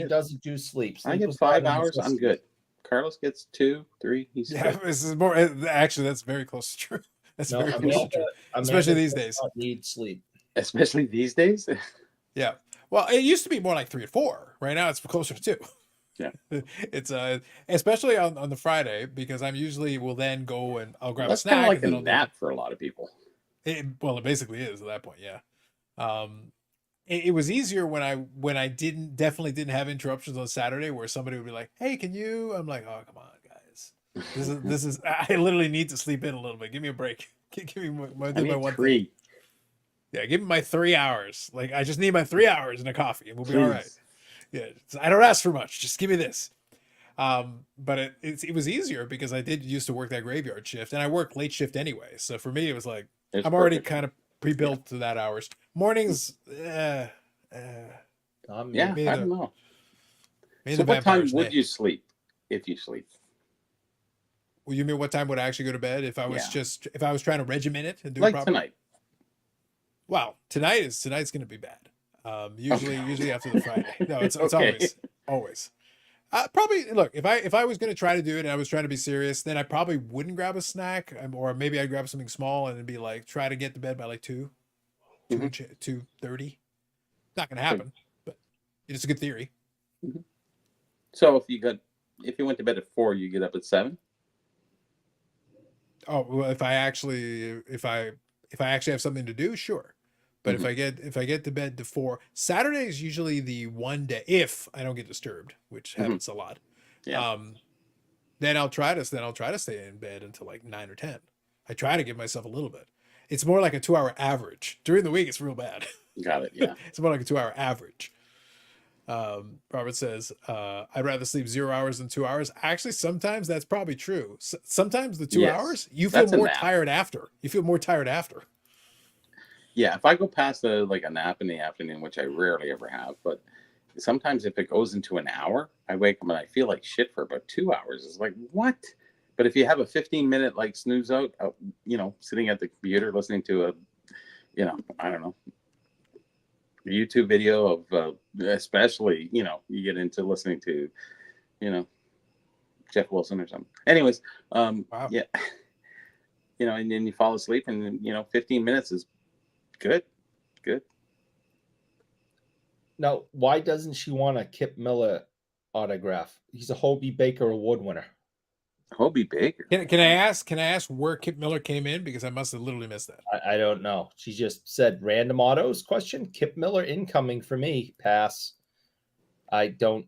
doesn't do sleep. I get 5 hours. I'm good. Carlos gets 2, 3. He's this is more. Actually, that's very close to true. That's very close to true. Especially these days. Need sleep. Especially these days. Yeah. Well, it used to be more like 3 or 4. Right now, it's closer to 2. Yeah. It's especially on the Friday because I'm usually will then go and I'll grab That's a snack. Kind of like and a nap for a lot of people. It basically is at that point. Yeah. It was easier when I definitely didn't have interruptions on Saturday where somebody would be like, "Hey, can you?" I'm like, "Oh, come on, guys. This is I literally need to sleep in a little bit. Give me a break. Give me my 1 3. Yeah, give me my 3 hours. Like I just need my 3 hours and a coffee, and we'll be all right. Yeah, I don't ask for much. Just give me this. But it was easier because I did used to work that graveyard shift, and I worked late shift anyway. So for me, it was like I'm already kind of pre-built to that hours. Mornings, I don't know. So what time would you sleep if you sleep? Well, you mean what time would I actually go to bed if I was if I was trying to regiment it and do like it properly? Tonight? Well, tonight's going to be bad. Usually after the Friday. No, it's Okay. always. Probably look, if I was going to try to do it and I was trying to be serious, then I probably wouldn't grab a snack, or maybe I'd grab something small and it'd be like try to get to bed by like 2:30. Not going to happen, but it's a good theory. So if you went to bed at 4, you get up at 7. Oh, well, if I actually have something to do, sure. But if I get to bed to 4, Saturday is usually the one day if I don't get disturbed, which happens a lot. Yeah. Then I'll try to stay in bed until like 9 or 10. I try to give myself a little bit. It's more like a 2-hour average. During the week, it's real bad. Got it. Yeah. It's more like a 2-hour average. Robert says, I'd rather sleep 0 hours than 2 hours. Actually, sometimes that's probably true. Sometimes the 2 Yes, hours, you feel that's a more nap. tired after. You feel more tired after. Yeah. If I go past a nap in the afternoon, which I rarely ever have, but sometimes if it goes into an hour, I wake up and I feel like shit for about 2 hours. It's like, what? But if you have a 15-minute like snooze out, sitting at the computer listening to I don't know, a YouTube video of, especially, you get into listening to, Jeff Wilson or something. Anyways, Wow. yeah, and then you fall asleep, and 15 minutes is good. Now, why doesn't she want a Kip Miller autograph? He's a Hobie Baker Award winner. Hobie Baker. Can I ask where Kip Miller came in? Because I must have literally missed that. I don't know. She just said random autos question. Kip Miller incoming for me. Pass. I don't.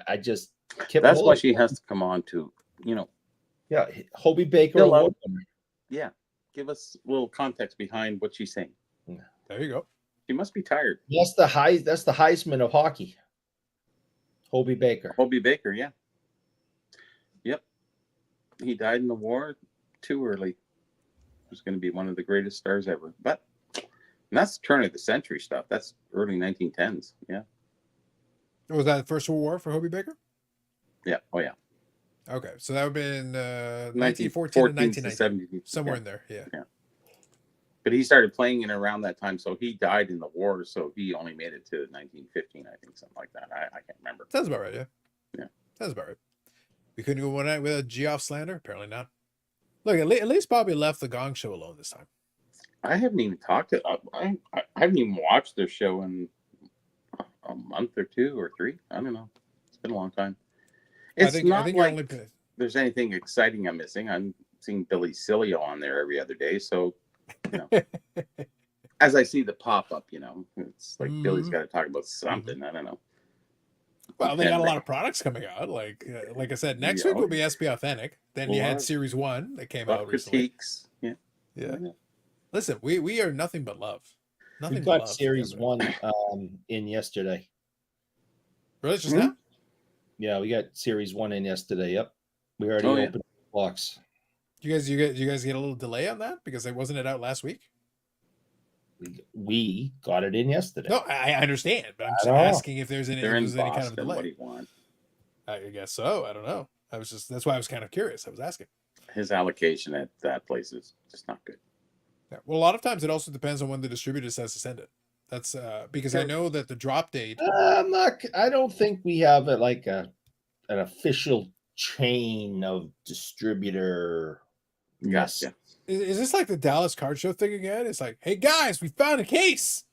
I just. Kip That's Miller, why she has to come on to, Yeah, Hobie Baker Fill Award out. winner. yeah, give us a little context behind what she's saying. There you go. She must be tired. That's the Heisman of hockey. Hobie Baker. Hobie Baker, yeah. Yep. He died in the war too early. He was going to be one of the greatest stars ever. But that's turn of the century stuff. That's early 1910s. Yeah. Was that the First World War for Hobie Baker? Yeah. Oh, yeah. Okay, so that would have been 1914 to 1914 to 1990, 70. somewhere in there. Yeah. But he started playing in around that time, so he died in the war, so he only made it to 1915, I think, something like that. I can't remember. Sounds about right. Yeah. Yeah. Sounds about right. We couldn't go one night without Geoff slander. Apparently not. Look, at least Bobby left the Gong Show alone this time. I haven't even talked to. I haven't even watched their show in a month or 2 or 3. I don't know. It's been a long time. It's not I think like only there's anything exciting I'm missing. I'm seeing Billy Cilio on there every other day, so as I see the pop up, it's like Billy's got to talk about something. I don't know. Well, they got a lot of products coming out. Like I said, next week will be SP Authentic. Then you had Series 1 that came out recently. Critiques. Yeah. Listen, we are nothing but love. Nothing We but got love. Series 1 in yesterday. Really, just now? Yeah, we got Series 1 in yesterday. Yep. We already opened the box. You guys get a little delay on that because wasn't it out last week? We got it in yesterday. No, I understand, but I'm just asking if there's any kind of delay. What do you want? I guess so. I don't know. That's why I was kind of curious. I was asking. His allocation at that place is just not good. Yeah. Well, a lot of times it also depends on when the distributor says to send it. That's because I know that the drop date. I don't think we have an official chain of distributor. Gotcha. Is this like the Dallas Card Show thing again? It's like, hey guys, we found a case.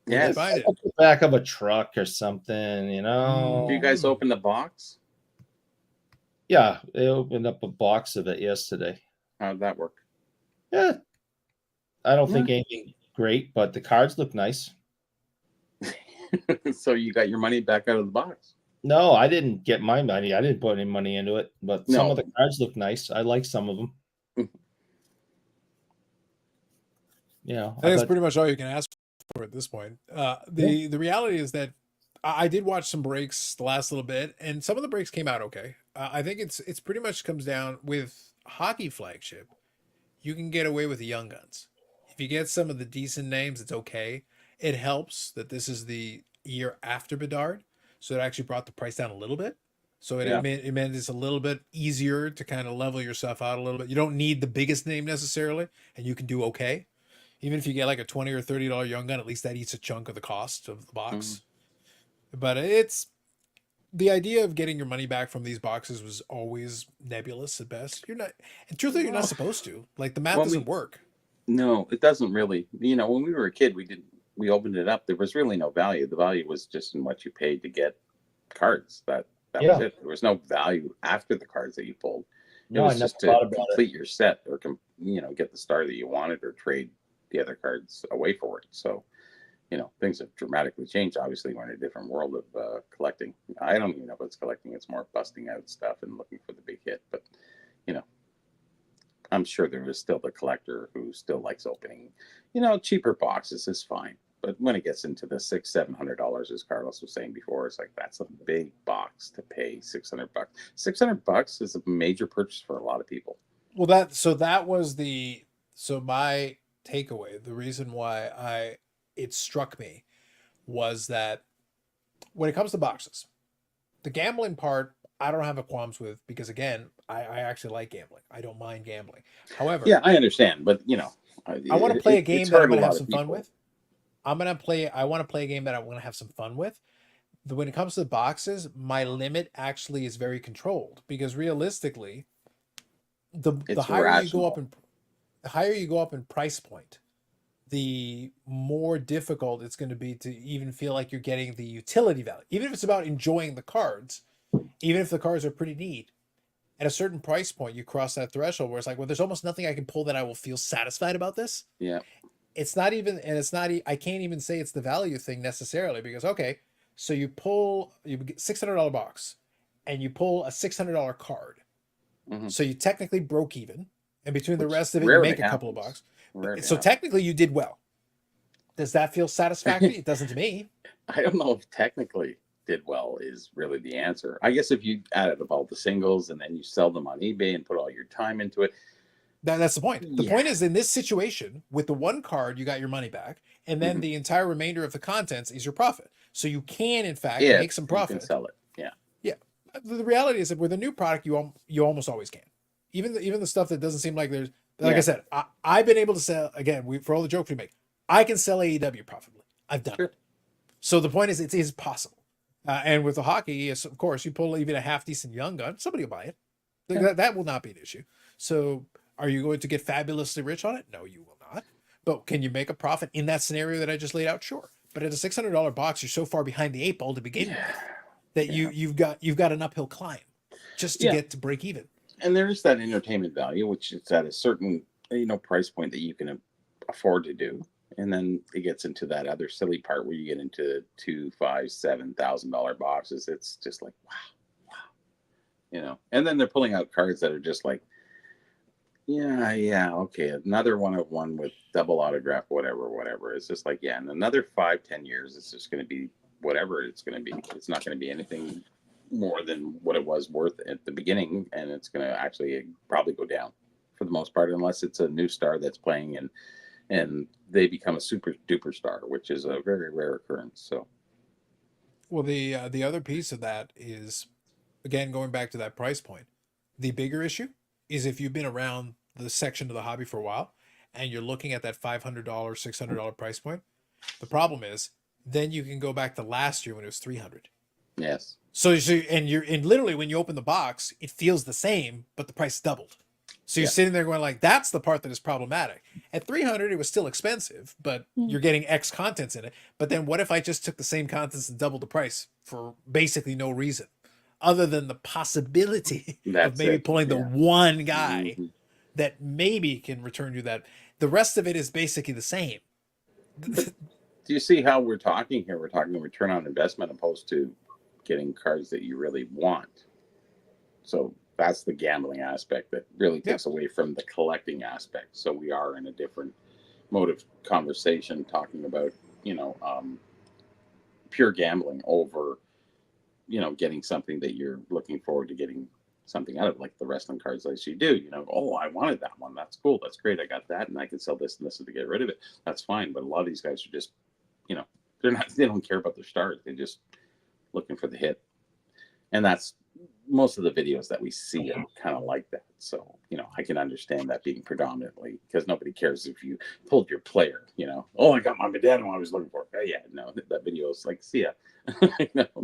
Yes. Find it. The back of a truck or something, Do you guys open the box? Yeah, they opened up a box of it yesterday. How did that work? Yeah, I don't think anything great, but the cards look nice. So you got your money back out of the box? No, I didn't get my money. I didn't put any money into it, but some of the cards look nice. I like some of them. I think that's pretty much all you can ask for at this point. The reality is that I did watch some breaks the last little bit, and some of the breaks came out okay. I think it's pretty much comes down with hockey flagship. You can get away with the young guns. If you get some of the decent names, it's okay. It helps that this is the year after Bedard, so it actually brought the price down a little bit. So it meant it's a little bit easier to kind of level yourself out a little bit. You don't need the biggest name necessarily, and you can do okay. Even if you get like a $20 or $30 young gun, at least that eats a chunk of the cost of the box. But it's the idea of getting your money back from these boxes was always nebulous at best. You're not, and truthfully, you're not Well, supposed to. Like the math when doesn't we work. no, it doesn't really. You know, when we were a kid, we opened it up. There was really no value. The value was just in what you paid to get cards. That was Yeah. it. There was no value after the cards that you pulled. It No, I was never just to thought about it. complete your set or get the star that you wanted or trade the other cards away for it. So, things have dramatically changed. Obviously, we're in a different world of collecting. I don't even know if it's collecting. It's more busting out stuff and looking for the big hit. But, I'm sure there is still the collector who still likes opening, cheaper boxes is fine. But when it gets into the $600-700, as Carlos was saying before, it's like that's a big box to pay $600. $600 is a major purchase for a lot of people. Well, that was my takeaway. The reason why it struck me was that when it comes to boxes, the gambling part, I don't have a qualms with because again, I actually like gambling. I don't mind gambling. However, Yeah, I understand, but I want to play a game that I'm going to have some fun with. I want to play a game that I want to have some fun with. When it comes to the boxes, my limit actually is very controlled because realistically, the higher you go up in price point, the more difficult it's going to be to even feel like you're getting the utility value. Even if it's about enjoying the cards, even if the cards are pretty neat, at a certain price point, you cross that threshold where it's like, well, there's almost nothing I can pull that I will feel satisfied about this. Yeah. It's not even, and it's not, I can't even say it's the value thing necessarily because, okay, so you get $600 box and you pull a $600 card. Mm-hmm. So you technically broke even. And between the rest of it, you make a couple of bucks. So technically you did well. Does that feel satisfactory? It doesn't to me. I don't know if technically did well is really the answer. I guess if you added up all the singles and then you sell them on eBay and put all your time into it. That's the point. The point is in this situation, with the one card, you got your money back. And then the entire remainder of the contents is your profit. So you can, in fact, make some profit. You can sell it. Yeah. Yeah. The reality is that with a new product, you almost always can. Even the stuff that doesn't seem like there's, like I said, I've been able to sell, again, for all the jokes we make, I can sell AEW profitably. I've done it. So the point is, it is possible. And with the hockey, yes, of course, you pull even a half decent young gun, somebody will buy it. That will not be an issue. So are you going to get fabulously rich on it? No, you will not. But can you make a profit in that scenario that I just laid out? Sure. But at a $600 box, you're so far behind the 8 ball to begin with that you've got an uphill climb just to get to break even. And there is that entertainment value, which is at a certain price point that you can afford to do. And then it gets into that other silly part where you get into $2,000, $5,000, $7,000 boxes. It's just like, wow. And then they're pulling out cards that are just like, okay, another one of one with double autograph, whatever. It's just like, in another 5-10 years, it's just going to be whatever it's going to be. It's not going to be anything more than what it was worth at the beginning, and it's going to actually probably go down for the most part, unless it's a new star that's playing and they become a super duper star, which is a very rare occurrence. So, well, the other piece of that is, again, going back to that price point, the bigger issue is if you've been around the section of the hobby for a while and you're looking at that $500, $600 price point. The problem is then you can go back to last year when it was $300. Yes. So and literally when you open the box, it feels the same, but the price doubled. So you're sitting there going like, that's the part that is problematic. At $300, it was still expensive, but you're getting X contents in it. But then what if I just took the same contents and doubled the price for basically no reason, other than the possibility of maybe pulling the one guy that maybe can return you that. The rest of it is basically the same. Do you see how we're talking here? We're talking return on investment opposed to getting cards that you really want. So that's the gambling aspect that really takes away from the collecting aspect. So we are in a different mode of conversation talking about, pure gambling over, getting something that you're looking forward to getting something out of, like the wrestling cards like you do. Oh, I wanted that one. That's cool. That's great. I got that, and I can sell this and this to get rid of it. That's fine. But a lot of these guys are just, they don't care about their stars. They're just looking for the hit. And that's most of the videos that we see are kind of like that. So, I can understand that being predominantly, because nobody cares if you pulled your player, oh, I got my medallion I was looking for. Oh, yeah, no, that video is like, see ya.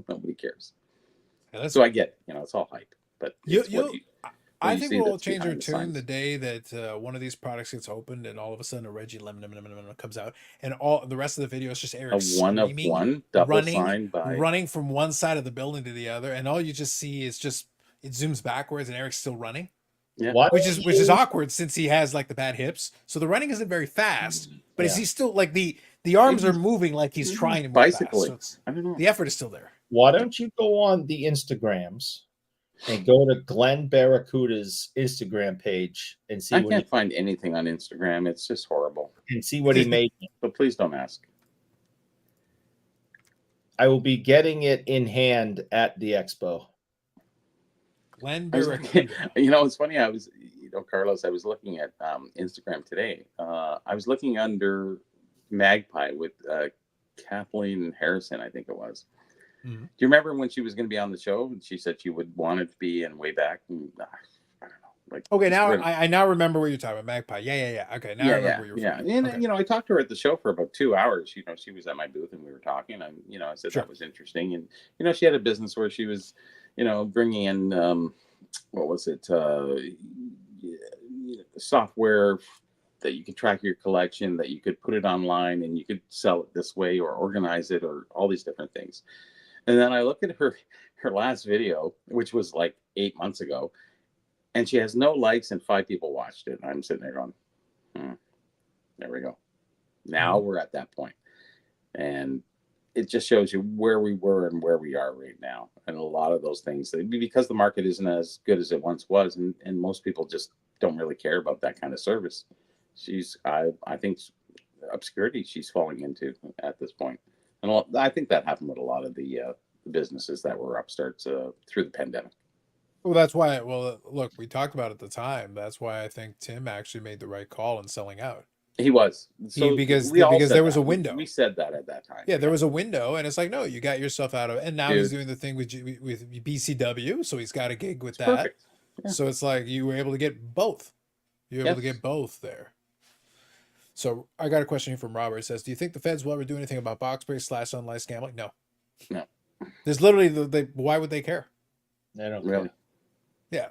Nobody cares. So I get, it's all hype, but it's I you think see we'll all that's change our behind the tune scenes. the day that one of these products gets opened, and all of a sudden a Reggie Lemon comes out, and all the rest of the video is just A Eric one of screaming, one double running, sign by running from one side of the building to the other, and all you just see is it zooms backwards, and Eric's still running, yeah. Why which don't is you- awkward since he has like the bad hips, so the running isn't very fast, but is Yeah. he still like the arms Maybe are moving like he's maybe trying to move bicycling. fast, so I don't know. the effort is still there. Why don't you go on the Instagrams and go to Glenn Barracuda's Instagram page and see I what can't find anything on Instagram. It's just horrible. he made? But please don't ask. I will be getting it in hand at the expo. Glenn I was looking, Barracuda. it's funny. I was, Carlos, I was looking at Instagram today. I was looking under Magpie with Kathleen Harrison, I think it was. Mhm. Do you remember when she was going to be on the show? She said she would want it to be in way back. And, I don't know. Like, Okay, now really- I now remember what you're talking about, Magpie. Yeah. Okay, now I remember what you were And referring to. Okay. I talked to her at the show for about 2 hours. She was at my booth and we were talking. And I said Sure. that was interesting. And she had a business where she was, bringing in what was it? Software that you could track your collection, that you could put it online and you could sell it this way or organize it or all these different things. And then I look at her last video, which was like 8 months ago, and she has no likes and 5 people watched it. And I'm sitting there going, there we go. Now we're at that point. And it just shows you where we were and where we are right now. And a lot of those things, because the market isn't as good as it once was, and most people just don't really care about that kind of service. I think obscurity she's falling into at this point. And I think that happened with a lot of the businesses that were upstarts through the pandemic. Well, that's why. Well, look, we talked about it at the time. That's why I think Tim actually made the right call in selling out. He was. So because we all said there was that. a window. We said that at that time. Yeah, there was a window, and it's like, no, you got yourself out of it. And now he's Dude. doing the thing with BCW, so he's got a gig with It's that. perfect. Yeah. So it's like you were able to get both. You were able to Yes. get both there. So I got a question here from Robert. It says, do you think the feds will ever do anything about box breaks / unlicensed gambling? No. No. There's literally why would they care? I don't Really. Yeah.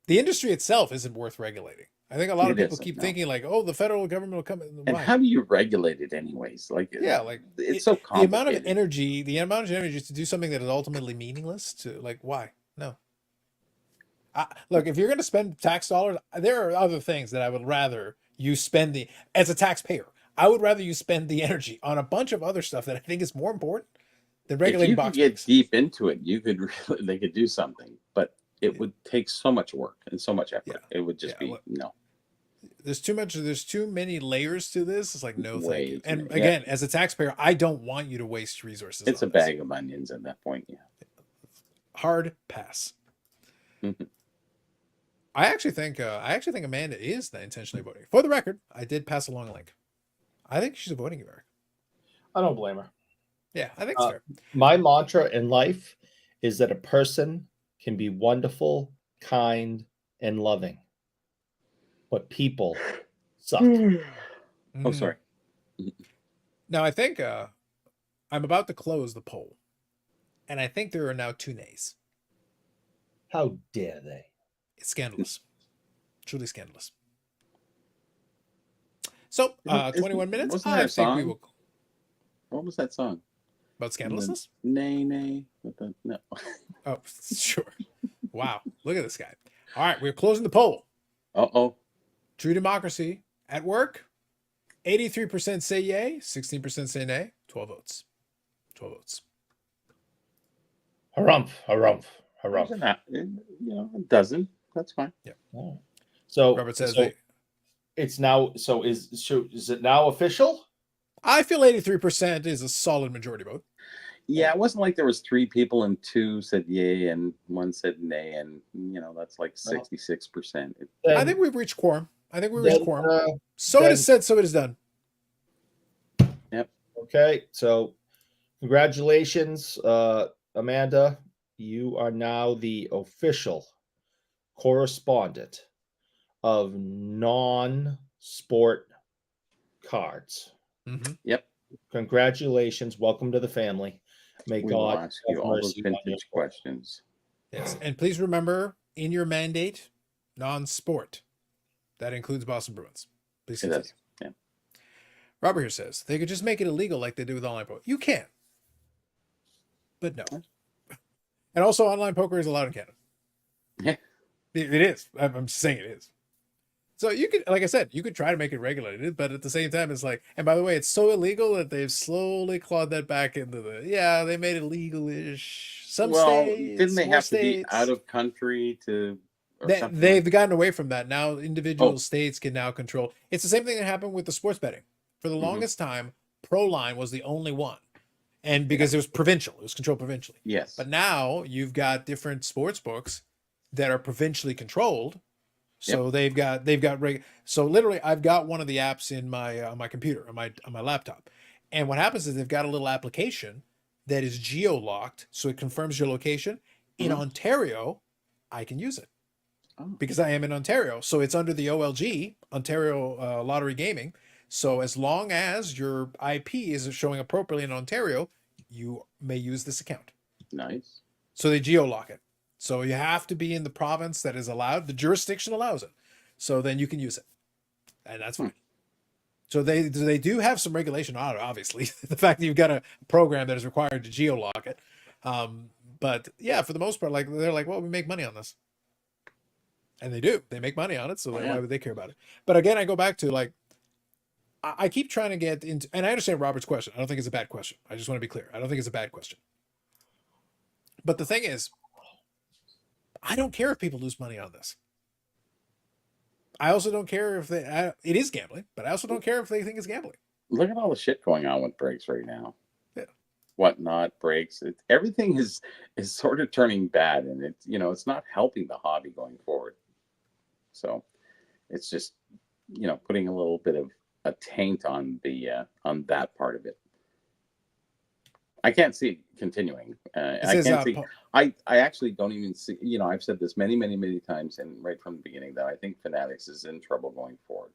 The industry itself isn't worth regulating. I think a lot of It people isn't, keep no. thinking like, oh, the federal government will come. And Why? how do you regulate it anyways? Like, Yeah, like it's so the amount of complicated. energy, to do something that is ultimately meaningless. To like, why? No. Look, if you're going to spend tax dollars, there are other things that I would rather you spend as a taxpayer. I would rather you spend the energy on a bunch of other stuff that I think is more important than If regulating you could box get breaks. deep into it, they could do something, but it would take so much work and so much effort. Yeah. It would just Yeah, be look, no. There's too many layers to this. It's like, no, thank Way you. too And many. again, as a taxpayer, I don't want you to waste resources. It's on a this. bag of onions at that point. Yeah. Hard pass. Mhm. I actually think Amanda is intentionally voting. For the record, I did pass along a link. I think she's avoiding America. I don't blame her. Yeah, I think it's fair. My mantra in life is that a person can be wonderful, kind, and loving, but people suck. Oh, Mhm. sorry. Now I think I'm about to close the poll, and I think there are now 2 nays. How dare they? It's scandalous, truly scandalous. So, Isn't- 21 minutes. wasn't I there a think we song? will What was that song? about scandalousness. Nay, nay. No. Oh, sure. Wow, look at this guy. All right, we're closing the poll. Oh. True democracy at work. 83% say yay, 16% say nay. 12 votes. 12 votes. Harumph, harumph, harumph. A dozen. That's fine. Oh. So Robert says, so it's now. So is it now official? I feel 83% is a solid majority vote. Yeah, it wasn't like there was 3 people and 2 said yay and 1 said nay, and that's like 66%. I think we've reached quorum. Quorum. So it then- is said, so it is done. Okay, so congratulations, Amanda. you are now the official correspondent of non-sport cards. Mm-hmm. Yep. Congratulations. Welcome to the family. May We will God ask have you all those mercy on your vintage soul. questions. Yes. And please remember in your mandate, non-sport. That includes Boston Bruins. Please It continue. does. Yeah. Robert here says they could just make it illegal like they do with online poker. You can. But no. And also online poker is allowed in Canada. Yeah. It is. I'm saying it is. So you could, like I said, you could try to make it regulated, but at the same time, it's like, and by the way, it's so illegal that they've slowly clawed that back into they made it legal-ish. Some states, didn't they more have to be states. out of country to? Or something They've like gotten away from that. Now individual Oh. states can now control. It's the same thing that happened with the sports betting. For the Mhm. longest time, Proline was the only one. And because it was provincial, it was controlled provincially. Yes. But now you've got different sports books that are provincially controlled. So they've got so literally I've got one of the apps in my on my computer, on my laptop. And what happens is they've got a little application that is geo-locked, so it confirms your location. In Mhm. Ontario, I can use it. Oh. Because I am in Ontario. So it's under the OLG, Ontario Lottery Gaming. So as long as your IP is showing appropriately in Ontario, you may use this account. Nice. So they geo-lock it. So you have to be in the province that is allowed. The jurisdiction allows it. So then you can use it. And that's fine. So they do have some regulation on it, obviously. The fact that you've got a program that is required to geo-lock it. But yeah, for the most part, like they're like, well, we make money on this. And they do. They make money on it. So why would they care about it? But again, I go back to like, I keep trying to get into, and I understand Robert's question. I don't think it's a bad question. I just want to be clear. I don't think it's a bad question. But the thing is, I don't care if people lose money on this. I also don't care if it is gambling, but I also don't care if they think it's gambling. Look at all the shit going on with breaks right now. Yeah. Whatnot breaks. Everything is sort of turning bad, and it's not helping the hobby going forward. So it's just putting a little bit of a taint on on that part of it. I can't see it continuing. I can't see. I actually don't even see. I've said this many, many, many times, and right from the beginning, that I think Fanatics is in trouble going forward.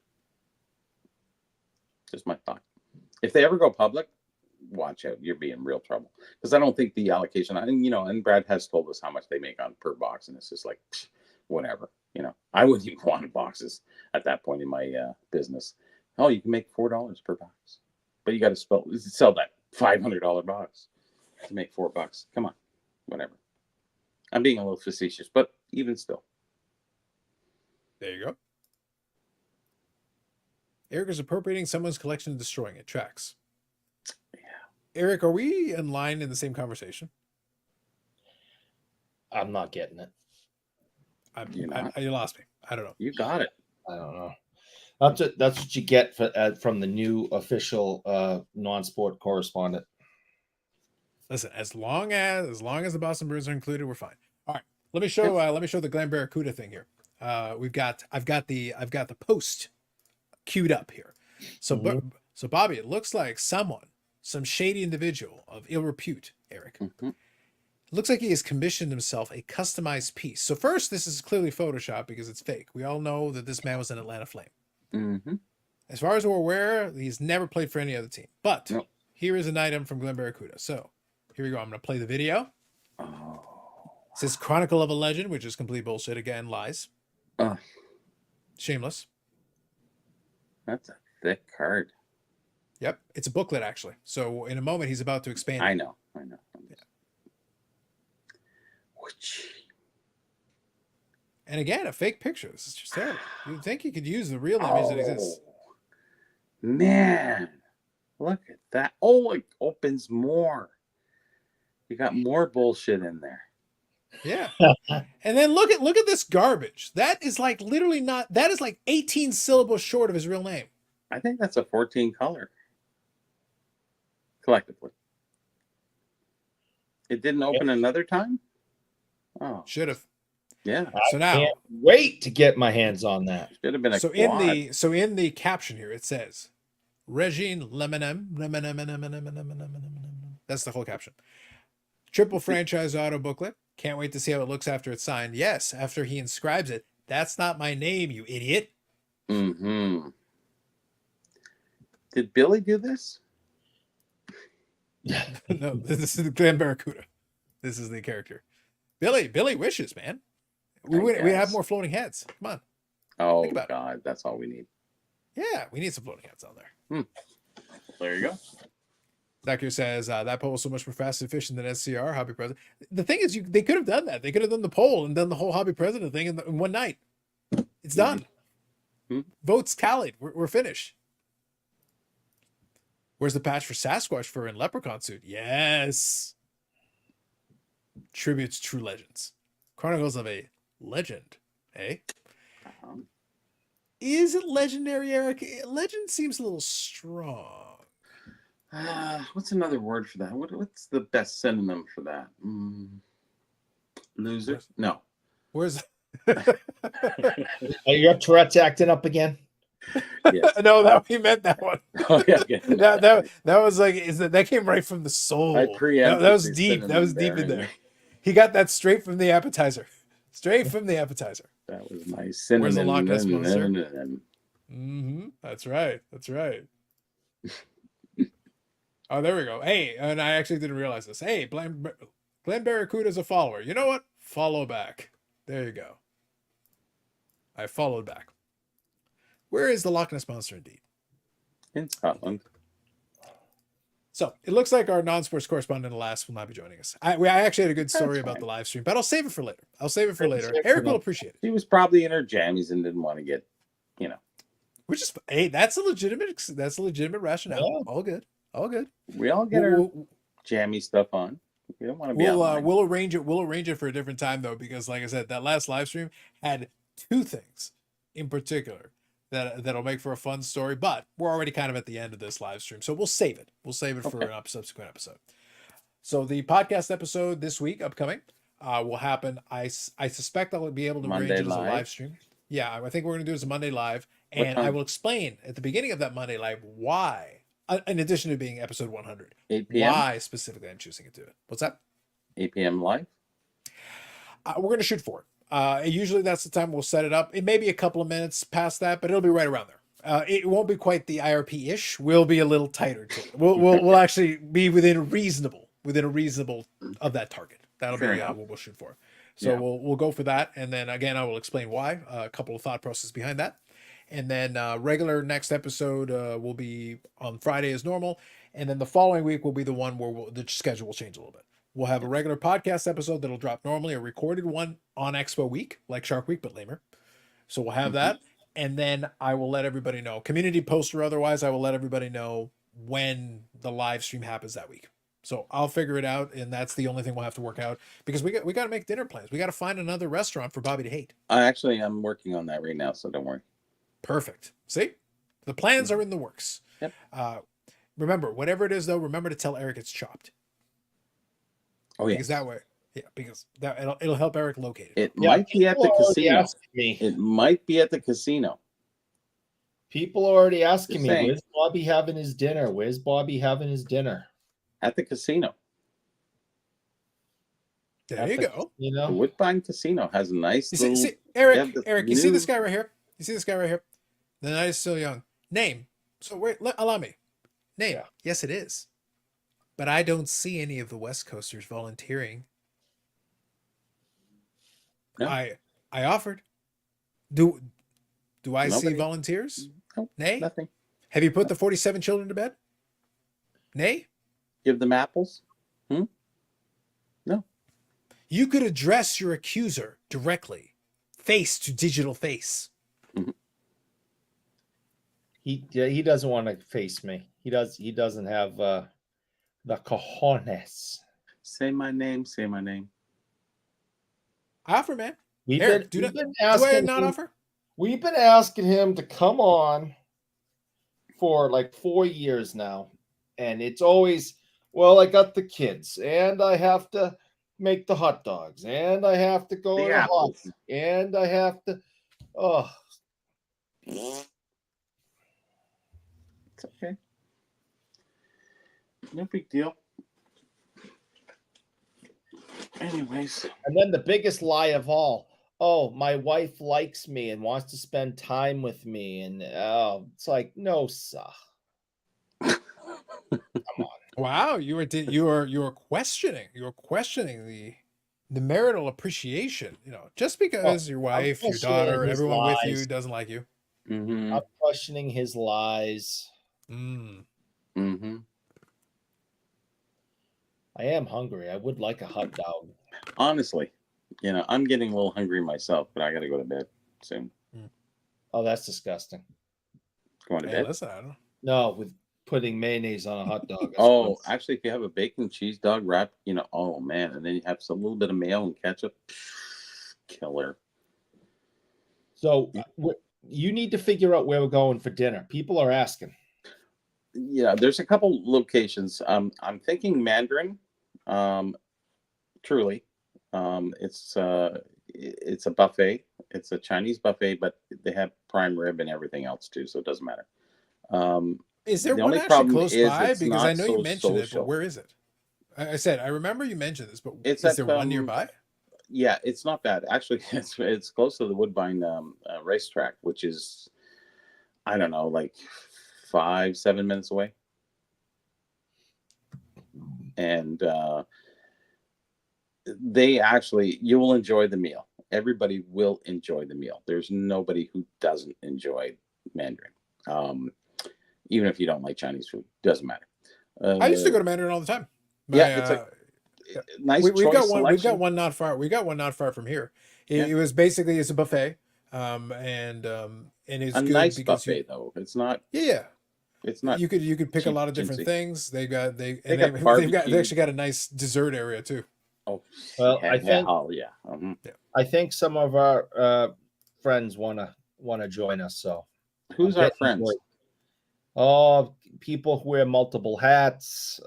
Just my thought. If they ever go public, watch out. You're being in real trouble, because I don't think the allocation. And Brad has told us how much they make on per box, and it's just like whatever. I wouldn't even want boxes at that point in my business. Oh, you can make $4 per box, but you got to sell that $500 box to make $4. Come on, whatever. I'm being a little facetious, but even still. There you go. Eric is appropriating someone's collection and destroying it. Tracks. Yeah. Eric, are we in line in the same conversation? I'm not getting it. You lost me. I don't know. You got it. I don't know. That's what you get from the new official non-sport correspondent. Listen, as long as the Boston Bruins are included, we're fine. All right. Let me show the Glen Barracuda thing here. I've got the post queued up here. So so Bobby, it looks like some shady individual of ill repute, Eric. Mm-hmm. Looks like he has commissioned himself a customized piece. So first, this is clearly Photoshop because it's fake. We all know that this man was an Atlanta Flame. Mm-hmm. As far as we're aware, he's never played for any other team. But here is an item from Glen Barracuda. So here we go. I'm going to play the video. Oh. It says Chronicle of a Legend, which is complete bullshit. Again, lies. Shameless. That's a thick card. Yep. It's a booklet, actually. So in a moment, he's about to expand. I know. Yeah. And again, a fake picture. This is just terrible. You'd think you could use the real image that exists. Man, look at that. Oh, it opens more. You got more bullshit in there. Yeah. And then look at this garbage. That is like literally that is like 18 syllables short of his real name. I think that's a 14 color. Collectively. It didn't open another time? Oh. Should have. Yeah. So now Can't wait to get my hands on that. Should have been a so quad. in the caption here it says Regine Lemonem. That's the whole caption. Triple franchise auto booklet. Can't wait to see how it looks after it's signed. Yes, after he inscribes it. That's not my name, you idiot. Mm-hmm. Did Billy do this? No, this is the Glen Barracuda. This is the character. Billy wishes, man. We have more floating heads. Come on. Oh, about it. God. That's all we need. Yeah, we need some floating heads on there. There you go. Doctor says that poll was so much more fast and efficient than SCR hobby president. The thing is, they could have done that. They could have done the poll and done the whole hobby president thing in one night. It's done. Votes tallied. We're finished. Where's the patch for Sasquatch fur and leprechaun suit? Yes. Tributes True Legends. Chronicles of a Legend. Eh? Is it legendary, Eric? Legend seems a little strong. What's another word for that? What's the best synonym for that? Loser? No. Where's Are your Tourette's acting up again? Yes. No, that we meant that one. Oh, yeah. that was like that came right from the soul. I That was deep. That was deep in there. He got that straight from the appetizer. Straight from the appetizer. That was my synonym. Where's the Loch Ness Monster? That's right. That's right. Oh, there we go. Hey, and I actually didn't realize this. Hey, Glenn Barracuda's a follower. You know what? Follow back. There you go. I followed back. Where is the Loch Ness Monster indeed? In Scotland. So it looks like our non-sports correspondent, alas, will not be joining us. I actually had a good story about the live stream, but I'll save it for later. Eric will appreciate it. She was probably in her jammies and didn't want to get, Which is, hey, that's a legitimate rationale. Yeah. All good. All good. We all get our jammy stuff on. We don't want to be We'll arrange it. We'll arrange it for a different time though, because like I said, that last live stream had two things in particular that'll make for a fun story. But we're already kind of at the end of this live stream, so we'll save it. We'll save it for a subsequent episode. So the podcast episode this week, upcoming, will happen. I suspect I'll be able to arrange it as a live stream. Yeah, I think we're going to do it as a Monday live, and I will explain at the beginning of that Monday live why. In addition to being episode 100, 8 p.m. Why specifically I'm choosing to do it. What's that? 8 p.m. live? We're going to shoot for it. Usually that's the time we'll set it up. It may be a couple of minutes past that, but it'll be right around there. It won't be quite the IRP-ish. We'll be a little tighter to it. We'll actually be within a reasonable of that target. That'll be what we'll shoot for. So we'll go for that. And then again, I will explain why, a couple of thought processes behind that. And then regular next episode will be on Friday as normal. And then the following week will be the one where the schedule will change a little bit. We'll have a regular podcast episode that'll drop normally, a recorded one on Expo week, like Shark Week, but lamer. So we'll have that. And then I will let everybody know, community post or otherwise, I will let everybody know when the live stream happens that week. So I'll figure it out. And that's the only thing we'll have to work out, because we got to make dinner plans. We got to find another restaurant for Bobby to hate. I'm working on that right now, so don't worry. Perfect. See, the plans are in the works. Yep. Remember, whatever it is, though, remember to tell Eric it's chopped. Oh yeah. Because that way, because it'll help Eric locate it. It might be at the casino. It might be at the casino. People are already asking me, where's Bobby having his dinner? Where's Bobby having his dinner? At the casino. There you go. You know, the Woodbine Casino has a nice little... See, Eric, you see this guy right here? You see this guy right here? The night is still young. Name. So wait, allow me. Name. Yeah. Yes, it is. But I don't see any of the West Coasters volunteering. No. I offered. Do I see volunteers? No, Nay? nothing. Have you put the 47 children to bed? Nay? Give them apples? No. You could address your accuser directly, face to digital face. He doesn't want to face me. He doesn't have the cojones. Say my name. Say my name. I offer, man. We've been asking him to come on for like 4 years now, and it's always, well, I got the kids, and I have to make the hot dogs, and I have to go to hockey, and I have to. Oh, it's okay. No big deal. And Anyways, And then the biggest lie of all. Oh, my wife likes me and wants to spend time with me. And it's like, no, sir. Come on. Wow, you were questioning the marital appreciation. You know, just because your wife, your questioning daughter, his everyone with you lies. doesn't like you. mm-hmm, I'm questioning his lies. Mm. mm-hmm. I am hungry. I would like a hot dog. Honestly, I'm getting a little hungry myself, but I got to go to bed soon. Oh, that's disgusting. Going to Hey, bed. listen, I don't know. No, with putting mayonnaise on a hot dog. That's Oh, gross. actually, if you have a bacon cheese dog wrap, oh man, and then you have some little bit of mayo and ketchup, killer. So you need to figure out where we're going for dinner. People are asking. Yeah, there's a couple locations. I'm thinking Mandarin. Truly, it's a buffet. It's a Chinese buffet, but they have prime rib and everything else too, so it doesn't matter. Is there The one only actually problem close is by? it's Because I not know you so mentioned it, but social. where is it? I said I remember you mentioned this, but It's is at there one nearby? yeah, it's not bad actually. It's close to the Woodbine racetrack, which is I don't know, like 5-7 minutes away, and you will enjoy the meal. Everybody will enjoy the meal. There's nobody who doesn't enjoy Mandarin. Even if you don't like Chinese food, doesn't matter. I used to go to Mandarin all the time. Yeah, it's a nice we've got choice one. selection. We've got one not far. We got one not far from here. It was basically it's a buffet, and it's a good nice because buffet though. It's not. yeah. It's not. You could pick a cheap lot of different chintzy. things. They got they barbecue. actually got a nice dessert area too. Oh, Well, I think yeah. Mm-hmm. I think some of our friends wanna join us. So Who's our friends? Oh, people who wear multiple hats,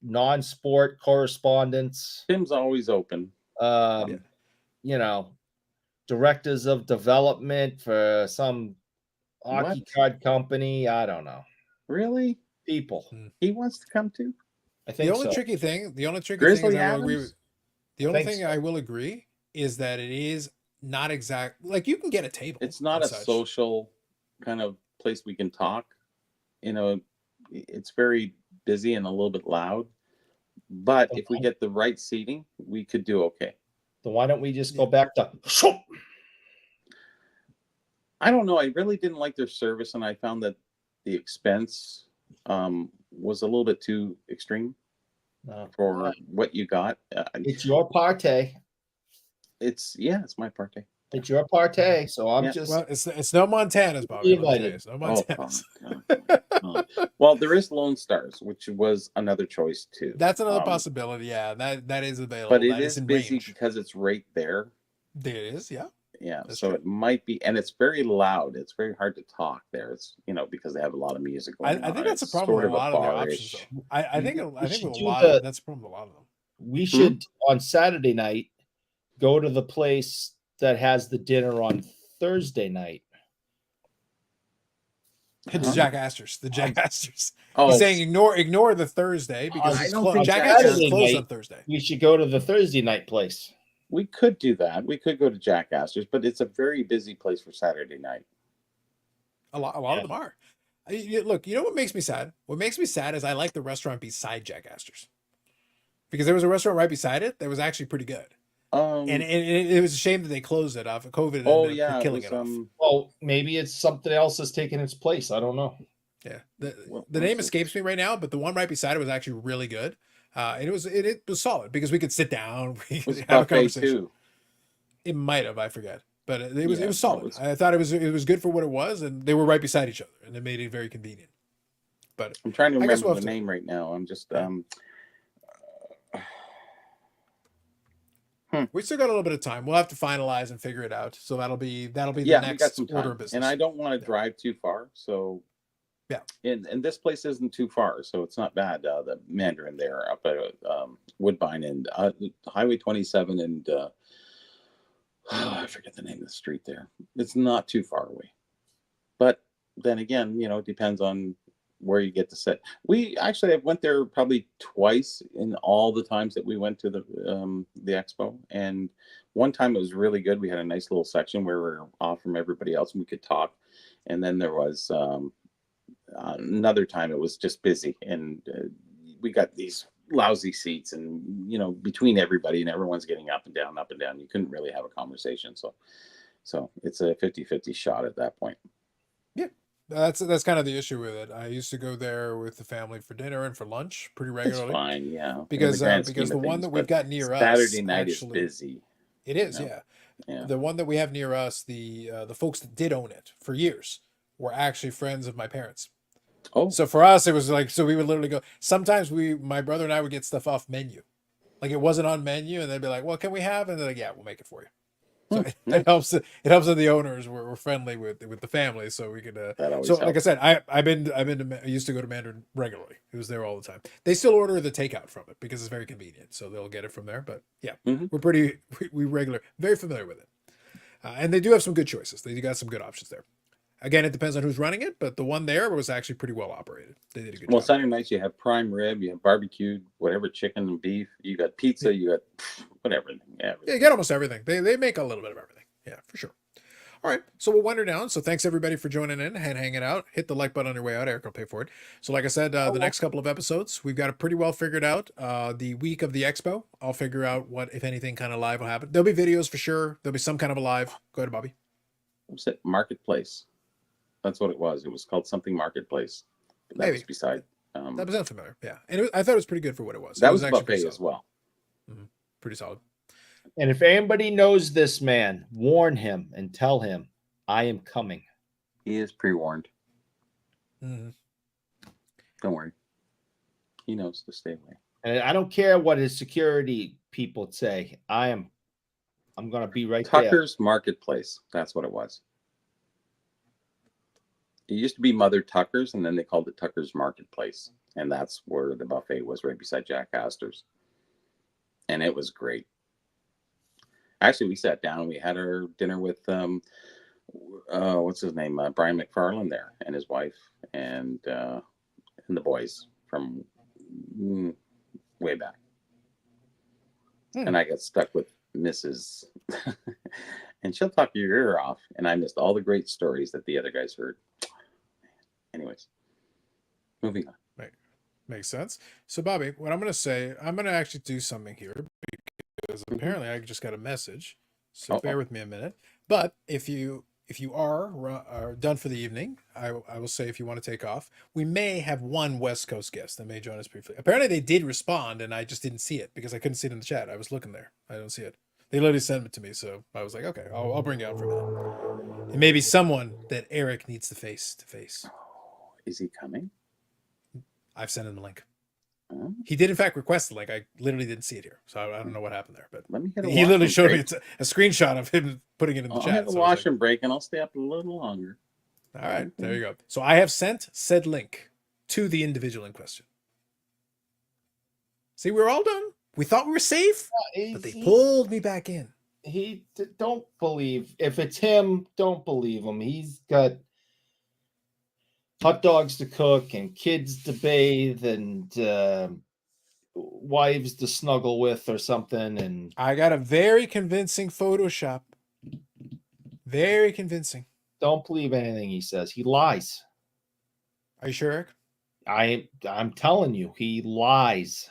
non-sport correspondents. Tim's always open. Directors of development for some hockey What? card company. I don't know. Really? People. He wants to come too. I think The only so. tricky thing Grizzly is I will agree Adams? with. The only Think thing so. I will agree is that it is not exact. Like you can get a table. It's not and a such. social kind of place we can talk. It's very busy and a little bit loud. But if we get the right seating, we could do okay. So why don't we just go back to? I don't know. I really didn't like their service, and I found that the expense was a little bit too extreme for what you got. It's your party. It's my party. It's your party. So I'm just. Well, it's no Montana's, Bobby. It's no Montana's. Oh, well, there is Lone Stars, which was another choice too. That's another possibility. Yeah, that is available. But it that is in busy range. because it's right there. It is, yeah. Yeah, That's so true. it might be, and it's very loud. It's very hard to talk there. It's because they have a lot of music. I think that's a problem with a lot of their options. Though. I think with a lot that's a problem with a lot of them. We should on Saturday night go to the place that has the dinner on Thursday night. The Jack Astor's. The Jack Astor's. Oh, He's saying ignore the Thursday because I don't think Jack Astor's is closed night, on Thursday. We should go to the Thursday night place. we could do that. We could go to Jack Astor's, but it's a very busy place for Saturday night. A lot of them are. Look, you know what makes me sad? What makes me sad is I like the restaurant beside Jack Astor's. Because there was a restaurant right beside it that was actually pretty good. And it was a shame that they closed it off. COVID killing it off. Well, maybe it's something else that's taking its place. I don't know. Yeah, the name escapes me right now, but the one right beside it was actually really good. And it was solid because we could sit down, we could have a conversation. Too. It might have, I forget, but it was solid. I thought it was good for what it was, and they were right beside each other, and it made it very convenient. But I'm trying to remember the name right now. I'm just We still got a little bit of time. We'll have to finalize and figure it out. So that'll be the next order of business. And I don't want to drive too far, so yeah. And this place isn't too far, so it's not bad. The Mandarin there up at Woodbine and Highway 27 and I forget the name of the street there. It's not too far away, but then again, it depends on where you get to sit. We actually I went there probably twice in all the times that we went to the expo, and one time it was really good. We had a nice little section where we were off from everybody else and we could talk, and then there was another time it was just busy, and we got these lousy seats, and between everybody and everyone's getting up and down, you couldn't really have a conversation. So it's a 50-50 shot at that point. Yeah, that's kind of the issue with it. I used to go there with the family for dinner and for lunch pretty It's regularly. fine, yeah. Because In the the one things, that we've but got near us Saturday night actually, is busy. it is, Yeah. yeah. Yeah. The one that we have near us, the folks that did own it for years were actually friends of my parents. Oh, So for us, it was like, so we would literally go. Sometimes my brother and I would get stuff off menu, like it wasn't on menu, and they'd be like, "Well, can we have?" And they're like, "Yeah, we'll make it for you." So it helps. It helps that the owners were friendly with the family, so we could. that always So helps. like I said, I used to go to Mandarin regularly. It was there all the time. They still order the takeout from it because it's very convenient, so they'll get it from there. But yeah, Mhm. we're we regular, very familiar with it, and they do have some good choices. They got some good options there. Again, it depends on who's running it, but the one there was actually pretty well operated. They did a good Well, job. Saturday nights you have prime rib, you have barbecued, whatever, chicken and beef. You got pizza, you got whatever. Yeah, you get almost everything. They make a little bit of everything. Yeah, for sure. All right, so we'll wind her down. So thanks everybody for joining in and hanging out. Hit the like button on your way out. Eric will pay for it. So like I said, the next couple of episodes, we've got it pretty well figured out. The week of the expo, I'll figure out what, if anything, kind of live will happen. There'll be videos for sure. There'll be some kind of a live. Go ahead, Bobby. What was it? Marketplace. That's what it was. It was called something Marketplace. But that Maybe. was beside. That was unfamiliar. Yeah, and I thought it was pretty good for what it was. That It was a actually buffet pretty as solid. well. Pretty solid. And if anybody knows this man, warn him and tell him, I am coming. He is pre-warned. Mhm. Don't worry. He knows to stay away. And I don't care what his security people say. I'm going to be right Tucker's Marketplace. That's what it was. It used to be Mother Tucker's, and then they called it Tucker's Marketplace. And that's where the buffet was, right beside Jack Astor's. And it was great. Actually, we sat down and we had our dinner with what's his name? Brian McFarlane there, and his wife, and the boys from way back. And I got stuck with Mrs. and she'll talk your ear off, and I missed all the great stories that the other guys heard. Anyways, moving on. Right. Makes sense. So, Bobby, what I'm going to say, I'm going to actually do something here because apparently I just got a message. So bear with me a minute. But if you are done for the evening, I will say if you want to take off, we may have one West Coast guest that may join us briefly. Apparently they did respond, and I just didn't see it because I couldn't see it in the chat. I was looking there. I don't see it. They literally sent it to me, so I was like, okay, I'll bring you out for a minute. It may be someone that Eric needs to face. Is he coming? I've sent him the link. Oh. He did, in fact, request the link. I literally didn't see it here, so I don't know what happened there. But Let me get a he literally washroom showed me break. a screenshot of him putting it in the I'll chat. have a so I was like, washroom break, and I'll stay up a little longer. all right, there you go. So I have sent said link to the individual in question. See, we're all done. We thought we were safe, but they pulled me back in. Don't believe. If it's him, don't believe him. He's got hot dogs to cook and kids to bathe and wives to snuggle with or something. And I got a very convincing Photoshop. Very convincing. don't believe anything he says. He lies. Are you sure, Eric? I'm telling you, he lies.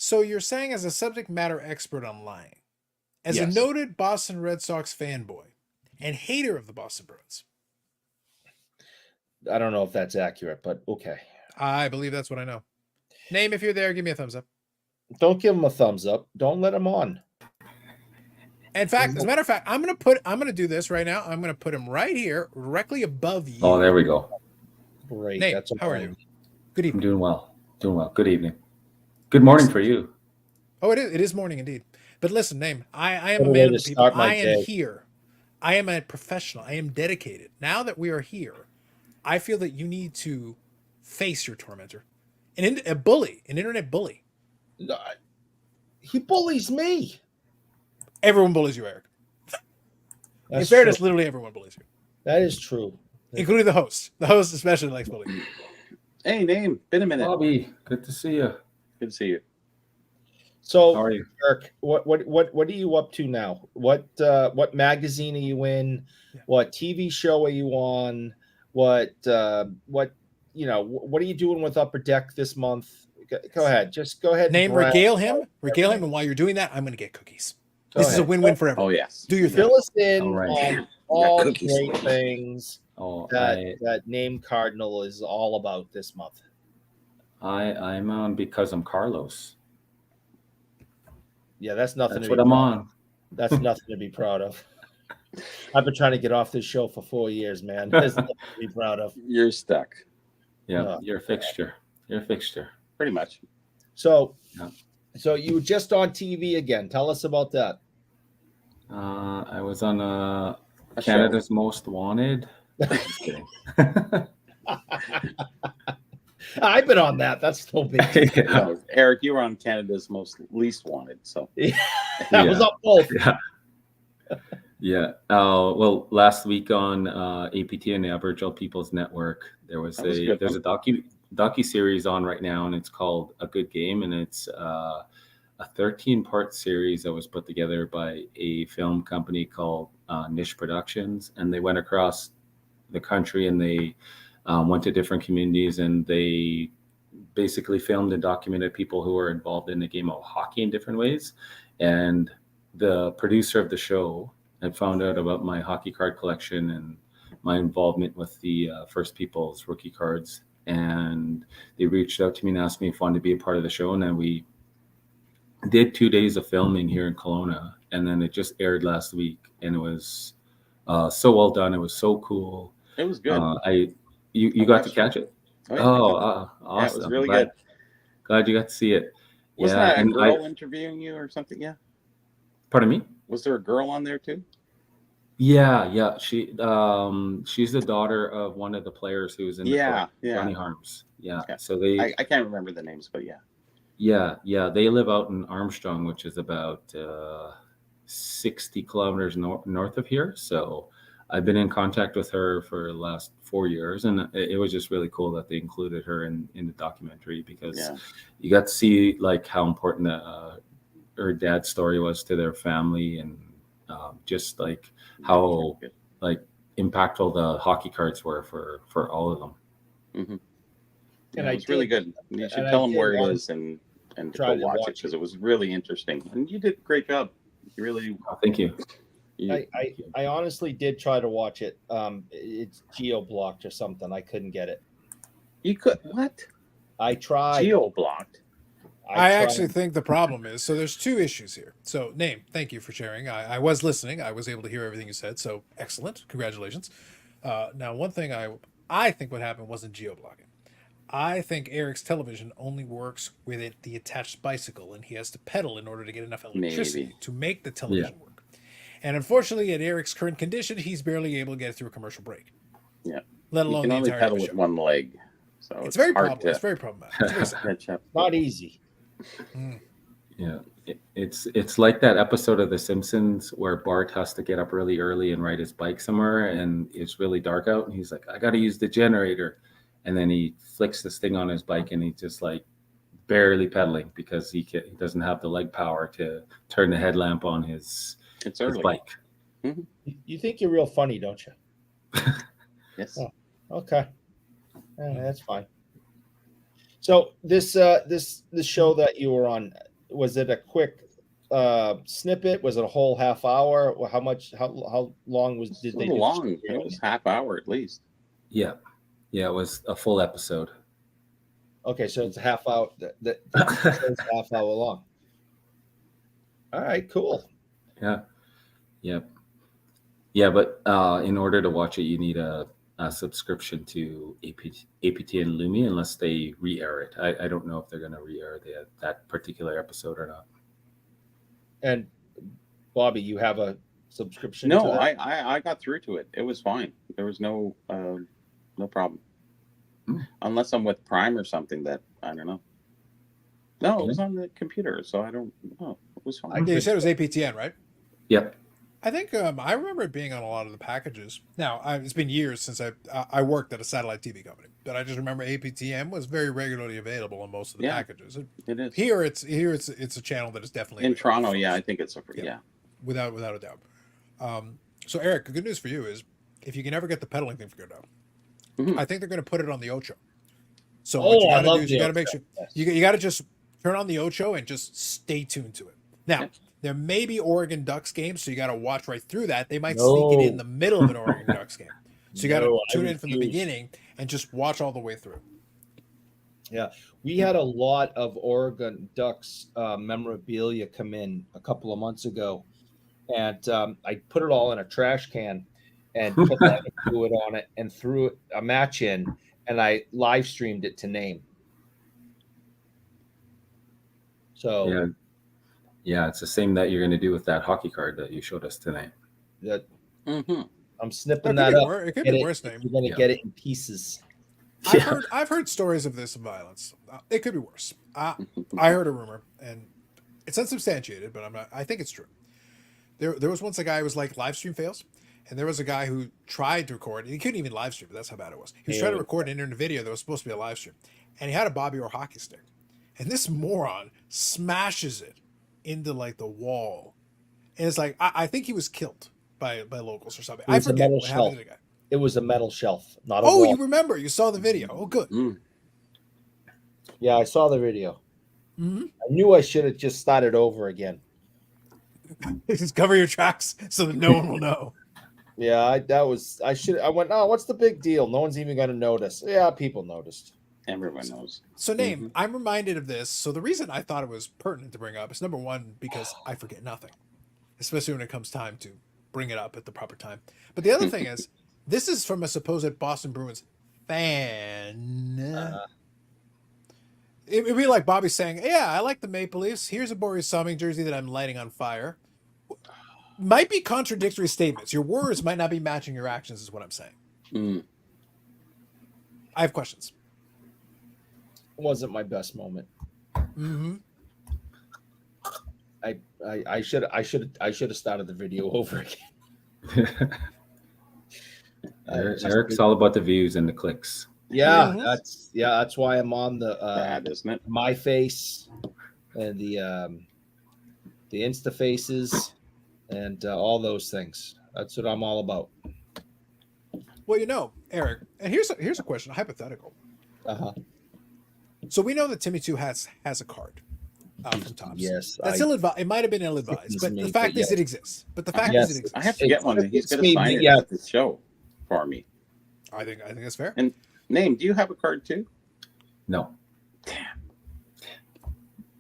So you're saying, as a subject matter expert on lying, as Yes. a noted Boston Red Sox fanboy and hater of the Boston Bruins, I don't know if that's accurate, but okay. I believe that's what I know. Name, if you're there, give me a thumbs up. Don't give him a thumbs up. Don't let him on. In fact, as a matter of fact, I'm gonna do this right now. I'm gonna put him right here, directly above you. Oh, there we go. Great. Nate, That's how are you? Good I'm evening. doing well. Doing well. Good evening. Good morning for you. Oh, it is morning indeed. But listen, Name, I am What a a man way of the to people. start my I am day. here. I am a professional. I am dedicated. Now that we are here, I feel that you need to face your tormentor. An internet bully. He bullies me. Everyone bullies you, Eric. In That's fairness, true. literally everyone bullies you, That is true. including the host. The host especially likes bullying you. Hey, name. Been a minute. Bobby, good to see you. Good to see you. So, How are you? Eric, what are you up to now? What magazine are you in? Yeah. What TV show are you on? What what are you doing with Upper Deck this month? Go ahead. Just go ahead. Name, and brag regale about him, everything. and while you're doing that, I'm going to get cookies. Go This is a ahead. win-win for everyone. Oh, yes. Do your thing. Fill us in All right. on We got all the cookies. great things Oh, that Name Cardinal is all about this month. I'm on because I'm Carlos. Yeah, that's nothing That's to what be I'm proud of. on. That's nothing to be proud of. I've been trying to get off this show for 4 years, man. There's nothing to be proud of. You're stuck. Yeah, Oh, you're a fixture. You're a fixture. Pretty much. So, Yeah. so you were just on TV again. Tell us about that. I was on A Canada's Most Wanted. Just kidding. I've been on that. That's no big deal. show. No, Eric, you were on Canada's Most Least Wanted. So That was up both. Yeah. Yeah. Well, last week on APT and the Aboriginal Peoples Network, there's a docu series on right now, and it's called A Good Game, and it's a 13-part series that was put together by a film company called Niche Productions, and they went across the country and they went to different communities, and they basically filmed and documented people who were involved in the game of hockey in different ways. And the producer of the show had found out about my hockey card collection and my involvement with the First Peoples rookie cards, and they reached out to me and asked me if I wanted to be a part of the show. And then we did 2 days of filming here in Kelowna, and then it just aired last week, and it was so well done. It was so cool. it was good. You got to catch it? Oh, yeah. Awesome. Yeah, it was really glad, good. Glad you got to see it. Wasn't Yeah, that a and girl interviewing you or something? Yeah. Pardon me? Was there a girl on there too? Yeah. She's the daughter of one of the players who was in the club, Yeah. Johnny Harms. Yeah. Okay. So they I can't remember the names, but yeah. Yeah, they live out in Armstrong, which is about 60 kilometers north of here. So I've been in contact with her for the last 4 years, and it was just really cool that they included her in the documentary, because you got to see like how important her dad's story was to their family, and just like how like impactful the hockey cards were for all of them. Mm-hmm. And It was really good. You should tell them where it is and to go watch it, because it was really interesting. And you did a great job. You really. Oh, thank you. I honestly did try to watch it. It's geo-blocked or something. I couldn't get it. You could what? I tried. Geo-blocked. I actually think the problem is, so there's two issues here. So, Name, thank you for sharing. I was listening. I was able to hear everything you said. So, excellent. Congratulations. Now, one thing I think what happened wasn't geo-blocking. I think Eric's television only works with the attached bicycle, and he has to pedal in order to get enough electricity to make the television work. And unfortunately, at Eric's current condition, he's barely able to get through a commercial break. Yeah. Let alone you can the only entire pedal show. with one leg. So It's very hard problematic. It's very problematic. It's very sad. catch up. Not easy. Yeah, it's like that episode of The Simpsons where Bart has to get up really early and ride his bike somewhere, and it's really dark out, and he's like, I got to use the generator, and then he flicks this thing on his bike, and he's just like barely pedaling because he doesn't have the leg power to turn the headlamp on his bike. Mm-hmm. You think you're real funny, don't you? Yes. Oh, okay. That's fine. So this show that you were on, was it a quick snippet? Was it a whole half hour? How long did they do? Long. It was half hour at least. Yeah, it was a full episode. Okay, so it's a half hour. That show's half hour long. All right, cool. Yeah, but in order to watch it, you need a subscription to APT and Lumi, unless they re-air it. I don't know if they're going to re-air that particular episode or not. And Bobby, you have a subscription? No, to that? I got through to it. It was fine. There was no problem. Unless I'm with Prime or something that I don't know. No, it was on the computer, so I don't know. It was fine. Yeah, you said it was APTN, right? Yep. I think I remember it being on a lot of the packages. Now, it's been years since I worked at a satellite TV company, but I just remember APTM was very regularly available on most of the Yeah, packages. it is. Here, it's a channel that is definitely In available, Toronto, yeah, I folks. think it's Yeah. yeah. without a doubt. So Eric, the good news for you is if you can ever get the pedaling thing figured out, Mhm. I think they're going to put it on the Ocho. So Oh, what you I got to love do is the you got to make Ocho, sure yes. you got to just turn on the Ocho and just stay tuned to it. Now, Yeah. there may be Oregon Ducks games, so you got to watch right through that. They might sneak it in the middle of an Oregon Ducks game, so you got to No, I tune in from the refuse. beginning and just watch all the way through. Yeah, we had a lot of Oregon Ducks memorabilia come in a couple of months ago, and I put it all in a trash can and put lemon fluid on it and threw a match in, and I live streamed it to name. So Yeah, yeah, it's the same that you're going to do with that hockey card that you showed us tonight. that Mm-hmm. I'm snipping It that could be up. worse. It could Get be it. worse, name. You're gonna Yeah. get it in pieces. I've heard stories of this violence. It could be worse. I heard a rumor, and it's unsubstantiated, but I think it's true. There was once a guy who was like live stream fails, and there was a guy who tried to record. And he couldn't even live stream, but that's how bad it was. He was trying to record and enter in a video that was supposed to be a live stream, and he had a Bobby Orr hockey stick, and this moron smashes it into like the wall, and it's like I think he was killed by locals or something. It I was a forget metal what happened shelf. to the guy. It was a metal shelf, not a Oh, wall. you remember? You saw the video. Oh, good. Yeah, I saw the video. Mm-hmm. I knew I should have just started over again. Just cover your tracks so that no one will know. Yeah, I went, oh, what's the big deal? No one's even gonna notice. Yeah, people noticed. Everyone knows. So, name, I'm reminded of this. So, the reason I thought it was pertinent to bring up is number one, because I forget nothing, especially when it comes time to bring it up at the proper time. But the other thing is, this is from a supposed Boston Bruins fan. It'd be like Bobby saying, yeah, I like the Maple Leafs. Here's a Boris Summing jersey that I'm lighting on fire. Might be contradictory statements. Your words might not be matching your actions, is what I'm saying. Mm. I have questions. It wasn't my best moment. Mm-hmm. I should have started the video over again. Eric's all about the views and the clicks. Yeah, Mhm. that's why I'm on the Bad, isn't it? my face and the Insta faces and all those things. That's what I'm all about. Well, you know, Eric, and here's a question, a hypothetical. Uh-huh. So we know that Timmy Two Hats has a card from Topps. Yes, That's ill-advised. It might have been ill-advised, but the fact is it exists. But the fact is it exists. I have to get one. He's It's going me, to sign it yeah. at the show for me. I think that's fair. And Name, do you have a card too? No.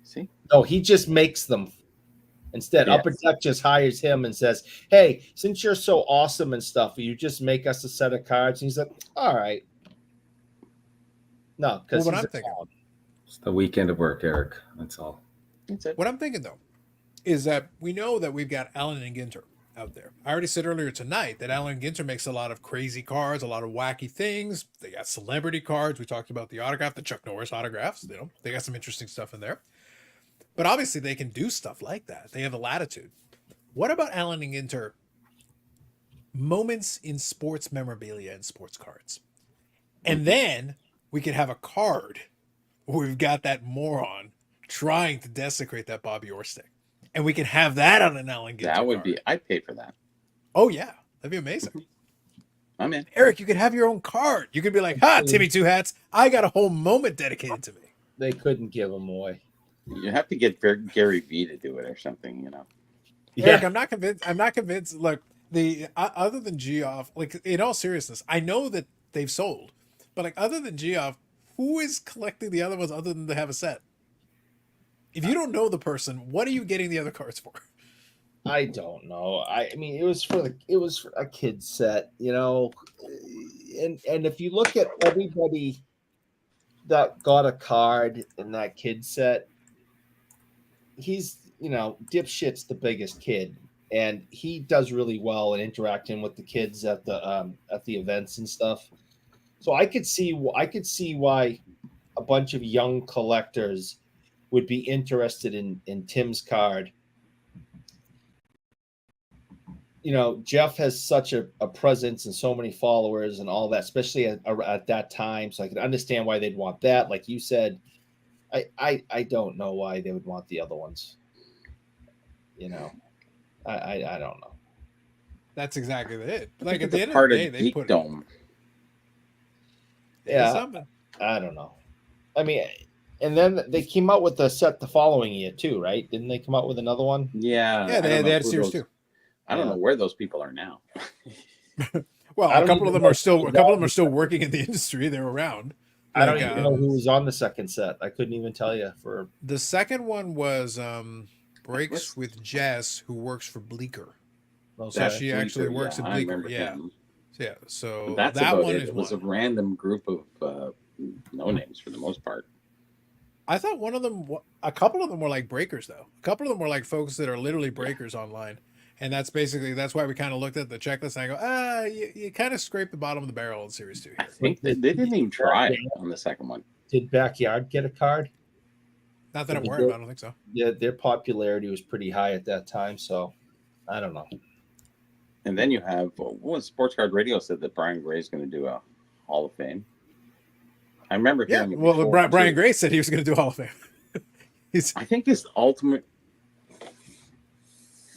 See? No, he just makes them. Instead, Yes. Upper Deck just hires him and says, "Hey, since you're so awesome and stuff, will you just make us a set of cards?" And he's like, "All right." No, because Well, what I'm thinking- It's the weekend of work, Eric. That's all. That's it. What I'm thinking though is that we know that we've got Allen and Ginter out there. I already said earlier tonight that Allen and Ginter makes a lot of crazy cards, a lot of wacky things. They got celebrity cards. We talked about the autograph, the Chuck Norris autographs. You know, they got some interesting stuff in there. But obviously, they can do stuff like that. They have the latitude. What about Allen and Ginter? Moments in sports memorabilia and sports cards, and then we could have a card where we've got that moron trying to desecrate that Bobby Orr stick, and we can have that on an Allen Ginter That would card. be, I'd pay for that. Oh yeah, that'd be amazing. I'm in. Eric, you could have your own card. You could be like, "Ha, Timmy Two Hats! I got a whole moment dedicated to me." They couldn't give him away. You have to get Gary Vee to do it or something, you know. Eric, I'm not convinced. I'm not convinced. Look, the other than Geoff, like in all seriousness, I know that they've sold, but like other than Geoff, who is collecting the other ones other than to have a set? If you don't know the person, what are you getting the other cards for? I don't know. I mean, it was for a kid set, you know. And if you look at everybody that got a card in that kid set, he's, you know, Dipshit's the biggest kid, and he does really well in interacting with the kids at the events and stuff. So I could see why a bunch of young collectors would be interested in Tim's card. you know, Jeff has such a presence and so many followers and all that, especially at that time. So I can understand why they'd want that. Like you said, I don't know why they would want the other ones. You know, I don't know. That's exactly it. Like at It's the a end of part the of day, they put it. geekdom. Yeah, Yeah, something. I don't know. I mean, and then they came out with the set the following year too, right? Didn't they come out with another one? Yeah, Yeah, I don't they know had a who series those- too. I don't know where those people are now. Well, I a don't couple of even them know are still who's a couple of on them are the still second- working in the industry. They're around. I don't Like, even know who was on the second set. I couldn't even tell you for. The second one was Breaks What's- with Jess, who works for Bleecker. Okay. So she actually Bleecker, works at I Bleecker. remember Yeah. him. Yeah. So That's that about one it. is It was a one. random group of no names for the most part. I thought one of them, a couple of them were like breakers though. A couple of them were like folks that are literally breakers online, and that's why we kind of looked at the checklist and I go, you kind of scraped the bottom of the barrel in Series 2 I here. think they didn't even try on the second one. Did Backyard get a card? Not that I'm Did aware of. they- I don't think so. Yeah, their popularity was pretty high at that time, so I don't know. And then you have what was Sports Card Radio said that Brian Gray's going to do a Hall of Fame. I remember Yeah. hearing it Well, before, Brian too. Gray said he was going to do Hall of Fame. He's I think his ultimate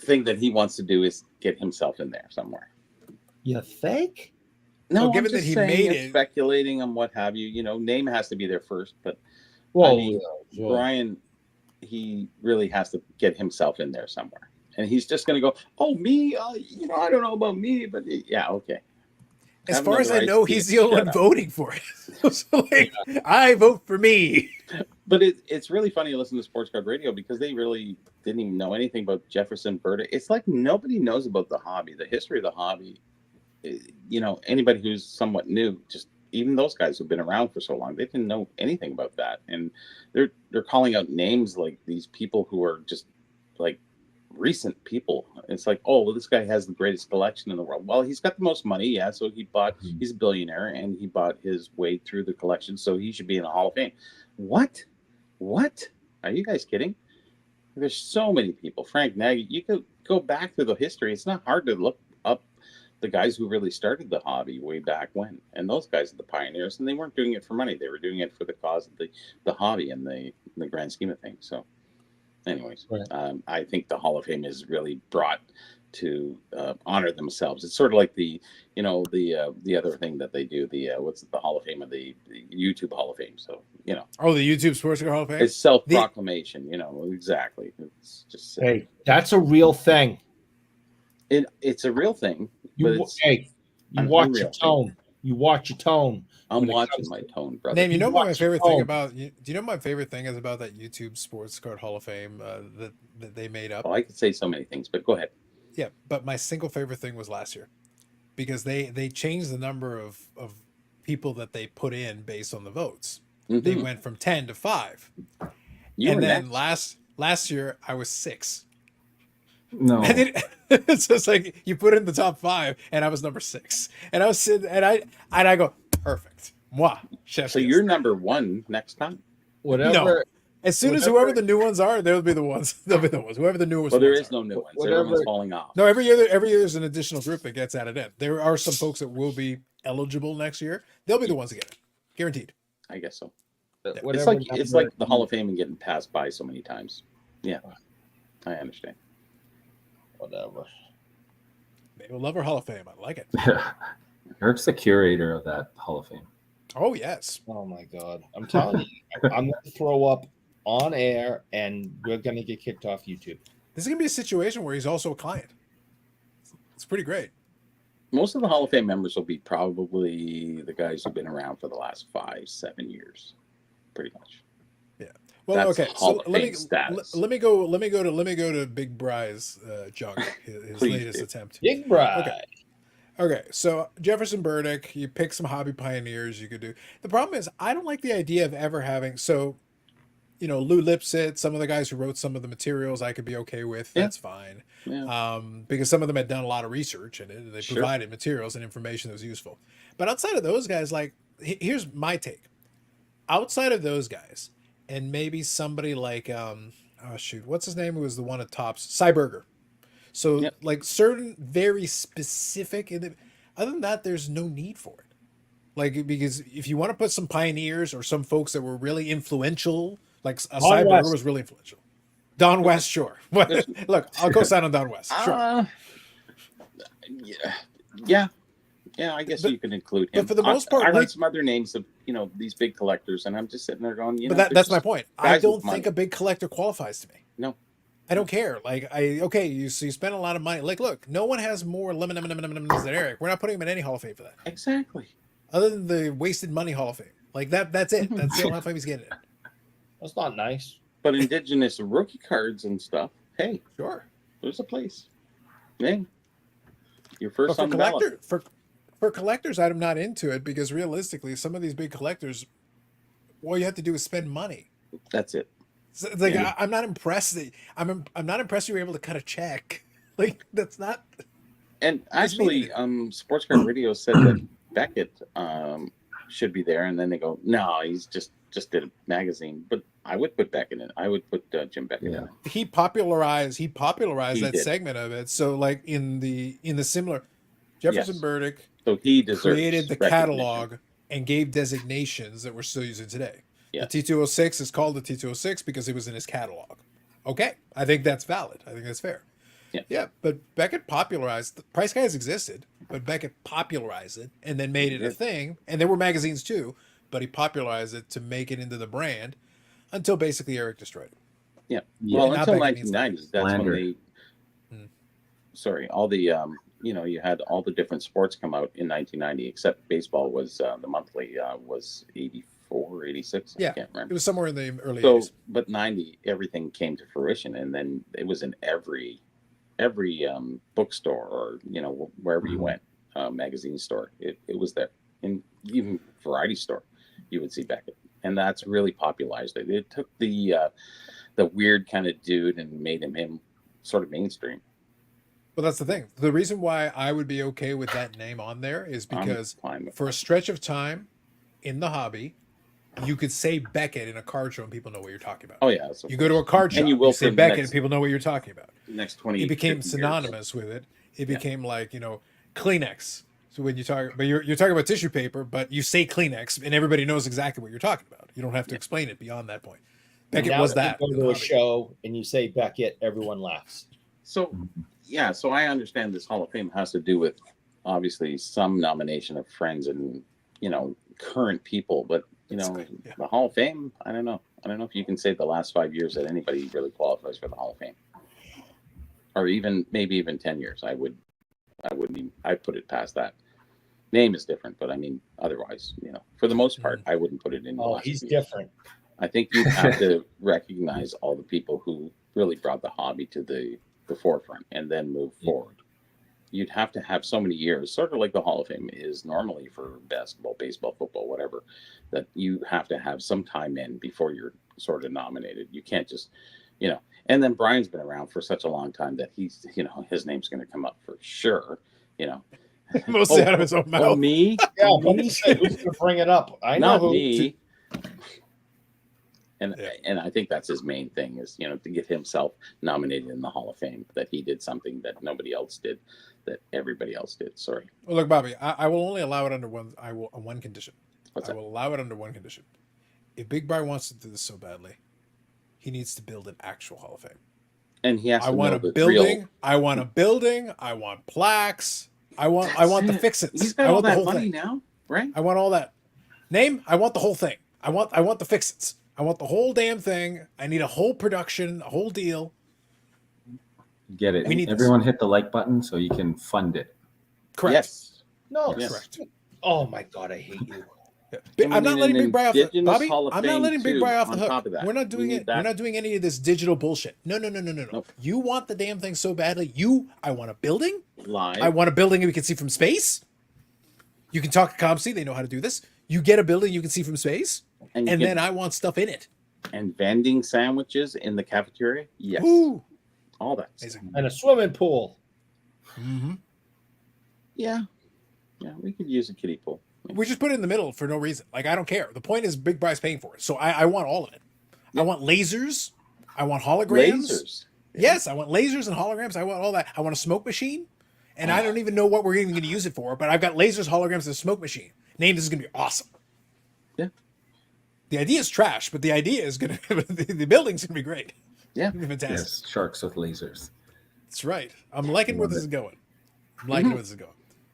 thing that he wants to do is get himself in there somewhere. You think? No, Well, I'm given just that he saying made and it- speculating on what have you. You know, name has to be there first, but Well, mean, yeah, sure. Brian, he really has to get himself in there somewhere, and he's just going to go, "Oh, me, you know, I don't know about me, but yeah, okay." as Have far as I another know, idea, he's the only shut one up. voting for it. So like, I vote for me. But it's really funny to listen to Sports Card Radio because they really didn't even know anything about Jefferson Burdick. It's like nobody knows about the hobby, the history of the hobby. You know, anybody who's somewhat new, just even those guys who've been around for so long, they didn't know anything about that. And they're calling out names like these people who are just like recent people. It's like, oh, well, this guy has the greatest collection in the world. Well, he's got the most money, yeah. So he's a billionaire and he bought his way through the collection, so he should be in the Hall of Fame. What? Are you guys kidding? There's so many people. Frank Nagy, you could go back through the history. It's not hard to look up the guys who really started the hobby way back when. And those guys are the pioneers, and they weren't doing it for money. They were doing it for the cause of the hobby and the grand scheme of things. So anyways, Right. I think the Hall of Fame is really brought to honor themselves. It's sort of like the other thing that they do, the Hall of Fame of the YouTube Hall of Fame. So, you know, Oh, the YouTube Sports Card Hall of Fame. it's self-proclamation, you know, exactly. It's just Hey, that's a real thing. it's a real thing, but it's, Hey, you an watch unreal your thing. tone. You watch your tone. I'm when it watching comes my to- tone, brother. Name, you know You what my watch favorite your thing phone. about? Do you know what my favorite thing is about that YouTube Sports Card Hall of Fame that they made up? Well, I could say so many things, but go ahead. Yeah, but my single favorite thing was last year, because they changed the number of people that they put in based on the votes. They Mhm. went from 10 to 5, You were and then next. last year I was 6. No. And it, so it's like you put in the top 5, and I was number 6, and I was sitting, and I go perfect. Moi, chef. So kiss. you're number one next time. Whatever. As soon as whatever- whoever the new ones are, they'll be the ones. They'll be the ones. Whoever the newest Well, there ones is are. no new ones. Whatever- Everyone's falling off. No, every year there's an additional group that gets added in. There are some folks that will be eligible next year. They'll be the ones that get it, guaranteed. I guess so. Whatever It's like the Hall of Fame and getting passed by so many times. Yeah, I understand. Whatever. They will love our Hall of Fame. I like it. Eric's the curator of that Hall of Fame. Oh yes. Oh my god! I'm telling you, I'm going to throw up on air, and we're going to get kicked off YouTube. This is gonna be a situation where he's also a client. It's pretty great. Most of the Hall of Fame members will be probably the guys who've been around for the last 5-7 years, pretty much. Well, That's okay. Hall So of let Fame me status. let me go to Big Bry's junk. His Please latest do. attempt. Big Bride. Okay. Okay, so Jefferson Burdick, you pick some hobby pioneers you could do. The problem is I don't like the idea of ever having Lou Lipsit, some of the guys who wrote some of the materials I could be okay with. Yeah. That's fine. Yeah. Because some of them had done a lot of research in it and they Sure. provided materials and information that was useful. But outside of those guys, like here's my take. Outside of those guys, and maybe somebody like what's his name, who was the one at Tops? Cyberger. So Yep. like certain very specific, other than that, there's no need for it. Like, because if you want to put some pioneers or some folks that were really influential, like a Don Cyberger West. was really influential. Don West, sure. Look, I'll go sign on Don West. Sure. Yeah. I guess you can include him. But for the most part, I heard like, some other names of these big collectors, and I'm just sitting there going, but know, that's my just point. I guys don't with think money. a big collector qualifies to me. No. I don't care. Like, you spend a lot of money. Like, look, no one has more lemons than Eric. We're not putting him in any Hall of Fame for that. Exactly. Other than the wasted money Hall of Fame. Like that's it. That's the only Hall of Fame he's getting in. That's not nice. But indigenous rookie cards and stuff, hey, Sure. there's a place. Hey, your first But on the ballot. for collectors, I'm not into it because realistically, some of these big collectors, all you have to do is spend money. That's it. So, like, Yeah. I'm not impressed that I'm not impressed you were able to cut a check. Like, that's not. And Doesn't mean actually, Sports Card Radio said that Beckett should be there, and then they go, no, he's just did a magazine. But I would put Beckett in. I would put Jim Beckett in. He popularized He that did. segment of it. So like in the similar, Jefferson Yes. Burdick So he deserves created the recognition. catalog and gave designations that we're still using today. Yeah. The T206 is called the T206 because it was in his catalog. Okay, I think that's valid. I think that's fair. Yeah, but Beckett popularized. The Price Guys existed, but Beckett popularized it and then made it a thing. And there were magazines too, but he popularized it to make it into the brand until basically Eric destroyed it. Yeah. Yeah. Well, Now until Beckett means 1990s, that's slander. when they. All the you had all the different sports come out in 1990, except baseball was the monthly was 84, 86. Yeah, I can't it remember. was somewhere in the early So, 80s. but 90, everything came to fruition, and then it was in every bookstore or wherever you went, magazine store. It was there, in even variety store, you would see Beckett, and that's really popularized it. It took the weird kind of dude and made him sort of mainstream. But that's the thing. The reason why I would be okay with that name on there is because fine with for a stretch of time in the hobby, you could say Beckett in a card show and people know what you're talking about. Oh yeah, so You go to a card shop, And you will say for the Beckett next- and people know what you're talking about. next 20. It became 50 years. synonymous with it. It became like, Kleenex. So when you talk, but you're talking about tissue paper, but you say Kleenex and everybody knows exactly what you're talking about. You don't have to explain it beyond that point. And Beckett now was when that. You in go the to a hobby. show and you say Beckett, everyone laughs. So, yeah, so I understand this Hall of Fame has to do with obviously some nomination of friends and current people, but Yeah. the Hall of Fame, I don't know. I don't know if you can say the last 5 years that anybody really qualifies for the Hall of Fame, or maybe even 10 years. I'd put it past that. Name is different, but I mean, otherwise, for the most part, I wouldn't put it in. the Oh, last he's few years. different. I think you have to recognize all the people who really brought the hobby to the forefront and then move forward. You'd have to have so many years, sort of like the Hall of Fame is normally for basketball, baseball, football, whatever, that you have to have some time in before you're sort of nominated. You can't just, and then Brian's been around for such a long time that he's, his name's going to come up for sure, Mostly out of his own Oh, mouth. me? Yeah, Oh, but me? he said who's going to bring it up? I know Not who. me. And Yeah. and I think that's his main thing is to get himself nominated in the Hall of Fame, that he did something that nobody else did, that everybody else did. Sorry. Well, look, Bobby, I will only allow it under one condition. What's I that? will allow it under one condition. If Big Brian wants to do this so badly, he needs to build an actual Hall of Fame. And he has I to want know a the building. real. I want a building. I want plaques. I want the That's it. fix-its. He's I got all want the that whole money thing. now, right? I want all that. Name. I want the whole thing. I want the fix-its. I want the whole damn thing. I need a whole production, a whole deal. Get it. We need this. Everyone hit the like button so you can fund it. Correct. Yes. No, Yes. Correct. Oh my God, I hate you. Yeah. I'm not letting an Big Brian off the Indigenous Bobby. Hall of I'm not Fame, letting Big too, Brian off the on hook. top of that. We're not We doing need it. that. We're not doing any of this digital bullshit. No. Nope. You want the damn thing so badly. I want a building. Live. I want a building we can see from space. You can talk to ComC. They know how to do this. You get a building you can see from space, and and then I want stuff in it. and vending sandwiches in the cafeteria. Yes. Ooh, All that. stuff. amazing. And a swimming pool. Mm-hmm. Yeah. Yeah. We could use a kiddie pool. We just put it in the middle for no reason. Like, I don't care. The point is Big Brian's paying for it. So I want all of it. I want lasers. I want holograms. Lasers. Yes, I want lasers and holograms. I want all that. I want a smoke machine, and I don't even know what we're even going to use it for. But I've got lasers, holograms, and a smoke machine. Name, this is going to be awesome. Yeah. The idea is trash, but the idea is going to the building's going to be great. Yeah. It'll be fantastic. Yes, sharks with lasers. That's right. I'm liking where Love this it. is going. I'm liking where this is going.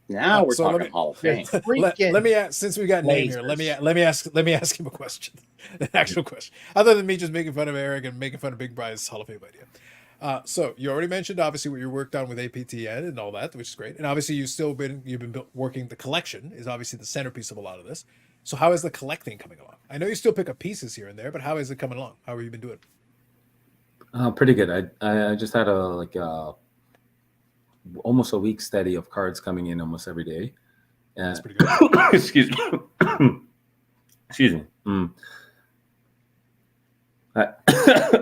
Now we're So let talking me- Hall of Fame. Let me ask, since we got Name here, let me ask him a question, an actual question, other than me just making fun of Eric and making fun of Big Bry's Hall of Fame idea. So you already mentioned obviously what you worked on with APTN and all that, which is great, and obviously you've been working the collection is obviously the centerpiece of a lot of this. So how is the collecting coming along? I know you still pick up pieces here and there, but how is it coming along? How have you been doing? Pretty good. I just had almost a week steady of cards coming in almost every day. That's pretty good. Excuse me. Excuse me.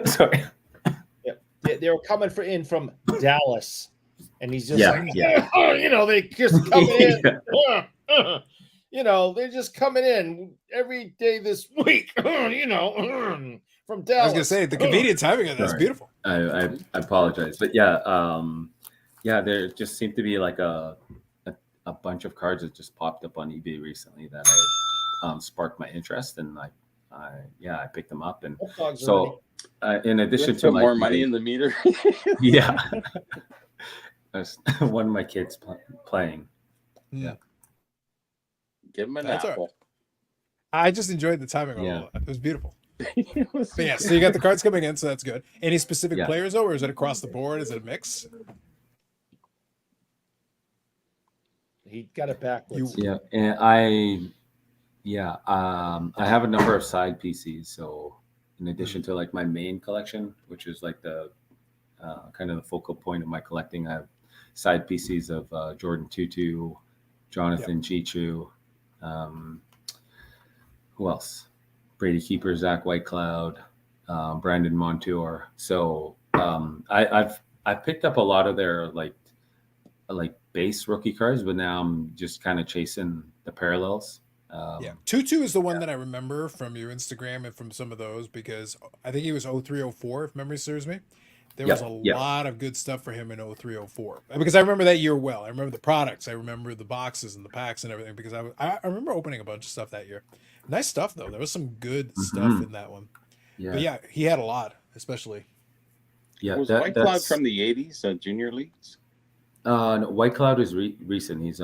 Sorry. They were coming in from Dallas, and he's just they just coming in. They're just coming in every day this week. From Dallas. I was gonna say the convenient timing of that's Sorry. beautiful. I apologize, but there just seemed to be like a bunch of cards that just popped up on eBay recently that I sparked my interest, and I picked them up, and so in addition to more money in the meter. Yeah, that's one of my kids playing. Yeah, Give him an That's all apple. I just enjoyed the timing. Yeah. All of that. It was beautiful. But yeah, so you got the cards coming in, so that's good. Any specific Yeah. players though, or is it across the board? Is it a mix? He got it backwards. yeah, and I have a number of side PCs. So in addition to like my main collection, which is like the kind of the focal point of my collecting, I have side PCs of Jordan Tutu, Jonathan Chichu, who else? Brady Keeper, Zach Whitecloud, Brandon Montour. So I've picked up a lot of their like base rookie cards, but now I'm just kind of chasing the parallels. Tutu is the one that I remember from your Instagram and from some of those because I think he was 0304 if memory serves me. There was a lot of good stuff for him in 0304 because I remember that year well. I remember the products, I remember the boxes and the packs and everything because I remember opening a bunch of stuff that year. Nice stuff though. There was some good stuff in that one. Yeah, But yeah, he had a lot, especially. yeah. Was That's Whitecloud from the 80s, junior leagues? No, Whitecloud is recent. He's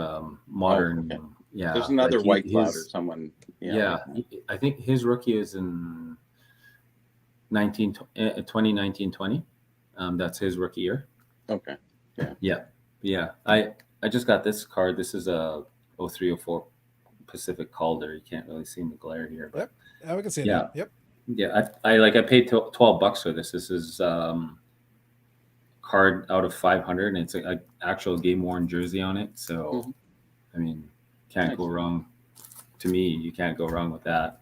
modern. okay. Yeah, There's another like Whitecloud or someone. I think his rookie is in 2019-20. That's his rookie year. Okay. Yeah. I just got this card. This is a 0304 Pacific Calder. You can't really see in the glare here, but Yeah, we can see it. Yeah. Now. Yep. yeah, I paid $12 for this. This is card out of 500, and it's an actual game worn jersey on it. So, I mean, can't go wrong. To me, you can't go wrong with that.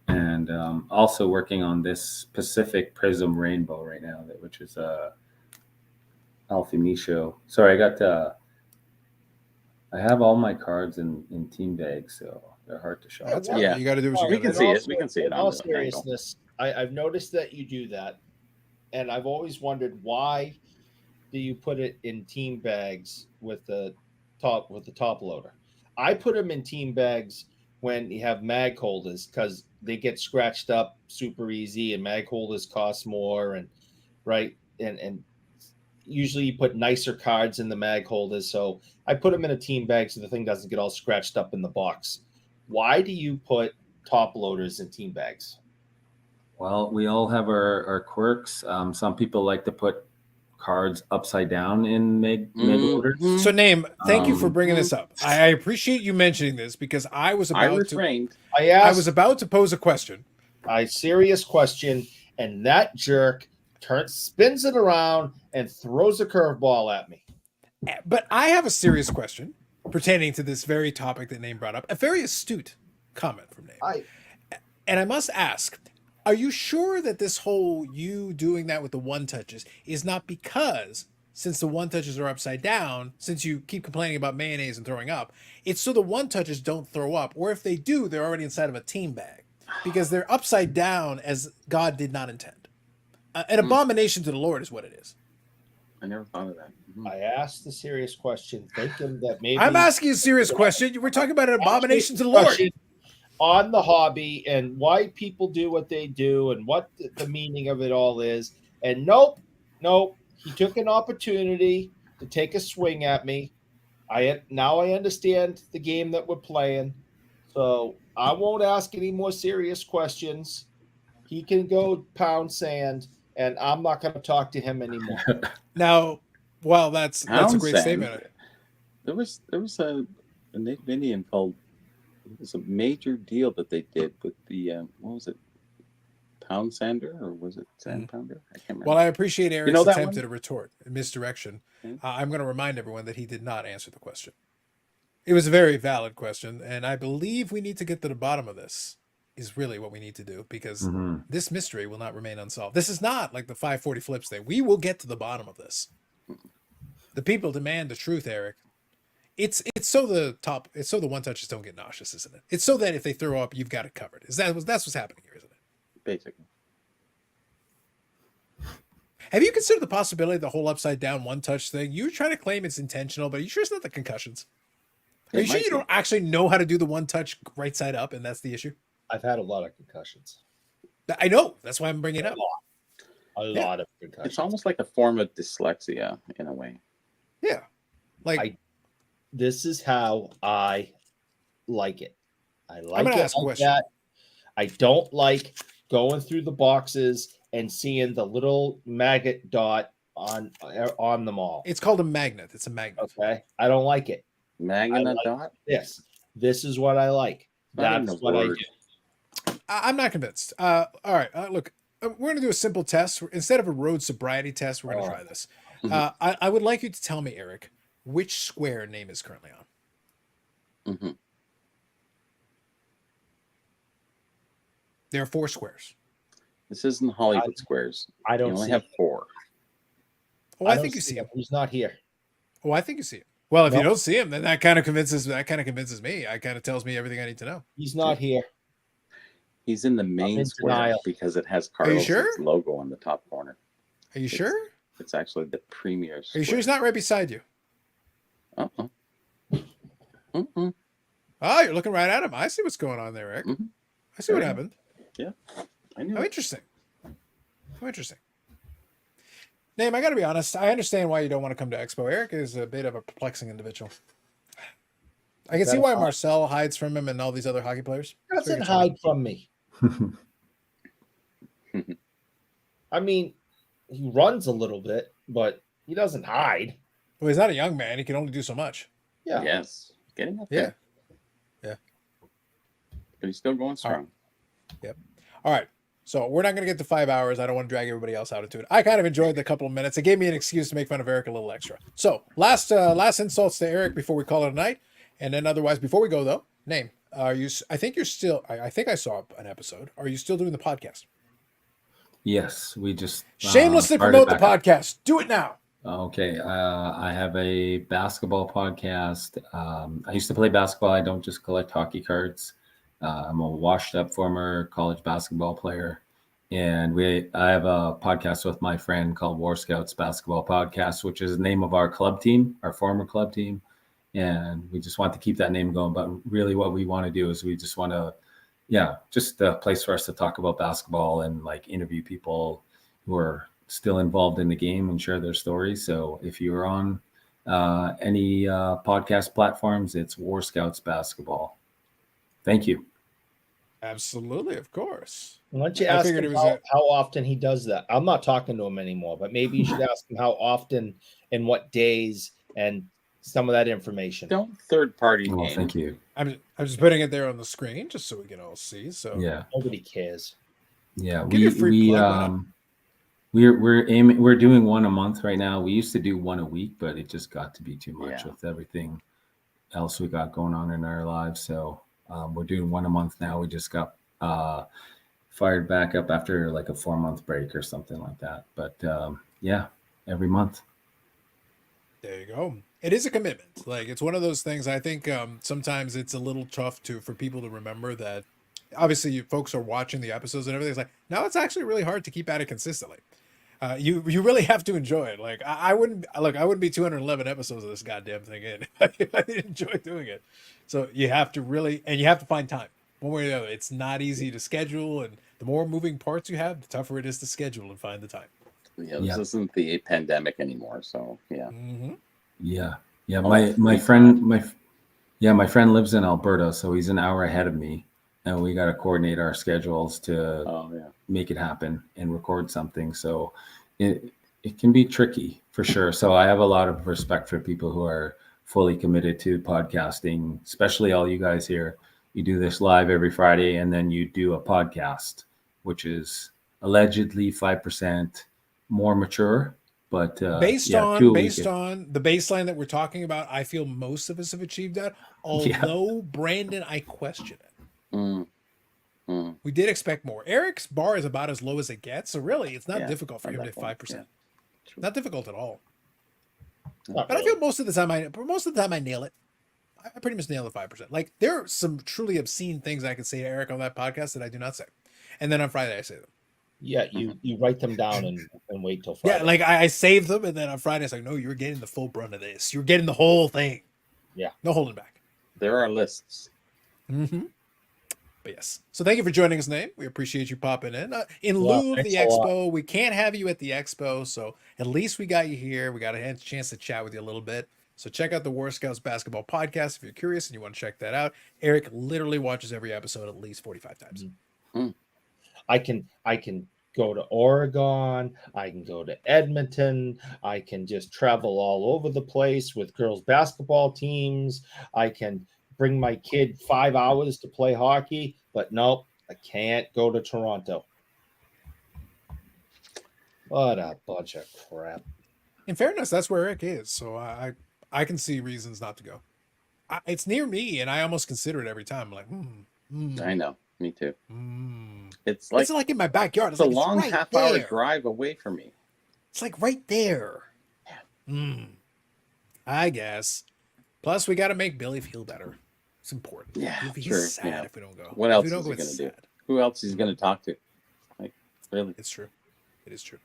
And also working on this Pacific Prism Rainbow right now, which is Alfie Michaud. Sorry, I have all my cards in team bags, so they're hard to show. That's Yeah. good. Yeah. You got to do what you We got can to see do. it. We can see it In on all the angle. seriousness, I've noticed that you do that, and I've always wondered why do you put it in team bags with the top loader? I put them in team bags when you have mag holders because they get scratched up super easy, and mag holders cost more, and usually you put nicer cards in the mag holders. So I put them in a team bag so the thing doesn't get all scratched up in the box. Why do you put top loaders in team bags? Well, we all have our quirks. Some people like to put cards upside down in mid loaders. So, Name, thank you for bringing this up. I appreciate you mentioning this because I was about I was about to pose a question. A serious question, and that jerk spins it around and throws a curveball at me. But I have a serious question pertaining to this very topic that Name brought up. A very astute comment from Name. And I must ask, are you sure that this whole you doing that with the one touches is not because since the one touches are upside down, since you keep complaining about mayonnaise and throwing up, it's so the one touches don't throw up, or if they do, they're already inside of a team bag because they're upside down as God did not intend. An abomination to the Lord is what it is. I never thought of that. Mhm. I asked the serious question, thinking that maybe I'm asking you a serious question. We're talking about an abomination to the Lord. Question on the hobby and why people do what they do and what the meaning of it all is. And nope, he took an opportunity to take a swing at me. Now I understand the game that we're playing, so I won't ask any more serious questions. He can go pound sand, and I'm not going to talk to him anymore. Now, well, that's a Pound great sand. statement. There was a Native Indian called. It was a major deal that they did with the what was it, pound sander, or was it sand pounder? I can't remember. Well, I appreciate Eric's know that attempt one? at a retort, a misdirection. Okay. I'm going to remind everyone that he did not answer the question. It was a very valid question, and I believe we need to get to the bottom of this. Is really what we need to do, because this mystery will not remain unsolved. This is not like the 540 flips thing. We will get to the bottom of this. The people demand the truth, Eric. It's so the one touches don't get nauseous, isn't it? It's so that if they throw up, you've got it covered. That's what's happening here, isn't it? Basically. Have you considered the possibility of the whole upside down one touch thing? You're trying to claim it's intentional, but are you sure it's not the concussions? Are you sure you don't actually know how to do the one touch right side up, and that's the issue? I've had a lot of concussions. I know. That's why I'm bringing it up. A lot of concussions. It's almost like a form of dyslexia in a way. Yeah. Like this is how I like it. I like I'm gonna it ask a like question. that. I don't like going through the boxes and seeing the little maggot dot on them all. It's called a magnet. It's a magnet. Okay. I don't like it. Magnet dot? This is what I like. That's what I do. I'm not convinced. All right. Look, we're going to do a simple test. Instead of a road sobriety test, we're going to try this. I would like you to tell me, Eric, which square name is currently on. There are 4 squares. This isn't Hollywood squares. I don't You only see have it. 4. Oh, I think you see him. He's not here. Oh, I think you see him. Well, if you Nope. don't see him, then that kind of convinces me. It kind of tells me everything I need to know. He's not here. He's in the main in square denial. because it has Are you Carlos' sure? logo on the top corner. Are you sure? It's actually the premier Are square. you sure he's not right beside you? Uh-uh. Oh, you're looking right at him. I see what's going on there, Eric. I see what happened. Yeah, I knew. How interesting. How interesting. Name, I got to be honest. I understand why you don't want to come to Expo. Eric is a bit of a perplexing individual. I can see why Marcel hides from him and all these other hockey players. Doesn't hide from me. I mean, he runs a little bit, but he doesn't hide. Well, he's not a young man. He can only do so much. Yeah. Yes, getting up Yeah. there. Yeah. But he's still going strong. Yep. All right. So we're not going to get to 5 hours. I don't want to drag everybody else out into it. I kind of enjoyed the couple of minutes. It gave me an excuse to make fun of Eric a little extra. So last insults to Eric before we call it a night. And then otherwise, before we go though, Name, are you, I think you're still, I think I saw an episode. Are you still doing the podcast? Yes, we just shamelessly promote the podcast. Do it now. Okay. I have a basketball podcast. I used to play basketball. I don't just collect hockey cards. I'm a washed up former college basketball player. And I have a podcast with my friend called War Scouts Basketball Podcast, which is the name of our club team, our former club team. And we just want to keep that name going. But really what we want to do is we just want to, just a place for us to talk about basketball and like interview people who are still involved in the game and share their stories. So if you're on any podcast platforms, it's War Scouts Basketball. Thank you. Absolutely, of course. Why don't you ask him how often he does that? I'm not talking to him anymore, but maybe you should ask him how often and what days and some of that information. Don't third party Well, name. thank you. I'm just putting it there on the screen just so we can all see. So Yeah. Nobody cares. Yeah. Give you a free plug, We're doing one a month right now. We used to do one a week, but it just got to be too much with everything else we got going on in our lives. So we're doing one a month now. We just got fired back up after like a 4-month break or something like that. But every month. There you go. It is a commitment. Like it's one of those things. I think sometimes it's a little tough for people to remember that. Obviously, you folks are watching the episodes and everything. It's like now it's actually really hard to keep at it consistently. You really have to enjoy it. Like I wouldn't look. I wouldn't be 211 episodes of this goddamn thing in if I didn't enjoy doing it. So you have to really, and you have to find time. One way or the other, it's not easy to schedule, and the more moving parts you have, the tougher it is to schedule and find the time. Yeah, this isn't the pandemic anymore, so yeah. Mm-hmm. Yeah. My friend lives in Alberta, so he's an hour ahead of me, and we got to coordinate our schedules to make it happen and record something. So it can be tricky for sure. So I have a lot of respect for people who are fully committed to podcasting, especially all you guys here. You do this live every Friday, and then you do a podcast, which is allegedly 5% more mature. But based on the baseline that we're talking about, I feel most of us have achieved that. Although Brandon, I question it. We did expect more. Eric's bar is about as low as it gets, so really, it's not difficult for him to hit 5%. Not difficult at all. But I feel most of the time I nail it. I pretty much nail the 5%. Like there are some truly obscene things I could say to Eric on that podcast that I do not say, and then on Friday I say them. Yeah, you write them down and wait till Friday. Yeah, like I save them, and then on Friday it's like, no, you're getting the full brunt of this. You're getting the whole thing. Yeah, no holding back. There are lists. Mm-hmm. But yes, so thank you for joining us, Nate. We appreciate you popping in. In lieu of the expo, we can't have you at the expo, so at least we got you here. We got a chance to chat with you a little bit. So check out the War Scouts Basketball Podcast if you're curious and you want to check that out. Eric literally watches every episode at least 45 times. Mm-hmm. I can go to Oregon. I can go to Edmonton. I can just travel all over the place with girls basketball teams. I can bring my kid 5 hours to play hockey, but nope, I can't go to Toronto. What a bunch of crap. In fairness, that's where Eric is, so I can see reasons not to go. It's near me, and I almost consider it every time. I'm like, I know, me too. It's like in my backyard. It's a long half-hour drive away from me. It's like right there. I guess. Plus, we got to make Billy feel better. It's important. Yeah, he's sad if we don't go. What else is he going to do? Who else is going to talk to? Like, really? It's true. It is true.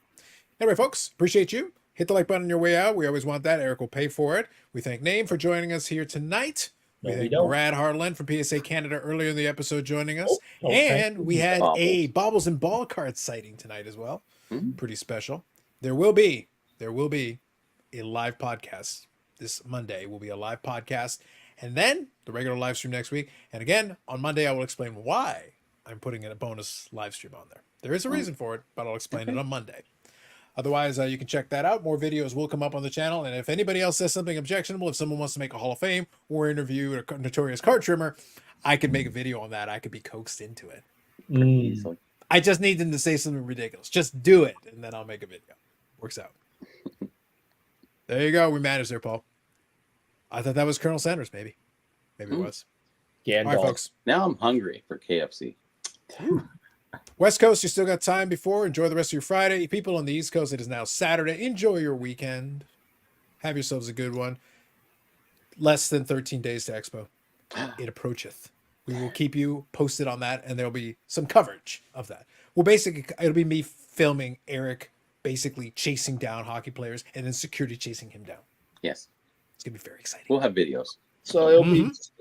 Anyway, folks, appreciate you. Hit the like button on your way out. We always want that. Eric will pay for it. We thank Name for joining us here tonight. We thank Brad Hartland from PSA Canada earlier in the episode joining us. And we had a Baubles and Ball card sighting tonight as well. Pretty special. There will be a live podcast. This Monday will be a live podcast. And then the regular live stream next week. And again, on Monday, I will explain why I'm putting in a bonus live stream on there. There is a reason for it, but I'll explain it on Monday. Otherwise, you can check that out. More videos will come up on the channel. And if anybody else says something objectionable, if someone wants to make a Hall of Fame or interview a notorious card trimmer, I could make a video on that. I could be coaxed into it. I just need them to say something ridiculous. Just do it, and then I'll make a video. Works out. There you go. We managed there, Paul. I thought that was Colonel Sanders, maybe. Maybe it was. Gandalf. All right, folks. Now I'm hungry for KFC. West Coast, you still got time before. Enjoy the rest of your Friday. People on the East Coast, it is now Saturday. Enjoy your weekend. Have yourselves a good one. Less than 13 days to Expo. It approacheth. We will keep you posted on that, and there'll be some coverage of that. Well, basically, it'll be me filming Eric basically chasing down hockey players and then security chasing him down. Yes. It's going to be very exciting. We'll have videos. So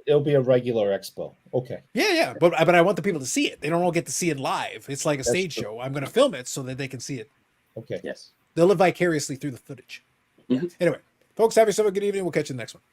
it'll be a regular expo. Okay. Yeah. But I want the people to see it. They don't all get to see it live. It's like a stage show. I'm going to film it so that they can see it. Okay. Yes. They'll live vicariously through the footage. Anyway, folks, have yourself a good evening. We'll catch you in the next one.